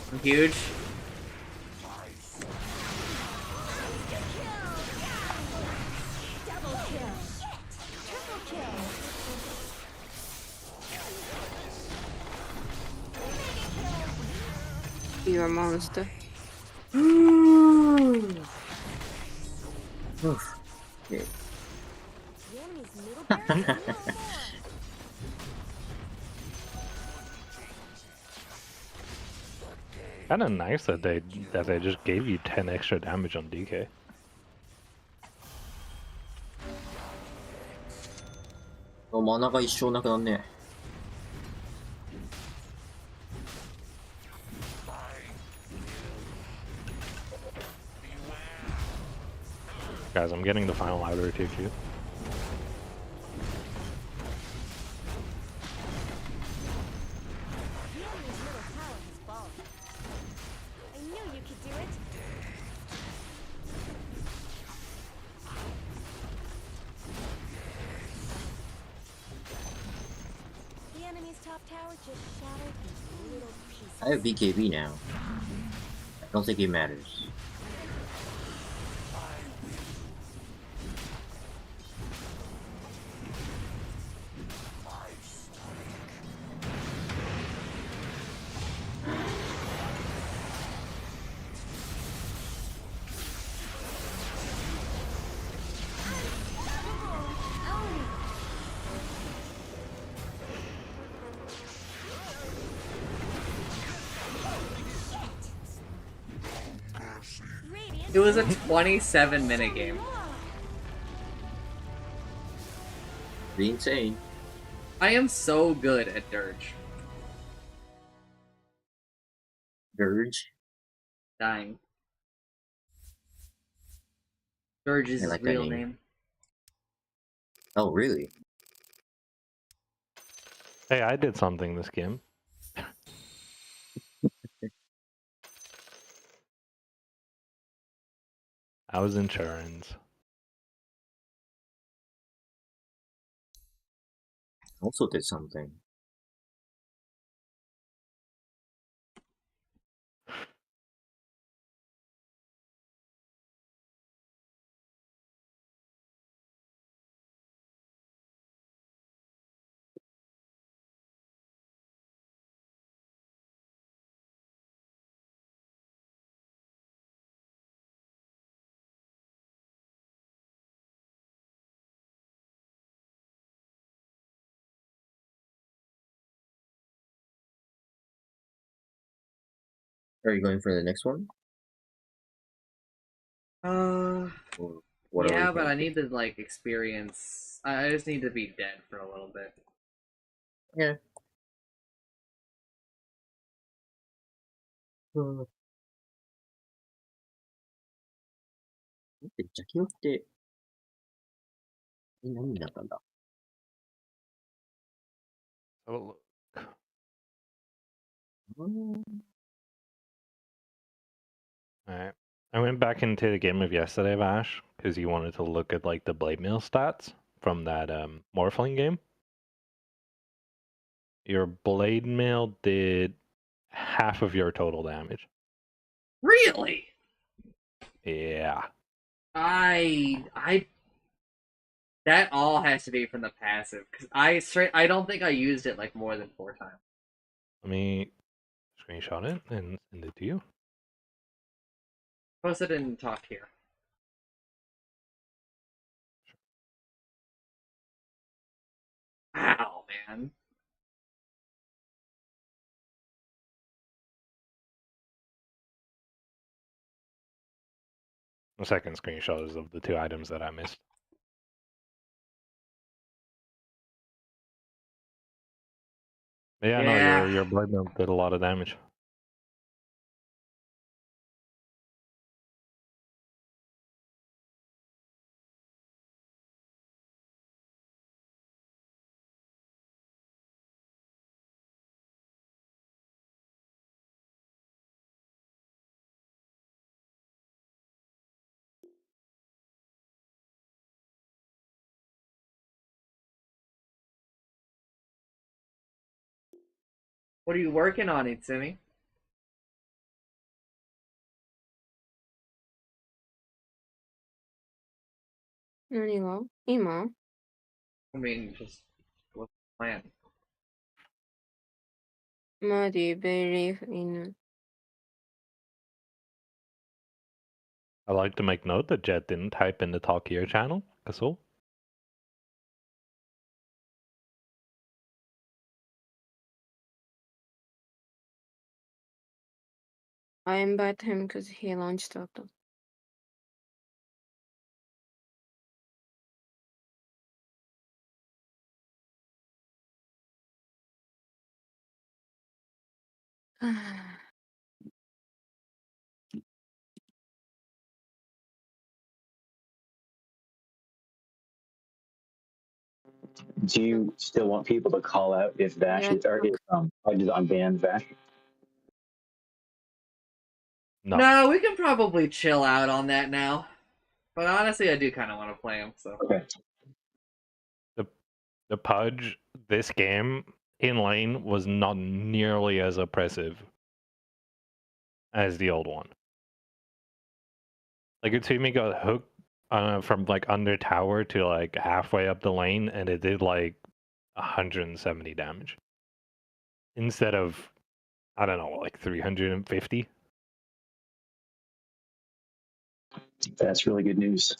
I'm huge. Double kill. Triple kill. You're a monster. Oof. Okay. The enemy's middle barracks is no more. Kind of nice that they just gave you 10 extra damage on DK. 만화가 이슈나게 났네. Guys, I'm getting the final library TQ. The enemy's middle tower has fallen. I knew you could do it. The enemy's top tower just shattered into little pieces. I have BKB now. I don't think it matters. It was a 27-minute game. Be insane. I am so good at Dirge. Dirge. Dying. Dirge is I his like that real name. name. Oh, really? Hey, I did something this game. I was insurance. Also did something. Are you going for the next one? Uh, Or What are we Yeah, but I thinking? need to like experience. I just need to be dead for a little bit. Yeah. Hmm. 邪気って何だったんだ So, alright. I went back into the game of yesterday, Vash, because you wanted to look at like the blade mail stats from that Morphling game. Your blade mail did half of your total damage. Really? Yeah. I that all has to be from the passive because I don't think I used it like more than 4 times. Let me screenshot it and send it to you. Post it and talk here. Wow, man. The second screenshot is of the 2 items that I missed. But yeah, no, Yeah. your blade mail did a lot of damage. What are you working on, Itsumi? Nanigo? Ima? I mean, just what's the plan? Ma, do you believe in... I like to make note that Jet didn't type in the talk here channel. Kasul. I invite him because he launched Dota. Do you still want people to call out if Vash Yeah, is, or if unban Vash? No. No, we can probably chill out on that now. But honestly, I do kind of want to play him. So Okay. The Pudge this game in lane was not nearly as oppressive as the old one. Like Utsumi got hooked from like under tower to like halfway up the lane, and it did like 170 damage instead of, I don't know, like 350. That's really good news.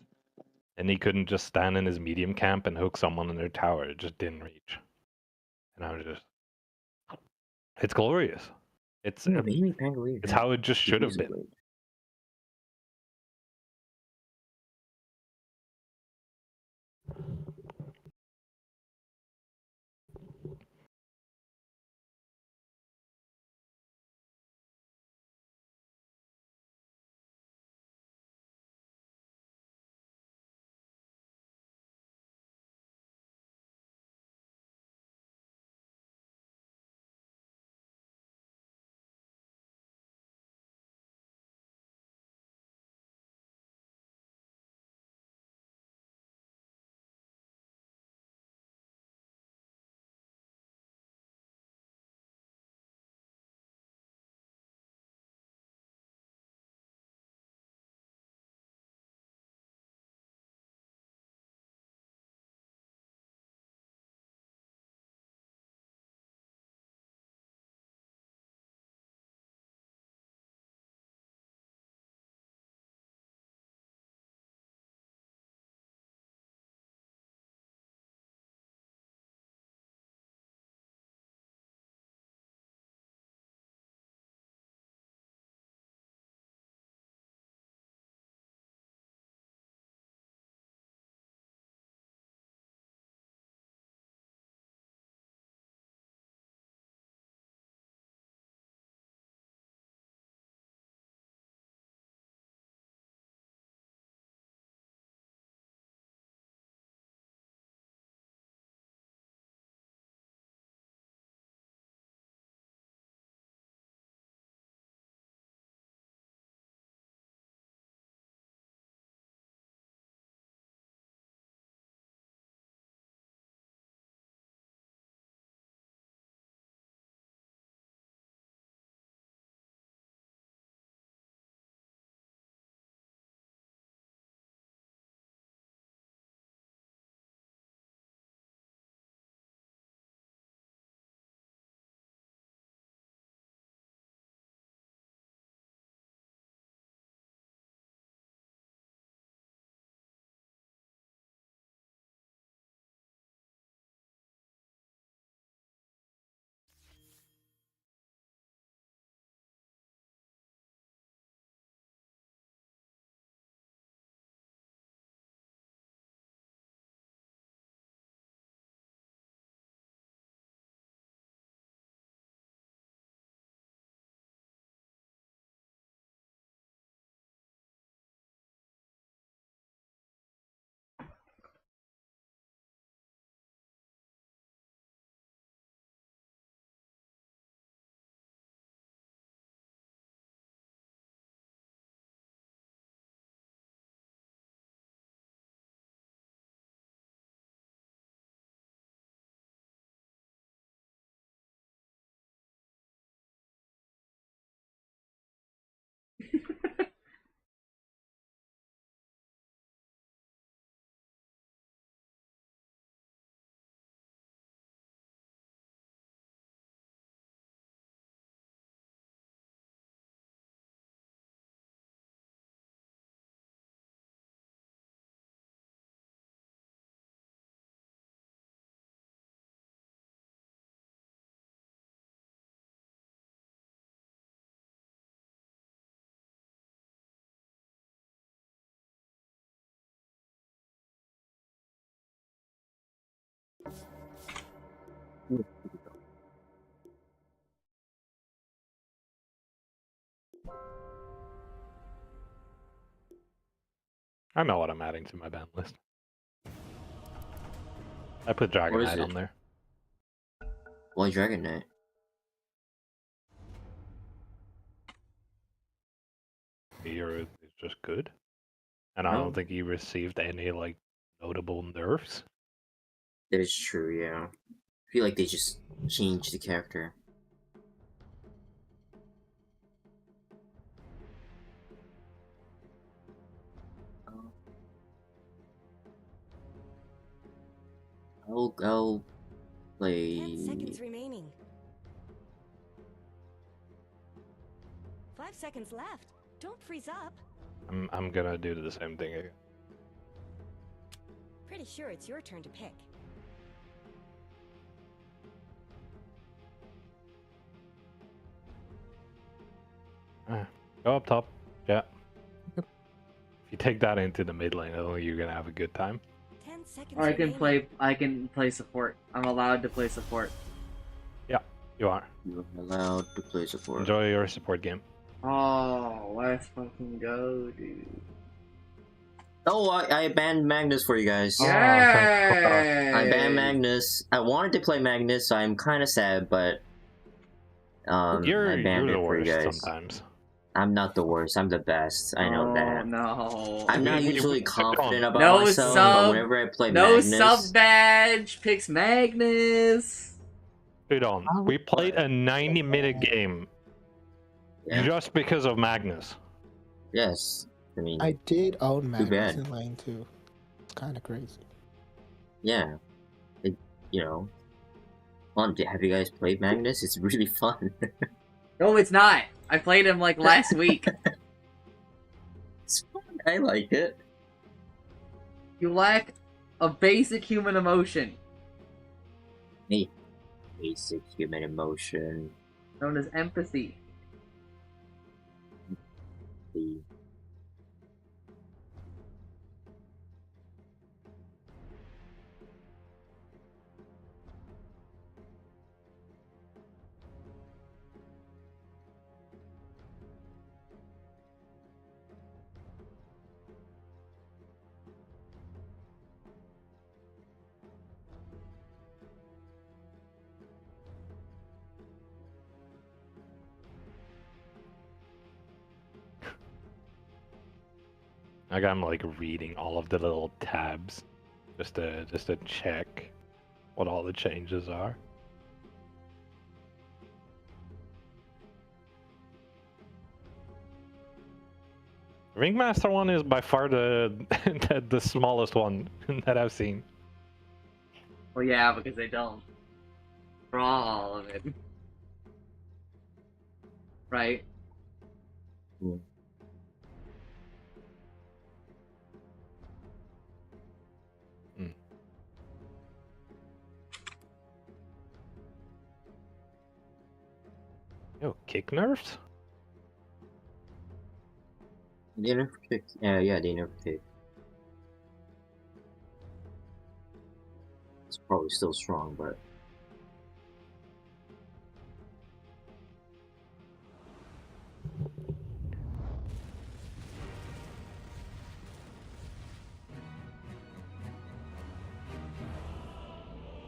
And he couldn't just stand in his medium camp and hook someone in their tower. It just didn't reach. And I was just, it's glorious. It's how it just should have been. I know what I'm adding to my ban list. I put Dragon What is Knight it? on there. Why Dragon Knight? The hero is just good. And I No. don't think he received any like notable nerfs. That is true, yeah. I feel like they just changed the character. I'll 10 seconds play. remaining. 5 seconds left. Don't freeze up. I'm gonna do the same thing again. Pretty sure it's your turn to pick. Go up top. Yeah. If you take that into the mid lane, I don't think you're gonna have a good time. 10 seconds Or remaining. I can play support. I'm allowed to play support. Yeah, you are. You're allowed to play support. Enjoy your support game. Oh, let's fucking go, dude. Oh, I banned Magnus for you guys. Oh, thank God. I banned Magnus. I wanted to play Magnus, so I'm kind of sad, but I You're banned the it for you worst guys. sometimes. I'm not the worst. I'm the best. I know that. No. I'm not We- usually we- confident about No myself, sub- but whenever I play No Magnus, sub badge picks Magnus. Hold on. We played a 90-minute game yeah, just because of Magnus. yes. I mean, I did own Magnus bad. in lane 2. It's kind of crazy. yeah. You know. Fun. Have you guys played Magnus? It's really fun. No, it's not. I played him like last week. It's fun. I like it. You lack a basic human emotion Hey, basic human emotion. known as empathy. The Like I'm like reading all of the little tabs just to check what all the changes are. Ringmaster one is by far the the smallest one that I've seen. Well, yeah, because they don't draw all of it. Right? Hmm. Yo, kick nerfs? They never picked. Yeah, they never picked. It's probably still strong, but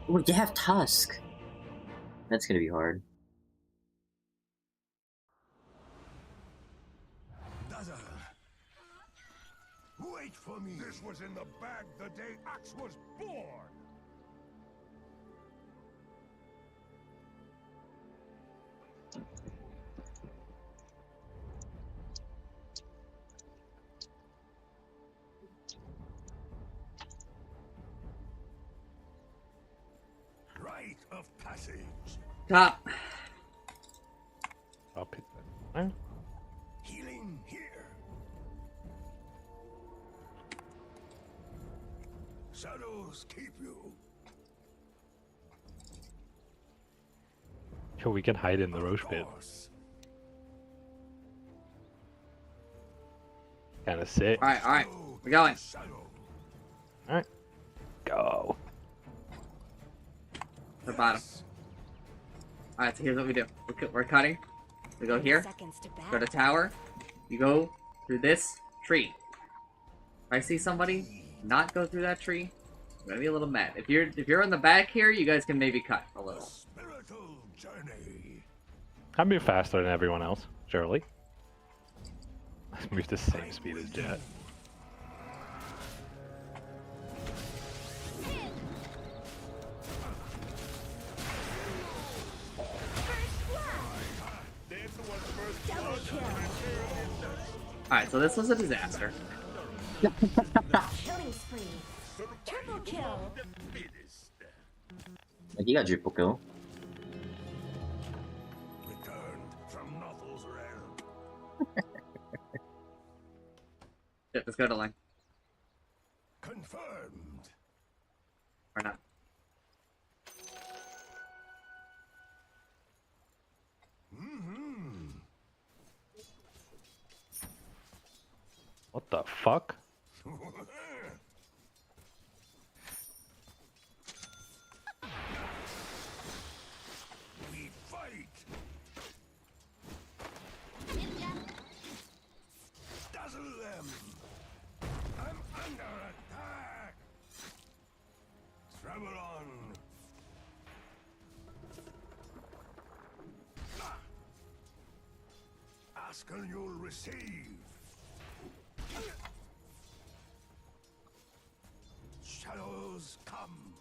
oh, they have Tusk. That's gonna be hard. Dazzle. Wait for me. This was in the bag the day Axe was born. Rite of passage. Top. I'll pick that. Healing here. Shadows keep you. Yo, we can hide in the Roche pit. Kinda sick. Alright, we're going. Alright. Go. The bottom. Alright, so here's what we do. We're cutting. We go here. Seconds to Go to bat. tower. You go through this tree. If I see somebody not go through that tree, I'm gonna be a little mad. If you're in the back here, you guys can maybe cut a little. Spiritual journey. I'd be faster than everyone else, surely. Let's move the same speed as Jet. Double kill. Alright, so this was a disaster. Killing spree. Triple kill. Like, you got triple kill. Returned from Nothel's realm. Shit, let's go to lane. Confirmed. Or not. What the fuck? We fight. Dazzle them. I'm under attack. Travel on. Ask and you'll receive. Shadows come.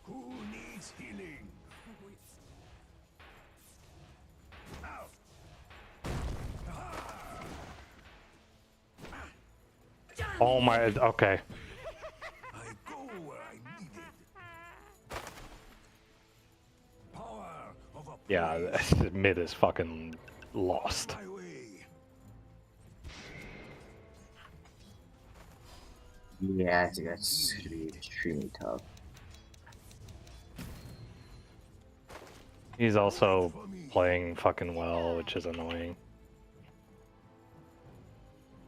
Who needs healing? Out. Oh my, okay. I go where I needed. Power of a Yeah, mid is fucking lost. my way. Yeah, I think that's gonna be extremely tough. He's also playing fucking well, which is annoying.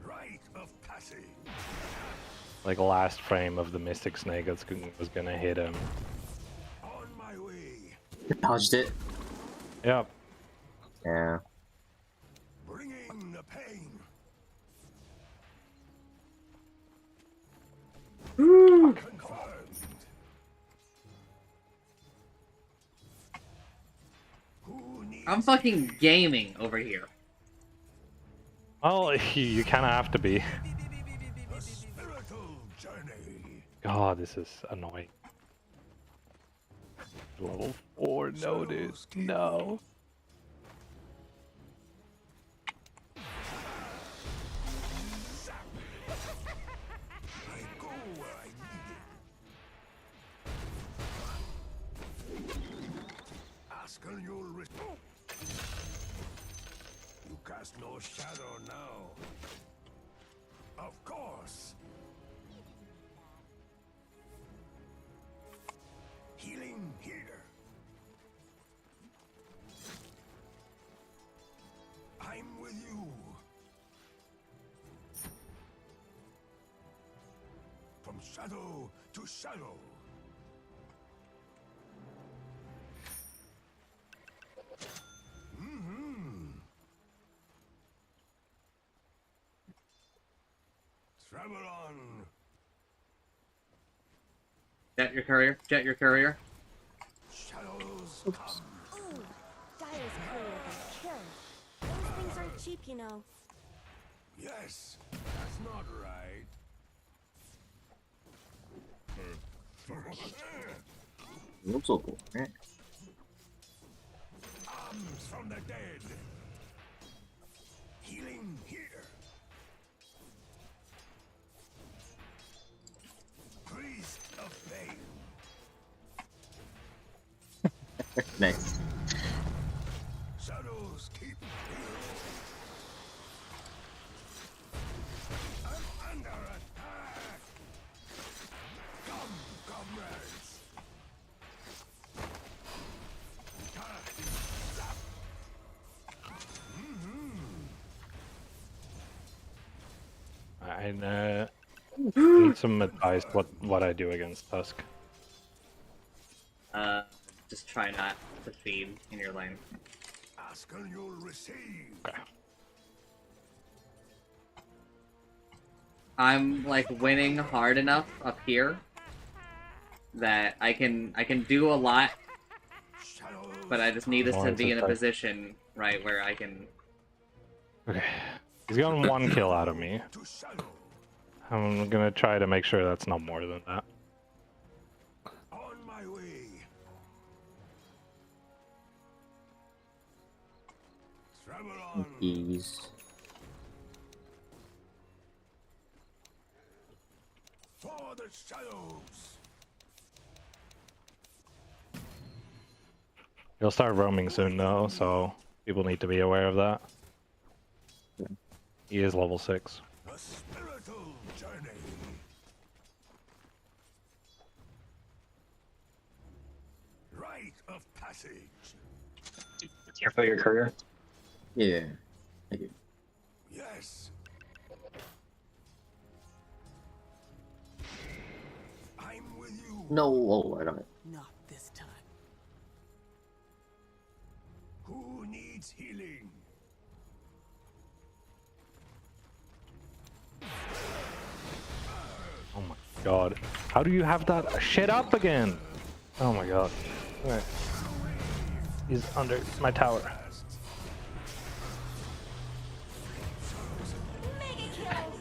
Rite of passage. Like last frame of the Mystic Snake was gonna hit him. On my way. Dodged it. Yep. Yeah. Bringing the pain. Confirmed. Who needs I'm fucking gaming over here. Well, you kind of have to be. a spiritual journey? God, this is annoying. Level 4, no, dude. No. I go where I needed. Ask and you'll receive. You cast no shadow now. Of course. Healing here. I'm with you. From shadow to shadow. Travel on. Jet your courier. Jet your courier. Shadows come. Ooh, Dyer's courier got killed. Those things aren't cheap, you know. Yes, that's not right. Looks awful, right? Arms from the dead. Healing here. Priest of pain. Nice. Shadows keep healing. I'm under attack. Come, comrades. I need some advice what I do against Tusk. just try not to feed in your lane. Ask and you'll receive. Okay. I'm like winning hard enough up here that I can do a lot, but I just need us to be in a position right where I can. Okay. He's gotten 1 kill out of me. I'm gonna try to make sure that's not more than that. On my way. Travel on. Ease. For the shadows. He'll start roaming soon though, so people need to be aware of that. He is level 6. The spiritual journey. Rite of passage. Careful your courier. Yeah. Thank you. Yes. I'm with you. No, oh, I got it. Not this time. Who needs healing? Oh my god. How do you have that shit up again? Oh my god. Alright. He's under my tower. Mega kill!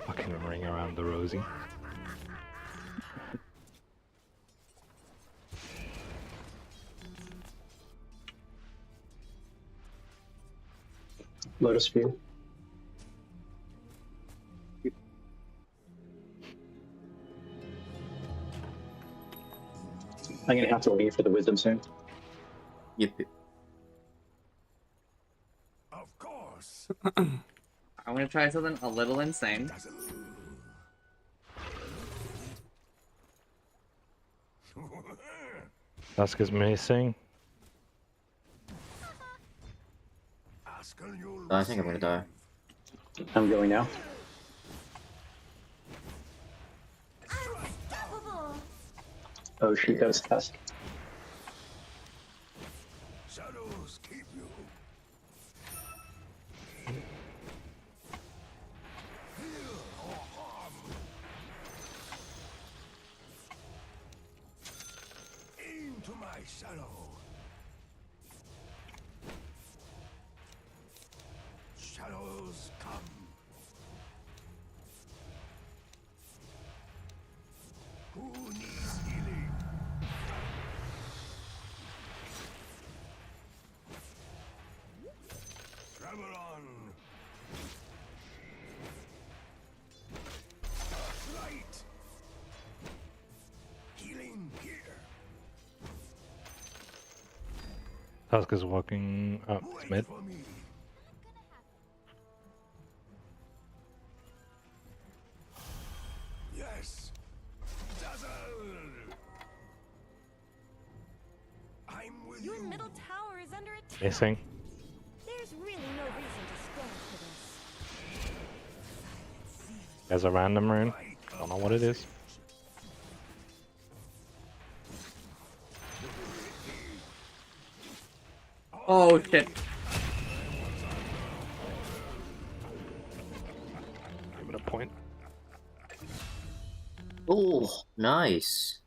Fucking ring around the rosy. Lotus Spear. I'm gonna have to leave for the wisdom soon. Yep. Of course. I'm gonna try something a little insane. Dusk is missing. Ask and you'll I think I'm gonna die. I'm going now. Unstoppable! Oh shoot, that was Tusk. shadows keep you. Heal or harm. Into my shadow. Shadows come. Who needs healing? Travel on. Right. Healing here. Dusk is walking up Wait mid. for me. Yes. Dazzle. I'm with Your you. middle tower is under attack. Missing. There's really no reason to stand for this. There's a random rune. Don't know what it is. Oh shit! Give it a point. Oh, nice.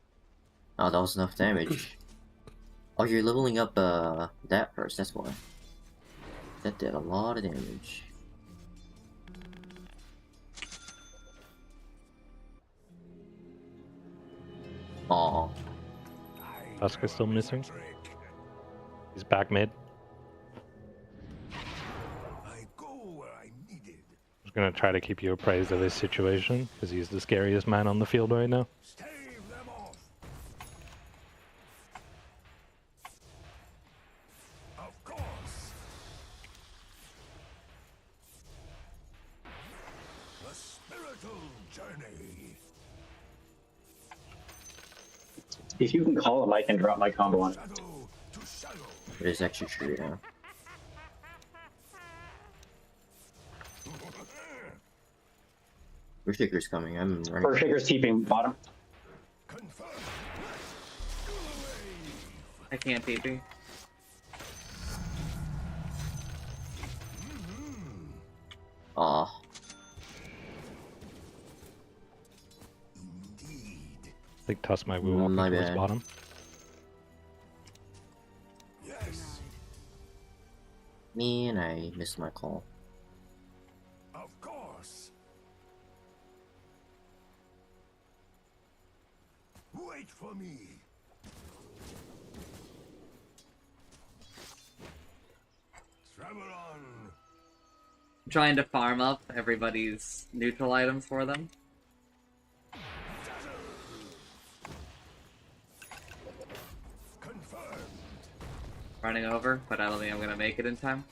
Oh, that was enough damage. Oh, you're leveling up that first, that's why. That did a lot of damage. Aw. Dusk is still missing. He's back mid. I go where I'm needed. I'm gonna try to keep you appraised of his situation, because he's the scariest man on the field right now. Stave them off. Of course. The spiritual journey. If you can call him, I can drop my combo on it. Shadow to shadow. It is actually true, yeah. Shaker's coming, I'm running. First Shaker's TPing bottom. Confirm. I can't TP. Aw. I think Tusk might be walking My towards bad. bottom. Yes, Me and I missed my call. of course. Wait for me. Travel on. I'm trying to farm up everybody's neutral items for them. Confirmed. Running over, but I don't think I'm gonna make it in time.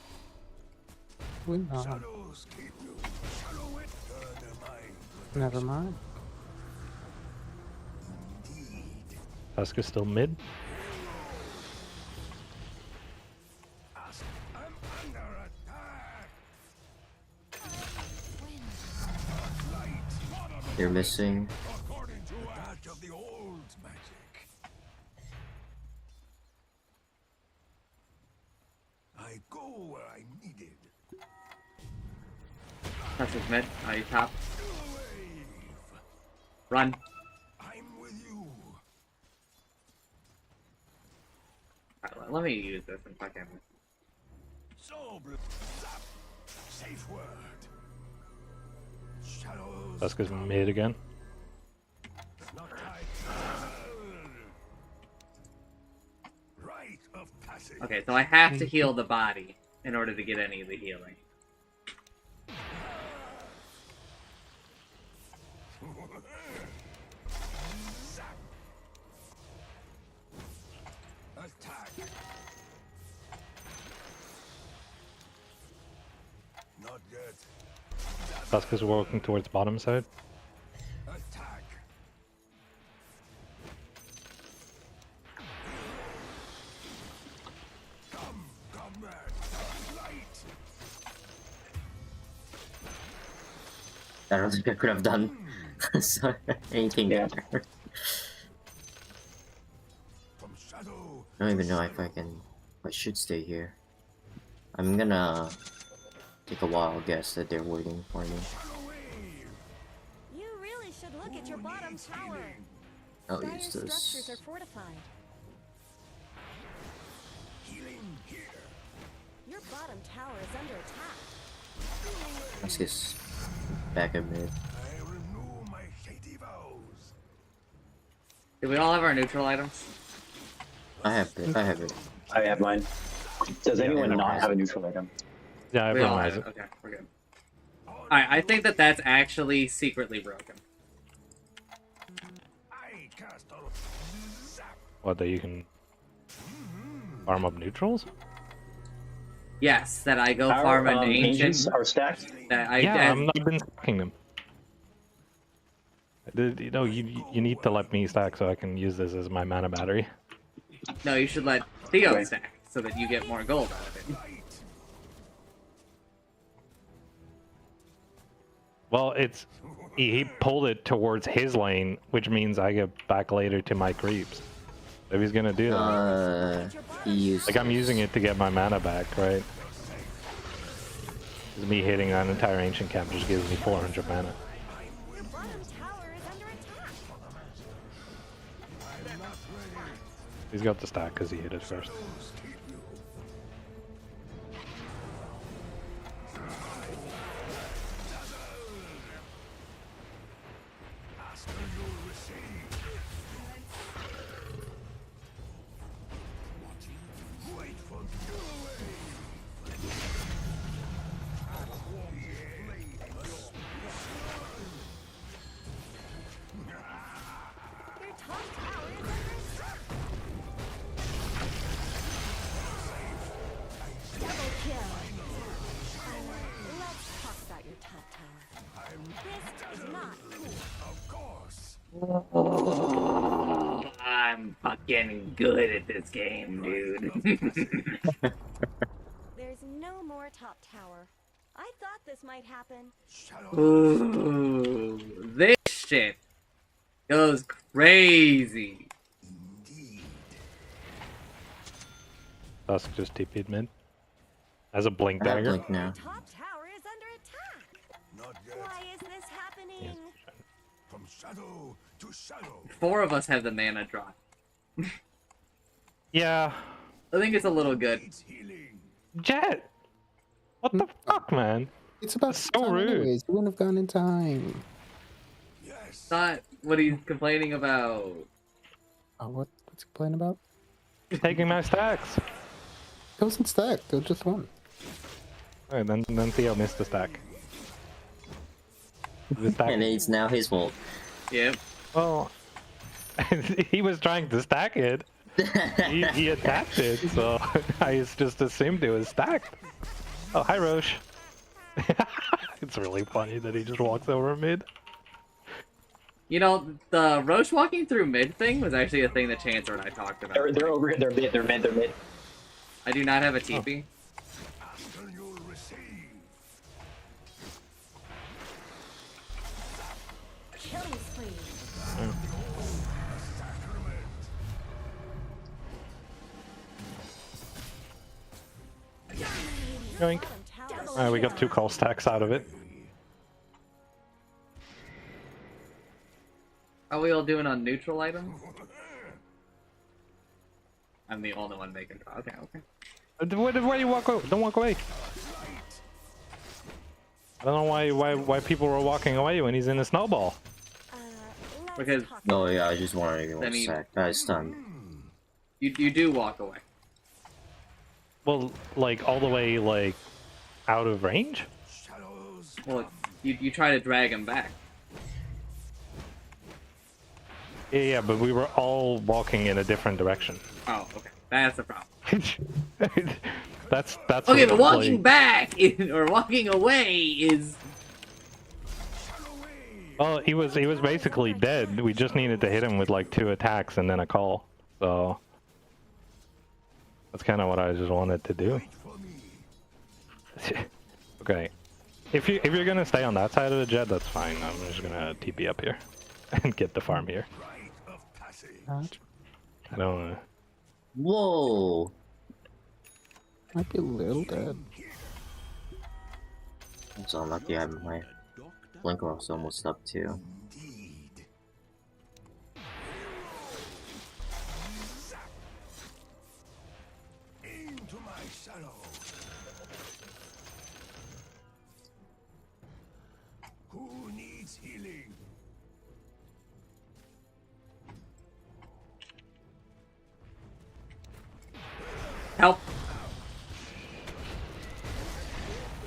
We know. Shadows keep you. Shadow it. Never mind. Never mind. Indeed. Tusk is still mid. I'm under attack. They're missing. According to a touch of the old magic. I go where I'm needed. Tusk is mid. Are you top? Wave. Run. I'm with you. Alright, let me use this and fucking. So zap. Safe word. Shadows. Tusk is mid again. Not tight. Rite of passage. Okay, so I have to heal the body in order to get any of the healing. Zap. Attack. Not yet. Tusk is walking towards bottom side. Attack. Come, comrade. Light. I don't think I could have done so- anything Yeah. better. From shadow. I don't even know if I can. I should stay here. I'm gonna take a wild guess that they're waiting for me. Shadow wave. You really should look at your bottom tower. I'll Dire use structures are this. fortified. Healing here. Your bottom tower is under attack. Let's get back a mid. I renew my shady vows. Do we all have our neutral items? I have it. I have it. I have mine. Does anyone everyone not has have a it. neutral item? Yeah, We all everyone have has it. it. Okay, we're good. Alright, I think that that's actually secretly broken. I cast a zap. What, that you can farm up neutrals? Yes, that I go Our farm an ancients ancient. are stacked. That I Yeah, as- I've been stacking them. You know, you need to let me stack so I can use this as my mana battery. No, you should let Theo Right. stack so that you get more gold out of it. Well, it's he pulled it towards his lane, which means I get back later to my creeps. If he's gonna do that, He used. like I'm using it to get my mana back, right? 'Cause me hitting an entire ancient camp just gives me 400 mana. Your bottom tower is under attack. He's got the stack because he hit it first. Your top tower is under attack. Double kill. Let's talk about your top tower. This is not cool. Of course. I'm fucking good at this game, dude. There's no more top tower. I thought this might happen. Ooh, this shit goes crazy. Indeed. Tusk just TP'd mid. As a blink I have dagger. blink now. Top tower is under attack. Not yet. Why is this happening? From shadow to shadow. 4 of us have the mana draw. Yeah. I think it's a little good. It's healing. Jet! What the fuck, man? It's about So time rude. anyways. You wouldn't have gone in time. Yes. It's not what he's complaining about. Oh, what's he playing about? Taking my stacks. It wasn't stacked. It was just one. Alright, then Theo missed the stack. The stack. And it's now his fault. Yep. Well, he was trying to stack it. He attacked it, so I just assumed it was stacked. Oh, hi, Roche. It's really funny that he just walks over mid. You know, the Roche walking through mid thing was actually a thing that Chancellor and I talked about. They're over here. They're mid. I do not have a TP. After you'll receive. Killing spree. Yoink. Alright, we got 2 call stacks out of it. How are we all doing on neutral items? I'm the only one making. Okay, okay. Why you walk away? Don't walk away. I don't know why people were walking away when he's in a snowball. Because Oh yeah, I just wanted to get I one mean- sack. Stunned. you do walk away. Well, like all the way like out of range. Shadows. Well, you try to drag him back. Yeah, but we were all walking in a different direction. Oh, okay. That's the problem. that's Okay, what, but walking like- back or walking away is. Well, he was basically dead. We just needed to hit him with like 2 attacks and then a call. So that's kind of what I just wanted to do. Okay, if you're gonna stay on that side of the jet, that's fine. I'm just gonna TP up here and get the farm here. Rite of passage. Not. I don't wanna... Whoa! Might be a little dead. I'm so unlucky I have my blinker was almost up too. Indeed. Into my shadow. Who needs healing? Help!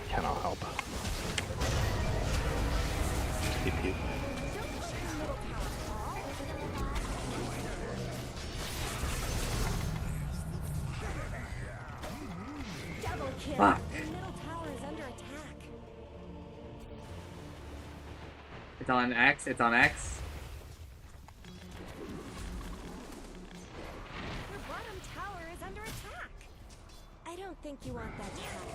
Cannot help. TP. Double kill. Fuck. The middle tower is under attack. It's on X. It's on X. Your bottom tower is under attack. I don't think you want that to happen.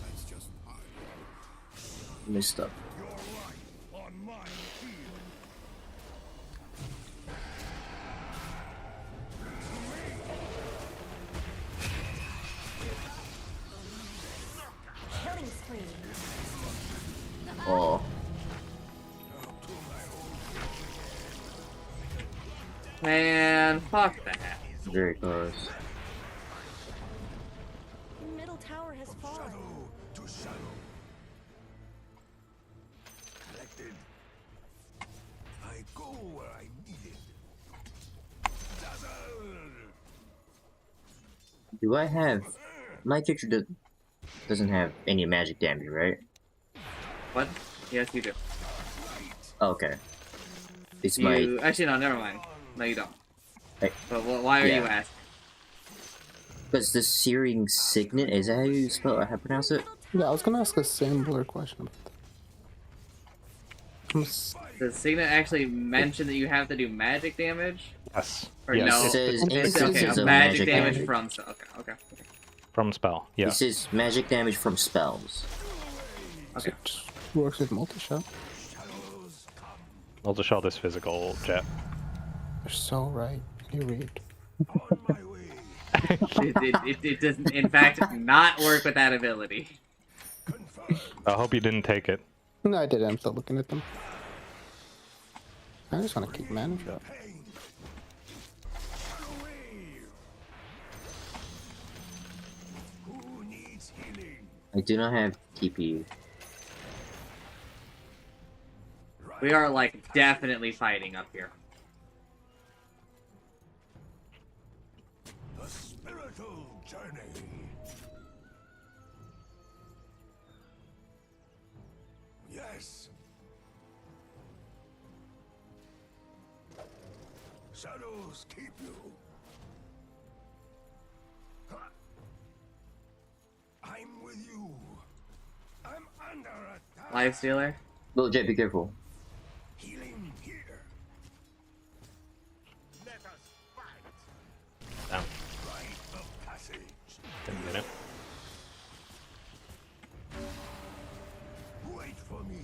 That's just fine. Missed up. Your life on my field. Killing spree. Oh, Man, fuck that. very close. The middle tower has fallen. Shadow to shadow. Collected. I go where I'm needed. Dazzle. Do I have... My character doesn't have any magic damage, right? What? Yes, you do. Okay. It's You my... actually no, never mind. No, you don't. Hey. But why are Yeah. you asking? Because the Searing Signet, is that how you spell how you pronounce it? Yeah, I was gonna ask a similar question about that. Does Signet actually mention that you have to do magic damage? Yes. Or Yes. no? It says It's instances okay, of magic magic damage damage. from. Okay. From spell. Yeah. It says magic damage from spells. Okay. It works with multi-shot. I'll just show this physical jet. You're so right. You read. On my way. It does, in fact, not work with that ability. I hope you didn't take it. No, I didn't. I'm still looking at them. I just want to keep mana drop. Who needs healing? I do not have TP. We are, like, definitely fighting up here. The spiritual journey. Yes. Shadows keep you. I'm with you. I'm under attack. Lifestealer? Little Jet, be careful. Healing here. Let us fight. Down. Rite of passage. Didn't get it. Wait for me.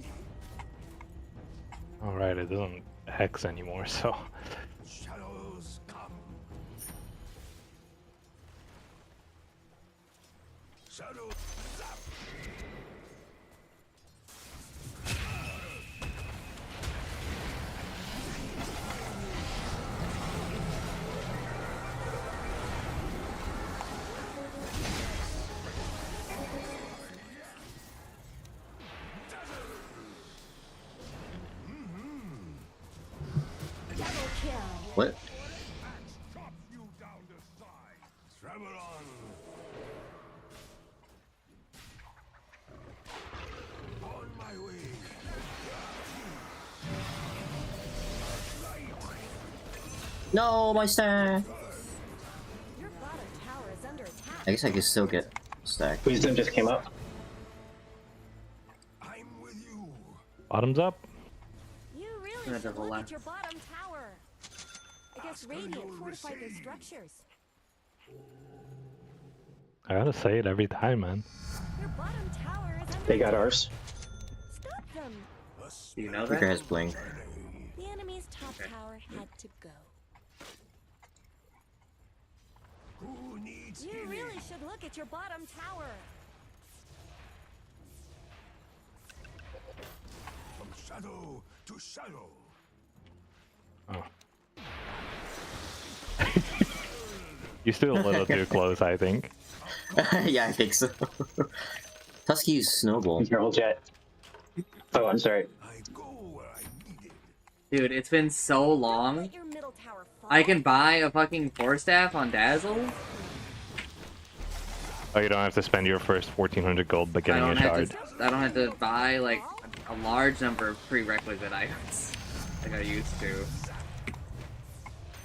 Alright, it doesn't hex anymore, so. Shadows come. Shadow zap. Double kill. What? Chop you down to size. Travel on. On my way. No, my stack. Your bottom tower is under attack. I guess I could still get stacked. Wisdom just came up. I'm with you. Bottoms up. You really Gonna should double look left. at your bottom tower. I guess Radiant fortified those structures. I gotta say it every time, man. Your bottom tower is under They got attack. ours. Stop them. Do you know Joker that? has blink. The enemy's top tower had to go. Who needs You healing? really should look at your bottom tower. From shadow to shadow. Oh. You're still a little too close, I think. Yeah, I think so. Tusky used Snowball. Careful, Jet. Oh, I'm sorry. I go where I needed. Dude, it's been so long. Let your middle tower fall. I can buy a fucking Force Staff on Dazzle. Oh, you don't have to spend your first 1400 gold I beginning a don't have shard. to. I don't have to buy like a large number of prerequisite items like I used to.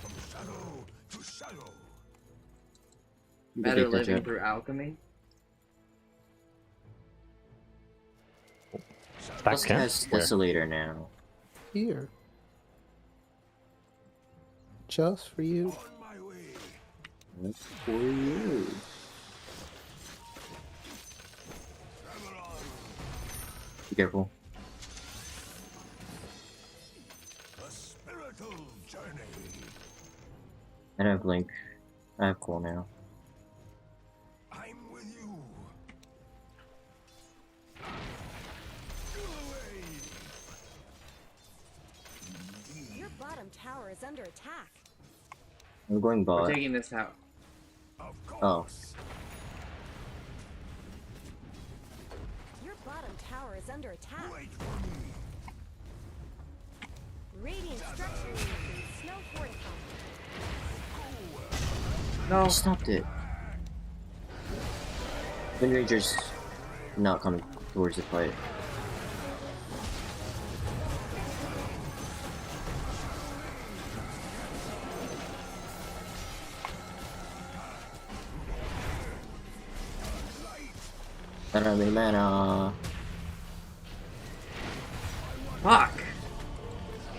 From shadow to shadow. You can Better take that, living Jet. through alchemy. Stack Tusky camp? has Where? Desolator now. Here. Just for you. On my way. That's for you. Travel on. Be careful. A spiritual journey. I don't have blink. I have cool now. I'm with you. Go away. Your bottom tower is under attack. I'm going We're bot. taking this out. Of Oh. course. Your bottom tower is under attack. Wait for me. Radiant structures have been snow fortified. No. I stopped it. Wind Ranger's not coming towards the fight. I don't have any mana. Fuck.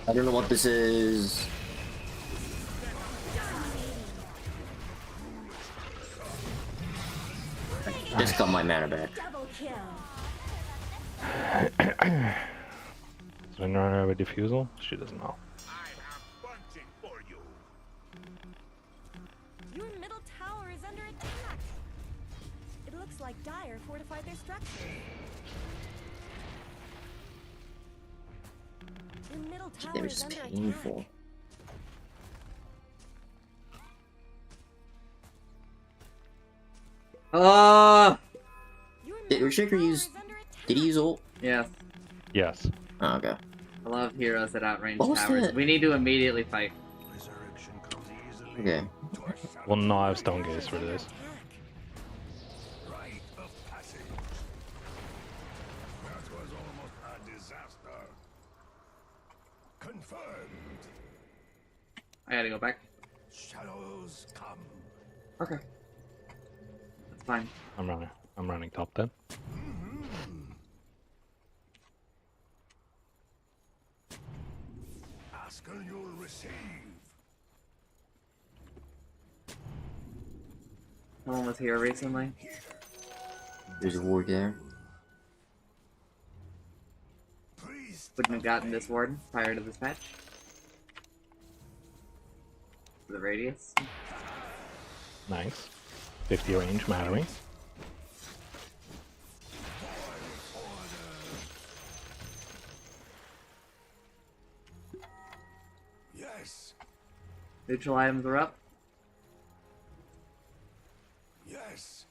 I don't know what this is. Just got my mana back. Double kill. Does Windrunner have a diffusal? She does not. I have bunting for you. Your middle tower is under Looks like Dire fortified their structure. The middle This tower damage is is under painful. attack. Your Did middle Shaker tower use? is under attack. Did he use ult? Yes. Yes. Oh, okay. I love heroes that outrange What was towers. that? We need to immediately fight. Resurrection comes easily Okay. to a shadow. We'll not have Your stone tower gaze is for under this. attack. Rite of passage. That was almost a disaster. Confirmed. I gotta go back. Shadows come. Okay. That's fine. I'm running top 10. Ask and you'll receive. Someone was here recently. There's a ward there. Priest Wouldn't have gotten this warden prior to this patch. The radius. Nice. 50 range mattering. Yes. Neutral items are up. Yes.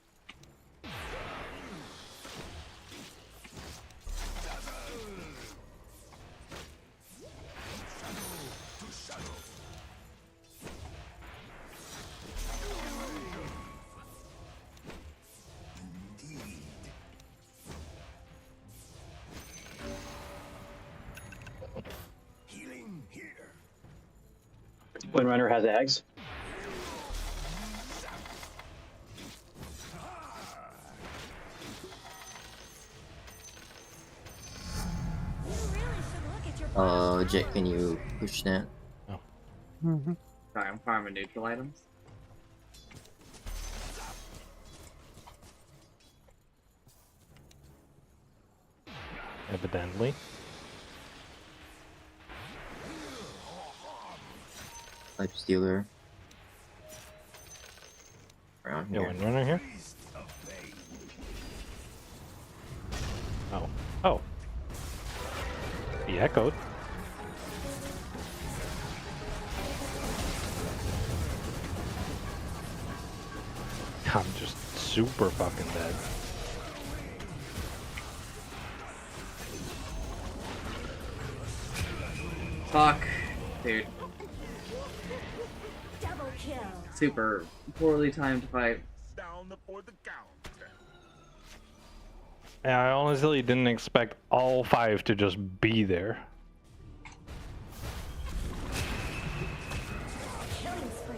Healing here. Windrunner has eggs. You really should look at your Jet, can you push that? Mm-hmm. Sorry, I'm farming neutral items. Evidently. Type Stealer. Around Yo, here. Windrunner here? Oh. Oh. He echoed. I'm just super fucking dead. Fuck. Dude. double kill. Super poorly timed fight. Down before the count. Yeah, I honestly didn't expect all 5 to just be there. Killing spree.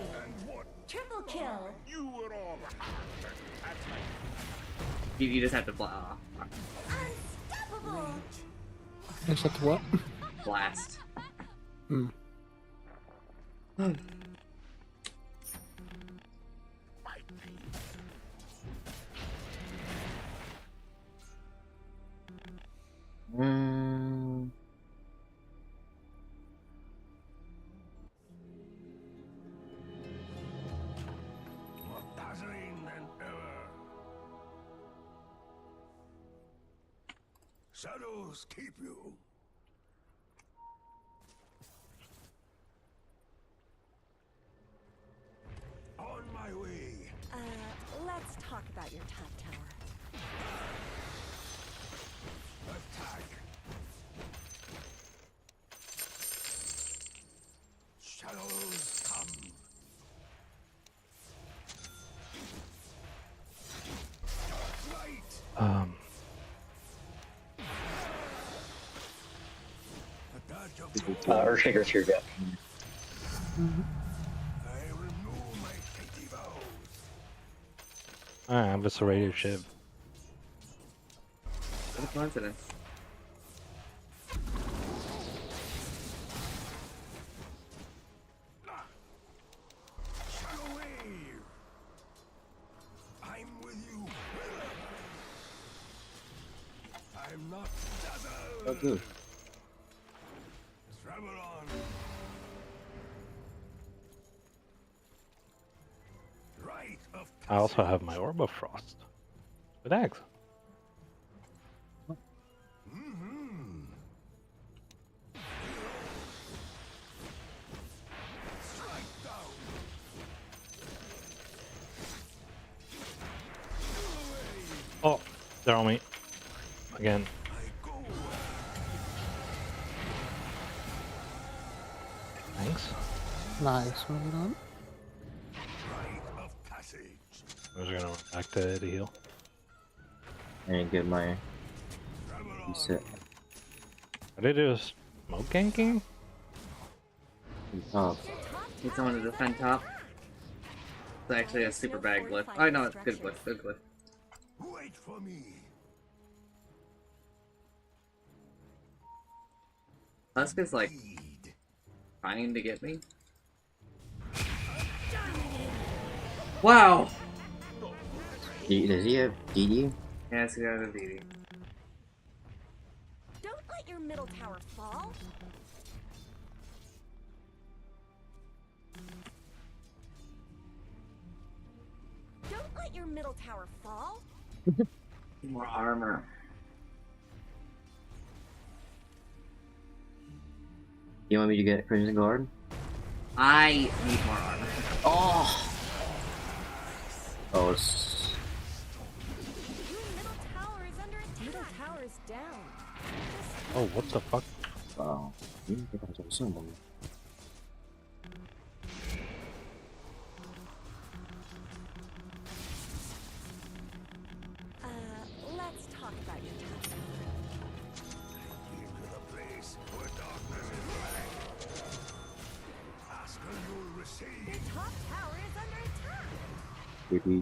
Triple kill. You were all You just have to Unstoppable. Is that the what? blast. Hmm. Mm, More dazzling than ever. Shadows keep you. On my way. Let's talk about your top tower. Attack. Shadows come. Right. Attack of the Earthshaker's here, Jeff. I renew my petty vows. I have a serrated shiv. What a coincidence. Shadow wave. I'm with you. I'm not dazzled. oh, good. Travel on. Rite of I also passage. have my Orb of Frost. With axe. Oh, they're on me. Again. Thanks. Nice, well done. I was gonna run back to heal. I didn't get my reset. Are they just smoke ganking? Oh, Need someone to defend top. It's actually a super bad glyph. Oh no, it's good glyph. Good glyph. Wait for me. Tusk is like trying to get me. Wow. does he have DD? Yes, he got a DD. Don't let your middle tower fall. Don't let your middle tower fall. More armor. You want me to get Crimson Guard? I need more armor. Oh! Oh, it's... Your middle tower is under attack. Middle tower is down. Oh, what the fuck? Wow. Let's talk about your top tower. Into the place where darkness is black. Ask and you'll receive. Your top tower is under attack. Maybe.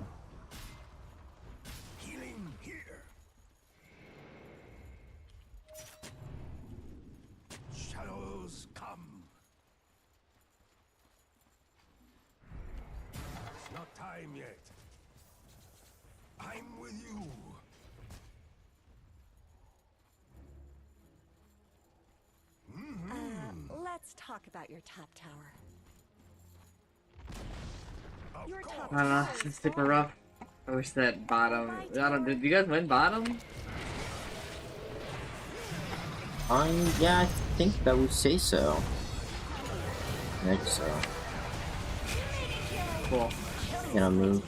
Healing here. Shadows come. It's not time yet. I'm with you. Let's talk about your top tower. Your top I don't know. tower is It's super falling. rough. I wish that bottom. I don't. Did you guys win bottom? Yeah, I think I would say so. I think so. Cool. Can I move?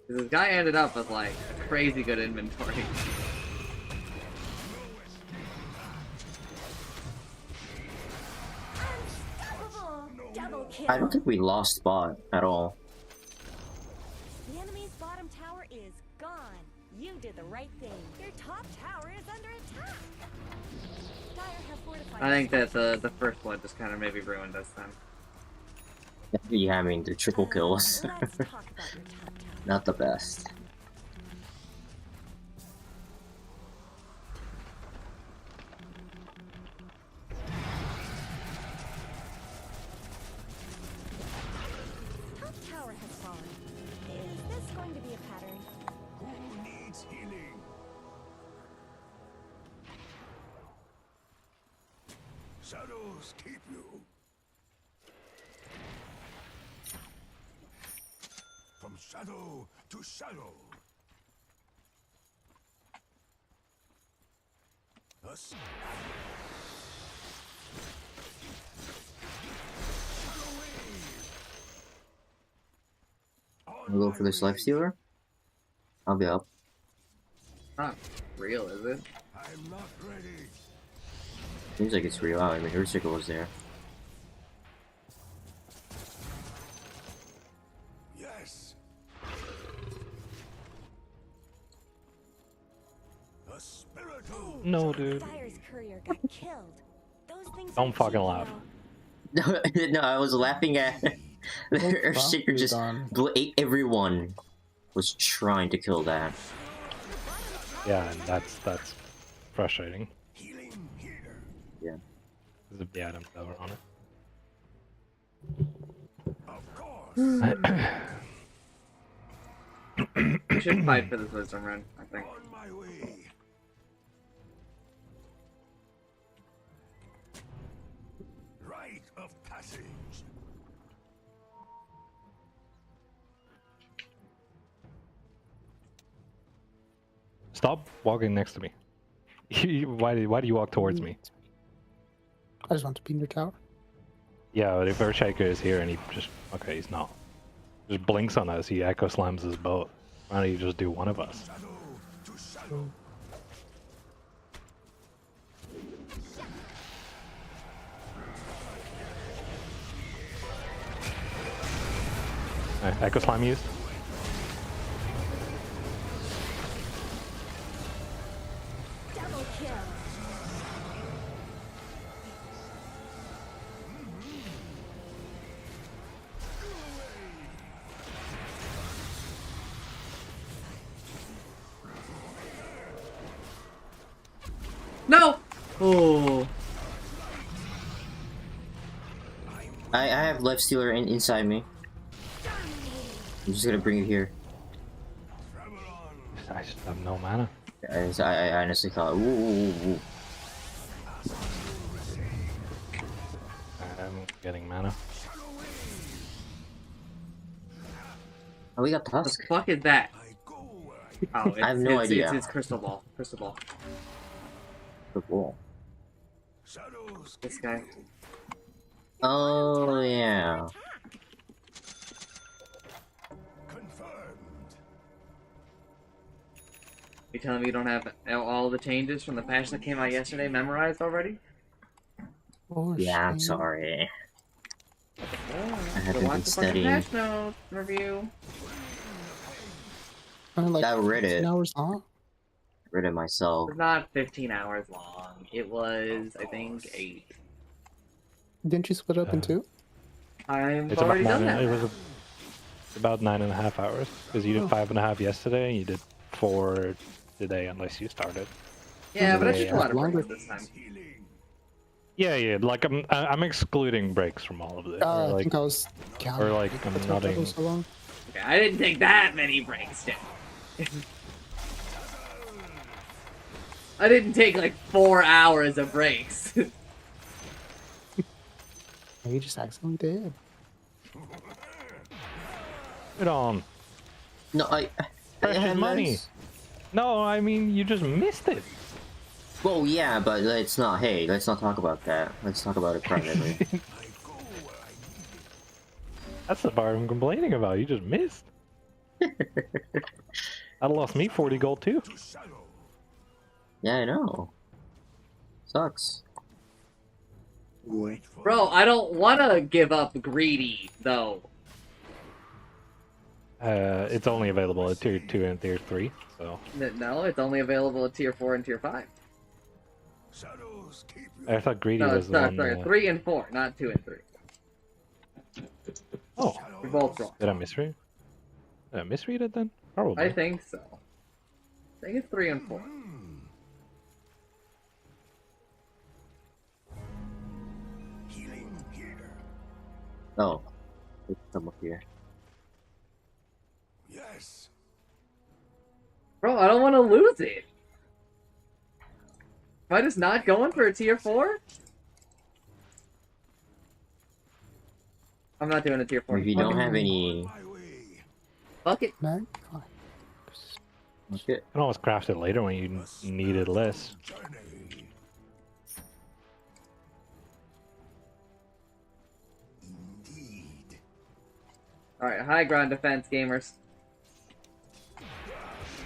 This guy ended up with like crazy good inventory. Unstoppable! Double kill. I don't think we lost bot at all. The enemy's bottom tower is gone. You did the right thing. Your top tower is under attack. Dire have fortified. I think that the first one just kind of maybe ruined us then. You having the triple kills. Let's talk about your top tower. Not the best. Top tower has fallen. Is this going to be a pattern? Who needs healing? Shadows keep you. From shadow to shadow. Us. Wanna go for this life stealer? I'll be up. Not real, is it? I'm not ready. Seems like it's real. I mean, Ursicle was there. Yes. A spiritual. No, dude. Dire's courier got killed. Those things Don't are fucking cheap, laugh. you know. No, I was laughing at Ursicle just ate everyone. Was trying to kill that. Yeah, and that's frustrating. Healing here. Yeah. There's a Beatum cover on it. Of course. We should fight for this wisdom run, I think. On my way. Rite of passage. Stop walking next to me. Why do you walk towards me? I just want to be in your tower. Yeah, but if Earthshaker is here and he just... Okay, he's not. Just blinks on us, he echo slams us both. Why don't you just do one of us? Shadow to shadow. Echo slam used? Double kill. No! Oh. I have Life Stealer inside me. I'm just gonna bring it here. I just have no mana. I honestly thought, ooh. I'm getting mana. Oh, we got What Tusk. the fuck is that? I go where I Oh, it's, I have no idea. It's Crystal Ball. Crystal Ball. Cool. shadows. This guy. Oh yeah. Confirmed. You telling me you don't have all the changes from the patch that came out yesterday memorized already? Oh, Yeah, I'm shame. sorry. Oh, I haven't watch been the fucking studying. patch notes review. Like I read 15 it. hours long. Rid of myself. It was not 15 hours long. It was, I think, 8. Didn't you split up in two? I've It's about already done 9. that. It was about 9.5 hours because you did 5.5 yesterday. And you did 4 today, unless you started. Yeah, but I Yeah, took a lot of longer. breaks this time. Healing. Yeah. Like I'm excluding breaks from all of this. I Or like, think I was counting. or like I'm That's not why it in. was so long. Okay, I didn't take that many breaks, Tim. I didn't take like 4 hours of breaks. You just accidentally did. Put on. No, I Precious had money. this. No, I mean you just missed it. Well, yeah, but let's not. Hey, let's not talk about that. Let's talk about it privately. I go where I need it. That's the part I'm complaining about. You just missed. That lost me 40 gold too. To shadow. Yeah, I know. Sucks. Wait for Bro, I don't want to give up greedy, though. It's only available at tier 2 and tier 3, so No, it's only available at tier 4 and tier 5. shadows. Keep you. I thought greedy No, was the one. sorry, 3 and 4, not 2 and 3. Oh, We're both wrong. did I misread? Did I misread it then? Probably. I think so. I think it's 3 and 4. Healing here. Oh, let's come up here. Yes. Bro, I don't want to lose it. Am I just not going for a tier 4? I'm not doing a tier 4. If you don't have any, My way. Fuck it. Man, okay. You can always craft it later when you need it less. Journey. Indeed. Alright, high ground defense, gamers.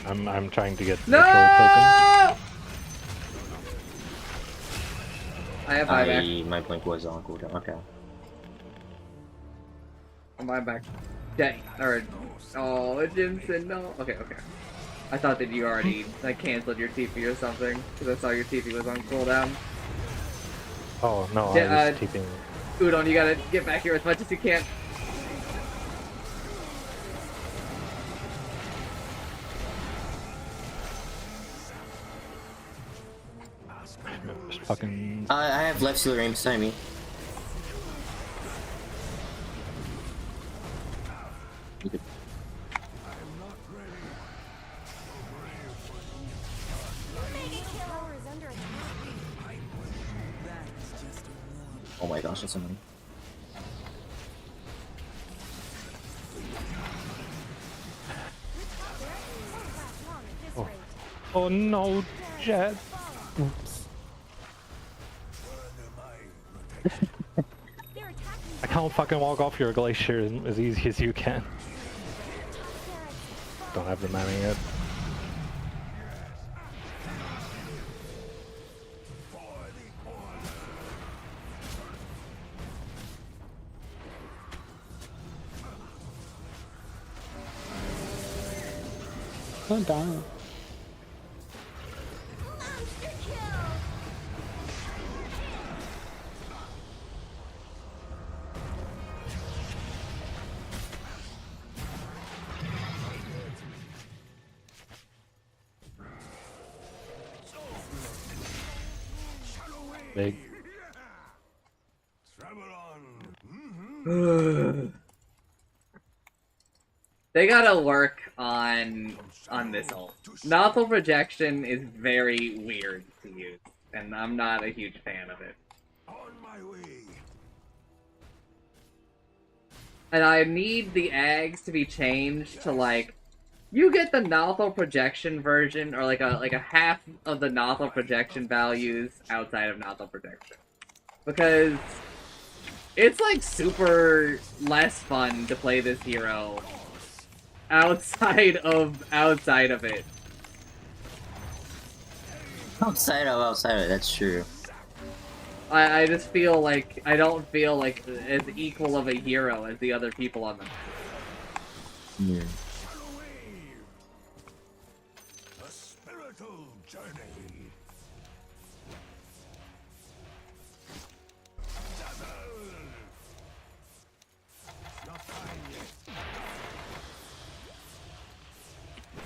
I'm trying to get No! ritual tokens. I have buyback. My blink was on cooldown. Okay. I'm buyback. Dang. Or, oh, it didn't say no. Okay. I thought that you already like canceled your TP or something because I saw your TP was on cooldown. Oh no, Yeah, I was keeping. Udon, you gotta get back here as much as you can. Just fucking. I have left Stealer aim beside me. You could- Tower is under attack. Oh my gosh, that's so many. Your top barracks won't last long at this Oh. rate. Oh no, Jet. Oops. They're attacking I can't fucking walk off your glacier as easy as you can. Don't have the mana yet. I'm dying. monster kill. Big. Travel on. They gotta work on this ult. Nozzle projection is very weird to use, and I'm not a huge fan of it. On my way. And I need the eggs to be changed to like, you get the nozzle projection version, or like a half of the nozzle projection values outside of nozzle projection, because it's like super less fun to play this hero outside of it. Outside of it, that's true. I just feel like I don't feel like as equal of a hero as the other people on the Yeah. A spiritual journey. Dazzle. Not time yet.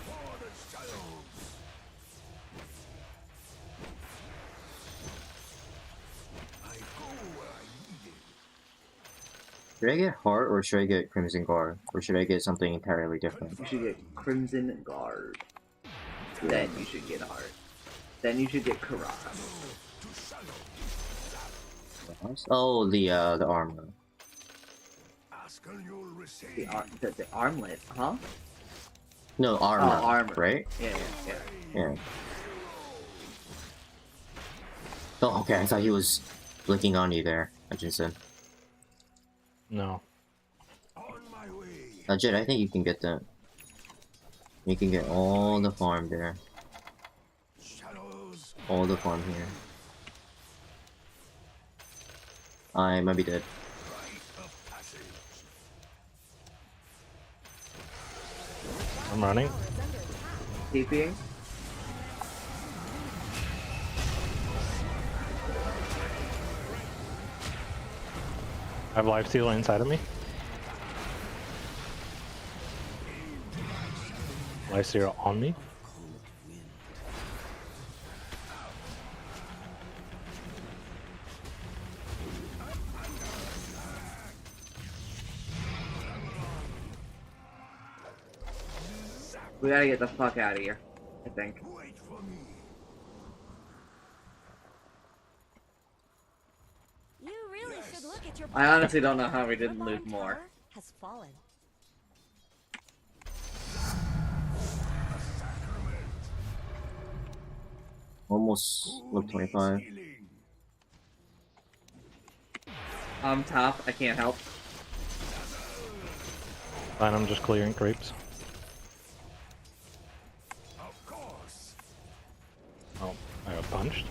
For the shadows. I go where I need it. Should I get Heart or should I get Crimson Guard? Or should I get something entirely different? You should get Crimson Guard. Then you should get Heart. Then you should get Karas. Oh, the armor. Ask and you'll receive. The armlet, huh? No, armor. Oh, armor. Right? Yeah. Yeah. Oh, okay, I thought he was blinking on you there, Hutchinson. No. On my way. Jed, I think you can get that. You can get all the farm there. Shadows. All the farm here. I might be dead. Rite of passage. I'm running. TPing. I have lifesteal inside of me. Lifesteal on me. We gotta get the fuck out of here, I think. Wait for me. You really should look at your I honestly don't know how we Your didn't bottom lose more. tower has fallen. Almost level 25. Healing. I'm top, I can't help. Fine, I'm just clearing creeps. Of course. Oh, I got punched.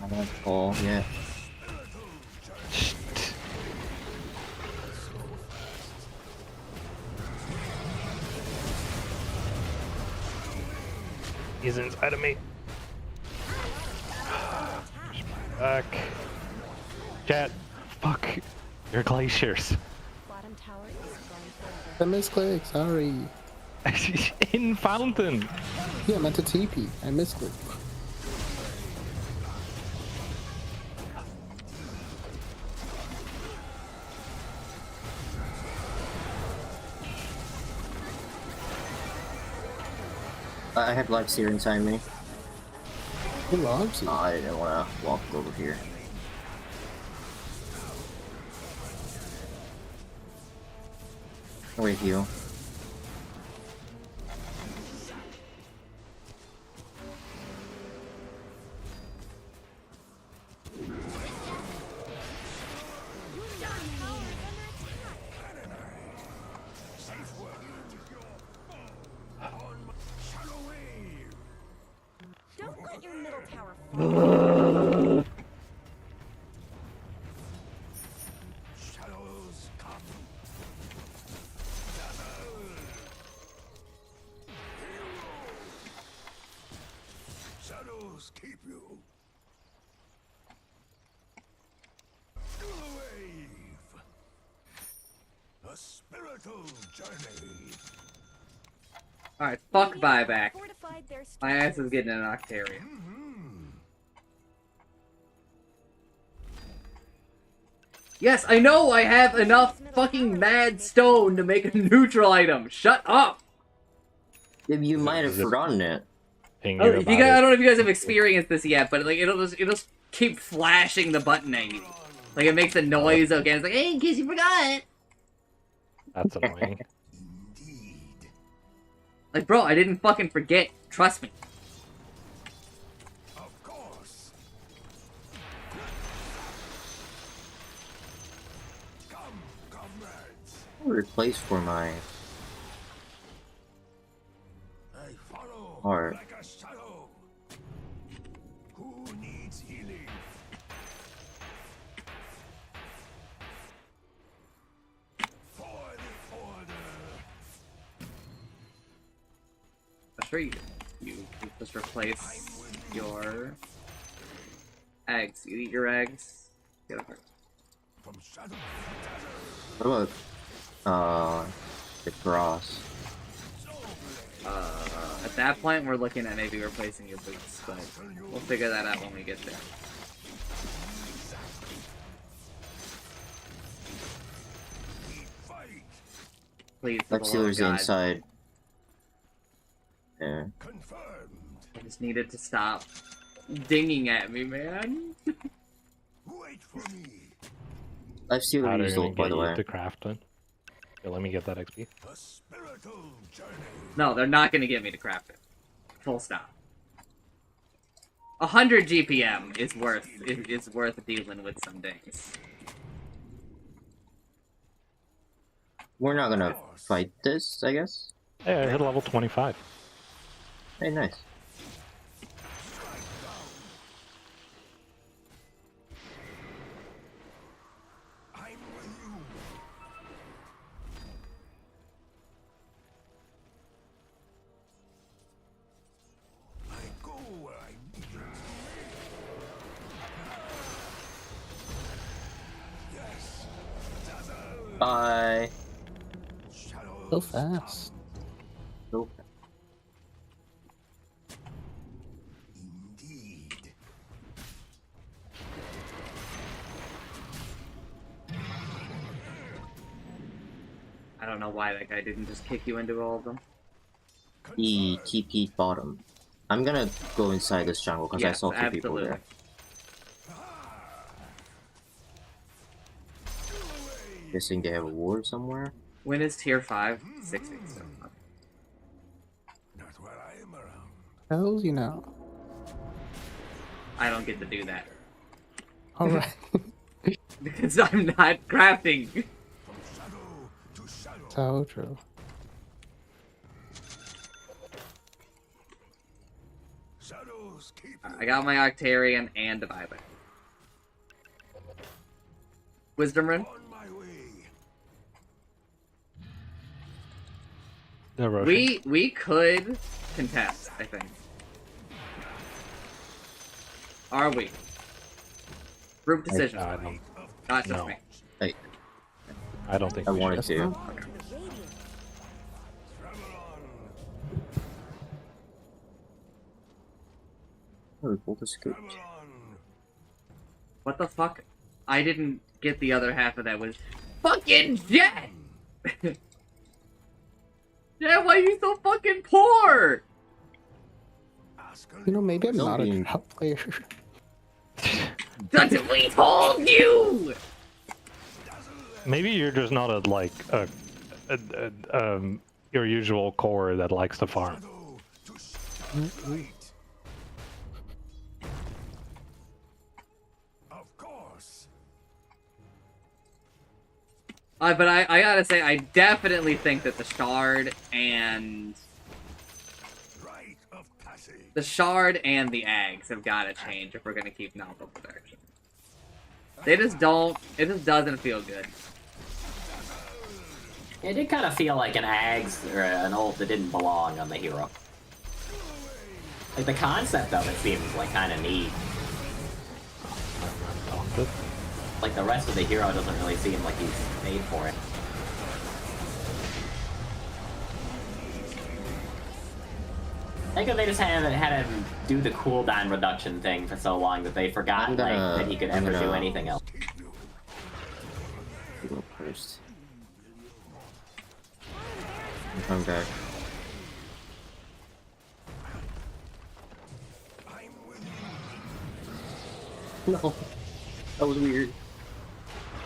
I don't fall yet. He's inside of me. Back. Chat. Fuck. Your glaciers. Bottom tower is gone I misclicked, sorry. In fountain. Yeah, I meant to TP. I misclicked. I have life seer inside me. Who loves you? I didn't want to walk over here. Wait, heal. Shadows come. Shadows keep you. Do the wave. A spiritual journey. Alright, fuck Radiant buyback. fortified their My ass is structures. getting an Octarian. Yes, I know I have enough fucking mad stone to make a neutral item. Shut up! You might have Just forgotten it. Ping Oh, you if you about guys, I it. don't know if you guys have experienced this yet, but like it'll just keep flashing the button at you. Like it makes a noise again. It's like, hey, in case you forgot. That's annoying. Indeed. Like, bro, I didn't fucking forget. Trust me. Of course. Come, comrades. Replace for my I follow heart. like a shadow. Who needs healing? For the order. I'm sure you just replace your eggs. You eat your eggs. Get a heart. From shadow What about the cross? At that point, we're looking at maybe replacing your boots, but we'll figure that out when we get there. fight. Please, for Let's the see love of what's God. inside. Yeah. Confirmed. I just needed to stop dinging at me, man. Wait for me. Life Stealer How do is you old, by get the you way. to craft it? Yeah, let me get that XP. A spiritual journey. No, they're not gonna get me to craft it. Full stop. 100 GPM is worth dealing with some days. We're not gonna fight this, I guess. Hey, I hit level 25. Hey, nice. I'm with you. I go where I need you. Yes. Dazzle. Bye. Shadows So fast. Nope. Indeed. I don't know why that guy didn't just kick you into all of them. The TP bottom. I'm gonna go inside this jungle because I Yes, saw two people absolutely. there. Guessing they have a ward somewhere. When is tier 5? 60. So. Not where I am around. Hells, you know. I don't get to do that. Alright. Because I'm not crafting. From shadow to shadow. So true. Shadows keep you. I got my Octarian and a buyback. Wisdom rune? On my way. The Roshan. We could contest, I think. Are we? Group decision. I don't. Not just no. me. Hey, I don't think I we wanted should. to. To the radiant. Travel on. Oh, we pulled a scoop. Travel on. What the fuck? I didn't get the other half of that with fucking Jet! Jet, why are you so fucking poor? Ask You know, maybe I'm Don't not a be- drought player. That's what we told you! Maybe you're just not your usual core that likes to farm. shadow to shadow. Light. Of course. But I gotta say, I definitely think that the Shard and Rite of passage. The shard and the Ags have got to change if we're gonna keep Nalpa protection. They just don't. It just doesn't feel good. It did kind of feel like an Ags or an ult that didn't belong on the hero. Like the concept of it seems like kind of neat. Like the rest of the hero doesn't really seem like he's made for it. I think if they just had him do the cooldown reduction thing for so long that they forgot that he could ever do anything else. Go first. I'm coming back. No, that was weird.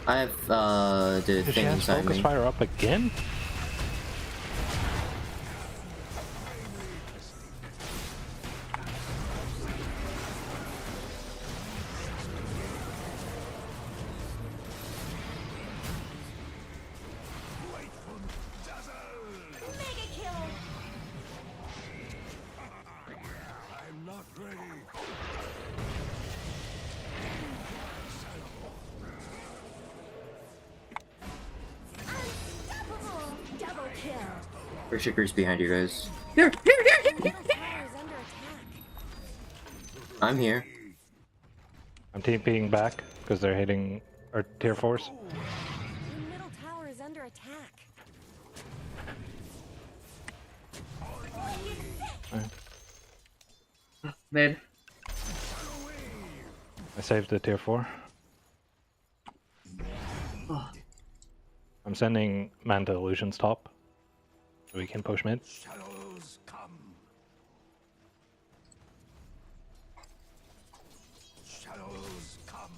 I have the Did she thing have inside focus me. fire up again? Mega kill! I'm not ready. Unstoppable! Double kill! Berserker's behind you guys. Here. Middle tower is under attack. I'm here. I'm TPing back because they're hitting our tier 4s. Your middle tower is under attack. Mid. I saved the tier 4. Oh. I'm sending man to illusions top. So we can push mid. Shadows come. Shadows come.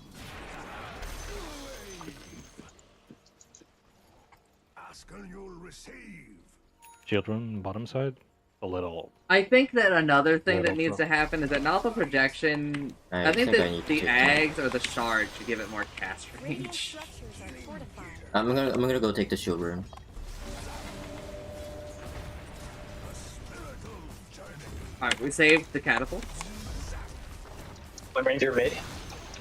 Ask and you'll receive. Shield room bottom side. A little. I think that another thing that Little needs to happen is that Nalpa projection. I I think think I that need to the take Ags or the shard should give it more cast Radiant range. structures are fortified. I'm gonna go take the shield room. Alright, we saved the catapult. One ranger mid,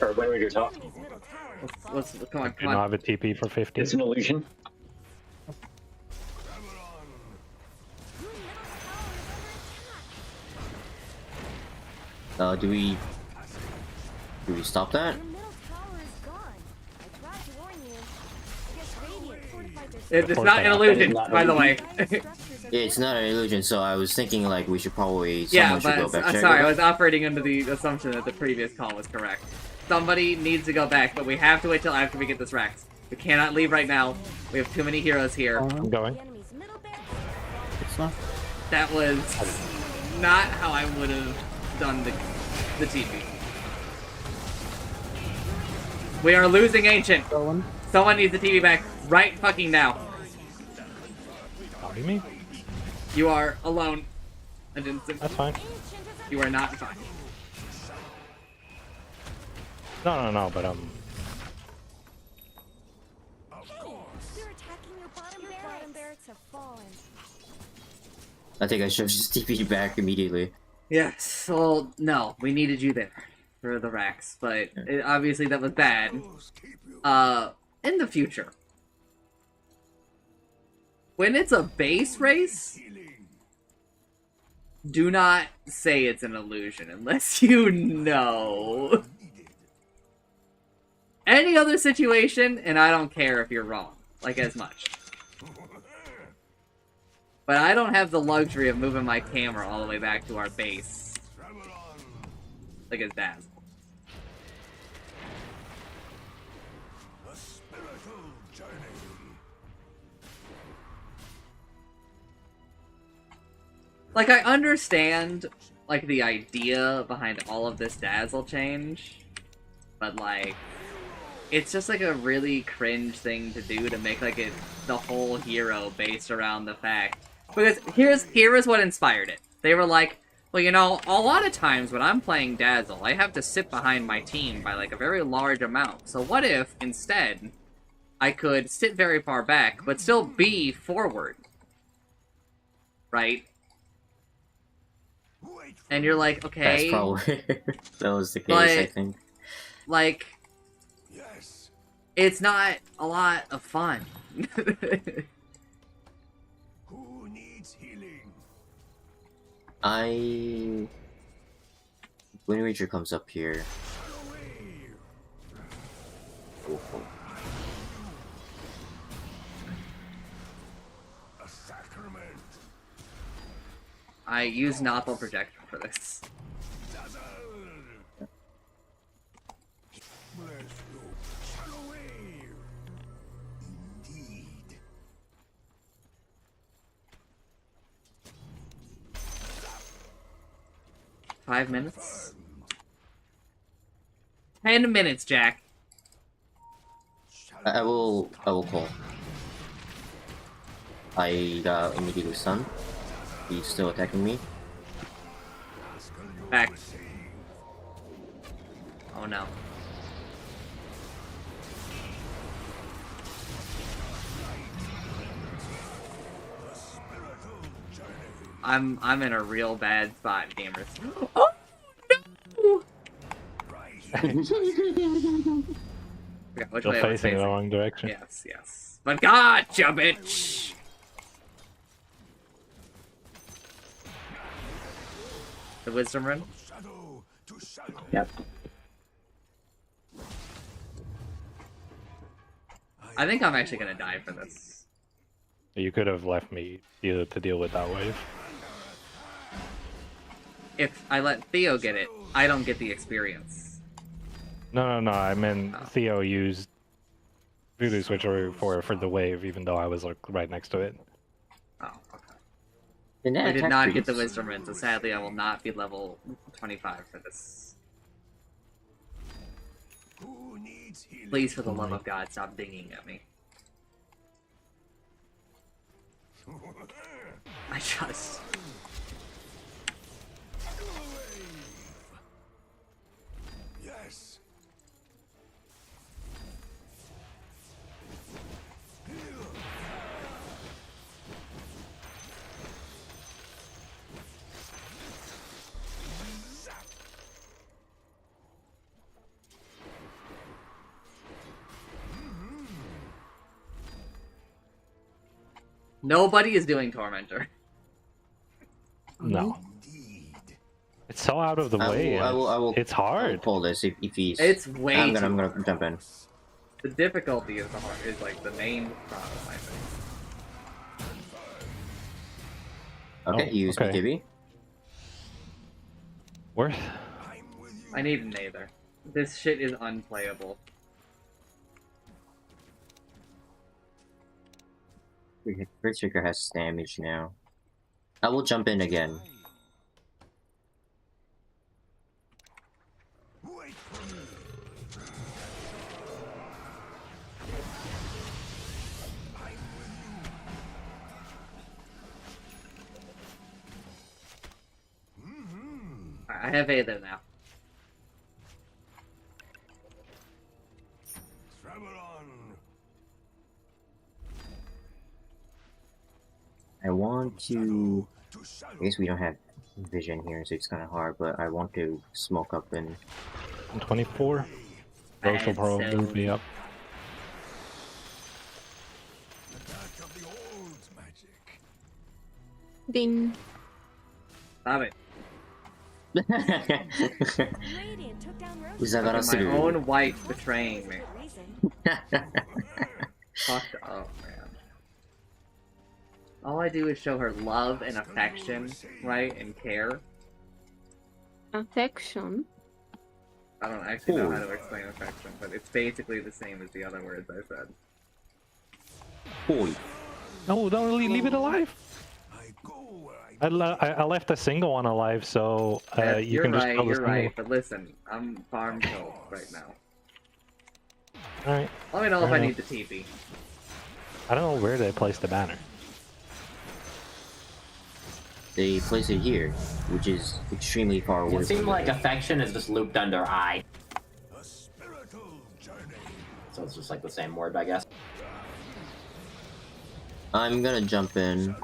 or one ranger top. Enemy's middle tower is Let's come on, Do come not on. have a TP for 50. It's an illusion. Your middle tower is under attack. Do we stop that? Your middle tower is gone. I tried to warn you. I guess Radiant fortified their It's not an illusion, by the way. Yeah, it's not an illusion, so I was thinking like we should probably Yeah, someone should go but back check sorry, it. I was operating under the assumption that the previous call was correct. Somebody needs to go back, but we have to wait till after we get this Rex. We cannot leave right now. We have too many heroes here. I'm going. The enemy's middle barracks. It's not. That was not how I would have done the TP. We are losing Ancient. Going. Someone needs the TV back right fucking now. What do you mean? You are alone. I didn't think That's fine. Ancient is under you are not fine. No, but They're attacking your bottom barracks have fallen. I think I should just TP back immediately. Yes, well, no, we needed you there for the Rex, but obviously that was bad. In the future, when it's a base race, do not say it's an illusion unless you know. Any other situation, and I don't care if you're wrong, like as much. But I don't have the luxury of moving my camera all the way back to our base. Like it's Dazzle. A spiritual journey. Like, I understand, like, the idea behind all of this Dazzle change, but, like, it's just, like, a really cringe thing to do to make, like, the whole hero based around the fact. Because here is what inspired it. They were like, well, you know, a lot of times when I'm playing Dazzle, I have to sit behind my team by, like, a very large amount. So what if, instead, I could sit very far back, but still be forward? Right? Wait And you're like, That's okay, probably that was the case. I But- think. like, Yes. it's not a lot of fun. Who needs healing? When Ranger comes up here. Away. A sacrament. I use Noppel Projection for this. Dazzle. Bless you. Shut away. Indeed. 5 minutes? 10 minutes, Jack. I will call. I got immediately stunned. He's still attacking me. Back. Oh no. I'm in a real bad spot, gamers. Oh no! Forgot which Still way I was facing in the wrong direction. Yes, yes. But gotcha, bitch! The wisdom rune? Shadow to shadow. Yep. I think I'm actually gonna die for this. You could have left me to deal with that wave. If I let Theo get it, I don't get the experience. No. I meant Oh. Theo used Voodoo Switcheroo for the wave, even though I was like right next to it. Oh, okay. And that I did attack not get the priest. wisdom rune, so sadly I will not be level 25 for this. Who needs healing? Please, for the love of God, stop dinging at me. I just... Yes. Nobody is doing Tormentor. No. It's so out of the way. I will. It's hard. Pull this if he's. It's way I'm too gonna hard. jump in. The difficulty is the hard, is like the main problem, I think. Okay, Oh, use okay. BKB. Worth. I need an Aether. This shit is unplayable. First trigger has damage now. I will jump in again. Wait for me. I'm with you. I have Aether now. Travel on. I want to. To shadow. I guess we don't have vision here, so it's kind of hard. But I want to smoke up and. 24. Those will probably so- be up. Attack of the old magic. Ding. Stop it. Radiant took down Rose. Is that My gonna own wife betraying me. Reason. Fucked up, man. All I do is show her love and affection, right? And care. Affection. I don't actually know how to explain affection, but it's basically the same as the other words I said. Holy. No, don't leave it alive. I go where I I left a single one alive, so Yeah, you you're can just right, kill the you're single. right. But listen, I'm farm killed right now. Alright. Let me know if Fair I enough. need the TP. I don't know where they placed the banner. They place it here, which is extremely far away. It seemed from like the- affection is just looped under I, a spiritual journey. so it's just like the same word, I guess. I'm gonna jump in.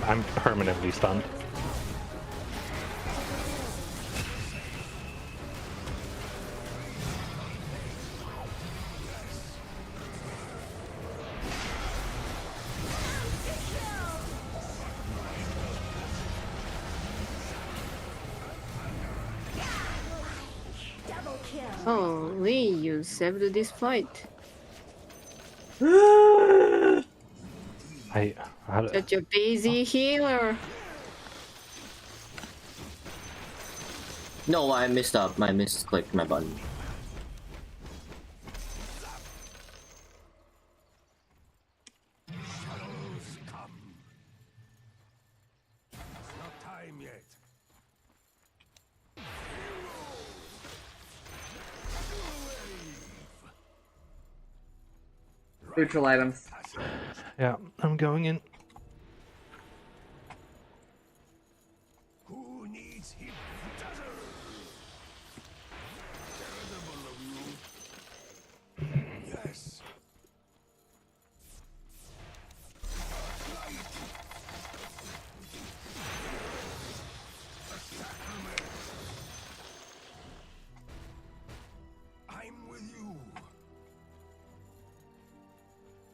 I'm permanently stunned. Double kill. Holy, you saved this fight. How Such a busy healer. No, I messed up. I misclicked my button. Shadows come. It's not time yet. Neutral items. Yeah, I'm going in. Who needs him? Charitable of you. Yes. I'm with you.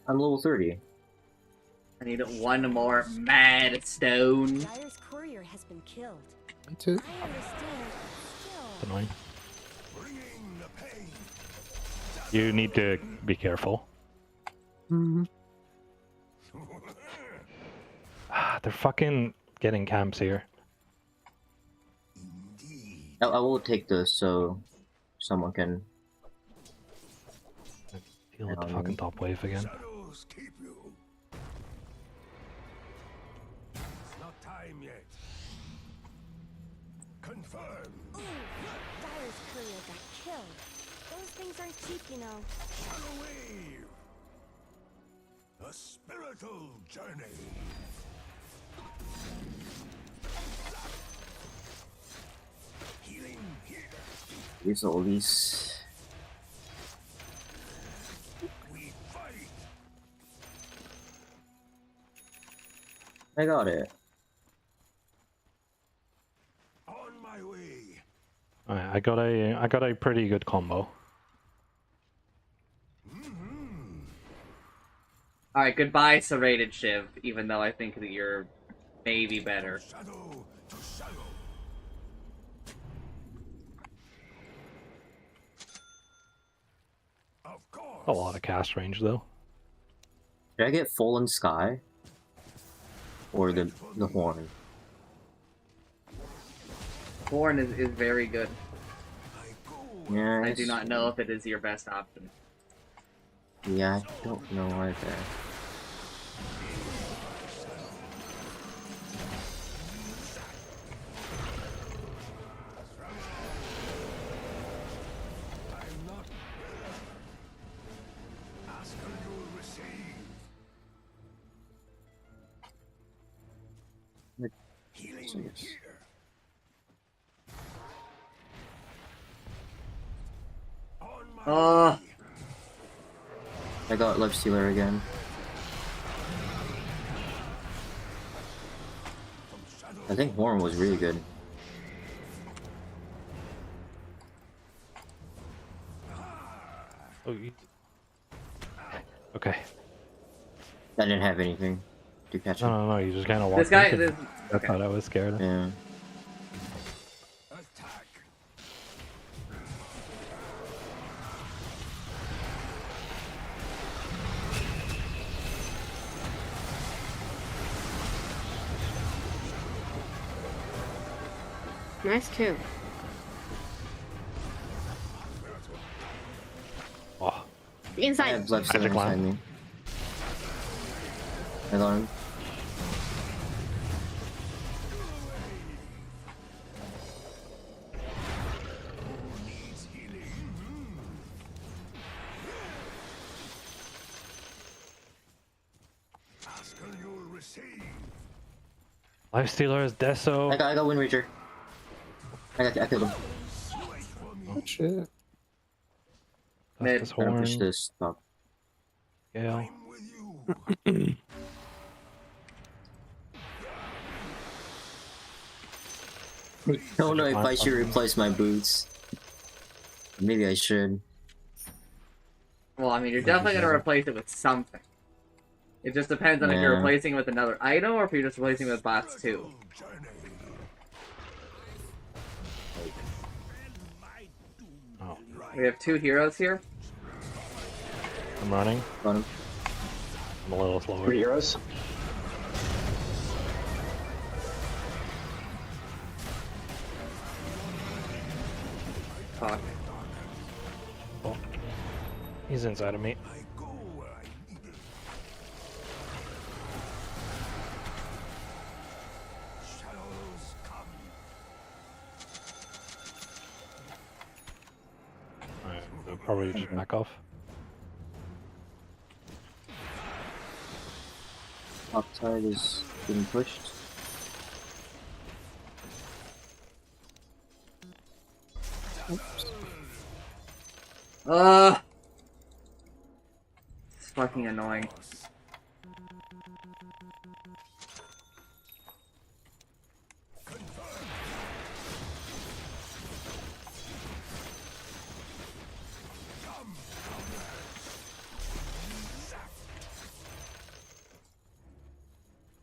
I'm level 30. I need one more mad stone. Dyer's courier has been killed. Me too. I understand, still. Annoying. Bringing the pain. You need to be careful. Mm-hmm. They're fucking getting camps here. Indeed. I will take this so someone can. Deal with the fucking top wave again. Shadows keep you. It's not time yet. Confirm. Ooh, Dyer's courier got killed. Those things aren't cheap, you know. Shadow wave. A spiritual journey. Healing here. Use all these. We fight. I got it. On my way. Alright, I got a pretty good combo. Alright, goodbye, serrated Shiv, even though I think that you're maybe better. Shadow to shadow. Of course. A lot of cast range though. Did I get Fallen Sky? Or the horn? Horn is very good. Yeah. I do not know if it is your best option. Yeah, I don't know either. I'm not. Ask and you'll receive. Healing So yes. here. On my Oh, I got Love Stealer again. I think Horn was really good. Oh, okay. I didn't have anything to catch him. No, you just kind of walked this guy. into This, I okay. thought I was scared. Yeah. attack. Nice kill. Oh, I Inside. have Love Stealer Magic inside Lamp. me. I got him. Needs healing. Ask and you'll receive. Life Stealer is Deso. I got Wind Ranger. I killed him. Oh shit. Mid. This Gotta push horn. this top. Gale. I'm with you. I don't know if I should replace my boots. Maybe I should. Well, I mean, you're definitely gonna replace it with something. It just depends on if you're Yeah. replacing it with another item or if you're just replacing it with bots too. Oh, We have 2 heroes here. I'm running. Got him. I'm a little slower. 3 heroes. Fuck. Oh. He's inside of me. I go where I need it. Shadows come. Alright, so probably just back off. Top side is being pushed. It's fucking annoying.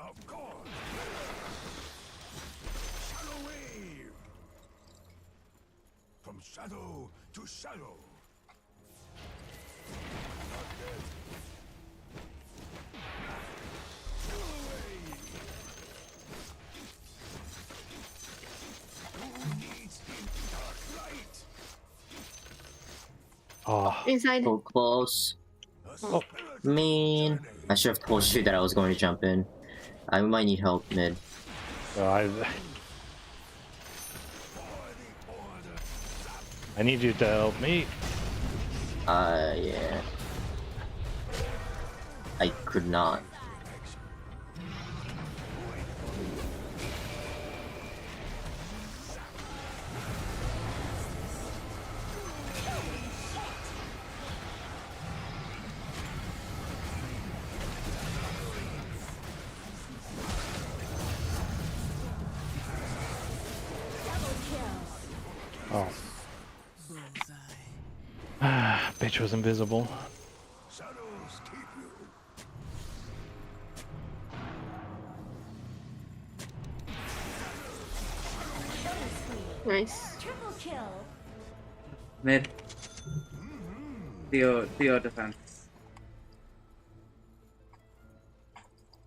Of course. Shadow wave. From shadow to shadow. Not dead. Kill away. Who needs him dark light? Oh, Inside. So close. A Oh. spirit Man, journey. I should have told you that I was going to jump in. I might need help mid. so I need you to help me. Yeah. I could not. Oh. Ah, bitch was invisible. Shadows keep you. Nice. Triple kill. Mid. Theo defense.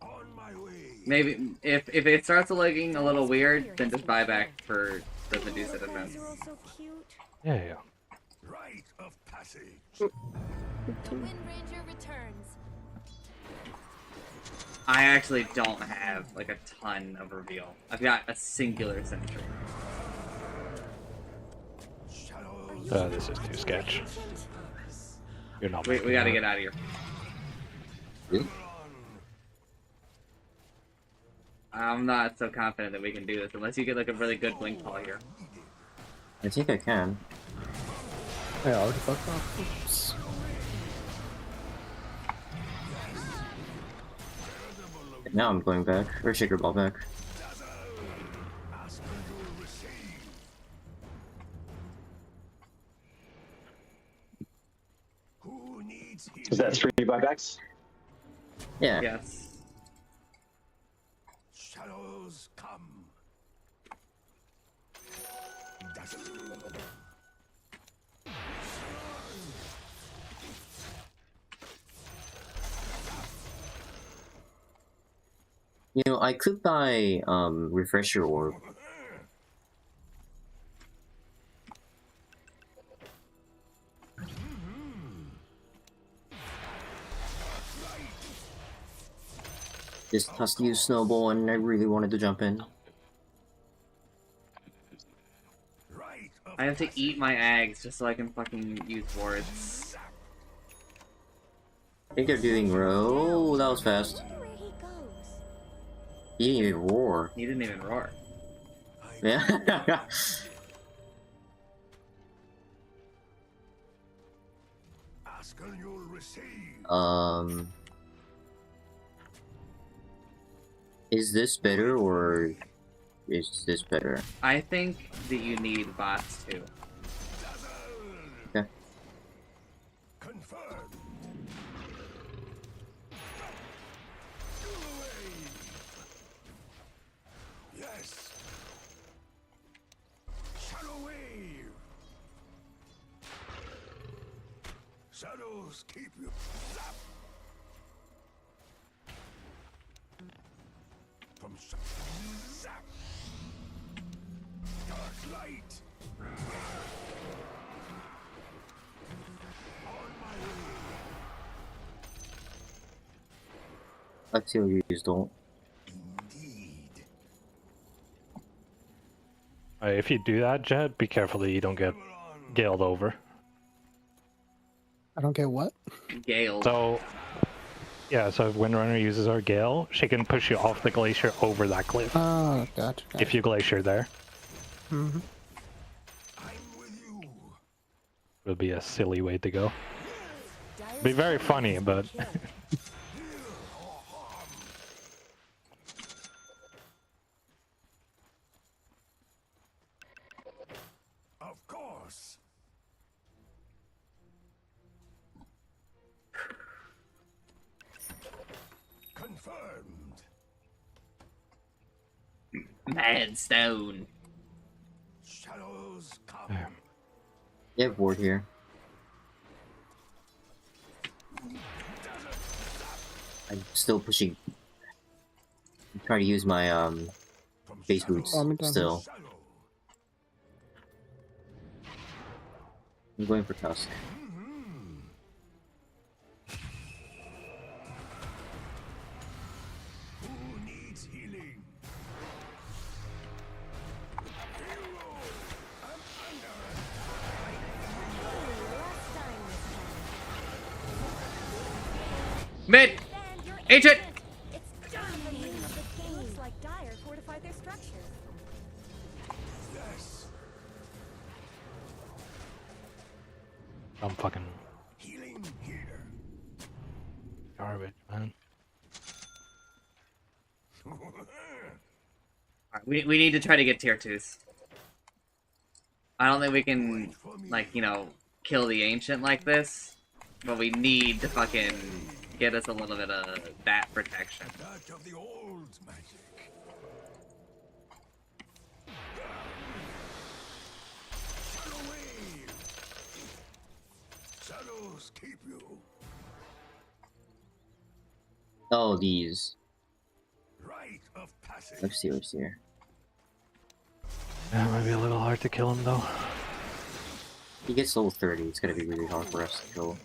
On my way. Maybe if it starts looking a little weird, then just buy back for the Medusa defense. They're all so cute. Yeah. Rite of passage. The Wind Ranger returns. I actually don't have like a ton of reveal. I've got a singular sentry. Shadows. This is too sketch. You're not. We making gotta that. get out of here. Really? I'm not so confident that we can do this unless you get like a really good blink call here. I think I can. I already fucked off. Oops. Now I'm going back. Or shaker ball back. Ask and you'll receive. Who needs healing? Is that 3 buybacks? Yeah. Yes. Shadows come. Dazzle. You know, I could buy refresher orb. Just has to use snowball and I really wanted to jump in. Rite of I have to eat my eggs just so I can fucking use wards. I think they're doing row. That was fast. Wonder where he goes. He didn't even roar. He didn't even roar. Yeah. ask and you'll receive. Is this better or is this better? I think that you need bots too. Okay. Confirmed. Yes. Shadow wave. Shadows keep you. Zap. From zap. Dark light. On my way. Let's see what you use, don't. Indeed. If you do that, Jet, be careful that you don't get galed over. I don't get what? Gale. So, yeah, so if Windrunner uses her Gale, she can push you off the glacier over that cliff. Oh, gotcha. If you glacier there. Mm-hmm. I'm with you. It would be a silly way to go. Be very funny, but Of course. Confirmed. Mad Stone. Shadows come. You have ward here. I'm still pushing. I'm trying to use my base boots still. I'm going for Tusk. Who needs healing? Mid! Ancient! It's dominating the game. Looks like Dire fortified their structures. Yes. I'm fucking Healing here. garbage, man. We need to try to get tier 2s. I don't think we can, like, you know, kill the Ancient like this, but we need to fucking get us a little bit of that protection. That of the old magic. Shadow wave. Shadows keep you. Oh, these. Rite of passage. Let's see what's here. Yeah, it might be a little hard to kill him though. He gets level 30, it's gonna be really hard for us to kill.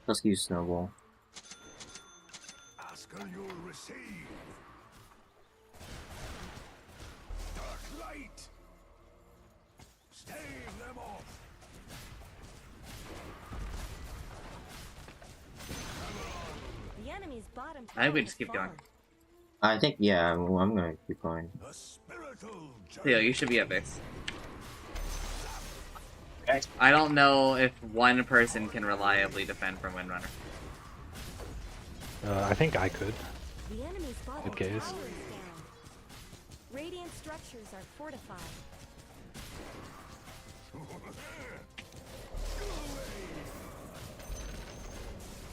Let's use Snowball. Ask and you'll receive. Dark light. Stave them off. The enemy's bottom I think we tower just keep has going. fallen. I think, yeah, I'm gonna keep going. A spiritual Theo, you should be at base. Okay. I don't know if one person can reliably defend from Windrunner. I think I could. The enemy's bottom Good case. tower is down. Radiant structures are fortified.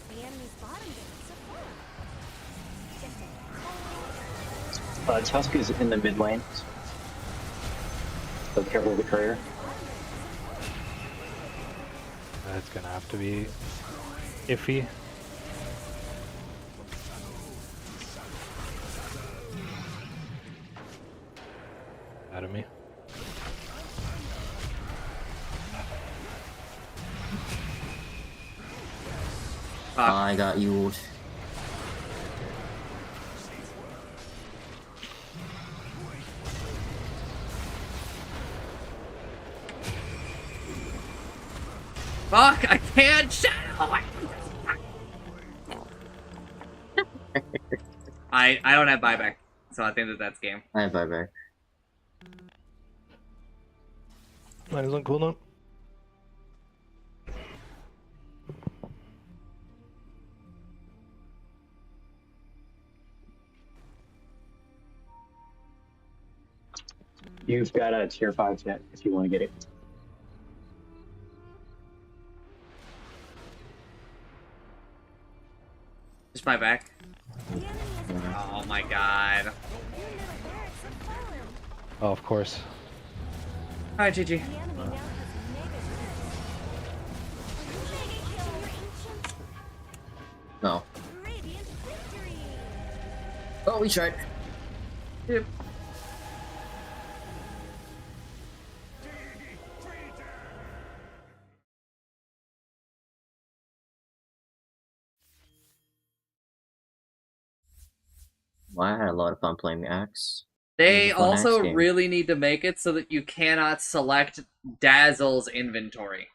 The enemy's bottom gates are fortified. Tusk is in the mid lane. So careful with the courier. It's gonna have to be iffy. Out of me. I got you. Fuck! I can't shadow! I don't have buyback, so I think that that's game. I have buyback. Mine is on cooldown. You've got a tier 5 yet if you want to get it. Just my back. The enemy is Oh my god. Your middle barracks have fallen. Oh, of course. Alright, GG. The enemy now has mega kills. Mega kill, your ancients. No. Radiant victory. Oh, we tried. Yep. Well, I had a lot of fun playing Axe. They It was a fun also Axe game. really need to make it so that you cannot select Dazzle's inventory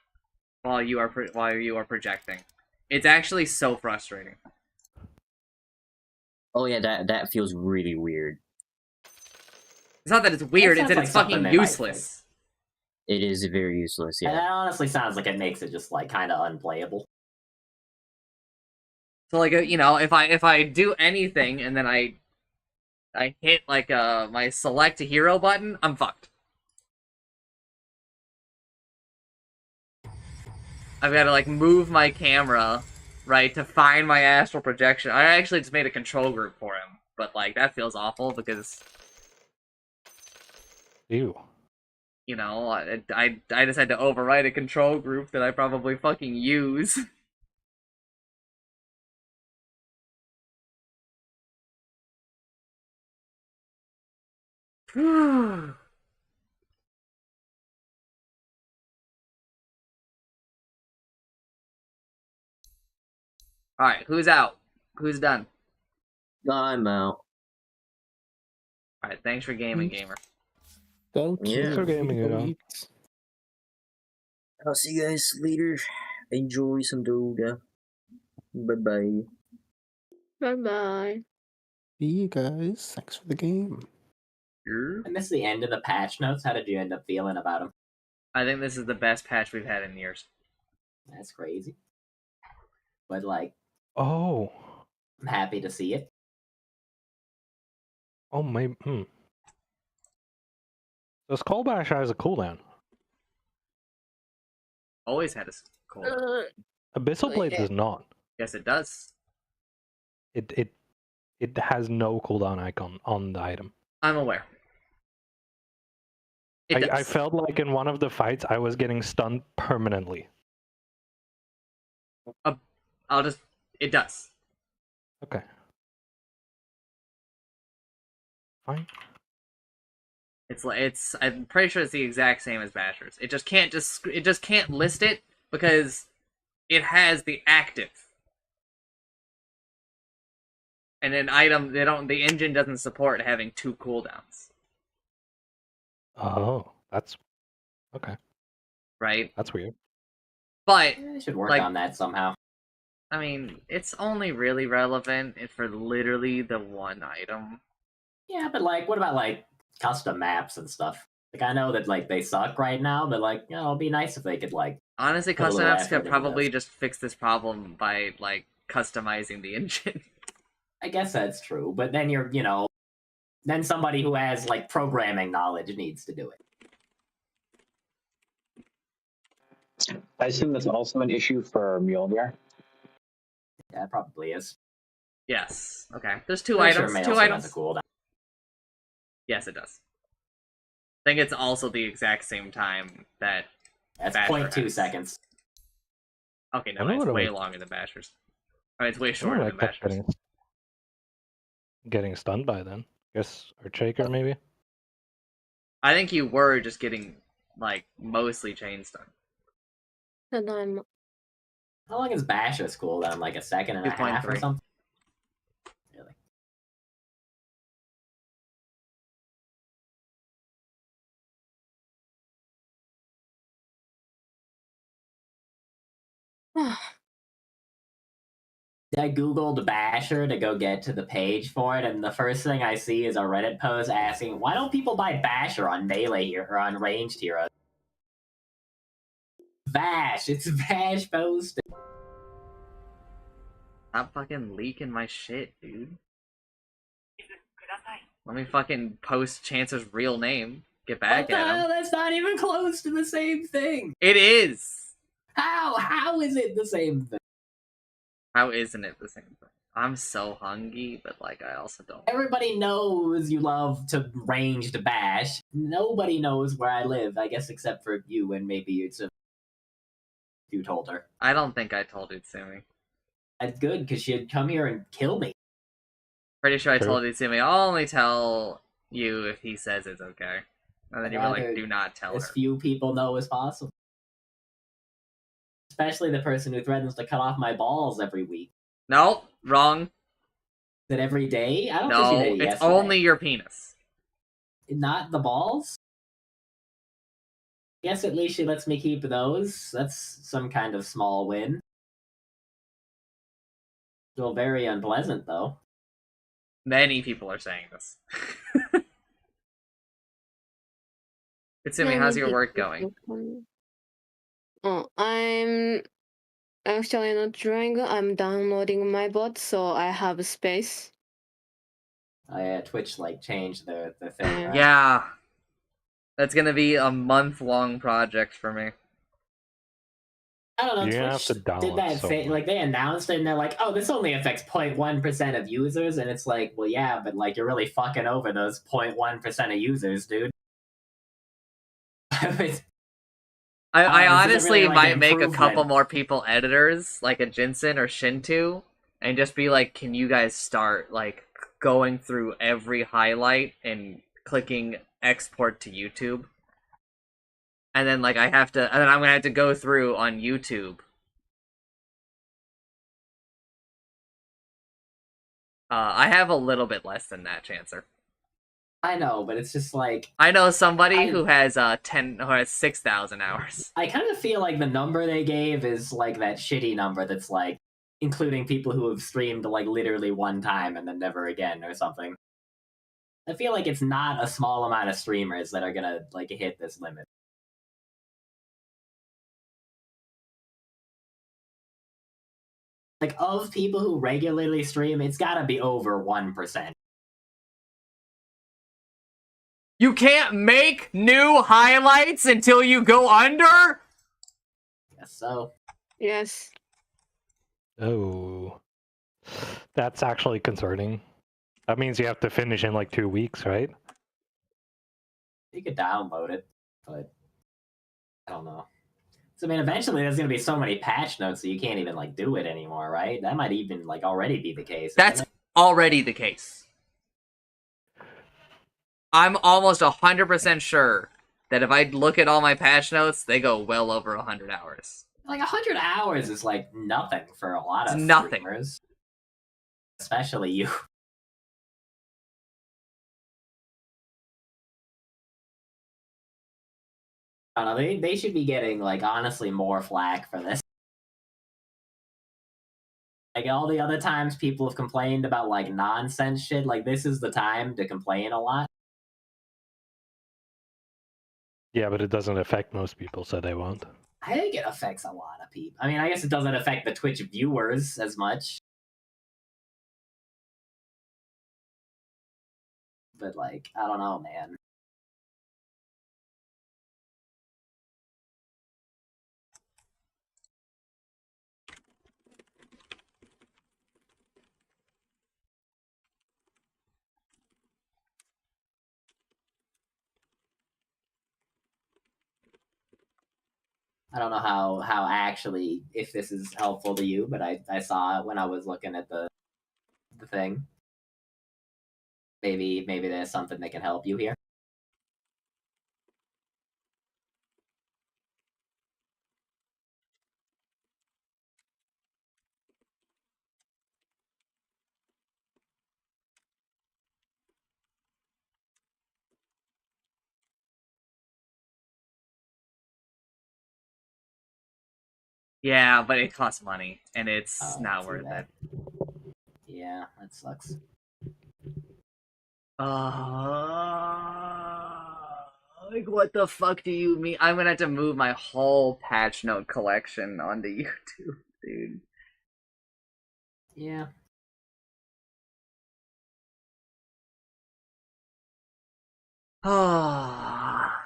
while you are projecting. It's actually so frustrating. Oh yeah, that feels really weird. It's not that it's weird; That it's that sounds it's like something fucking they might useless. It is very useless. And Yeah. that honestly sounds like it makes it just like kind of unplayable. So like you know, if I do anything and then I hit like my select a hero button, I'm fucked. I've got to like move my camera, right, to find my astral projection. I actually just made a control group for him, but like that feels awful because Ew. you know I just had to overwrite a control group that I probably fucking use. Alright, who's out? Who's done? I'm out. Alright, thanks for gaming, gamer. Thank Yeah. you. For gaming, you know. Great. I'll see you guys later. Enjoy some Dota. Bye bye. Bye bye. See you guys. Thanks for the game. I missed the end of the patch notes. How did you end up feeling about them? I think this is the best patch we've had in years. That's crazy. But like, Oh. I'm happy to see it. Oh my. So Skull Bash has a cooldown. Always had a cool. Abyssal Blade does not. Yes, it does. It has no cooldown icon on the item. I'm aware. It does. I felt like in one of the fights I was getting stunned permanently. I'll just. It does. Okay. Fine. It's. I'm pretty sure it's the exact same as Basher's. It just can't list it because it has the active. And an item the engine doesn't support having 2 cooldowns. Oh, that's okay. Right? That's weird. But I should work like, on that somehow. I mean, it's only really relevant for literally the one item. Yeah, but like, what about like custom maps and stuff? Like, I know that like they suck right now, but like, you know, it'd be nice if they could like. Honestly, put a custom little apps effort could into probably those. just fix this problem by like customizing the engine. I guess that's true, but then then somebody who has like programming knowledge needs to do it. I assume that's also an issue for Mjolnir. Yeah, it probably is. Yes. Okay. There's 2 Pretty sure items. May 2 also items. has a cooldown. Yes, it does. I think it's also the exact same time that. That's Basher 0.2 has. seconds. Okay, no, I know it's what way it was. longer than Basher's. Or it's way I shorter than kept Basher's. getting stunned by then. Guess or Shaker maybe. I think you were just getting like mostly chain stun. And I'm How long is Basher's cooldown? Like a second and a half or 2.3. something? Really? I googled Basher to go get to the page for it, and the first thing I see is a Reddit post asking, "Why don't people buy Basher on melee here or on ranged heroes?" Vash, it's Vash posted. Stop fucking leaking my shit, dude. Let me fucking post Chance's real name. get back at him. That's not even close to the same thing. It is. How? How is it the same thing? How isn't it the same thing? I'm so hungry, but like I also don't. Everybody knows you love to range to bash. Nobody knows where I live, I guess, except for you and maybe it's a. You told her. I don't think I told Utsumi. That's good because she'd come here and kill me. Pretty sure I True. told Utsumi. I'll only tell you if he says it's okay. And then you were like, Rather do not tell her. As few people know as possible. Especially the person who threatens to cut off my balls every week. No, wrong. Is it every day? I don't think No, she did it it's yesterday. only your penis. Not the balls? Guess at least she lets me keep those. That's some kind of small win. Still very unpleasant, though. Many people are saying this. Utsumi, how's your work going? Oh, I'm actually not trying. I'm downloading my bot, so I have space. Twitch changed the thing. Right? Yeah. That's gonna be a month-long project for me. I don't know. You have Twitch to download did that so thing. much. They announced it, and they're like, "Oh, this only affects 0.1% of users," and it's like, well, yeah, but you're really fucking over those 0.1% of users, dude. I this isn't really, honestly might an make a couple improvement. more people editors, like a Jinsen or Shintu, and just be like, can you guys start going through every highlight and clicking export to YouTube? And then I'm gonna have to go through on YouTube. I have a little bit less than that, Chancer. I know, but it's just I know somebody who has 6,000 hours. I kind of feel like the number they gave is that shitty number that's including people who have streamed literally one time and then never again or something. I feel like it's not a small amount of streamers that are gonna hit this limit. Of people who regularly stream, it's gotta be over 1%. You can't make new highlights until you go under? Guess so. Yes. Oh. That's actually concerning. That means you have to finish in 2 weeks, right? You could download it, but I don't know. So, I mean, eventually there's going to be so many patch notes that you can't even, do it anymore, right? That might even, already be the case. That's already the case. I'm almost 100% sure that if I look at all my patch notes, they go well over 100 hours. 100 hours is, nothing for a lot of nothing. streamers. Especially you. I don't know, they should be getting, honestly more flack for this. All the other times people have complained about, nonsense shit, this is the time to complain a lot. Yeah, but it doesn't affect most people, so they won't. I think it affects a lot of people. I mean, I guess it doesn't affect the Twitch viewers as much. But, I don't know, man. I don't know how actually, if this is helpful to you, but I saw it when I was looking at the thing. Maybe there's something that can help you here. Yeah, but it costs money, and it's not worth it. Yeah, that sucks. What the fuck do you mean? I'm gonna have to move my whole patch note collection onto YouTube, dude. Yeah. Ah.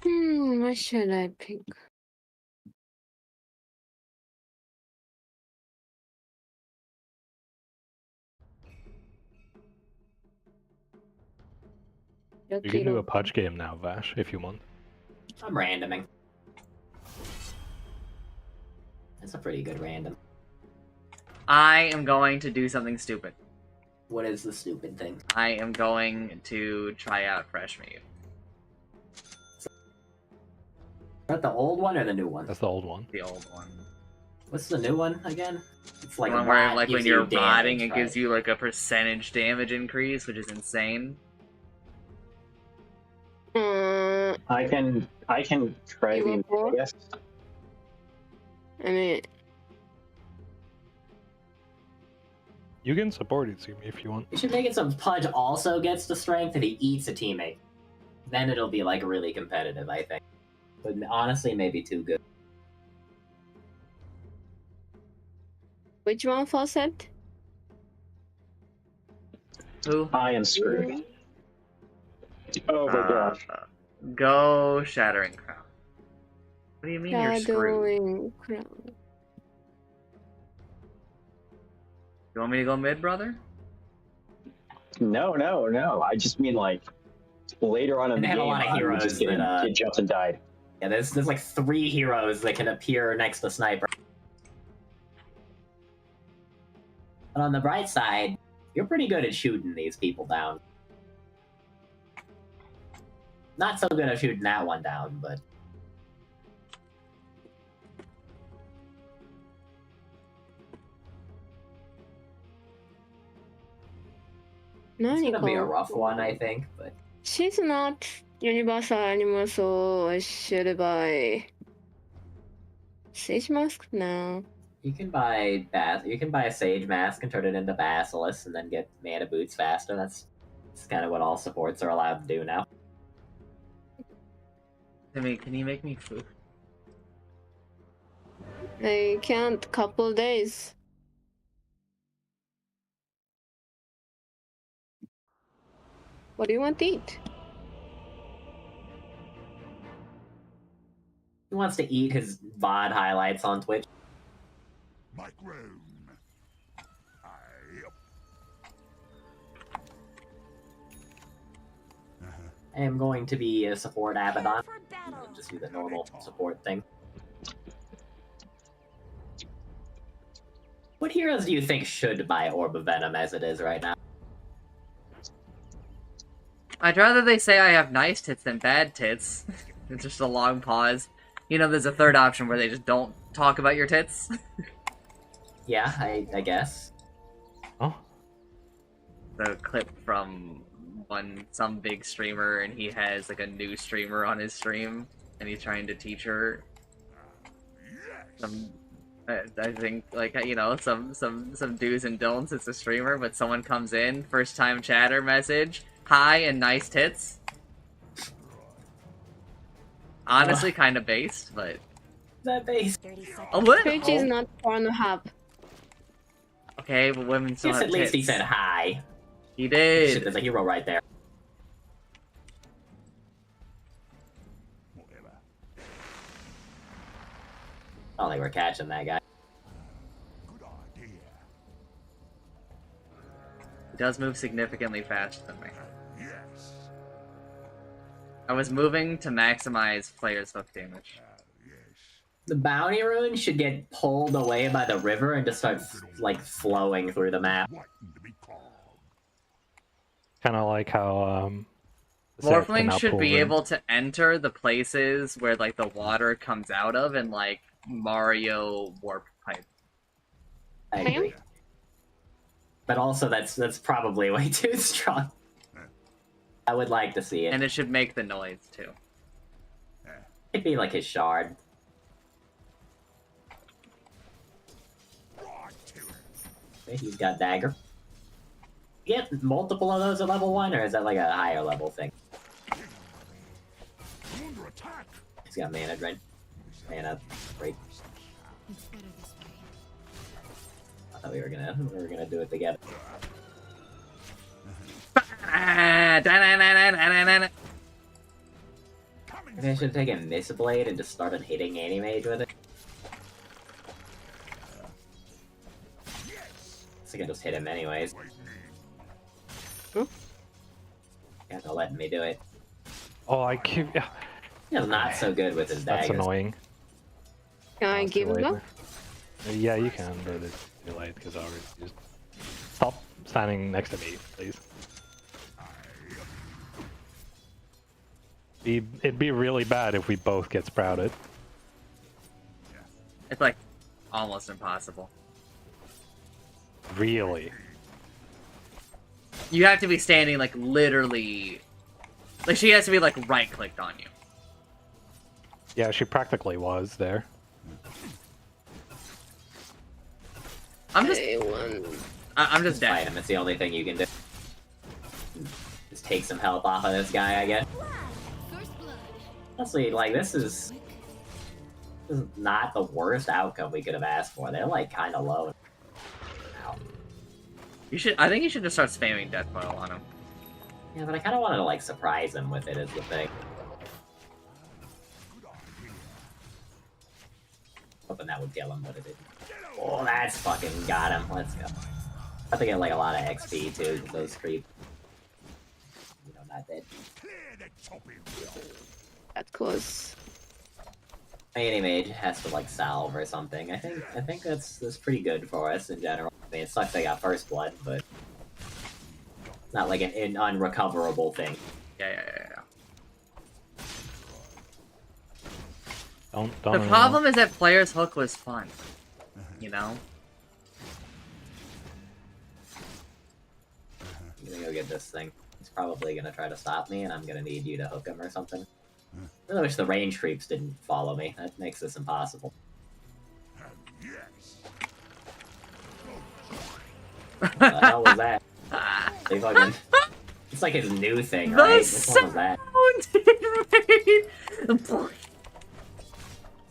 What should I pick? You can do a Pudge game now, Vash, if you want. I'm randoming. That's a pretty good random. I am going to do something stupid. What is the stupid thing? I am going to try out Fresh Meat. Is that the old one or the new one? That's the old one. The old one. What's the new one again? It's like The one a where, rot like, gives when you you're damage, rotting, it right? gives you, like, a percentage damage increase, which is insane. I can try You the want more? I guess. I mean, You can support Izumi if you want. You should make it so Pudge also gets the strength and he eats a teammate. Then it'll be like really competitive, I think. But honestly, maybe too good. which one faucet? Who? I am screwed. Oh my gosh. Go Shattering Crown. What do you mean you're screwed? Shadowing crown. You want me to go mid, brother? No. I just mean like later on in And the they have game, a lot of I was heroes just getting that, get jumped and died. Yeah, there's like 3 heroes that can appear next to Sniper. But on the bright side, you're pretty good at shooting these people down. Not so good at shooting that one down, but... It's gonna be a rough one, I think, but... She's not universal anymore, so I should buy Sage Mask now. You can buy a Sage Mask and turn it into Basilisk and then get mana boots faster. That's kind of what all supports are allowed to do now. Timmy, can you make me food? I can't couple days. What do you want to eat? He wants to eat his VOD highlights on Twitch. Microphone. I am going to be a support Abaddon. For battle. Just do the normal support thing. What heroes do you think should buy Orb of Venom as it is right now? I'd rather they say I have nice tits than bad tits. It's just a long pause. You know, there's a third option where they just don't talk about your tits. Yeah, I guess. Oh, The clip from some big streamer, and he has like a new streamer on his stream, and he's trying to teach her some. I think, like, you know, some do's and don'ts. It's a streamer, but someone comes in, first time chatter message, hi and nice tits. Honestly, kind of based, but That base. 30 seconds. a little. Twitch is not Pornhub. Okay, but women still Yes, have at least he tits. said hi. He Shit, did. there's a hero right there. Whatever. I don't think we're catching that guy. Good idea. He does move significantly faster than me. Yes. I was moving to maximize player's hook damage. Yes. The bounty rune should get pulled away by the river and just start like flowing through the map. Waiting to be called. kind of like how Seth can Morphling now should pull be in. able to enter the places where like the water comes out of in like Mario Warp Pipe. I agree. But also, that's probably way too strong. I would like to see it. And it should make the noise too. It'd be like his shard. Right to it. Okay, he's got dagger. You get multiple of those at level 1, or is that like a higher level thing? He's got mana drain. Mana break. It's better this way. I thought we were gonna do it together. Maybe I should have taken this blade and just started hitting Animage with it. I can just hit him anyways. Yeah, they're letting me do it. Oh, I keep. He's not so good with his daggers. That's annoying. Can I It's give too him late up? now. Yeah, you can, but it's too late because I already used. Stop standing next to me, please. It'd be really bad if we both get sprouted. It's like almost impossible. Really? You have to be standing like literally, like she has to be like right clicked on you. Yeah, she practically was there. I'm just Fight dead. him. It's the only thing you can do. Just take some health off of this guy, I guess. First blood. Honestly, like this is not the worst outcome we could have asked for. They're like kind of low. Ow. You should. I think you should just start spamming death coil on him. Yeah, but I kind of wanted to like surprise him with it. Is the thing. Hoping that would kill him, but it didn't. Oh, that's fucking got him. Let's go. I have to get like a lot of XP too, with those creep. You know, not dead. That's close. Animage has to like salve or something. I think that's pretty good for us in general. I mean, it sucks they got first blood, but it's not like an unrecoverable thing. Yeah. Don't The problem is that player's hook was fun. You know? I'm gonna go get this thing. He's probably gonna try to stop me, and I'm gonna need you to hook him or something. I really wish the range creeps didn't follow me. That makes this impossible. What the hell was that? They fucking... It's like his new thing, right? Which one was that?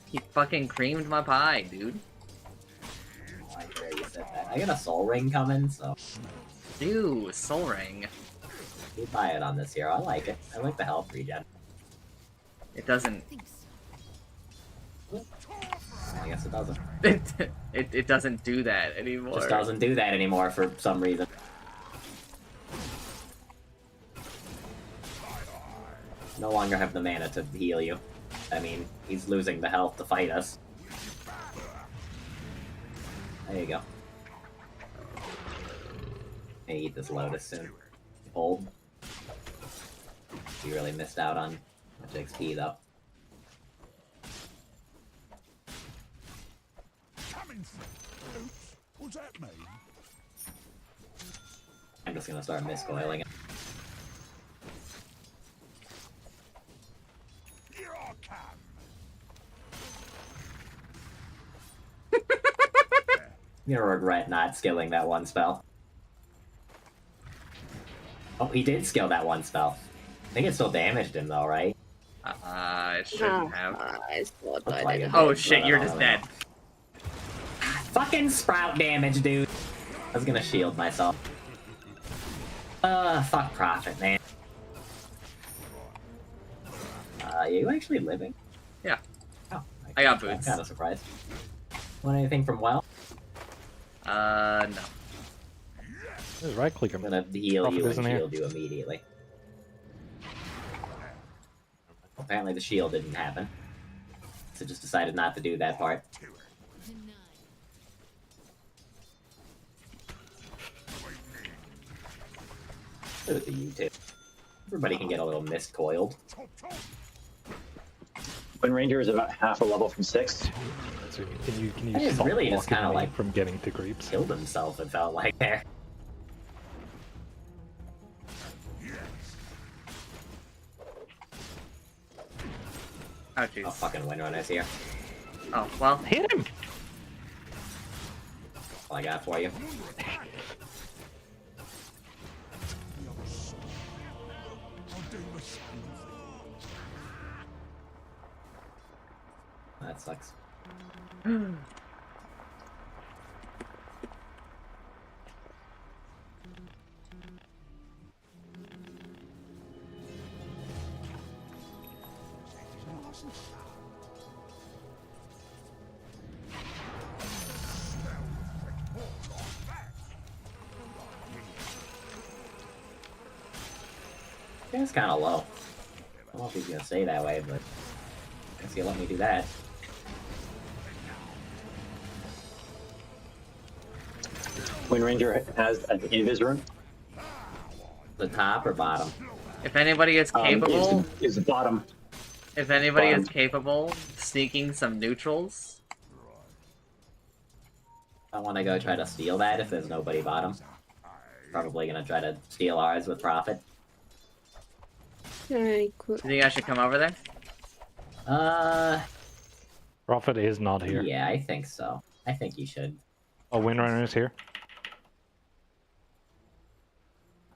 He fucking creamed my pie, dude. Oh, I hear you said that. I got a soul ring coming, so... Dude, soul ring. You buy it on this hero. I like it. I like the health regen. It doesn't... I guess it doesn't. It doesn't do that anymore. Just doesn't do that anymore for some reason. No longer have the mana to heal you. I mean, he's losing the health to fight us. There you go. I eat this lotus soon. Hold. You really missed out on much XP though. What's that mean? I'm just gonna start miscoiling it. Here I come. You're gonna regret not skilling that one spell. Oh, he did skill that one spell. I think it still damaged him though, right? It shouldn't have. I thought Looks I like did. it. Oh shit, you're just dead. Fucking sprout damage, dude. I was gonna shield myself. Fuck Prophet, man. You actually living? Yeah. Oh, I got I'm boots. kinda surprised. Want anything from Well? No. Just right click I'm him. gonna heal Prophet you and isn't here. shield you immediately. Apparently the shield didn't happen. So just decided not to do that part. Denied. Do it to you too. Everybody can get a little mist coiled. Wind Ranger is about half a level from 6. So can you It's stop really just blocking kinda me like- from getting to creeps? Killed himself, it felt like there. Oh Oh, jeez. fucking Windrunner's here. Oh well. Hit him! That's all I got for you. I'll do the same That sucks. It's kind of low. I don't know if he's gonna stay that way, but I guess he'll let me do that. Wind Ranger has an invis room. The top or bottom? If anybody is capable, Is the bottom. if anybody bottom. is capable, sneaking some neutrals. I want to go try to steal that if there's nobody bottom. Probably gonna try to steal ours with profit. Very cool. Do you think I should come over there? Prophet is not here. Yeah, I think so. I think you should. Oh, Windrunner is here.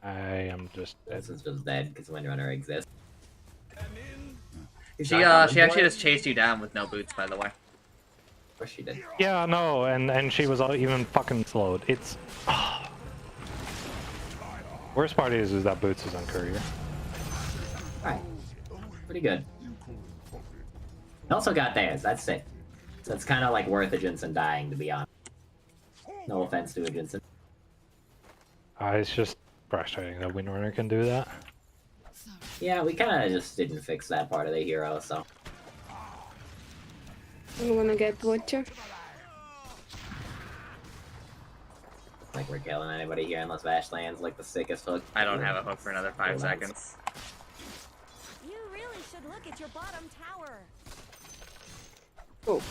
I am just dead. This is just dead because Windrunner exists. He's She not coming she actually for it? just chased you down with no boots, by the way. Of course she did. Yeah, no, and she was all even fucking slowed. It's worst part is that Boots is on courier. Alright. Pretty good. He also got theirs, that's sick. So it's kind of like worth a Jinsen dying, to be honest. No offense to a Jinsen. It's just frustrating that Windrunner can do that. Yeah, we kind of just didn't fix that part of the hero, so. I'm gonna get Watcher. Like we're killing anybody here unless Vash lands like the sickest hook. I don't have a hook for another 5 seconds. You really should look at your bottom tower. Oh.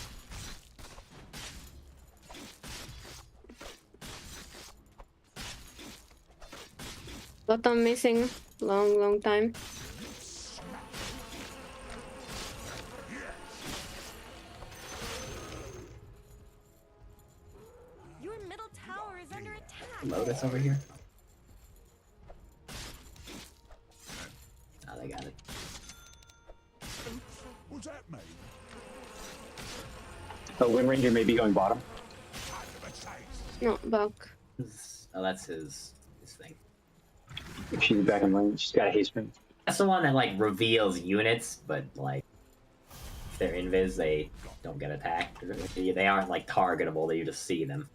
Bottom missing. Long time. Your middle tower is under attack. Lotus over here. Oh, they got it. What's that mean? So Wind Ranger may be going bottom. No, back. Oh, that's his thing. If she's back in lane, she's got a haste ring. That's the one that like reveals units, but like if they're invis, they don't get attacked. They aren't like targetable. You just see them.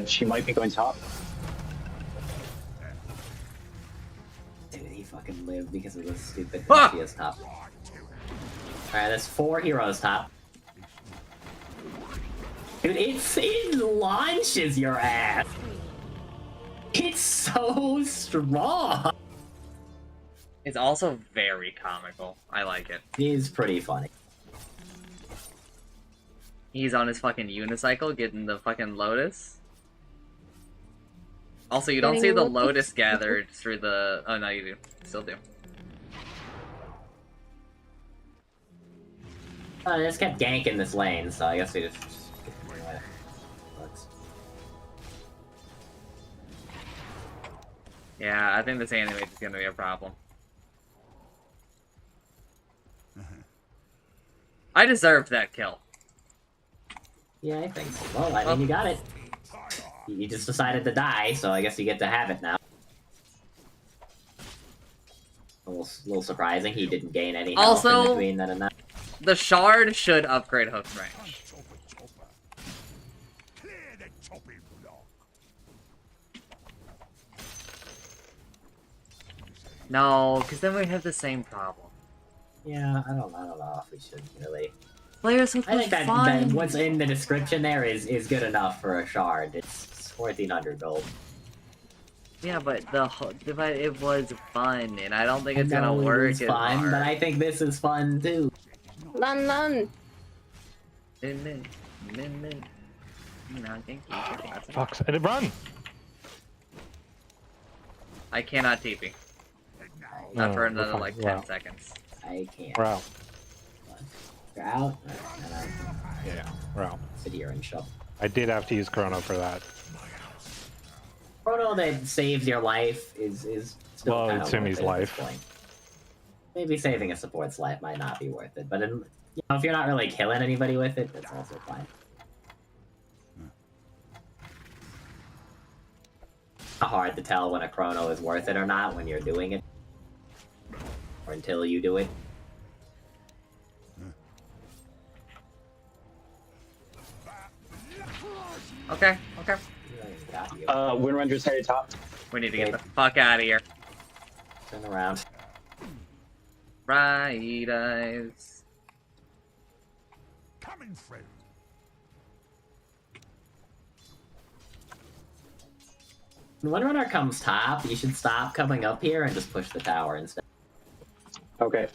She might be going top. Dude, he fucking lived because of this stupid Ah! PS top. Alright, that's 4 heroes top. Dude, it launches your ass. It's so strong. It's also very comical. I like it. It is pretty funny. He's on his fucking unicycle getting the fucking lotus. Also, you don't see Getting the lotus? lotus gathered through the... Oh, no, you do. Still do. I just kept ganking this lane, so I guess we just Yeah, I think this animate is gonna be a problem. I deserved that kill. Yeah, I think so. Well, I mean, you got it. You just decided to die, so I guess you get to have it now. A little surprising, he didn't gain any health Also, in between then and that. The shard should upgrade hook range. Clear the chopping block. No, because then we have the same problem. Yeah, I don't know if we should really. Players hook I think was that fine. what's in the description there is good enough for a shard. It's 1400 gold. Yeah, but it was fun, and I don't think it's gonna I know work. It's as fun, hard. but I think this is fun too. Run! Min. No, thank you. Fuck, and it run! I cannot TP. No, Not for we're another fine. like We're 10 out. seconds. I can't. We're out. You're out? Alright, then Yeah, we're out. I sit here and shove. I did have to use Chrono for that. Chrono that saves your life is Still Well, kinda it's worth Sumi's it at this life. point. Maybe saving a support's life might not be worth it, but if you're not really killing anybody with it, that's also fine. Hard to tell when a chrono is worth it or not when you're doing it, or until you do it. Okay. Windrunner's headed top. We need to get the fuck out of here. Turn around. Right eyes. Coming through. When Runner comes top, you should stop coming up here and just push the tower instead. Okay.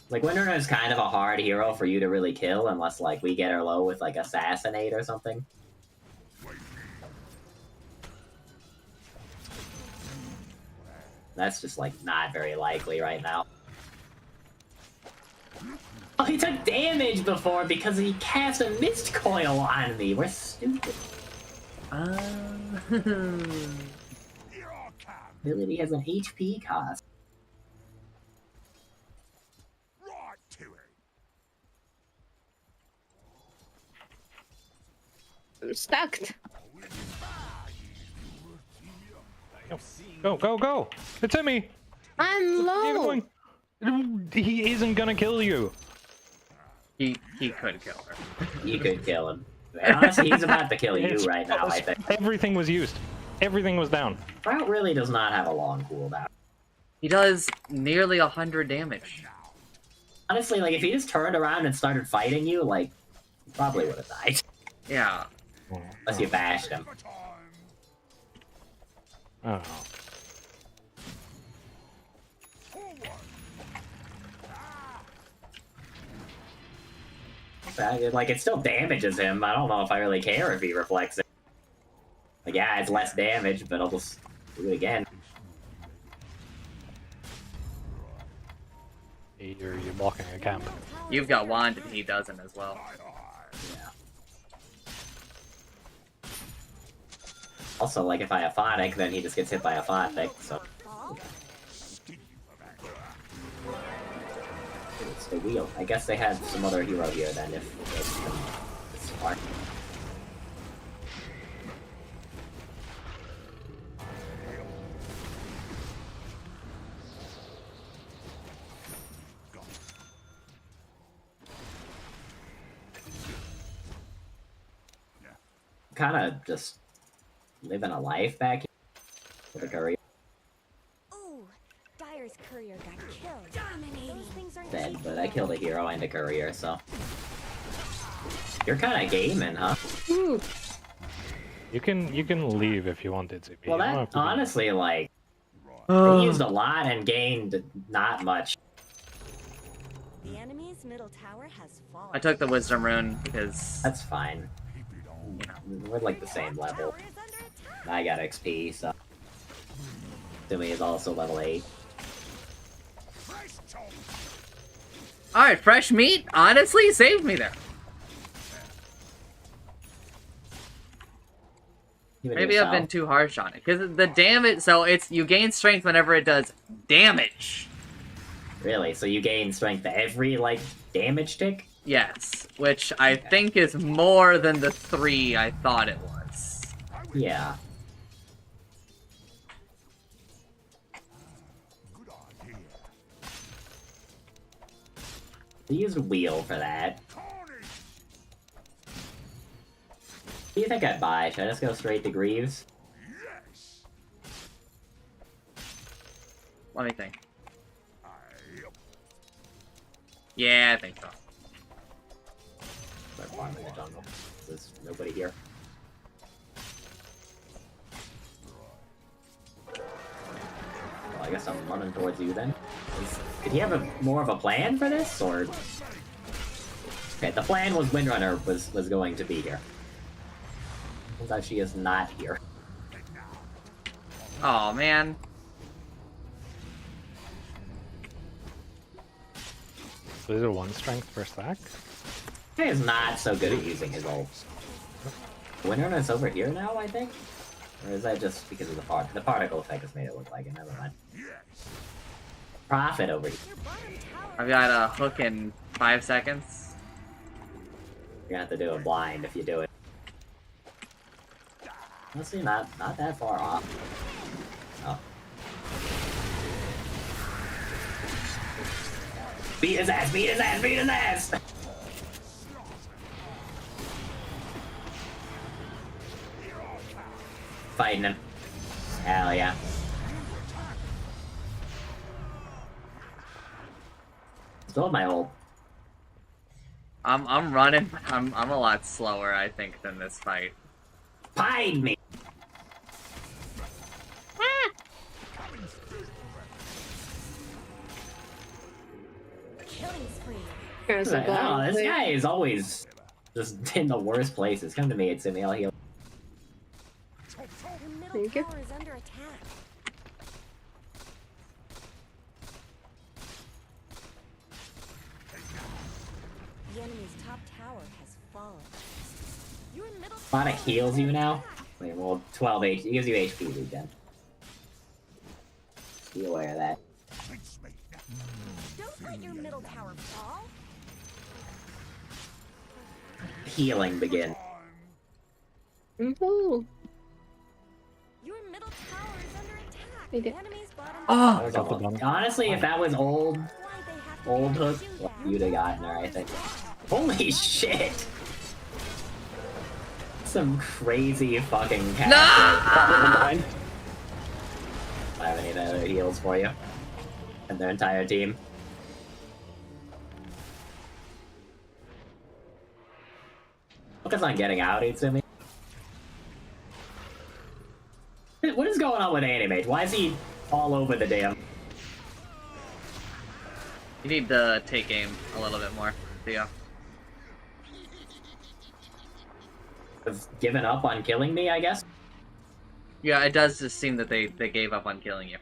Like, Windrunner is kind of a hard hero for you to really kill unless, like, we get her low with, like, Assassinate or something. That's just, like, not very likely right now. Oh, he took damage before because he cast a Mist Coil on me. We're stupid. Ability has an HP cost. Right to it. I'm stuck. Go, go, go! It's Timmy! I'm low. He isn't gonna kill you. He could kill her. You could kill him. Honestly, he's about to kill you right now, I think. Everything was used. Everything was down. Sprout really does not have a long cooldown. He does nearly 100 damage. Honestly, like, if he just turned around and started fighting you, like, you probably would have died. Yeah. Unless you bashed him. Oh. Like, it still damages him. I don't know if I really care if he reflects it. Like, yeah, it's less damage, but I'll just do it again. You're blocking a camp. You've got wand and he doesn't as well. Yeah. Also, like, if I Aphotic, then he just gets hit by Aphotic, so... It's the wheel. I guess they had some other hero here then, if it's smart. Kind of just living a life back here with a courier. Ooh, Dyer's courier got killed. Dominating. Those things aren't Dead, cheap but I either. killed a hero and a courier, so... You're kind of gaming, huh? Ooh. You can leave if you wanted to. Well, You don't that, have to be- honestly, like... They used a lot and gained not much. The enemy's middle tower has fallen. I took the wisdom rune because That's fine. We're like the same level. Tower is under attack. I got XP, so... Sumi is also level 8. alright, fresh meat honestly saved me there. Even Maybe I've been yourself. too harsh on it because the damage. So it's you gain strength whenever it does damage. Really? So you gain strength every, like, damage tick? Yes, which I think is more than the 3 I thought it was. Yeah. They used wheel for that. What do you think I'd buy? Should I just go straight to Greaves? Let me think. Yeah, I think so. Start farming the jungle. There's nobody here. Well, I guess I'm running towards you then. Did he have more of a plan for this, or... Okay, the plan was Windrunner was going to be here. Turns out she is not here. Oh man. So is it 1 strength per stack? He is not so good at using his ult. Windrunner's over here now, I think? Or is that just because of the particle effect has made it look like it? Never mind. Profit over here. Your bottom tower I've got a hook in 5 seconds. You're gonna have to do a blind if you do it. Honestly, not that far off. Oh. Beat his ass! Beat his ass! Beat his ass! Fighting him. Hell yeah. Still have my ult. I'm running. I'm a lot slower, I think, than this fight. Find me! killing spree. There's a Oh, bomb. this guy is always just in the worst places. Come to me, it's me, I'll heal. Your middle Thank you. tower is under attack. The enemy's top tower has fallen. Your middle Mana tower heals is you under now? attack. Wait, well, 12 HP. It gives you HP regen. Be aware of that. Don't let your middle tower fall. Healing begin. Woohoo! Your middle tower is under attack. We did. The enemy's bottom Oh! That was Got the almost- bottom. Honestly, if that was old Why'd they have to hook, damage you? well, you'd have gotten her, I think. Holy shit! Some crazy fucking cat. No! I have any other heals for you. And their entire team. Focus on getting out, Itsumi. What is going on with Animate? Why is he all over the damn... You need to take aim a little bit more, Theo. Have given up on killing me, I guess? Yeah, it does just seem that they gave up on killing you.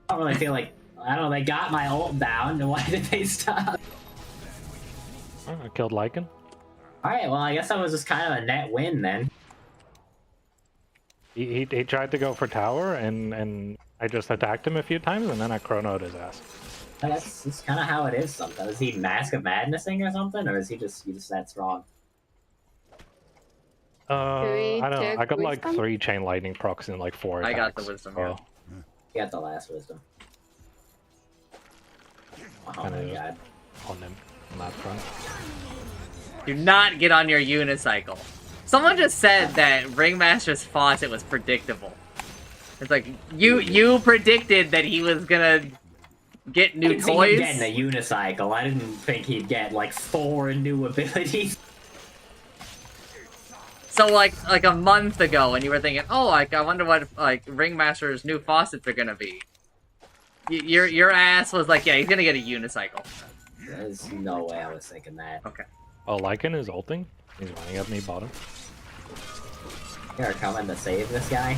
I don't really feel like... I don't know, they got my ult down, and why did they stop? Oh, I killed Lycan. Alright, well, I guess that was just kind of a net win then. He tried to go for tower, and I just attacked him a few times, and then I chronoed his ass. That's kind of how it is sometimes. Is he Mask of Madnessing or something, or is he just that strong? we I don't know. check I got like wisdom? 3 chain lightning procs and like 4 I attacks. got the wisdom, so yeah. You got the last wisdom. Oh Kinda my just- god. on him on that front. Do not get on your unicycle. Someone just said that Ringmaster's faucet was predictable. It's like, you predicted that he was gonna get I new didn't see him toys? getting a unicycle. I didn't think he'd get like 4 new abilities. So like a month ago, when you were thinking, oh, like I wonder what like Ringmaster's new faucets are gonna be. Your ass was like, yeah, he's gonna get a unicycle. There's no way I was thinking that. Okay. Oh, Lycan is ulting. He's running at me bottom. You're coming to save this guy.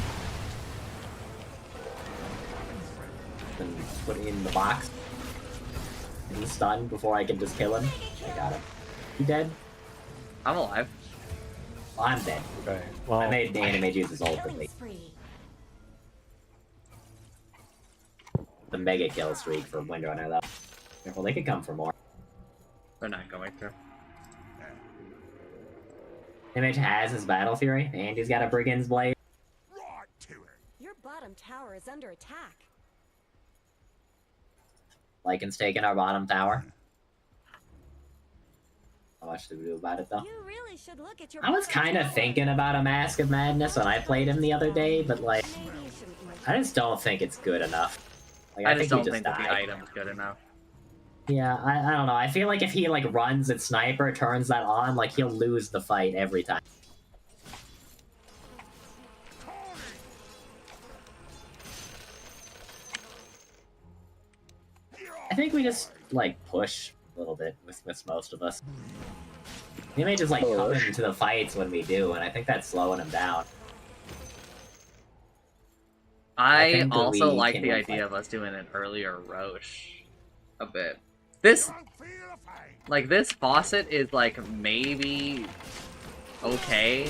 And put him in the box. And he's stunned before I can just kill him. I got him. You dead? I'm alive. Well, I'm dead. Okay. Well, I made Animate use his ult with Killing me. spree. The mega kill streak for Windrunner though. Careful, they could come for more. They're not going through. Image has his Battle Fury, and he's got a Brigand's Blade. Right to it. Your bottom tower is under attack. Lycan's taking our bottom tower. How much do we do about it though? You really should look at your I was bottom kind of tower. thinking about a Mask of Madness when I played him the other day, but like, Maybe you shouldn't look. I just don't think it's good enough. Like, I just think don't he think that the died. item's good enough. Yeah, I don't know. I feel like if he like runs at sniper, turns that on, like he'll lose the fight every time. I think we just like push a little bit with most of us. He may just like come into the fights when we do, and I think that's slowing him down. I I think that also we like can the win idea fight. of us doing an earlier Roche a bit. This Don't feel a thing. like this faucet is like maybe okay,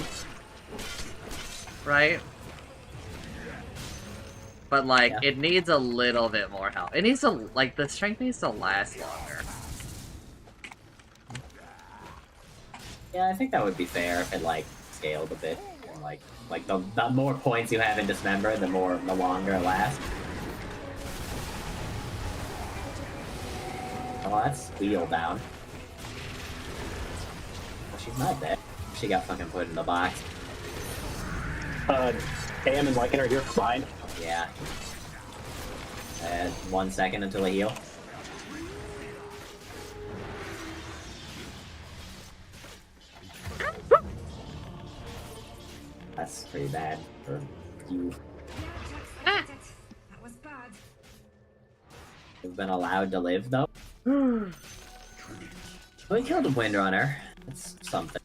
right? but like Yeah. it needs a little bit more health. It needs to like the strength needs to last longer. Yeah, I think that would be fair if it like scaled a bit. And, like the more points you have in Dismember, the longer it lasts. Oh, that's wheel down. Well, she's not dead. She got fucking put in the box. AM and Lycan, are you fine? Yeah. 1 second until I heal. That's pretty bad for you. That was bad. You've been allowed to live, though. We killed a Windrunner. That's something.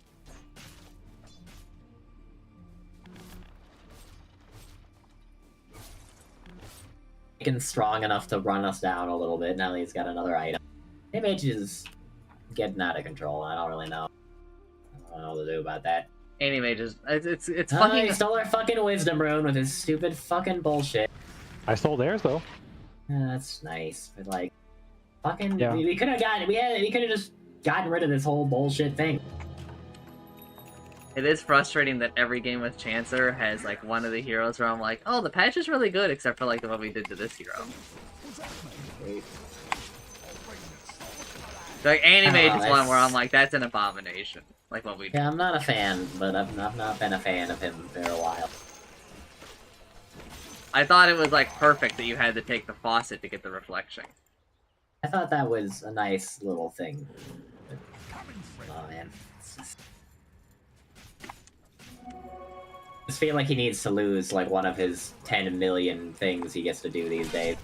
Lycan's strong enough to run us down a little bit now that he's got another item. Image is getting out of control. I don't really know. I don't know what to do about that. Anime just it's He fucking. stole our fucking wisdom rune with his stupid fucking bullshit. I stole theirs though. That's nice, but like, fucking, Yeah. we could have gotten, we could have just gotten rid of this whole bullshit thing. It is frustrating that every game with Chancer has like one of the heroes where I'm like, oh, the patch is really good, except for like what we did to this hero. Like Animage is one where I'm like, that's an abomination. Like what we did. Yeah, I'm not a fan, but I've not been a fan of him for a while. I thought it was like perfect that you had to take the faucet to get the reflection. I thought that was a nice little thing. But, oh man. I just feel like he needs to lose like one of his 10 million things he gets to do these days.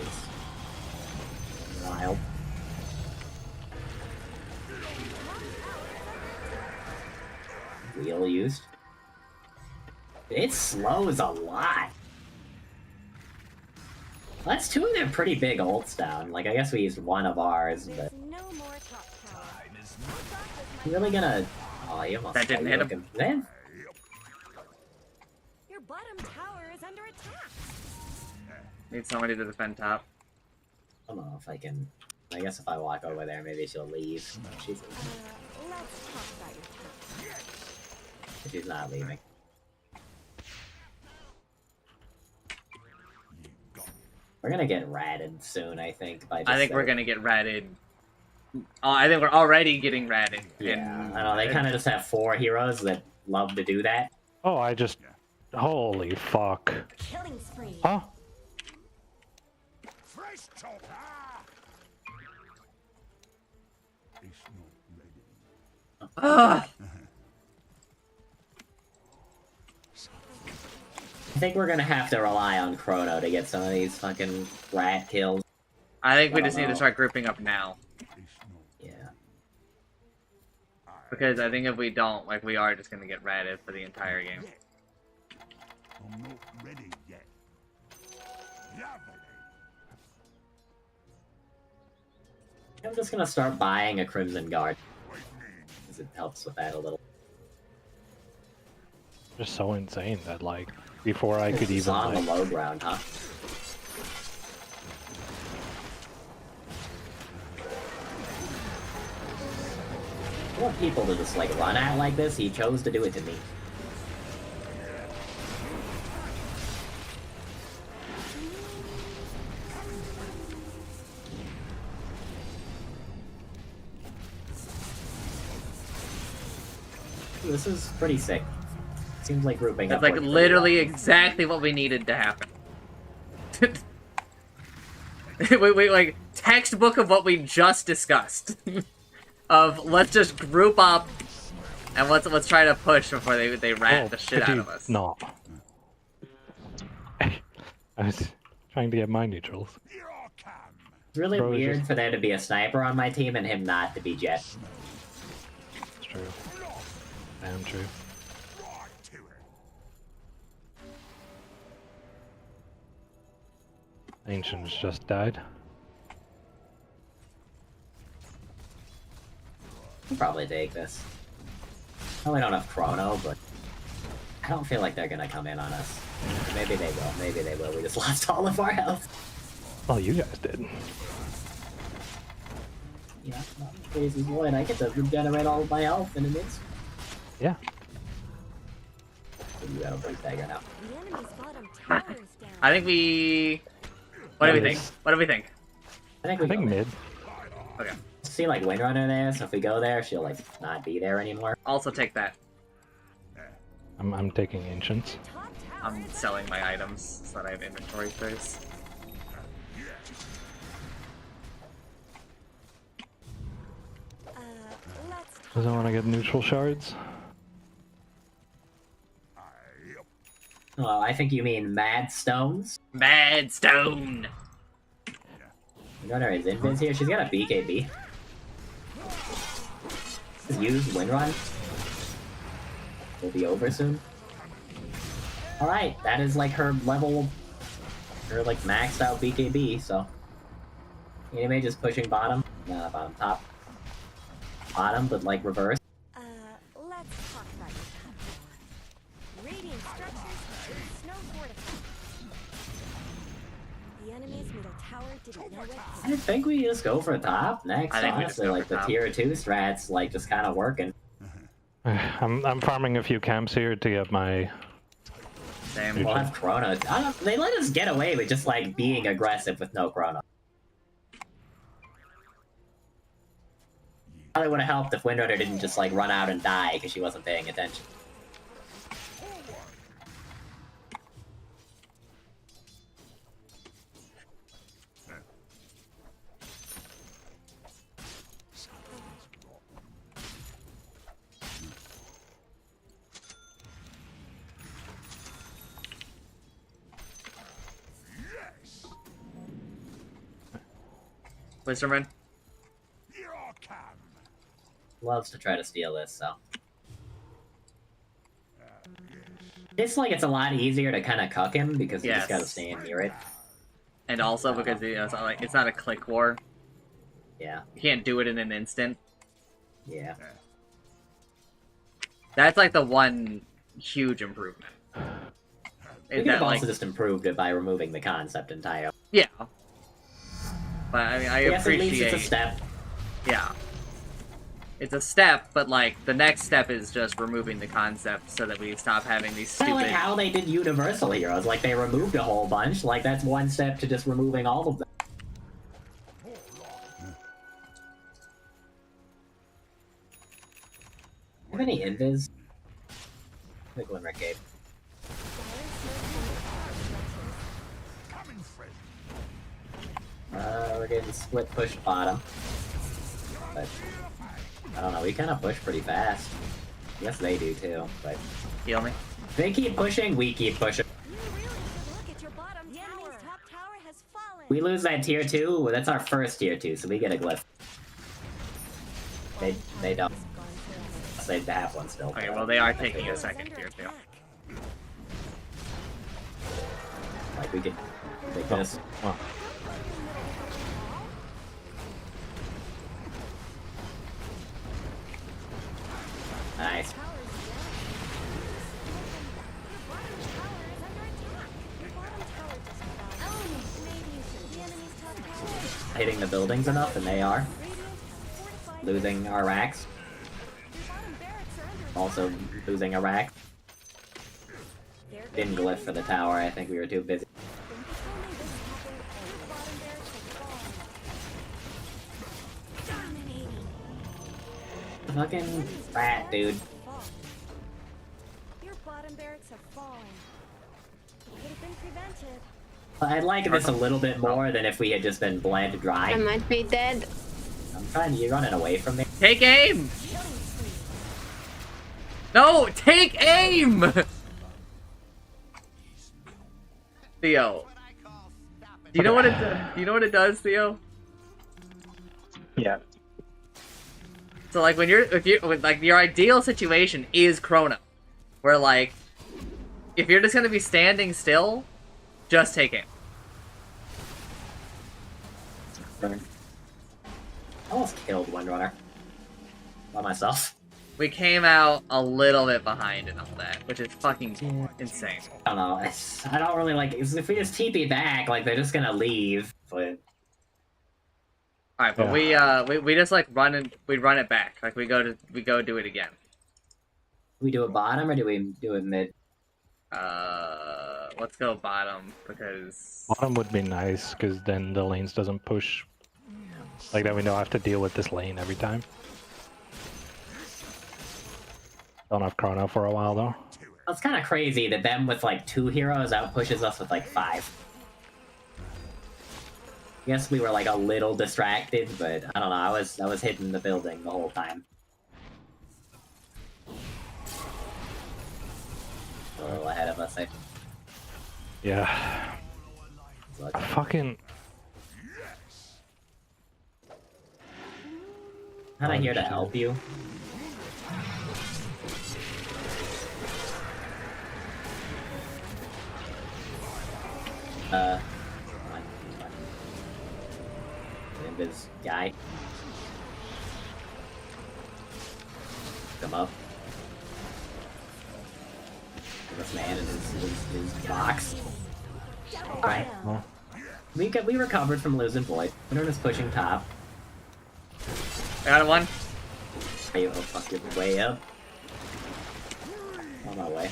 It's wild. Wheel used. It slows a lot. That's two of their pretty big ults down. Like, I guess we used one of ours, but... No more top tower. You really gonna... Oh, you almost... That didn't hit him. Man, Your bottom tower is under attack. Need somebody to defend top. I don't know if I can... I guess if I walk over there, maybe she'll leave. She's Let's talk about your top. she's not leaving. We're gonna get ratted soon, I think. By I think we're gonna get ratted. Oh, I think we're already getting ratted. Yeah, I know, they kind of just have 4 heroes that love to do that. Oh, I just... Holy fuck. Killing spree. Huh? Fresh top. It's not ready. Ugh. I think we're gonna have to rely on Chrono to get some of these fucking rat kills. I think we I just don't need to know. start grouping up now. Yeah. Because I think if we don't, like, we are just gonna get ratted for the entire game. I'm not ready yet. Lovely. I'm just gonna start buying a Crimson Guard. Because it helps with that a little. Just so insane that like before I could It's even on the like, low ground, huh? I want people to just like run out like this. He chose to do it to me. This is pretty sick. Seems like grouping That's up like worked pretty literally well. exactly what we needed to happen. wait, like textbook of what we just discussed. Of let's just group up and let's try to push before they rat the shit out of us. No. I was trying to get my neutrals. It's really Bro, it's weird just- for there to be a sniper on my team and him not to be Jet. It's true. Damn true. Ancients just died. I'll probably take this. I only don't have Chrono, but I don't feel like they're gonna come in on us. Maybe they will. Maybe they will. We just lost all of our health. Well, you guys did. Yeah, not crazy void. I get to regenerate all of my health in an instant. Yeah. You got a blink dagger now. The enemy's bottom tower is down. I think we. What do we think? Nice. What do we think? I think I we think go there. mid. Okay. See like Windrunner there, so if we go there, she'll like not be there anymore. Also take that. I'm taking ancients. Top tower I'm is selling my items so that I have inventory space. let's talk. Doesn't want to get neutral shards. Well, I think you mean Mad Stones. Mad Stone! Windrunner is invis here. She's got a BKB. Just use Windrun. Will be over soon. Alright, that is like her level, her like maxed out BKB, so. Anime just pushing bottom. Bottom top. Bottom, but like reverse. Let's talk about your top tower. Radiant structures with snow fortified. The enemy's middle tower didn't know what I think we just go for top next. I think we just Honestly, go like for the top. tier 2 strats, like just kind of working. I'm farming a few camps here to get my. Same. We'll have Chrono. They let us get away with just like being aggressive with no Chrono. Probably would have helped if Windrunner didn't just like run out and die because she wasn't paying attention. Wisdomrin? Loves to try to steal this, so. It's like it's a lot easier to kind of cuck him because you just Yes. gotta stand near it. And also because it's not a click war. Yeah, You can't do it in an instant. yeah. That's like the one huge improvement. We Is could have that also like just improved it by removing the concept entirely. yeah. But I mean I Yes, at appreciate least it's a step. yeah. It's a step, but like the next step is just removing the concept so that we stop having these Kind stupid of like how they did Universal Heroes. Like they removed a whole bunch. Like that's one step to just removing all of them. Have any invis? The Glimmer Cave. We're getting split push bottom. But I don't know, we kind of push pretty fast. Yes, they do too, but heal me. they keep pushing, we keep pushing. You really should look at your bottom tower. The enemy's top tower has fallen. We lose that tier 2, well, that's our first tier 2, so we get a glyph. They don't. They have one still. Okay, well they are taking a second tier too. Like we could take this. Oh. Nice. Hitting the buildings enough, and they are. Losing our racks. Also losing a rack. Didn't glyph for the tower, I think we were too busy. Fucking rat, dude. Your bottom barracks have fallen. It could have been prevented. I'd like this a little bit more than if we had just been bled dry. I might be dead. I'm trying. You're running away from me. Take aim! No, take aim! Theo. Do you know what it does, Theo? Yeah. So like when like your ideal situation is Chrono. Where like if you're just gonna be standing still, just take aim. I almost killed Windrunner. By myself. We came out a little bit behind and all that, which is fucking insane. I don't know. I don't really like. If we just TP back, like they're just gonna leave. But Alright, but we just like run it back. Like we go do it again. we do a bottom or do we do it mid? Let's go bottom because Bottom would be nice, because then the lanes doesn't push. Like that we don't have to deal with this lane every time. Don't have Chrono for a while though. It's kind of crazy that them with like 2 heroes out pushes us with like 5. I guess we were like a little distracted, but I don't know. I was hitting the building the whole time. A little ahead of us, I think. Yeah. So I fucking. I'm not here to help you. This guy. Come up. This man in his box. Alright. Well, We recovered from losing Void. Winter is pushing top. I got one. Are you fuck your way up? On my way.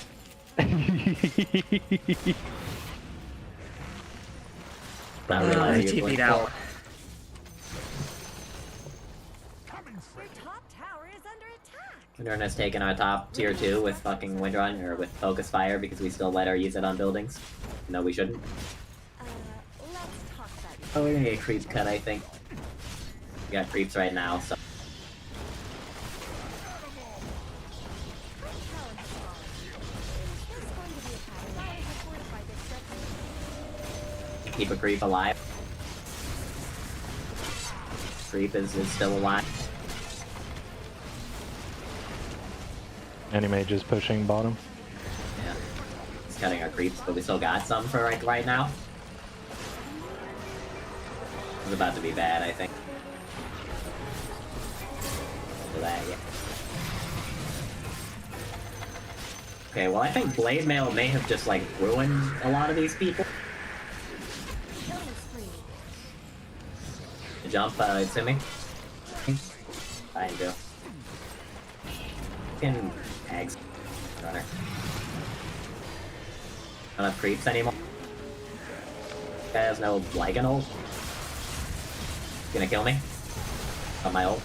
Not realizing I you're going TP'd out. Your top tower is under attack. Winter has taken our top tier 2 with fucking Windrun, or with Focus Fire, because we still let her use it on buildings. No, we shouldn't. Let's talk about Oh, we're gonna get a creep cut, I think. We got creeps right now, so. Keep a creep alive. Creep is still alive. Anime just pushing bottom. Yeah. It's cutting our creeps, but we still got some for like right now. It's about to be bad, I think. For that, yeah. Okay, well I think Blade Mail may have just like ruined a lot of these people. Jump to me. I do. Fucking eggs. Runner. Don't have creeps anymore. Guy has no Lycan ult. Gonna kill me. On my ult.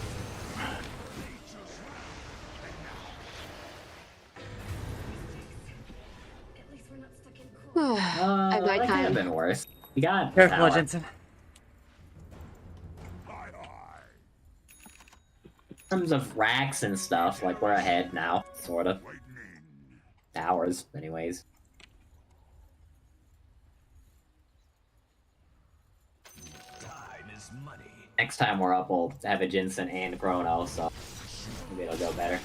I got That could have time. been worse. We got Careful, tower. Jensen. In terms of racks and stuff, like we're ahead now, sort of. Towers, anyways. Time is money. Next time we're up, we'll have a Jinsen and Chrono, so maybe it'll go better.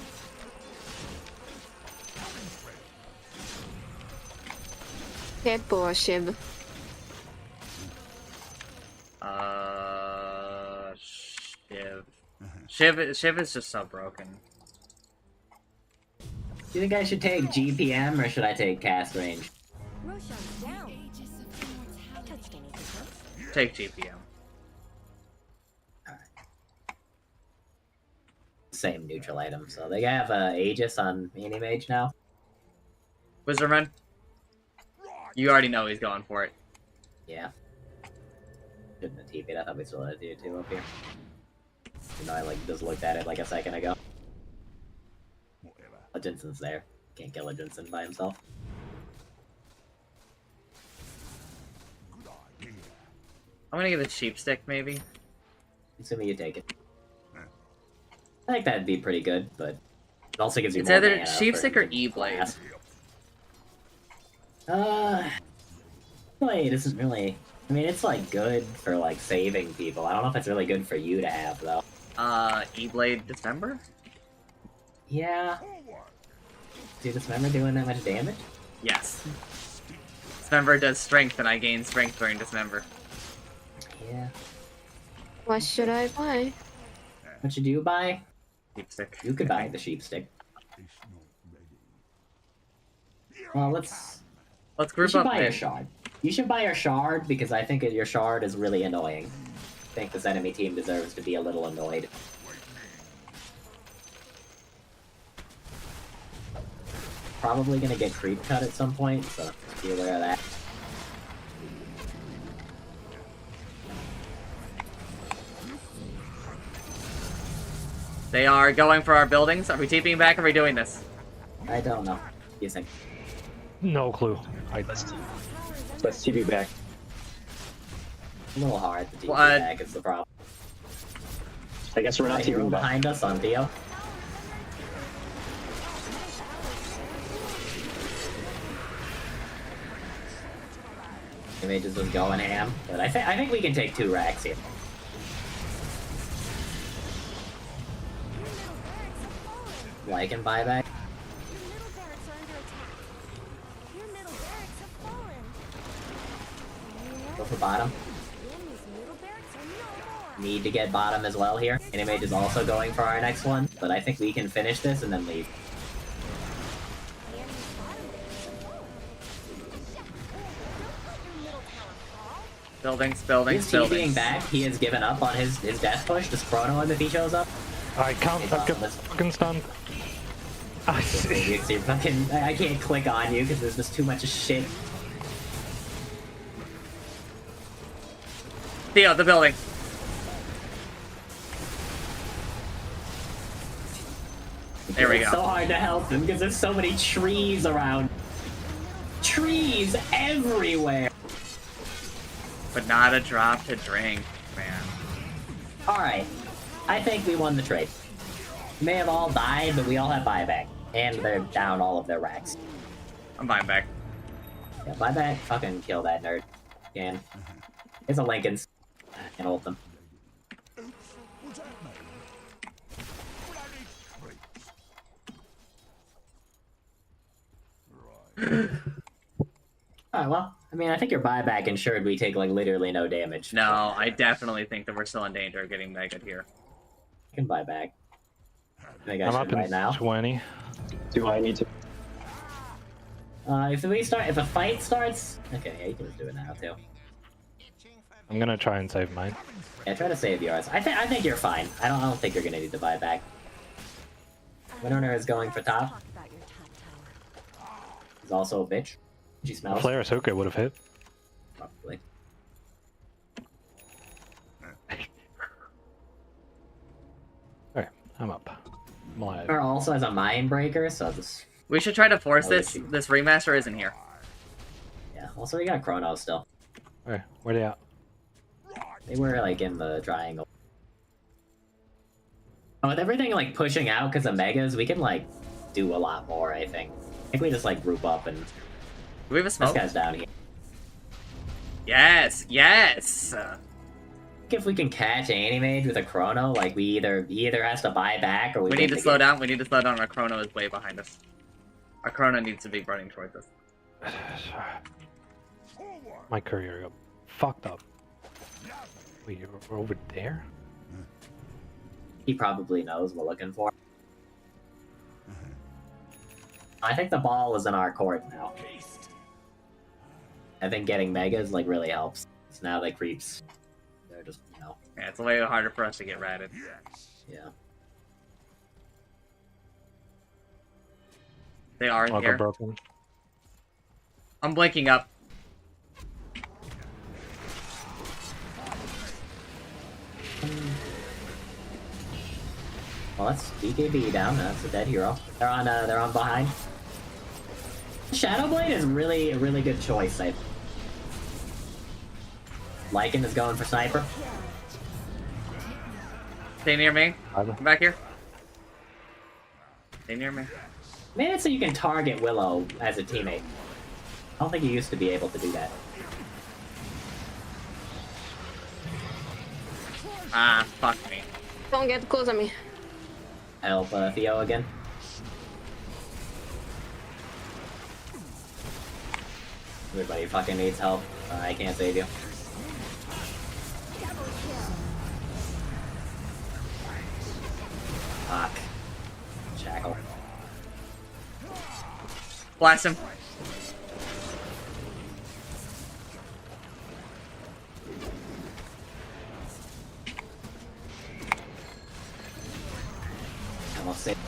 Hippo or Shib? Shiv is just so broken. Do you think I should take GPM or should I take cast range? Roshan's down. Touched anything, Take GPM. Same neutral item, so they have Aegis on Mage now. Wizardman. You already know he's going for it. Yeah. Shouldn't have TP'd, I thought we still had tier 2 up here. You know, I like just looked at it like a second ago. A Jinsen's there. Can't kill a Jinsen by himself. I'm gonna give it sheep stick, maybe. Assuming you take it. I think that'd be pretty good, but it also gives you It's more either mana sheep for stick or the E-blade. class. Blade isn't really... I mean, it's like good for like saving people. I don't know if it's really good for you to have, though. E-blade Dismember? Yeah. Dude, Dismember doing that much damage? Yes. Dismember does strength, and I gain strength during Dismember. Yeah. What should I buy? What should you buy? Sheep stick. You could buy the sheep stick. It's not ready. Well, let's you group should up buy then. your shard. You should buy your shard because I think your shard is really annoying. I think this enemy team deserves to be a little annoyed. Probably gonna get creep cut at some point, so just be aware of that. They are going for our buildings. Are we TPing back? Or are we doing this? I don't know. You think? No clue. Let's TP back. A little hard to TP What? back is the problem. I guess we're not Hero TPing back. behind us on Theo. Images was going ham, but I think we can take 2 racks here. Like and buyback. Your middle barracks are under attack. Your middle barracks have fallen. Go for bottom. The enemy's middle barracks are no more. Need to get bottom as well here. Animage is also going for our next one, but I think we can finish this and then leave. The enemy's bottom barracks have fallen. Don't let your middle tower fall. Buildings, He's buildings, TPing buildings. back. He has given up on his death push. Just chrono him if he shows up. I can't. It's I get awesome. Let's- fucking stunned. I see. You see, fucking, I can't click on you because there's just too much shit. Theo, the building. There we It's go. so hard to help him because there's so many trees around. Trees everywhere. But not a drop to drink, man. Alright. I think we won the trade. We may have all died, but we all have buyback. And they're down all of their racks. I'm buying back. Yeah, buyback. Fucking kill that nerd. Again. It's a Lincoln's. Can't hold them. What's that mean? Bloody creeps. Right. Alright, well, I mean, I think your buyback ensured we take, like, literally no damage. No, I definitely think that we're still in danger of getting megged here. I can buy back. I think I I'm should up in right now. 20. Do I need to? If a fight starts... Okay, yeah, you can just do it now, too. I'm gonna try and save mine. Yeah, try to save yours. I think you're fine. I don't think you're gonna need to buy back. Winner is going for top. Talk about your top tower. He's also a bitch. She smells. Flare Ahsoka would have hit. Probably. Alright, I'm up. I'm alive. Her also has a mind breaker, so just We should try to force Oh, this. she- This remaster isn't here. yeah. Also, we got Chrono still. Alright, where they at? They were like in the triangle. Oh, with everything like pushing out because of megas, we can like do a lot more. I think we just like group up and Do we have a this smoke? guy's down here. Yes, yes. If we can catch Animage with a Chrono, like he either has to buy back or we We get need to the slow game. down. We need to slow down. Our chrono is way behind us. Our chrono needs to be running towards us. My courier got fucked up. Wait, you're over there? He probably knows we're looking for. I think the ball is in our court now. I think getting megas like really helps. So now they creeps. They're just Yeah, it's way harder for us to get ratted. yeah. They are Lava here. broken. I'm blinking up. Well, that's DKB down. That's a dead hero. They're on behind. Shadowblade is really a really good choice. I. Lycan is going for sniper. Stay near me. Lava. Come back here. Stay near me. Made it so you can target Willow as a teammate. I don't think you used to be able to do that. Ah, fuck me. Don't get close on me. Help Theo again. Everybody fucking needs help. I can't save you. Fuck. Shackle. Blast him. Almost saved.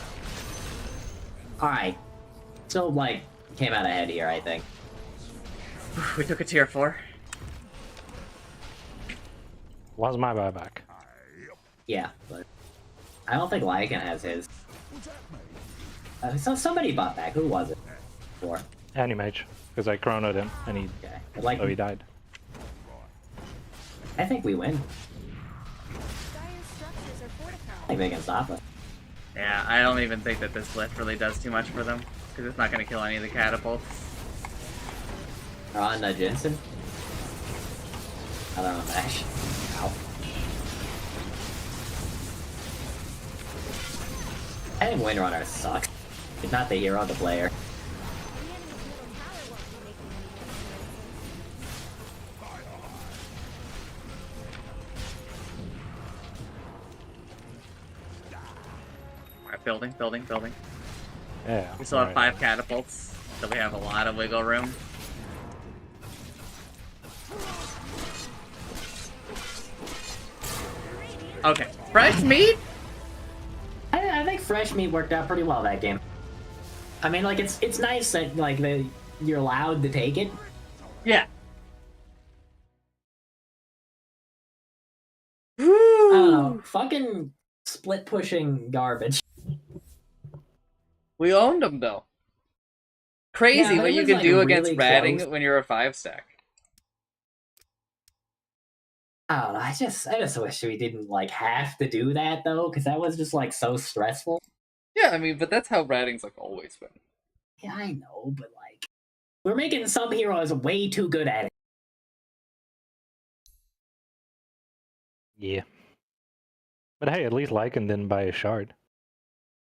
Alright. Still, like, came out ahead here, I think. We took a tier 4. Was my buyback? Yeah, but I don't think Lycan has his. So somebody bought back. Who was it? For? Animage, because I chronoed him and he, Okay. But, like, so he died. I think we win. Dire's structures are I fortified. think they can stop us. Yeah, I don't even think that this lift really does too much for them. Because it's not going to kill any of the catapults. They're on Jensen. I don't know, Vash. Ow. I think Windrunner sucks. He's not the hero, the player. The enemy's middle tower won't be making any more Alright, building. Yeah. We still have alright. 5 catapults, so we have a lot of wiggle room. Okay, fresh meat? I think fresh meat worked out pretty well that game. I mean, like, it's nice that, like, you're allowed to take it. Yeah. I don't know. Fucking split pushing garbage. We owned them though. Crazy Yeah, but what it you was, can like, do against really ratting close. when you're a 5-stack. I don't know. I just wish we didn't, like, have to do that, though, because that was just, like, so stressful. Yeah, I mean, but that's how ratting's like always been. Yeah, I know, but, like, we're making some heroes way too good at it. Yeah. But hey, at least Lycan didn't buy a shard.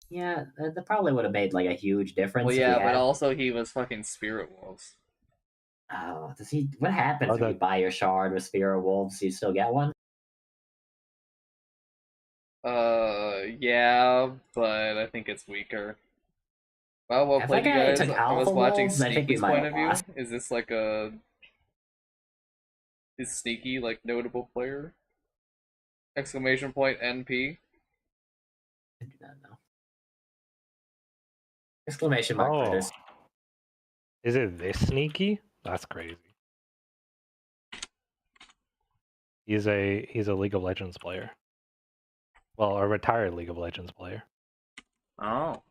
Yeah, that probably would have made, like, a huge difference. Well, if yeah, we but had... also he was fucking Spirit Wolves. Oh, does he... What happens Oh, when you that- buy your shard with Spear of Wolves? You still get one? Yeah, but I think it's weaker. Wow, well If played, that you guy guys. took I was Alpha watching Wolves, I think we Sneaky's might point have of view. lost. Is this like a... Is Sneaky, like, notable player? Exclamation point NP. I do not know. Exclamation mark Oh. critters. Is it this sneaky? That's crazy. He's a League of Legends player. Well, a retired League of Legends player. Oh.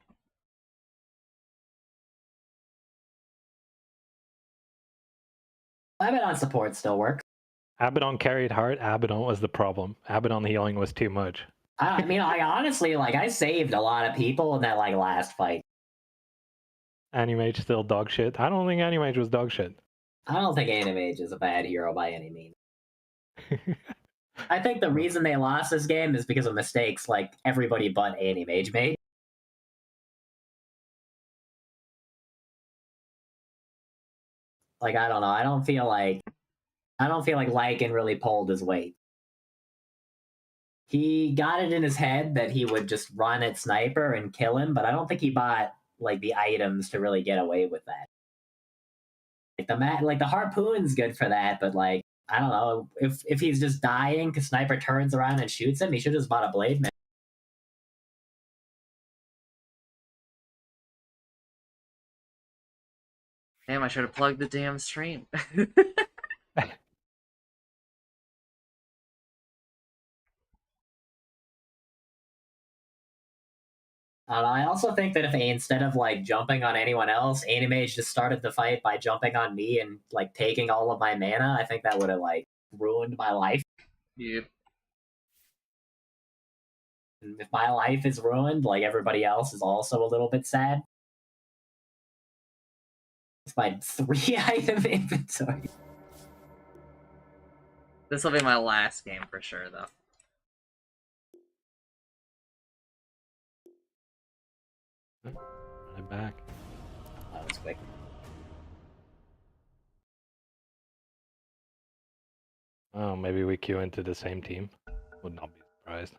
Abaddon support still works. Abaddon carried hard. Abaddon was the problem. Abaddon healing was too much. I mean, like, honestly, like, I saved a lot of people in that, like, last fight. Animage still dog shit. I don't think Animage was dog shit. I don't think Animage is a bad hero by any means. I think the reason they lost this game is because of mistakes like everybody but Animage made. Like, I don't know. I don't feel like Lycan really pulled his weight. He got it in his head that he would just run at Sniper and kill him, but I don't think he bought, like, the items to really get away with that. Like, the harpoon's good for that, but, like, I don't know. If he's just dying because Sniper turns around and shoots him, he should have just bought a blade man. Damn, I should have plugged the damn stream. I also think that if instead of, like, jumping on anyone else, Animage just started the fight by jumping on me and, like, taking all of my mana, I think that would have, like, ruined my life. Yep. And if my life is ruined, like, everybody else is also a little bit sad. It's my 3-item inventory. This will be my last game for sure, though. I'm back. That was quick. Oh, maybe we queue into the same team. Would not be surprised.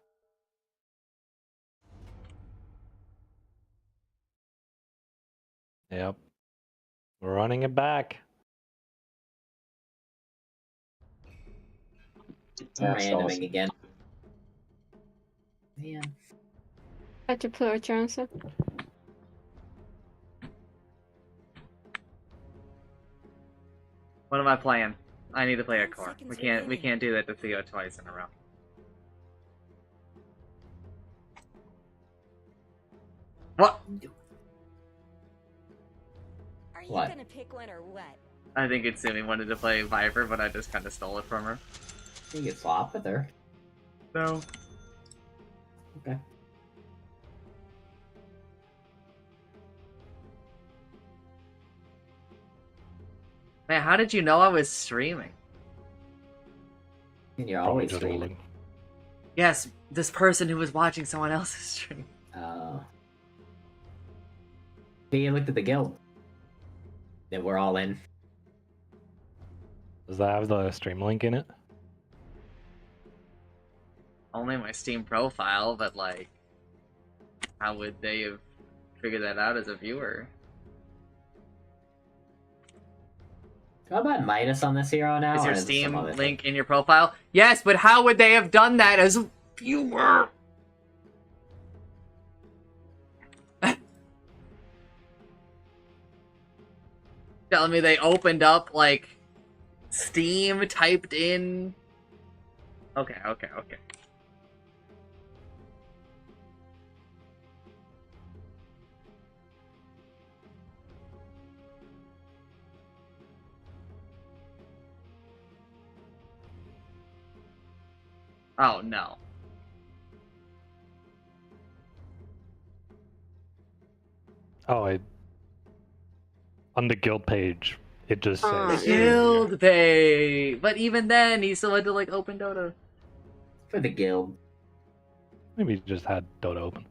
Yep. We're running it back. Yeah, stalls. Randoming again. Man. Had to play a chance. What am I playing? I need to play a 10 core. seconds We can't remaining. do that to Theo twice in a row. What? Are you What? gonna pick one or what? I think Itsumi wanted to play Viper, but I just kind of stole it from her. You can swap with her. No. Okay. Man, how did you know I was streaming? And you're Probably always just streaming. loading. Yes, this person who was watching someone else's stream. Oh. You looked at the guild. That we're all in. Does that have the stream link in it? Only my Steam profile, but like, how would they have figured that out as a viewer? How about Midas on this hero now? Is or your it some Steam other thing? link in your profile? Yes, but how would they have done that as a viewer? Telling me they opened up, like, Steam, typed in... Okay. Oh, no. Oh, on the guild page, it just says. Guild pay! But even then, he still had to, like, open Dota. For the guild. Maybe he just had Dota open.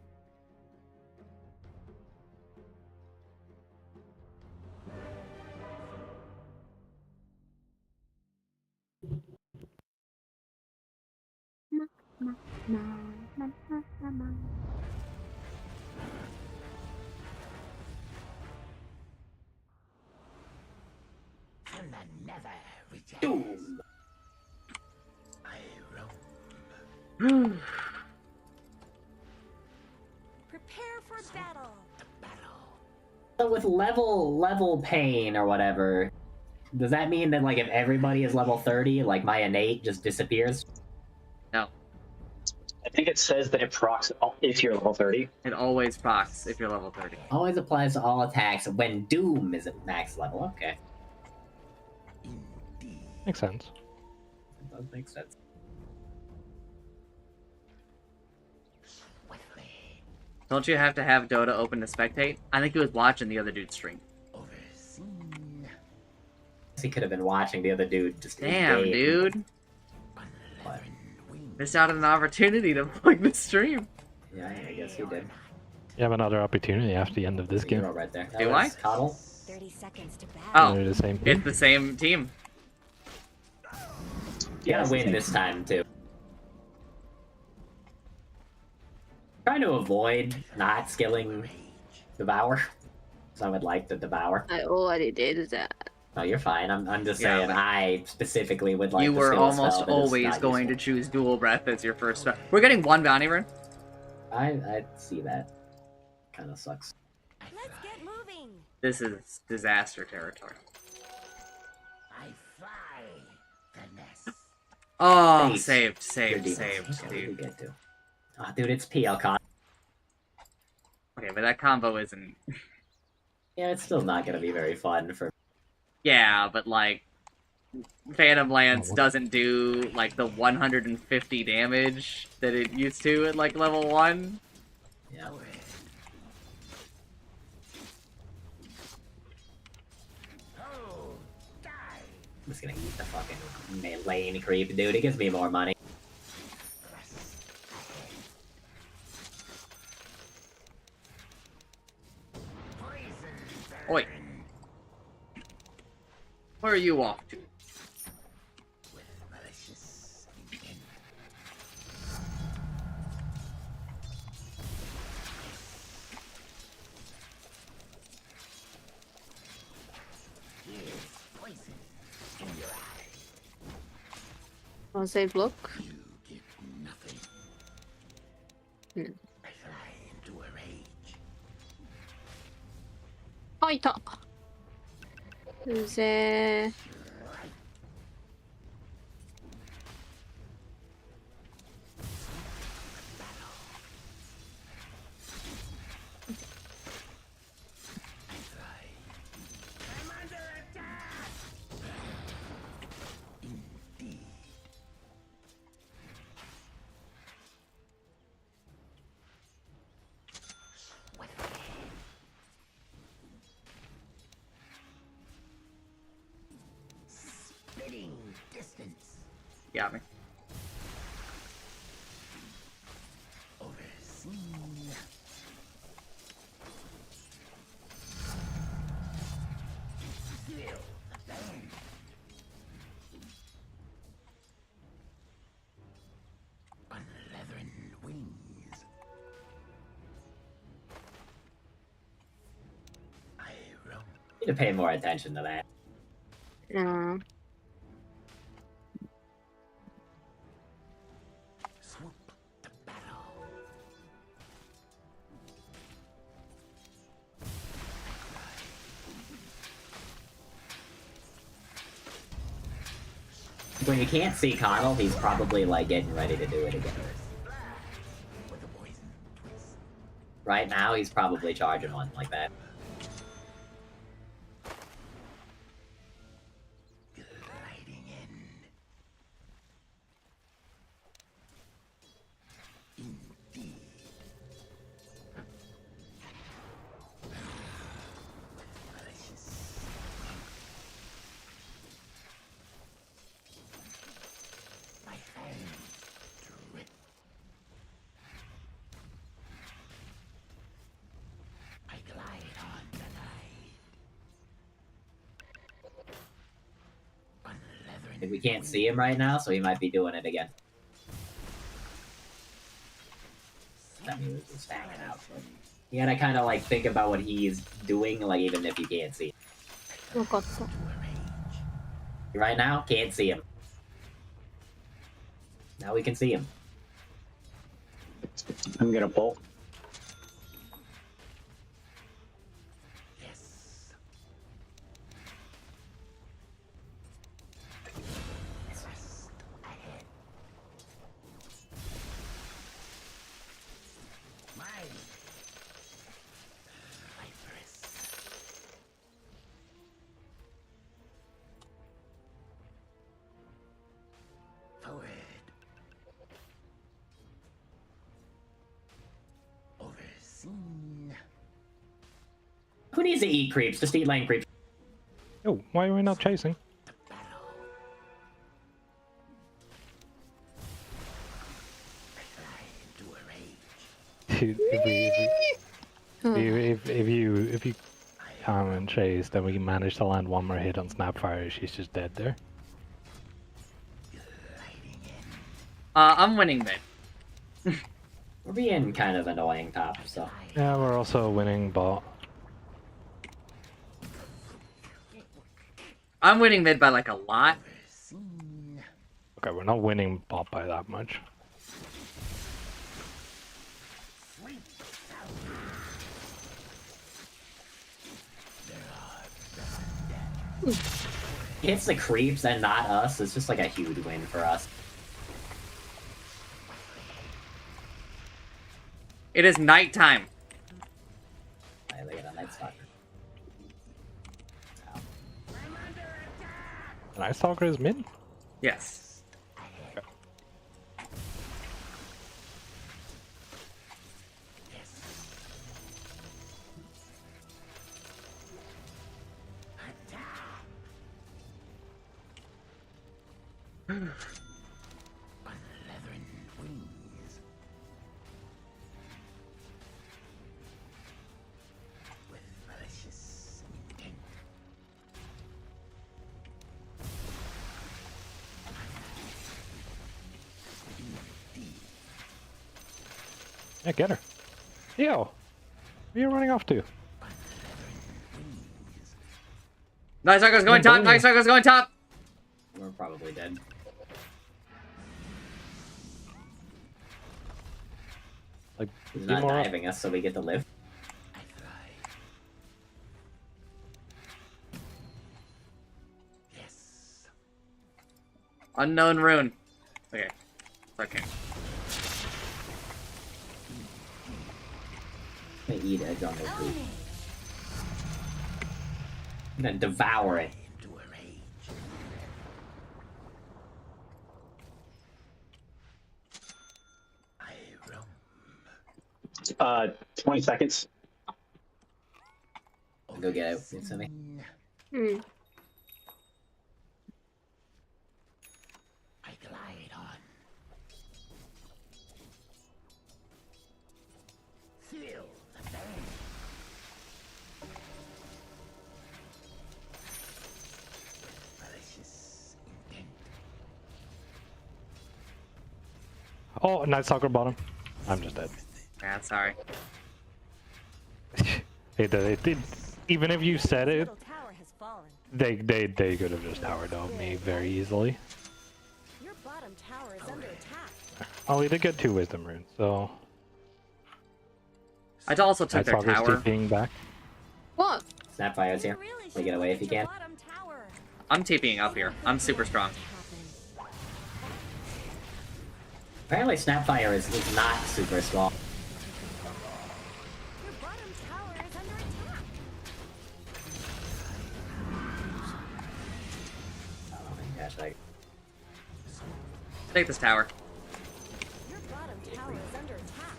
And the never returns. Doom. I roam Prepare for battle. the battle. So with level pain or whatever, does that mean that like if everybody is level 30, like my innate just disappears? No. I think it says that it procs if you're level 30. It always procs if you're level 30. Always applies to all attacks when Doom is at max level. Okay. Indeed. Makes sense. That does make sense. Swiftly Don't you have to have Dota open to spectate? I think he was watching the other dude's stream. overseen. He could have been watching the other dude just Damn, engage. dude. Unleavened wings. Missed out on an opportunity to plug the stream. Yeah, I guess he did. You have another opportunity after the end of this game. Hero right there. That Do was I? Coddle. 30 seconds to battle. Oh, They're the same it's team. the same team. You gotta win this time too. Trying to avoid not skilling Devour. So I would like to Devour. I already did that. No, you're fine. I'm just Yeah, saying but I specifically would like You to were skill a spell almost that is always not going to useful. choose Dual Breath as your first spell. We're getting one bounty rune. I see that. Kinda sucks. Let's get moving. This is disaster territory. I fly the nest. Oh, Thanks. saved, Good saved, defense. Okay, we dude. get to. Ah, dude, it's PL con. Okay, but that combo isn't... Yeah, it's still not gonna be very fun for. Yeah, but like... Phantom Lance doesn't do, like, the 150 damage that it used to at, like, level 1. Yeah. Oh, die. I'm just gonna eat the fucking lane creep, dude. It gives me more money. Oi. Where are you off to? With malicious intent. I'll say block. Oh, いた。うぜー。Got me. Need to pay more attention to that. No. When you can't see Connell, he's probably like getting ready to do it again. Right now, he's probably charging one like that. We can't see him right now, so he might be doing it again. That means he's just hanging out. But you gotta kind of like think about what he's doing, like even if you can't see him. Right now, can't see him. Now we can see him. I'm gonna pull. Who needs to eat creeps? Just eat lane creeps. Oh, why are we not chasing? Dude, if you come and chase, then we manage to land one more hit on Snapfire. She's just dead there. I'm winning mid. We're being kind of annoying top, so. Yeah, we're also winning bot. I'm winning mid by like a lot. Okay, we're not winning bot by that much. Hits the creeps and not us. It's just like a huge win for us. It is nighttime. Hey, look at that Night Stalker. Night Stalker is mid? Yes. Yeah, get her. Yo! Where are you running off to? Night Stalker's going top. Night Stalker's going top. We're probably dead. Like, He's be not more up. diving us, so we get to live. Unknown rune. Okay. Okay. I'm gonna eat eggs on their food. I'm gonna devour it. 20 seconds. Go get it. It's me. Hmm. I glide on. Feel the pain. Malicious intent. Oh, Night Stalker bottom. I'm just dead. Yeah, sorry. Even if you said it, Middle tower has fallen. they could have just towered on me very easily. Your bottom tower is under attack. Oh, we did get 2 wisdom runes, so I also took Night their Stalker's tower. TPing back. What? Snapfire's here. Really We get away if you can. bottom tower. I'm TPing up here. I'm super strong. Apparently Snapfire is not super strong. Your bottom tower is under attack. Oh my gosh, like, Take this tower. Your bottom tower is under attack.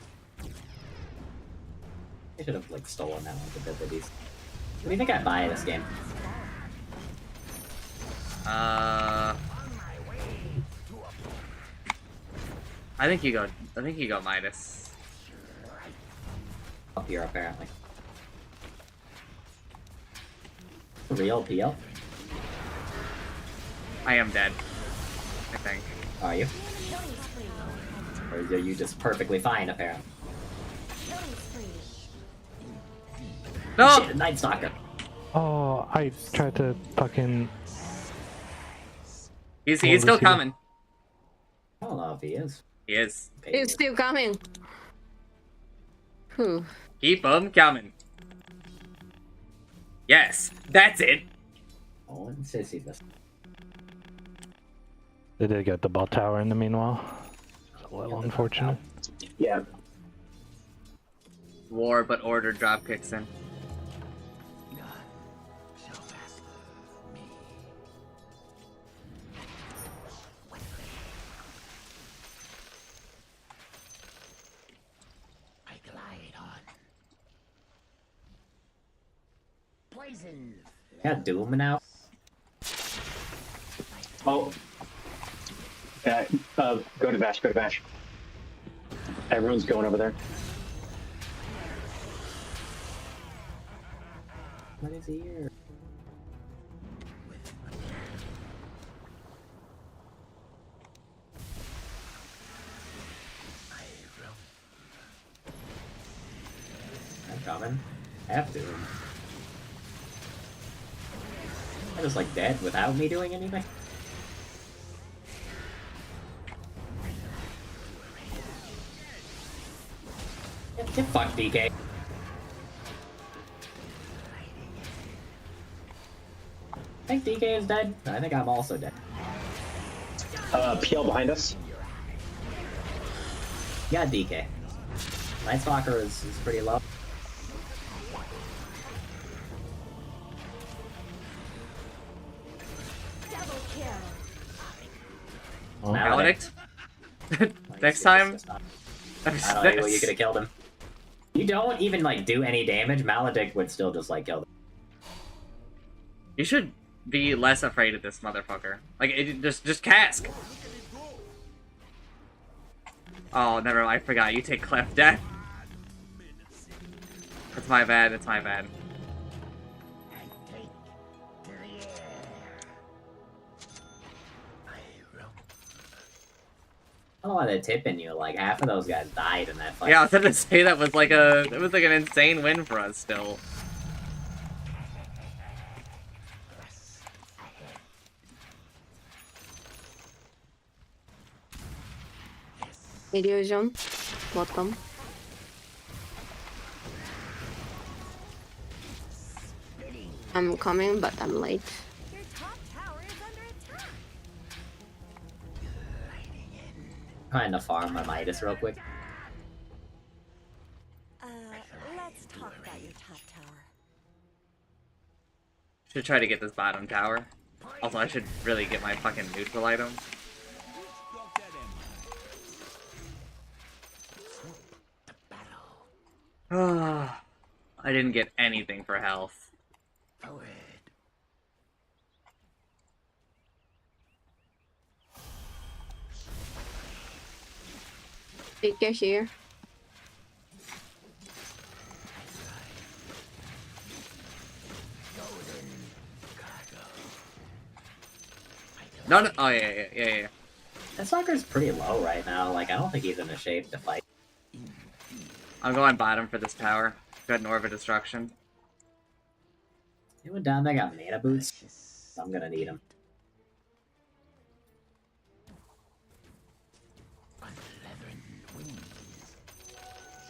I should have like stolen that one to build these. What do you think I buy this game? I think you go Midas. Up here, apparently. Real PL? I am dead. I think. Are you? Or are you just perfectly fine, apparently? No! Shit, Night Stalker. Oh, I tried to fucking. He's What still was he? coming. I don't know if he is. He is. It's still coming. Whew. Keep 'em coming. Yes, that's it. Oh, and Sissy this. They did get the bot tower in the meanwhile. A little unfortunate. Yeah. War, but order drop kicks in. I glide on. Poison. Yeah, Doom now. Oh. Go to Vash, go to Vash. Everyone's going over there. What is here? I'm coming. I have to. I'm just like dead without me doing anything. Get fucked, DK. I think DK is dead. I think I'm also dead. PL behind us. Yeah, DK. Night Stalker is pretty low. Double kill. Oh. Maledict. Next time. I don't know, you could have killed him. You don't even like do any damage, Maledict would still just like kill them. You should be less afraid of this motherfucker. Like, just cask. Oh, never mind. I forgot. You take Clef Death. It's my bad. It's my bad. I don't know why they're tipping you. Like half of those guys died in that fight. Yeah, I was gonna say that was like an insane win for us still. Illusion. Bottom. I'm coming, but I'm late. Your top tower is under attack. Trying to farm my Midas real quick. Let's talk about your top tower. Should try to get this bottom tower. Also, I should really get my fucking neutral item. I didn't get anything for health. Take care here. No, no. Oh, yeah. That sucker's pretty low right now. Like, I don't think he's in a shape to fight. I'm going bottom for this tower. Good Norva Destruction. Anyone down there got mana boots? I'm gonna need them.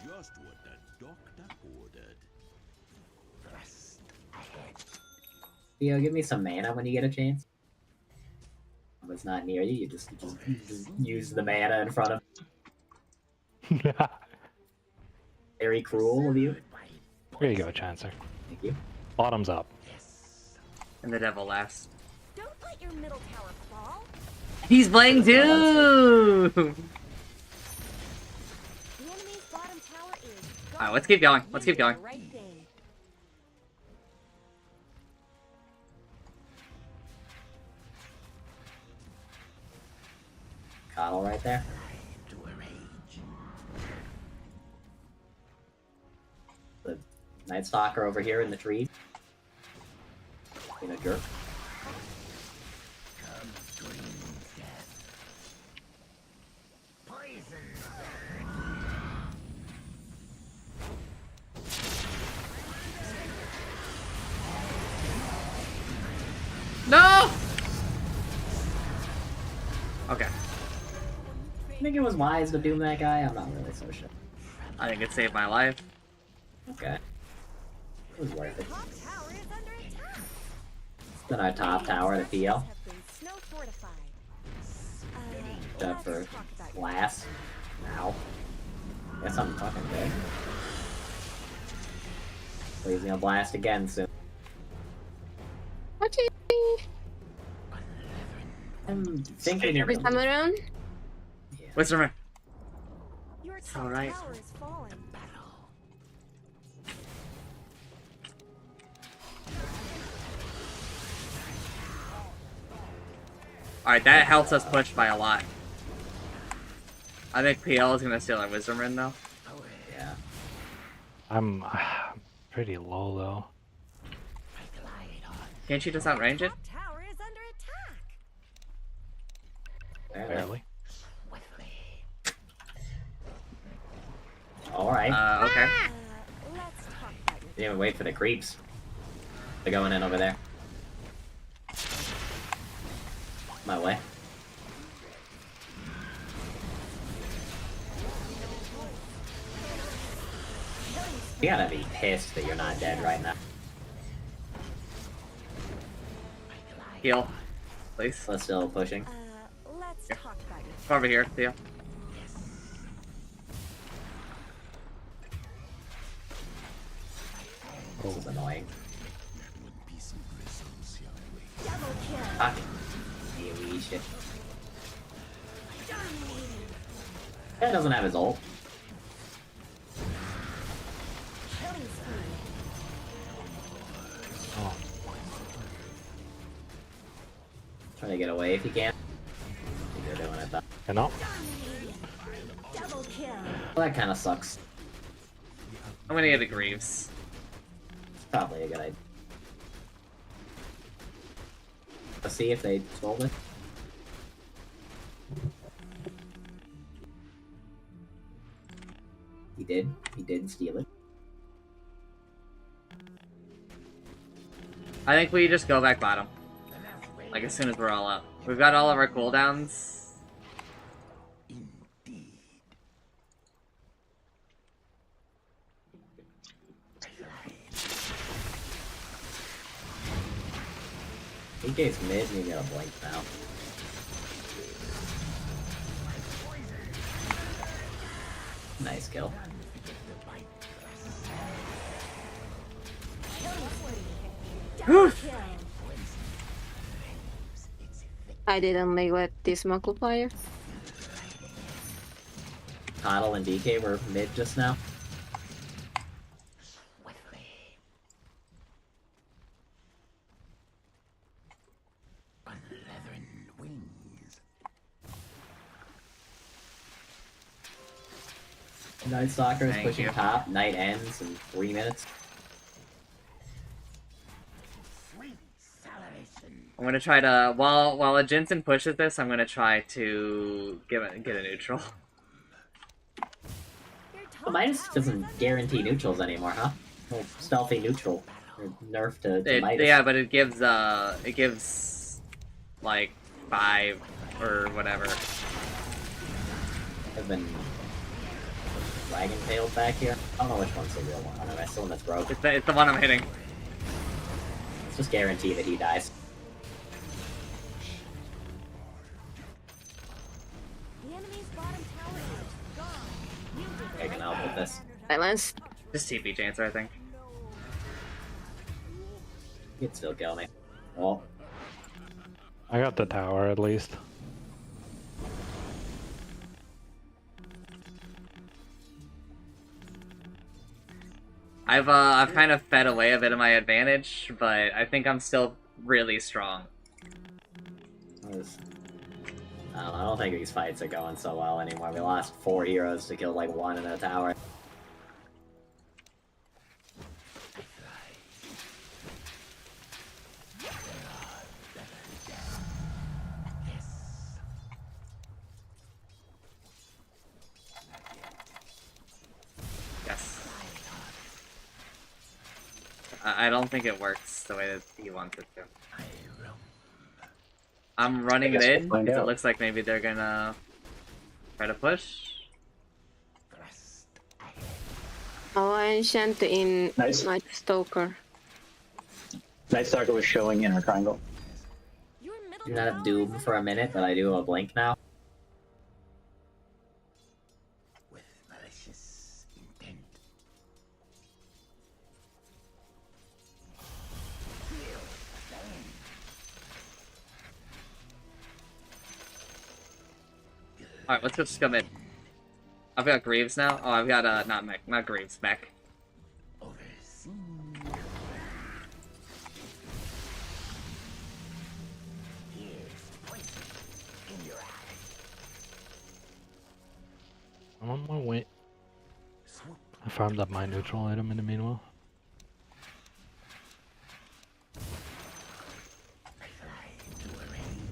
Just what the doctor ordered. Thrust ahead. Theo, give me some mana when you get a chance. If it's not near you, you just use the mana in front of. Very cruel of you. Here you go, Chancer. Thank you. Bottom's up. And the devil last. Don't let your middle tower fall. He's playing too! The enemy's bottom tower is gone. Alright, let's keep going. Let's keep You did going. the right thing. Coddle right there. The Night Stalker over here in the tree. Being a jerk. No! Okay. I think it was wise to doom that guy. I'm not really so sure. I think it saved my life. Okay. It was worth it. Top tower is under attack. Then our top tower, the PL. Have been snow fortified. Up for Let's talk about your last. Now. Guess I'm fucking dead. Please, gonna blast again soon. Okay. I'm thinking Every time around. Wisdom. Your top Alright. tower is falling. Alright, that helps us push by a lot. I think PL is gonna steal our Wisdom Ring though. Yeah. I'm pretty low though. Can't you just outrange it? Top tower is under attack. Barely. Alright. Okay. Let's talk about your Didn't even wait for the creeps. They're going in over there. My way. You gotta be pissed that you're not dead right now. Heal. Please. We're still pushing. let's Here. talk about your Come over here, Theo. This is annoying. double kill. Fucking AoE shit. That doesn't have his ult. Killing spree. Oh. Trying to get away if you can. You're doing it though. Cannot. Double kill. Well, that kind of sucks. I'm gonna get a Greaves. It's probably a good idea. Let's see if they stole it. He did. He didn't steal it. I think we just go back bottom. Like as soon as we're all up. We've got all of our cooldowns. DK's mid, and you got a blink now. Nice kill. I didn't neglect this multiplier. Coddle and DK were mid just now. Night Stalker is Thank pushing you. top. Night ends in 3 minutes. I'm gonna try to while a Jensen pushes this, I'm gonna try to get a neutral. Well, Midas doesn't guarantee neutrals anymore, huh? Well, stealthy neutral. Or nerf to Midas. Yeah, but it gives like 5 or whatever. I've been dragon tailed back here. I don't know which one's the real one. I don't know, I still in this broke. It's the one I'm hitting. Let's just guarantee that he dies. The enemy's bottom tower is gone. You did the I can right help with this. Silence. Just TP Jancer, I think. He'd still kill me. Well, I got the tower at least. I've kind of fed away a bit of my advantage, but I think I'm still really strong. I don't think these fights are going so well anymore. We lost 4 heroes to kill like 1 in a tower. Yes. I don't think it works the way that he wants it to. I'm running I guess mid we'll find because it out. looks like maybe they're gonna try to push. Oh, ancient in Nice. Night Stalker. Night Stalker was showing in our triangle. Your middle Do not have Doom tower is for a minute, but I do have a blink now. With malicious intent. Alright, let's just go mid. I've got Greaves now. Oh, I've got not Greaves, Mech. Overseen. Here's poison in your eye. I'm on my way. Swoop. I farmed up my neutral item in the meanwhile. I fly to a range.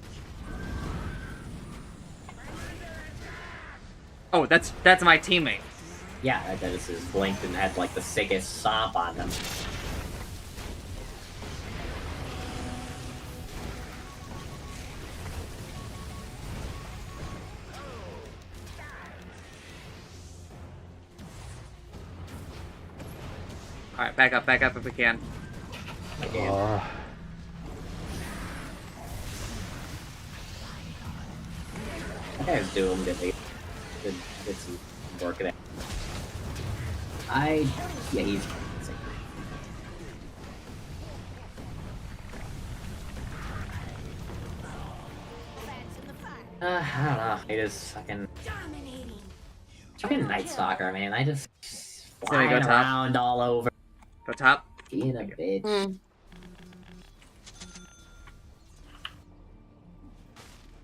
Oh, that's my teammate. Yeah, I bet this is blinked and had like the sickest stomp on them. Alright, back up if we can. That guy's doomed at least. Did some work there. Yeah, he's. I don't know. I just fucking. Fucking Night Stalker, man. I just. Gonna go Flying top. around all over. Go top. Being a bitch. Hmm.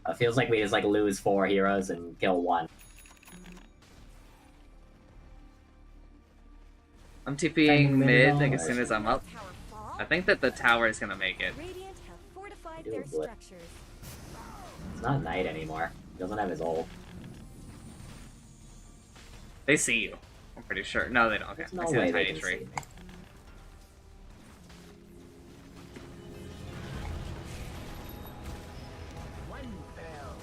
It feels like we just like lose 4 heroes and kill 1. I'm TPing mid like as $10 soon as I'm up. tower fall. I think that the tower is gonna make it. Radiant have fortified Do their a blip. structures. It's not Knight anymore. He doesn't have his ult. They see you. I'm pretty sure. No, they don't. Okay. There's no I see way the they tiny can see tree. me. One fell.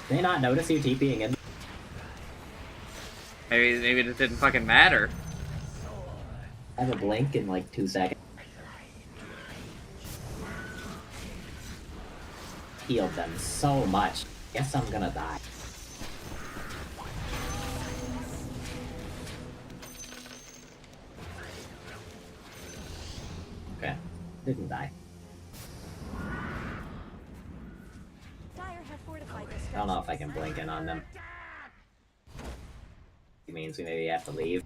Did they not notice you TPing in? Maybe it didn't fucking matter. I have a blink in like 2 seconds. healed them so much. Guess I'm gonna die. Okay, didn't die. Dire have fortified their I don't know if I can blink in on them. It means we maybe have to leave.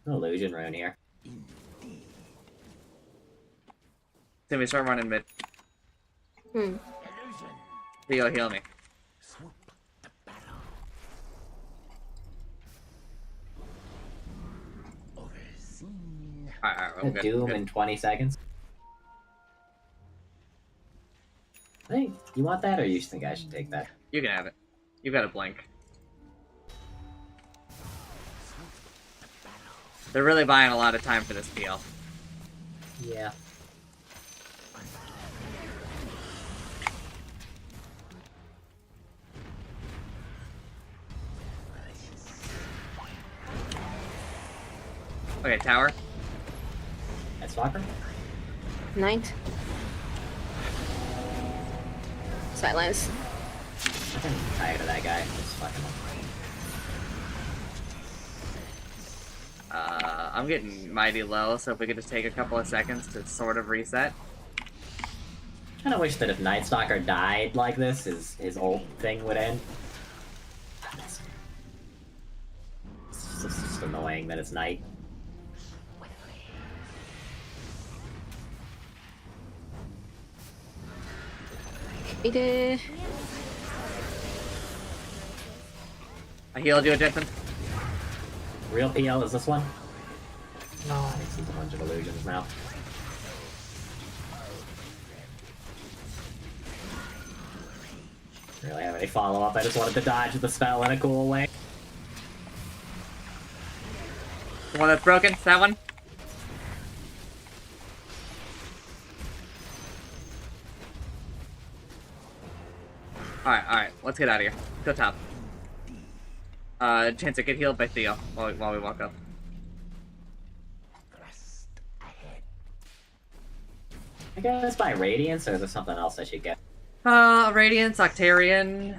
No illusion rune here. Timmy, start running mid. Hmm. Heal me. Alright, A Doom in 20 seconds. Hey, you want that, or you just think I should take that? You can have it. You got a blink. They're really buying a lot of time for this PL. Yeah. Okay, tower. That's Stalker? Knight. Silence. I'm tired of that guy. Just fucking I'm getting mighty low, so if we could just take a couple of seconds to sort of reset. I kinda wish that if Night Stalker died like this, his ult thing would end. It's just annoying that it's night. It I healed you, Jetson. Real PL is this one? No, I see a bunch of illusions now. Really have any follow-up? I just wanted to dodge the spell in a cool way. The one that's broken? That one? Alright, let's get out of here. Go top. Chance to get healed by Theo while we walk up. I guess by Radiance, or is there something else I should get? Radiance, Octarian,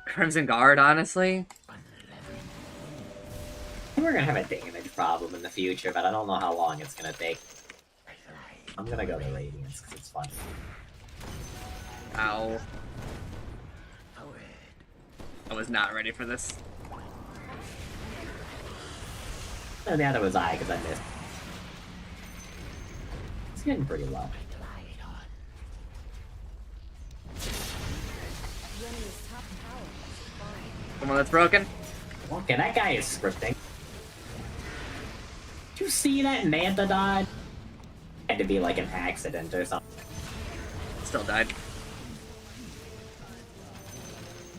Crimson Guard, honestly. I think we're gonna have a damage problem in the future, but I don't know how long it's gonna take. I'm gonna go to Radiance, because it's fun. Ow. I was not ready for this. And neither was I, because I missed. It's getting pretty low. The enemy's top tower has fallen. The one that's broken? Okay, that guy is scripting. Did you see that Manta dodge? Had to be like an accident or something. Still died.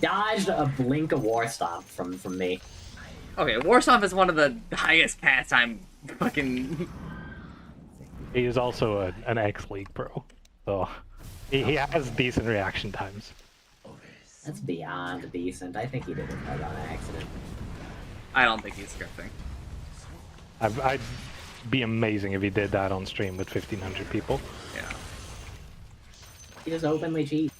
Dodged a blink of War Stomp from me. Okay, Warstomp is one of the highest pastime fucking... He is also an X-League pro, so he has decent reaction times. That's beyond decent. I think he did it right on accident. I don't think he's scripting. I'd be amazing if he did that on stream with 1,500 people. Yeah. He just openly cheats.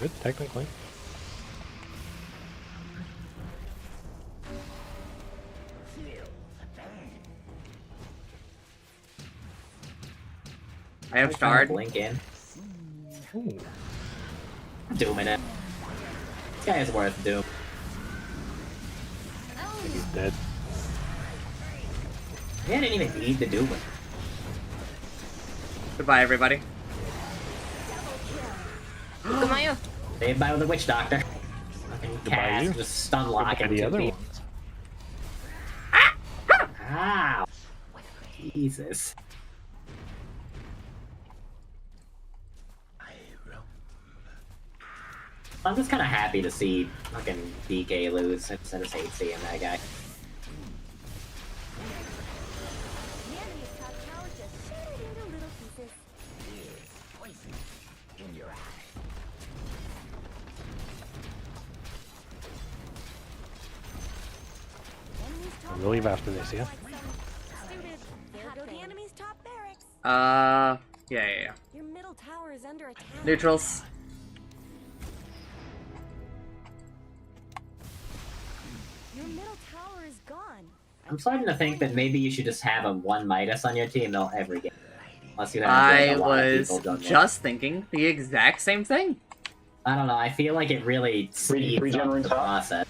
Good, technically. I have Shard. Blink in. Ooh. Dooming it. This guy is worth Doom. He's dead. He didn't even need to Doom it. Goodbye, everybody. Kumayo. Saved by the Witch Doctor. Fucking cast, you. just stun lock Goodbye him the to other me. ones. Ow! Jesus. I'm just kind of happy to see fucking DK lose. I just hate seeing that guy. The enemy's top tower just shattered into little pieces. In your eye. Enemy's top We'll leave after this, yeah? Student, there go the enemy's top barracks. Yeah. Your middle tower is under attack. Neutrals. Your middle tower is gone. I'm starting to think that maybe you should just have a 1 Midas on your team, they'll every game. Unless you have I like, a lot of was people done just thinking the exact same thing. I don't know, I feel like it really speeds up the process.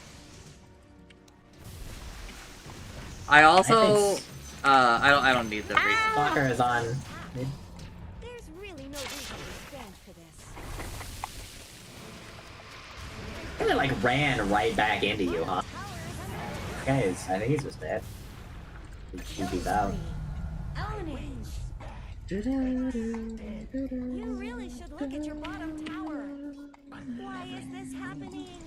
I also, I think I don't need the reason. Soccer is on. There's really no reason to stand for this. Really like ran right back into you, huh? Guys, I think he's just dead. He's out. You really should look at your bottom tower. Why is this happening?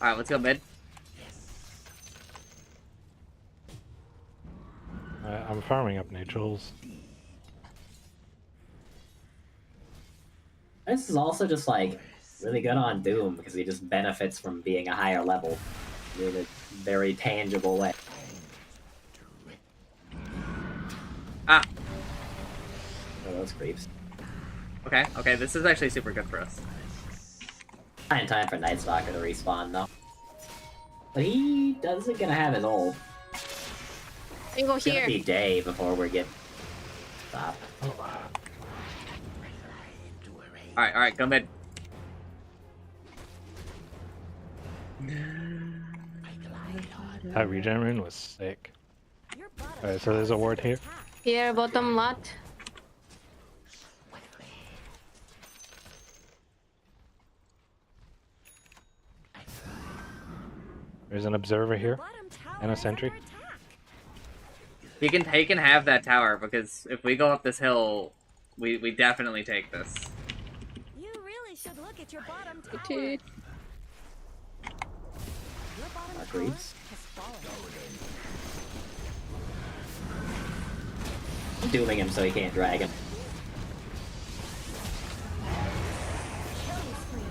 Alright, let's go mid. I'm farming up neutrals. This is also just like really good on Doom because he just benefits from being a higher level in a very tangible way. Ah. Oh, those creeps. Okay, this is actually super good for us. Fine time for Night Stalker to respawn though. But he doesn't gonna have his ult. You go It's gonna here. be day before we get stopped. Alright, go mid. That regen rune was sick. Your bottom Alright, so there's a ward here. Here, bottom lot. There's an observer here. bottom tower And a is sentry. under attack. He can have that tower because if we go up this hill, we definitely take this. You really should look at your bottom tower. Dude. Your bottom Our tower creeps. has fallen. Dooming him so he can't drag him. Killing spree.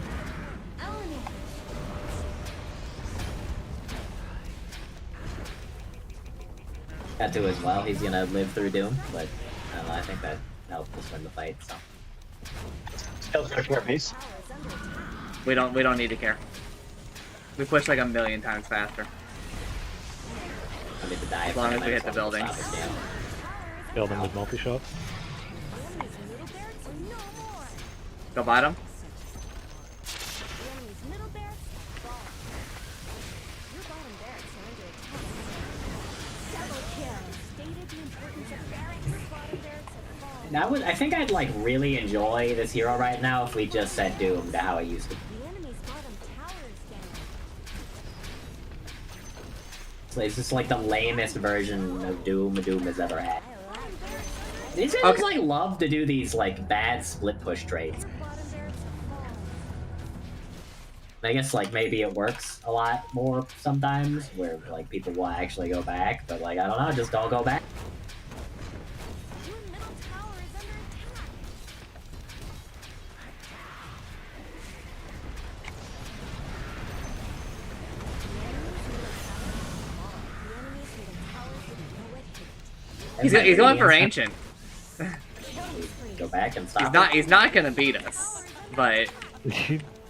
Element. Got to as well. He's gonna live through Doom, but I don't know. I think that helped us win the fight. So Skill's gonna care piece. Tower is under attack. We don't need to care. We push like 1,000,000 times faster. I need to die. As long as we hit the buildings. Build him with multi-shot. The enemy's middle barracks are no more. Go bottom. The enemy's middle barracks have fallen. Your bottom barracks are under attack. Double kill. Stated the importance of barracks. Your bottom barracks have fallen. I think I'd like really enjoy this hero right now if we just set Doom to how it used to be. The enemy's bottom tower is down. So it's just like the lamest version of Doom has ever had. These guys Okay. just like love to do these like bad split push trades. Bottom barracks have fallen. I guess like maybe it works a lot more sometimes where like people will actually go back, but like I don't know, just don't go back. Your middle tower is under attack. The enemy's middle tower didn't know it hit. He's going for ancient. Go back and stop. He's not gonna beat us, but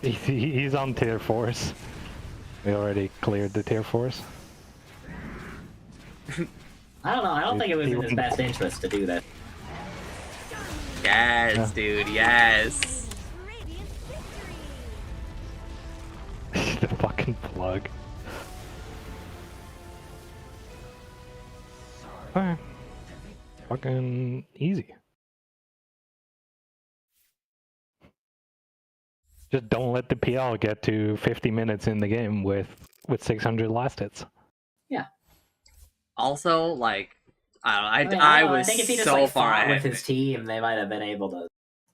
He's on tier 4s. We already cleared the tier 4s. I don't know. I don't think it was in his best interest to do that. yes, Yeah. dude, yes. Radiant victory. The fucking plug. Alright. Fucking easy. Just don't let the PL get to 50 minutes in the game with 600 last hits. Yeah. Also, like, I I don't know, mean, I don't know, was think if he just so like far fought ahead. with his team, they might have been able to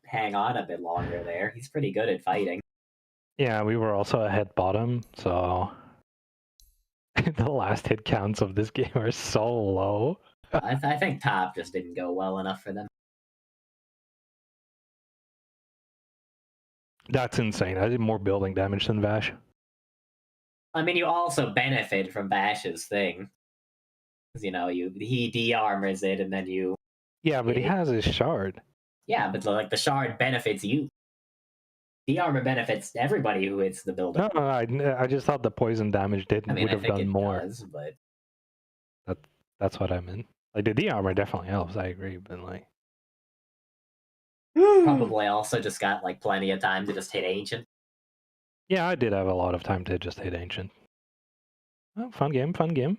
hang on a bit longer there. He's pretty good at fighting. Yeah, we were also ahead bottom, so the last hit counts of this game are so low. I think top just didn't go well enough for them. That's insane. I did more building damage than Vash. I mean, you also benefit from Vash's thing. 'Cause, you know, he de-armors it, and then you... Yeah, but he has his shard. Yeah, but like the shard benefits you. De-armor benefits everybody who hits the building. No, I just thought the poison damage I mean, would I have think done it more. does, but That's what I meant. Like the armor definitely helps. I agree, but like probably also just got like plenty of time to just hit ancient. yeah, I did have a lot of time to just hit ancient. Oh, fun game, fun game.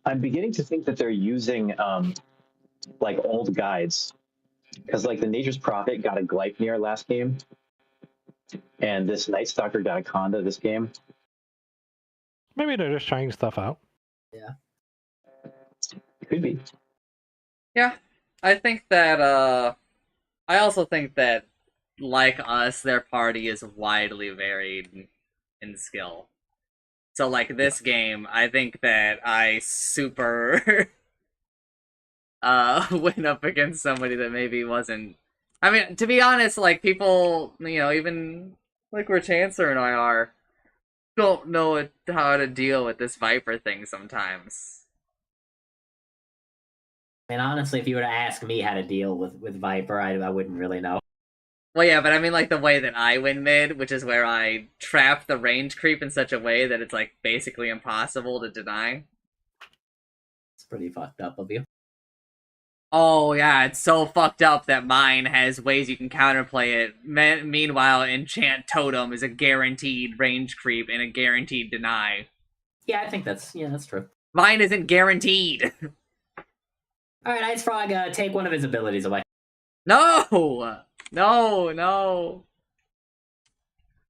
I'm beginning to think that they're using like old guides, because like the Nature's Prophet got a Gleipnir last game, and this Night Stalker got a Conda this game. Maybe they're just trying stuff out. Yeah, could be. Yeah, I think that. I also think that, like us, their party is widely varied in skill. So, like this game, I think that I super went up against somebody that maybe wasn't. I mean, to be honest, like people, even like where Chancellor and I are, don't know how to deal with this Viper thing sometimes. I mean, honestly, if you were to ask me how to deal with Viper, I wouldn't really know. Well, yeah, but I mean, like, the way that I win mid, which is where I trap the range creep in such a way that it's, like, basically impossible to deny. It's pretty fucked up of you. Oh, yeah, it's so fucked up that mine has ways you can counterplay it. Meanwhile, Enchant Totem is a guaranteed range creep and a guaranteed deny. Yeah, I think that's true. Mine isn't guaranteed. Alright, Ice Frog, take one of his abilities away. No! No!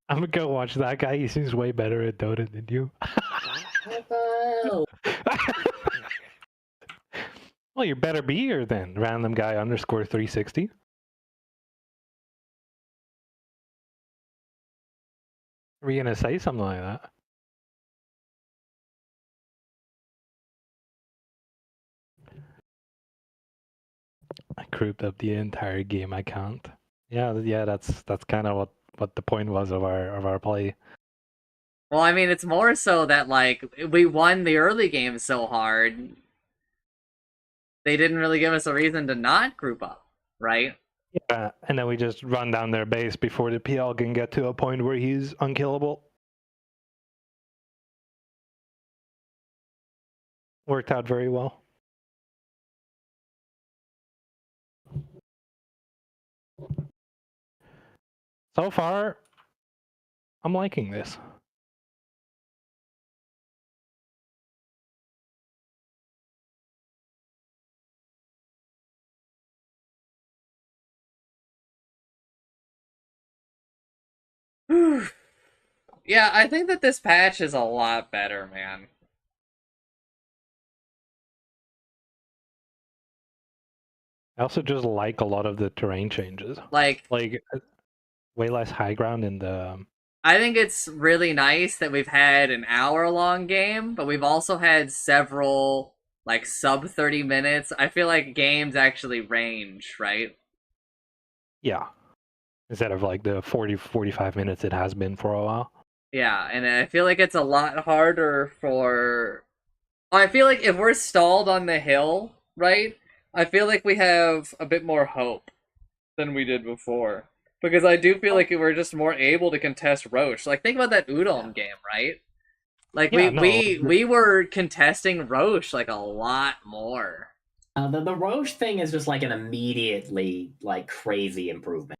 I'm gonna go watch that guy. He seems way better at Dota than you. Well, you better be here then, random guy underscore 360. Are we gonna say something like that? I grouped up the entire game. I can't. Yeah, that's kind of what the point was of our play. Well, I mean, it's more so that, like, we won the early game so hard, they didn't really give us a reason to not group up, right? Yeah, and then we just run down their base before the PL can get to a point where he's unkillable. Worked out very well. So far, I'm liking this. Yeah, I think that this patch is a lot better, man. I also just like a lot of the terrain changes. Like way less high ground in the... I think it's really nice that we've had an hour-long game, but we've also had several, like, sub 30 minutes. I feel like games actually range, right? Yeah. Instead of, like, the 40-45 minutes it has been for a while. Yeah, and I feel like it's a lot harder for... I feel like if we're stalled on the hill, right, I feel like we have a bit more hope than we did before. Because I do feel like we're just more able to contest Roche. Like, think about that Udon game, right? Like, Yeah, we were contesting Roche, like, a lot more. The Roche thing is just, like, an immediately, like, crazy improvement.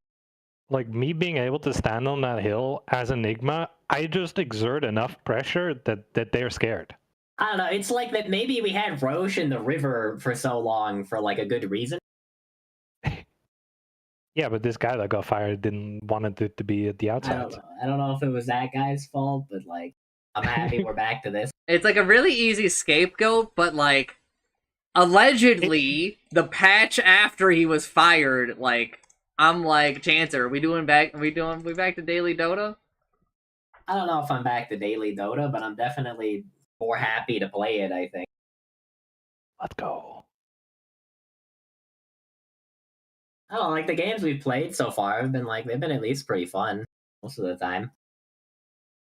Like, me being able to stand on that hill as Enigma, I just exert enough pressure that they're scared. I don't know, it's like that maybe we had Roche in the river for so long for, like, a good reason. Yeah, but this guy that got fired didn't want it to be at the outside. I don't know if it was that guy's fault, but, like, I'm happy we're back to this. It's, like, a really easy scapegoat, but, like, allegedly, the patch after he was fired, like, I'm like, Chancer, are we back to daily Dota? I don't know if I'm back to daily Dota, but I'm definitely more happy to play it, I think. Let's go. I don't know, like the games we've played so far have been like they've been at least pretty fun most of the time.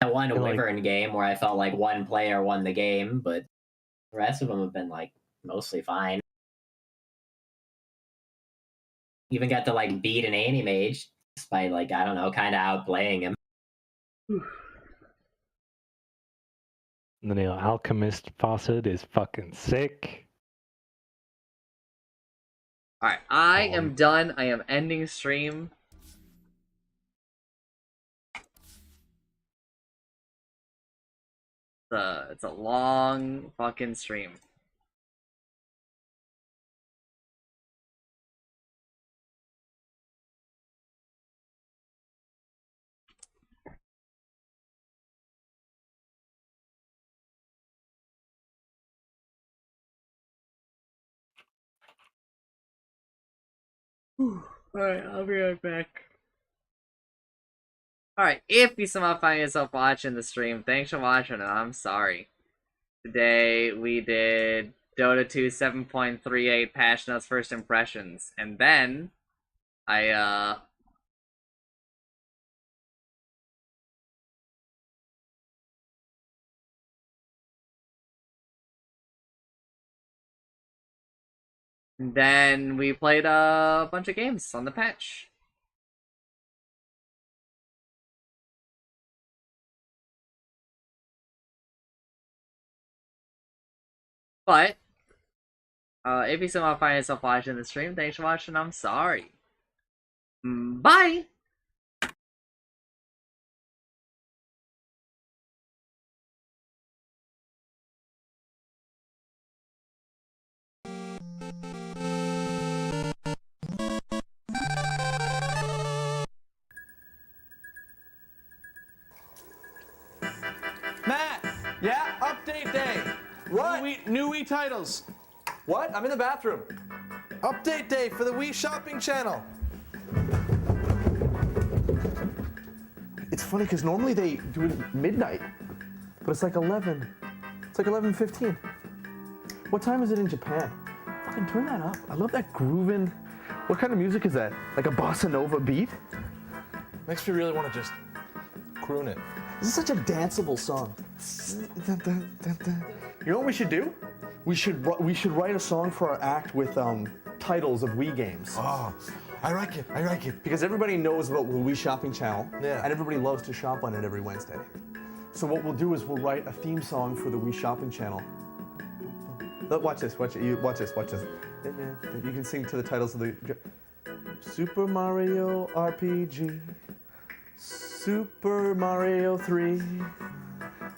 That one feel like- Wyvern game where I felt like one player won the game, but the rest of them have been like mostly fine. Even got to like beat an Animage despite like I don't know, kind of outplaying him. The Neil Alchemist faucet is fucking sick. Alright, I am done. I am ending stream. It's a long fucking stream. Alright, I'll be right back. Alright, if you somehow find yourself watching the stream, thanks for watching, and I'm sorry. Today, we did Dota 2 7.38 Patch Notes First Impressions, and then, then we played a bunch of games on the patch. But, if you somehow find yourself watching the stream, thanks for watching, I'm sorry. Bye! Matt! Yeah? Update day! What? New Wii titles. What? I'm in the bathroom. Update day for the Wii shopping channel. It's funny because normally they do it at midnight, but it's like 11. It's like 11:15. What time is it in Japan? Fucking turn that up. I love that grooving. What kind of music is that? Like a bossa nova beat? Makes me really want to just croon it. This is such a danceable song. You know what we should do? We should write a song for our act with titles of Wii games. Oh, I like it. I like it. Because everybody knows about the Wii shopping channel, Yeah. and everybody loves to shop on it every Wednesday. So what we'll do is we'll write a theme song for the Wii shopping channel. Look, watch this. Watch it. Watch this. Watch this. You can sing to the titles of the Super Mario RPG, Super Mario 3,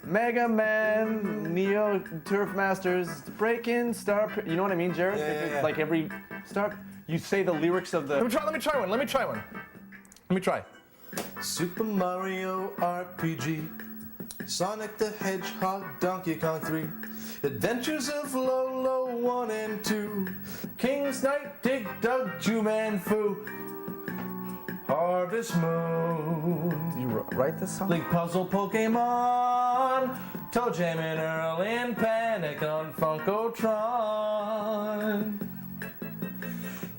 Mega Man, Neo Turf Masters, Breakin' Star. You know what I mean, Jared? Yeah. Like every star, you say the lyrics of the. Let me try one. Super Mario RPG, Sonic the Hedgehog, Donkey Kong 3, Adventures of Lolo 1 and 2, King's Knight, Dig Dug, Juman Fu, Harvest Moon. You write this song? Link Puzzle Pokemon, Toe Jam and Earl and Panic on Funkotron.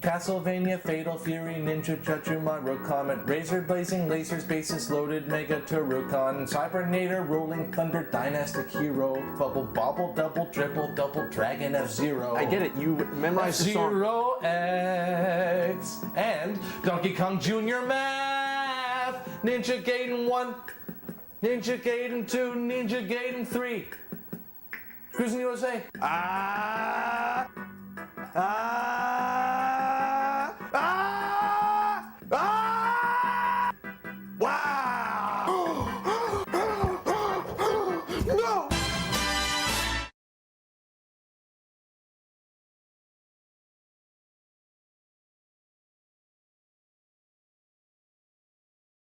Castlevania, Fatal Fury, Ninja Chuchu, Mario Comet, Razor Blazing, Lasers, Bases Loaded, Mega Turrican, Cybernator, Rolling Thunder, Dynastic Hero, Bubble Bobble, Double Double, Dragon F-Zero. I get it. You memorize the song. Zero X and Donkey Kong Jr. Math, Ninja Gaiden 1, Ninja Gaiden 2, Ninja Gaiden 3. Cruising USA. Ah.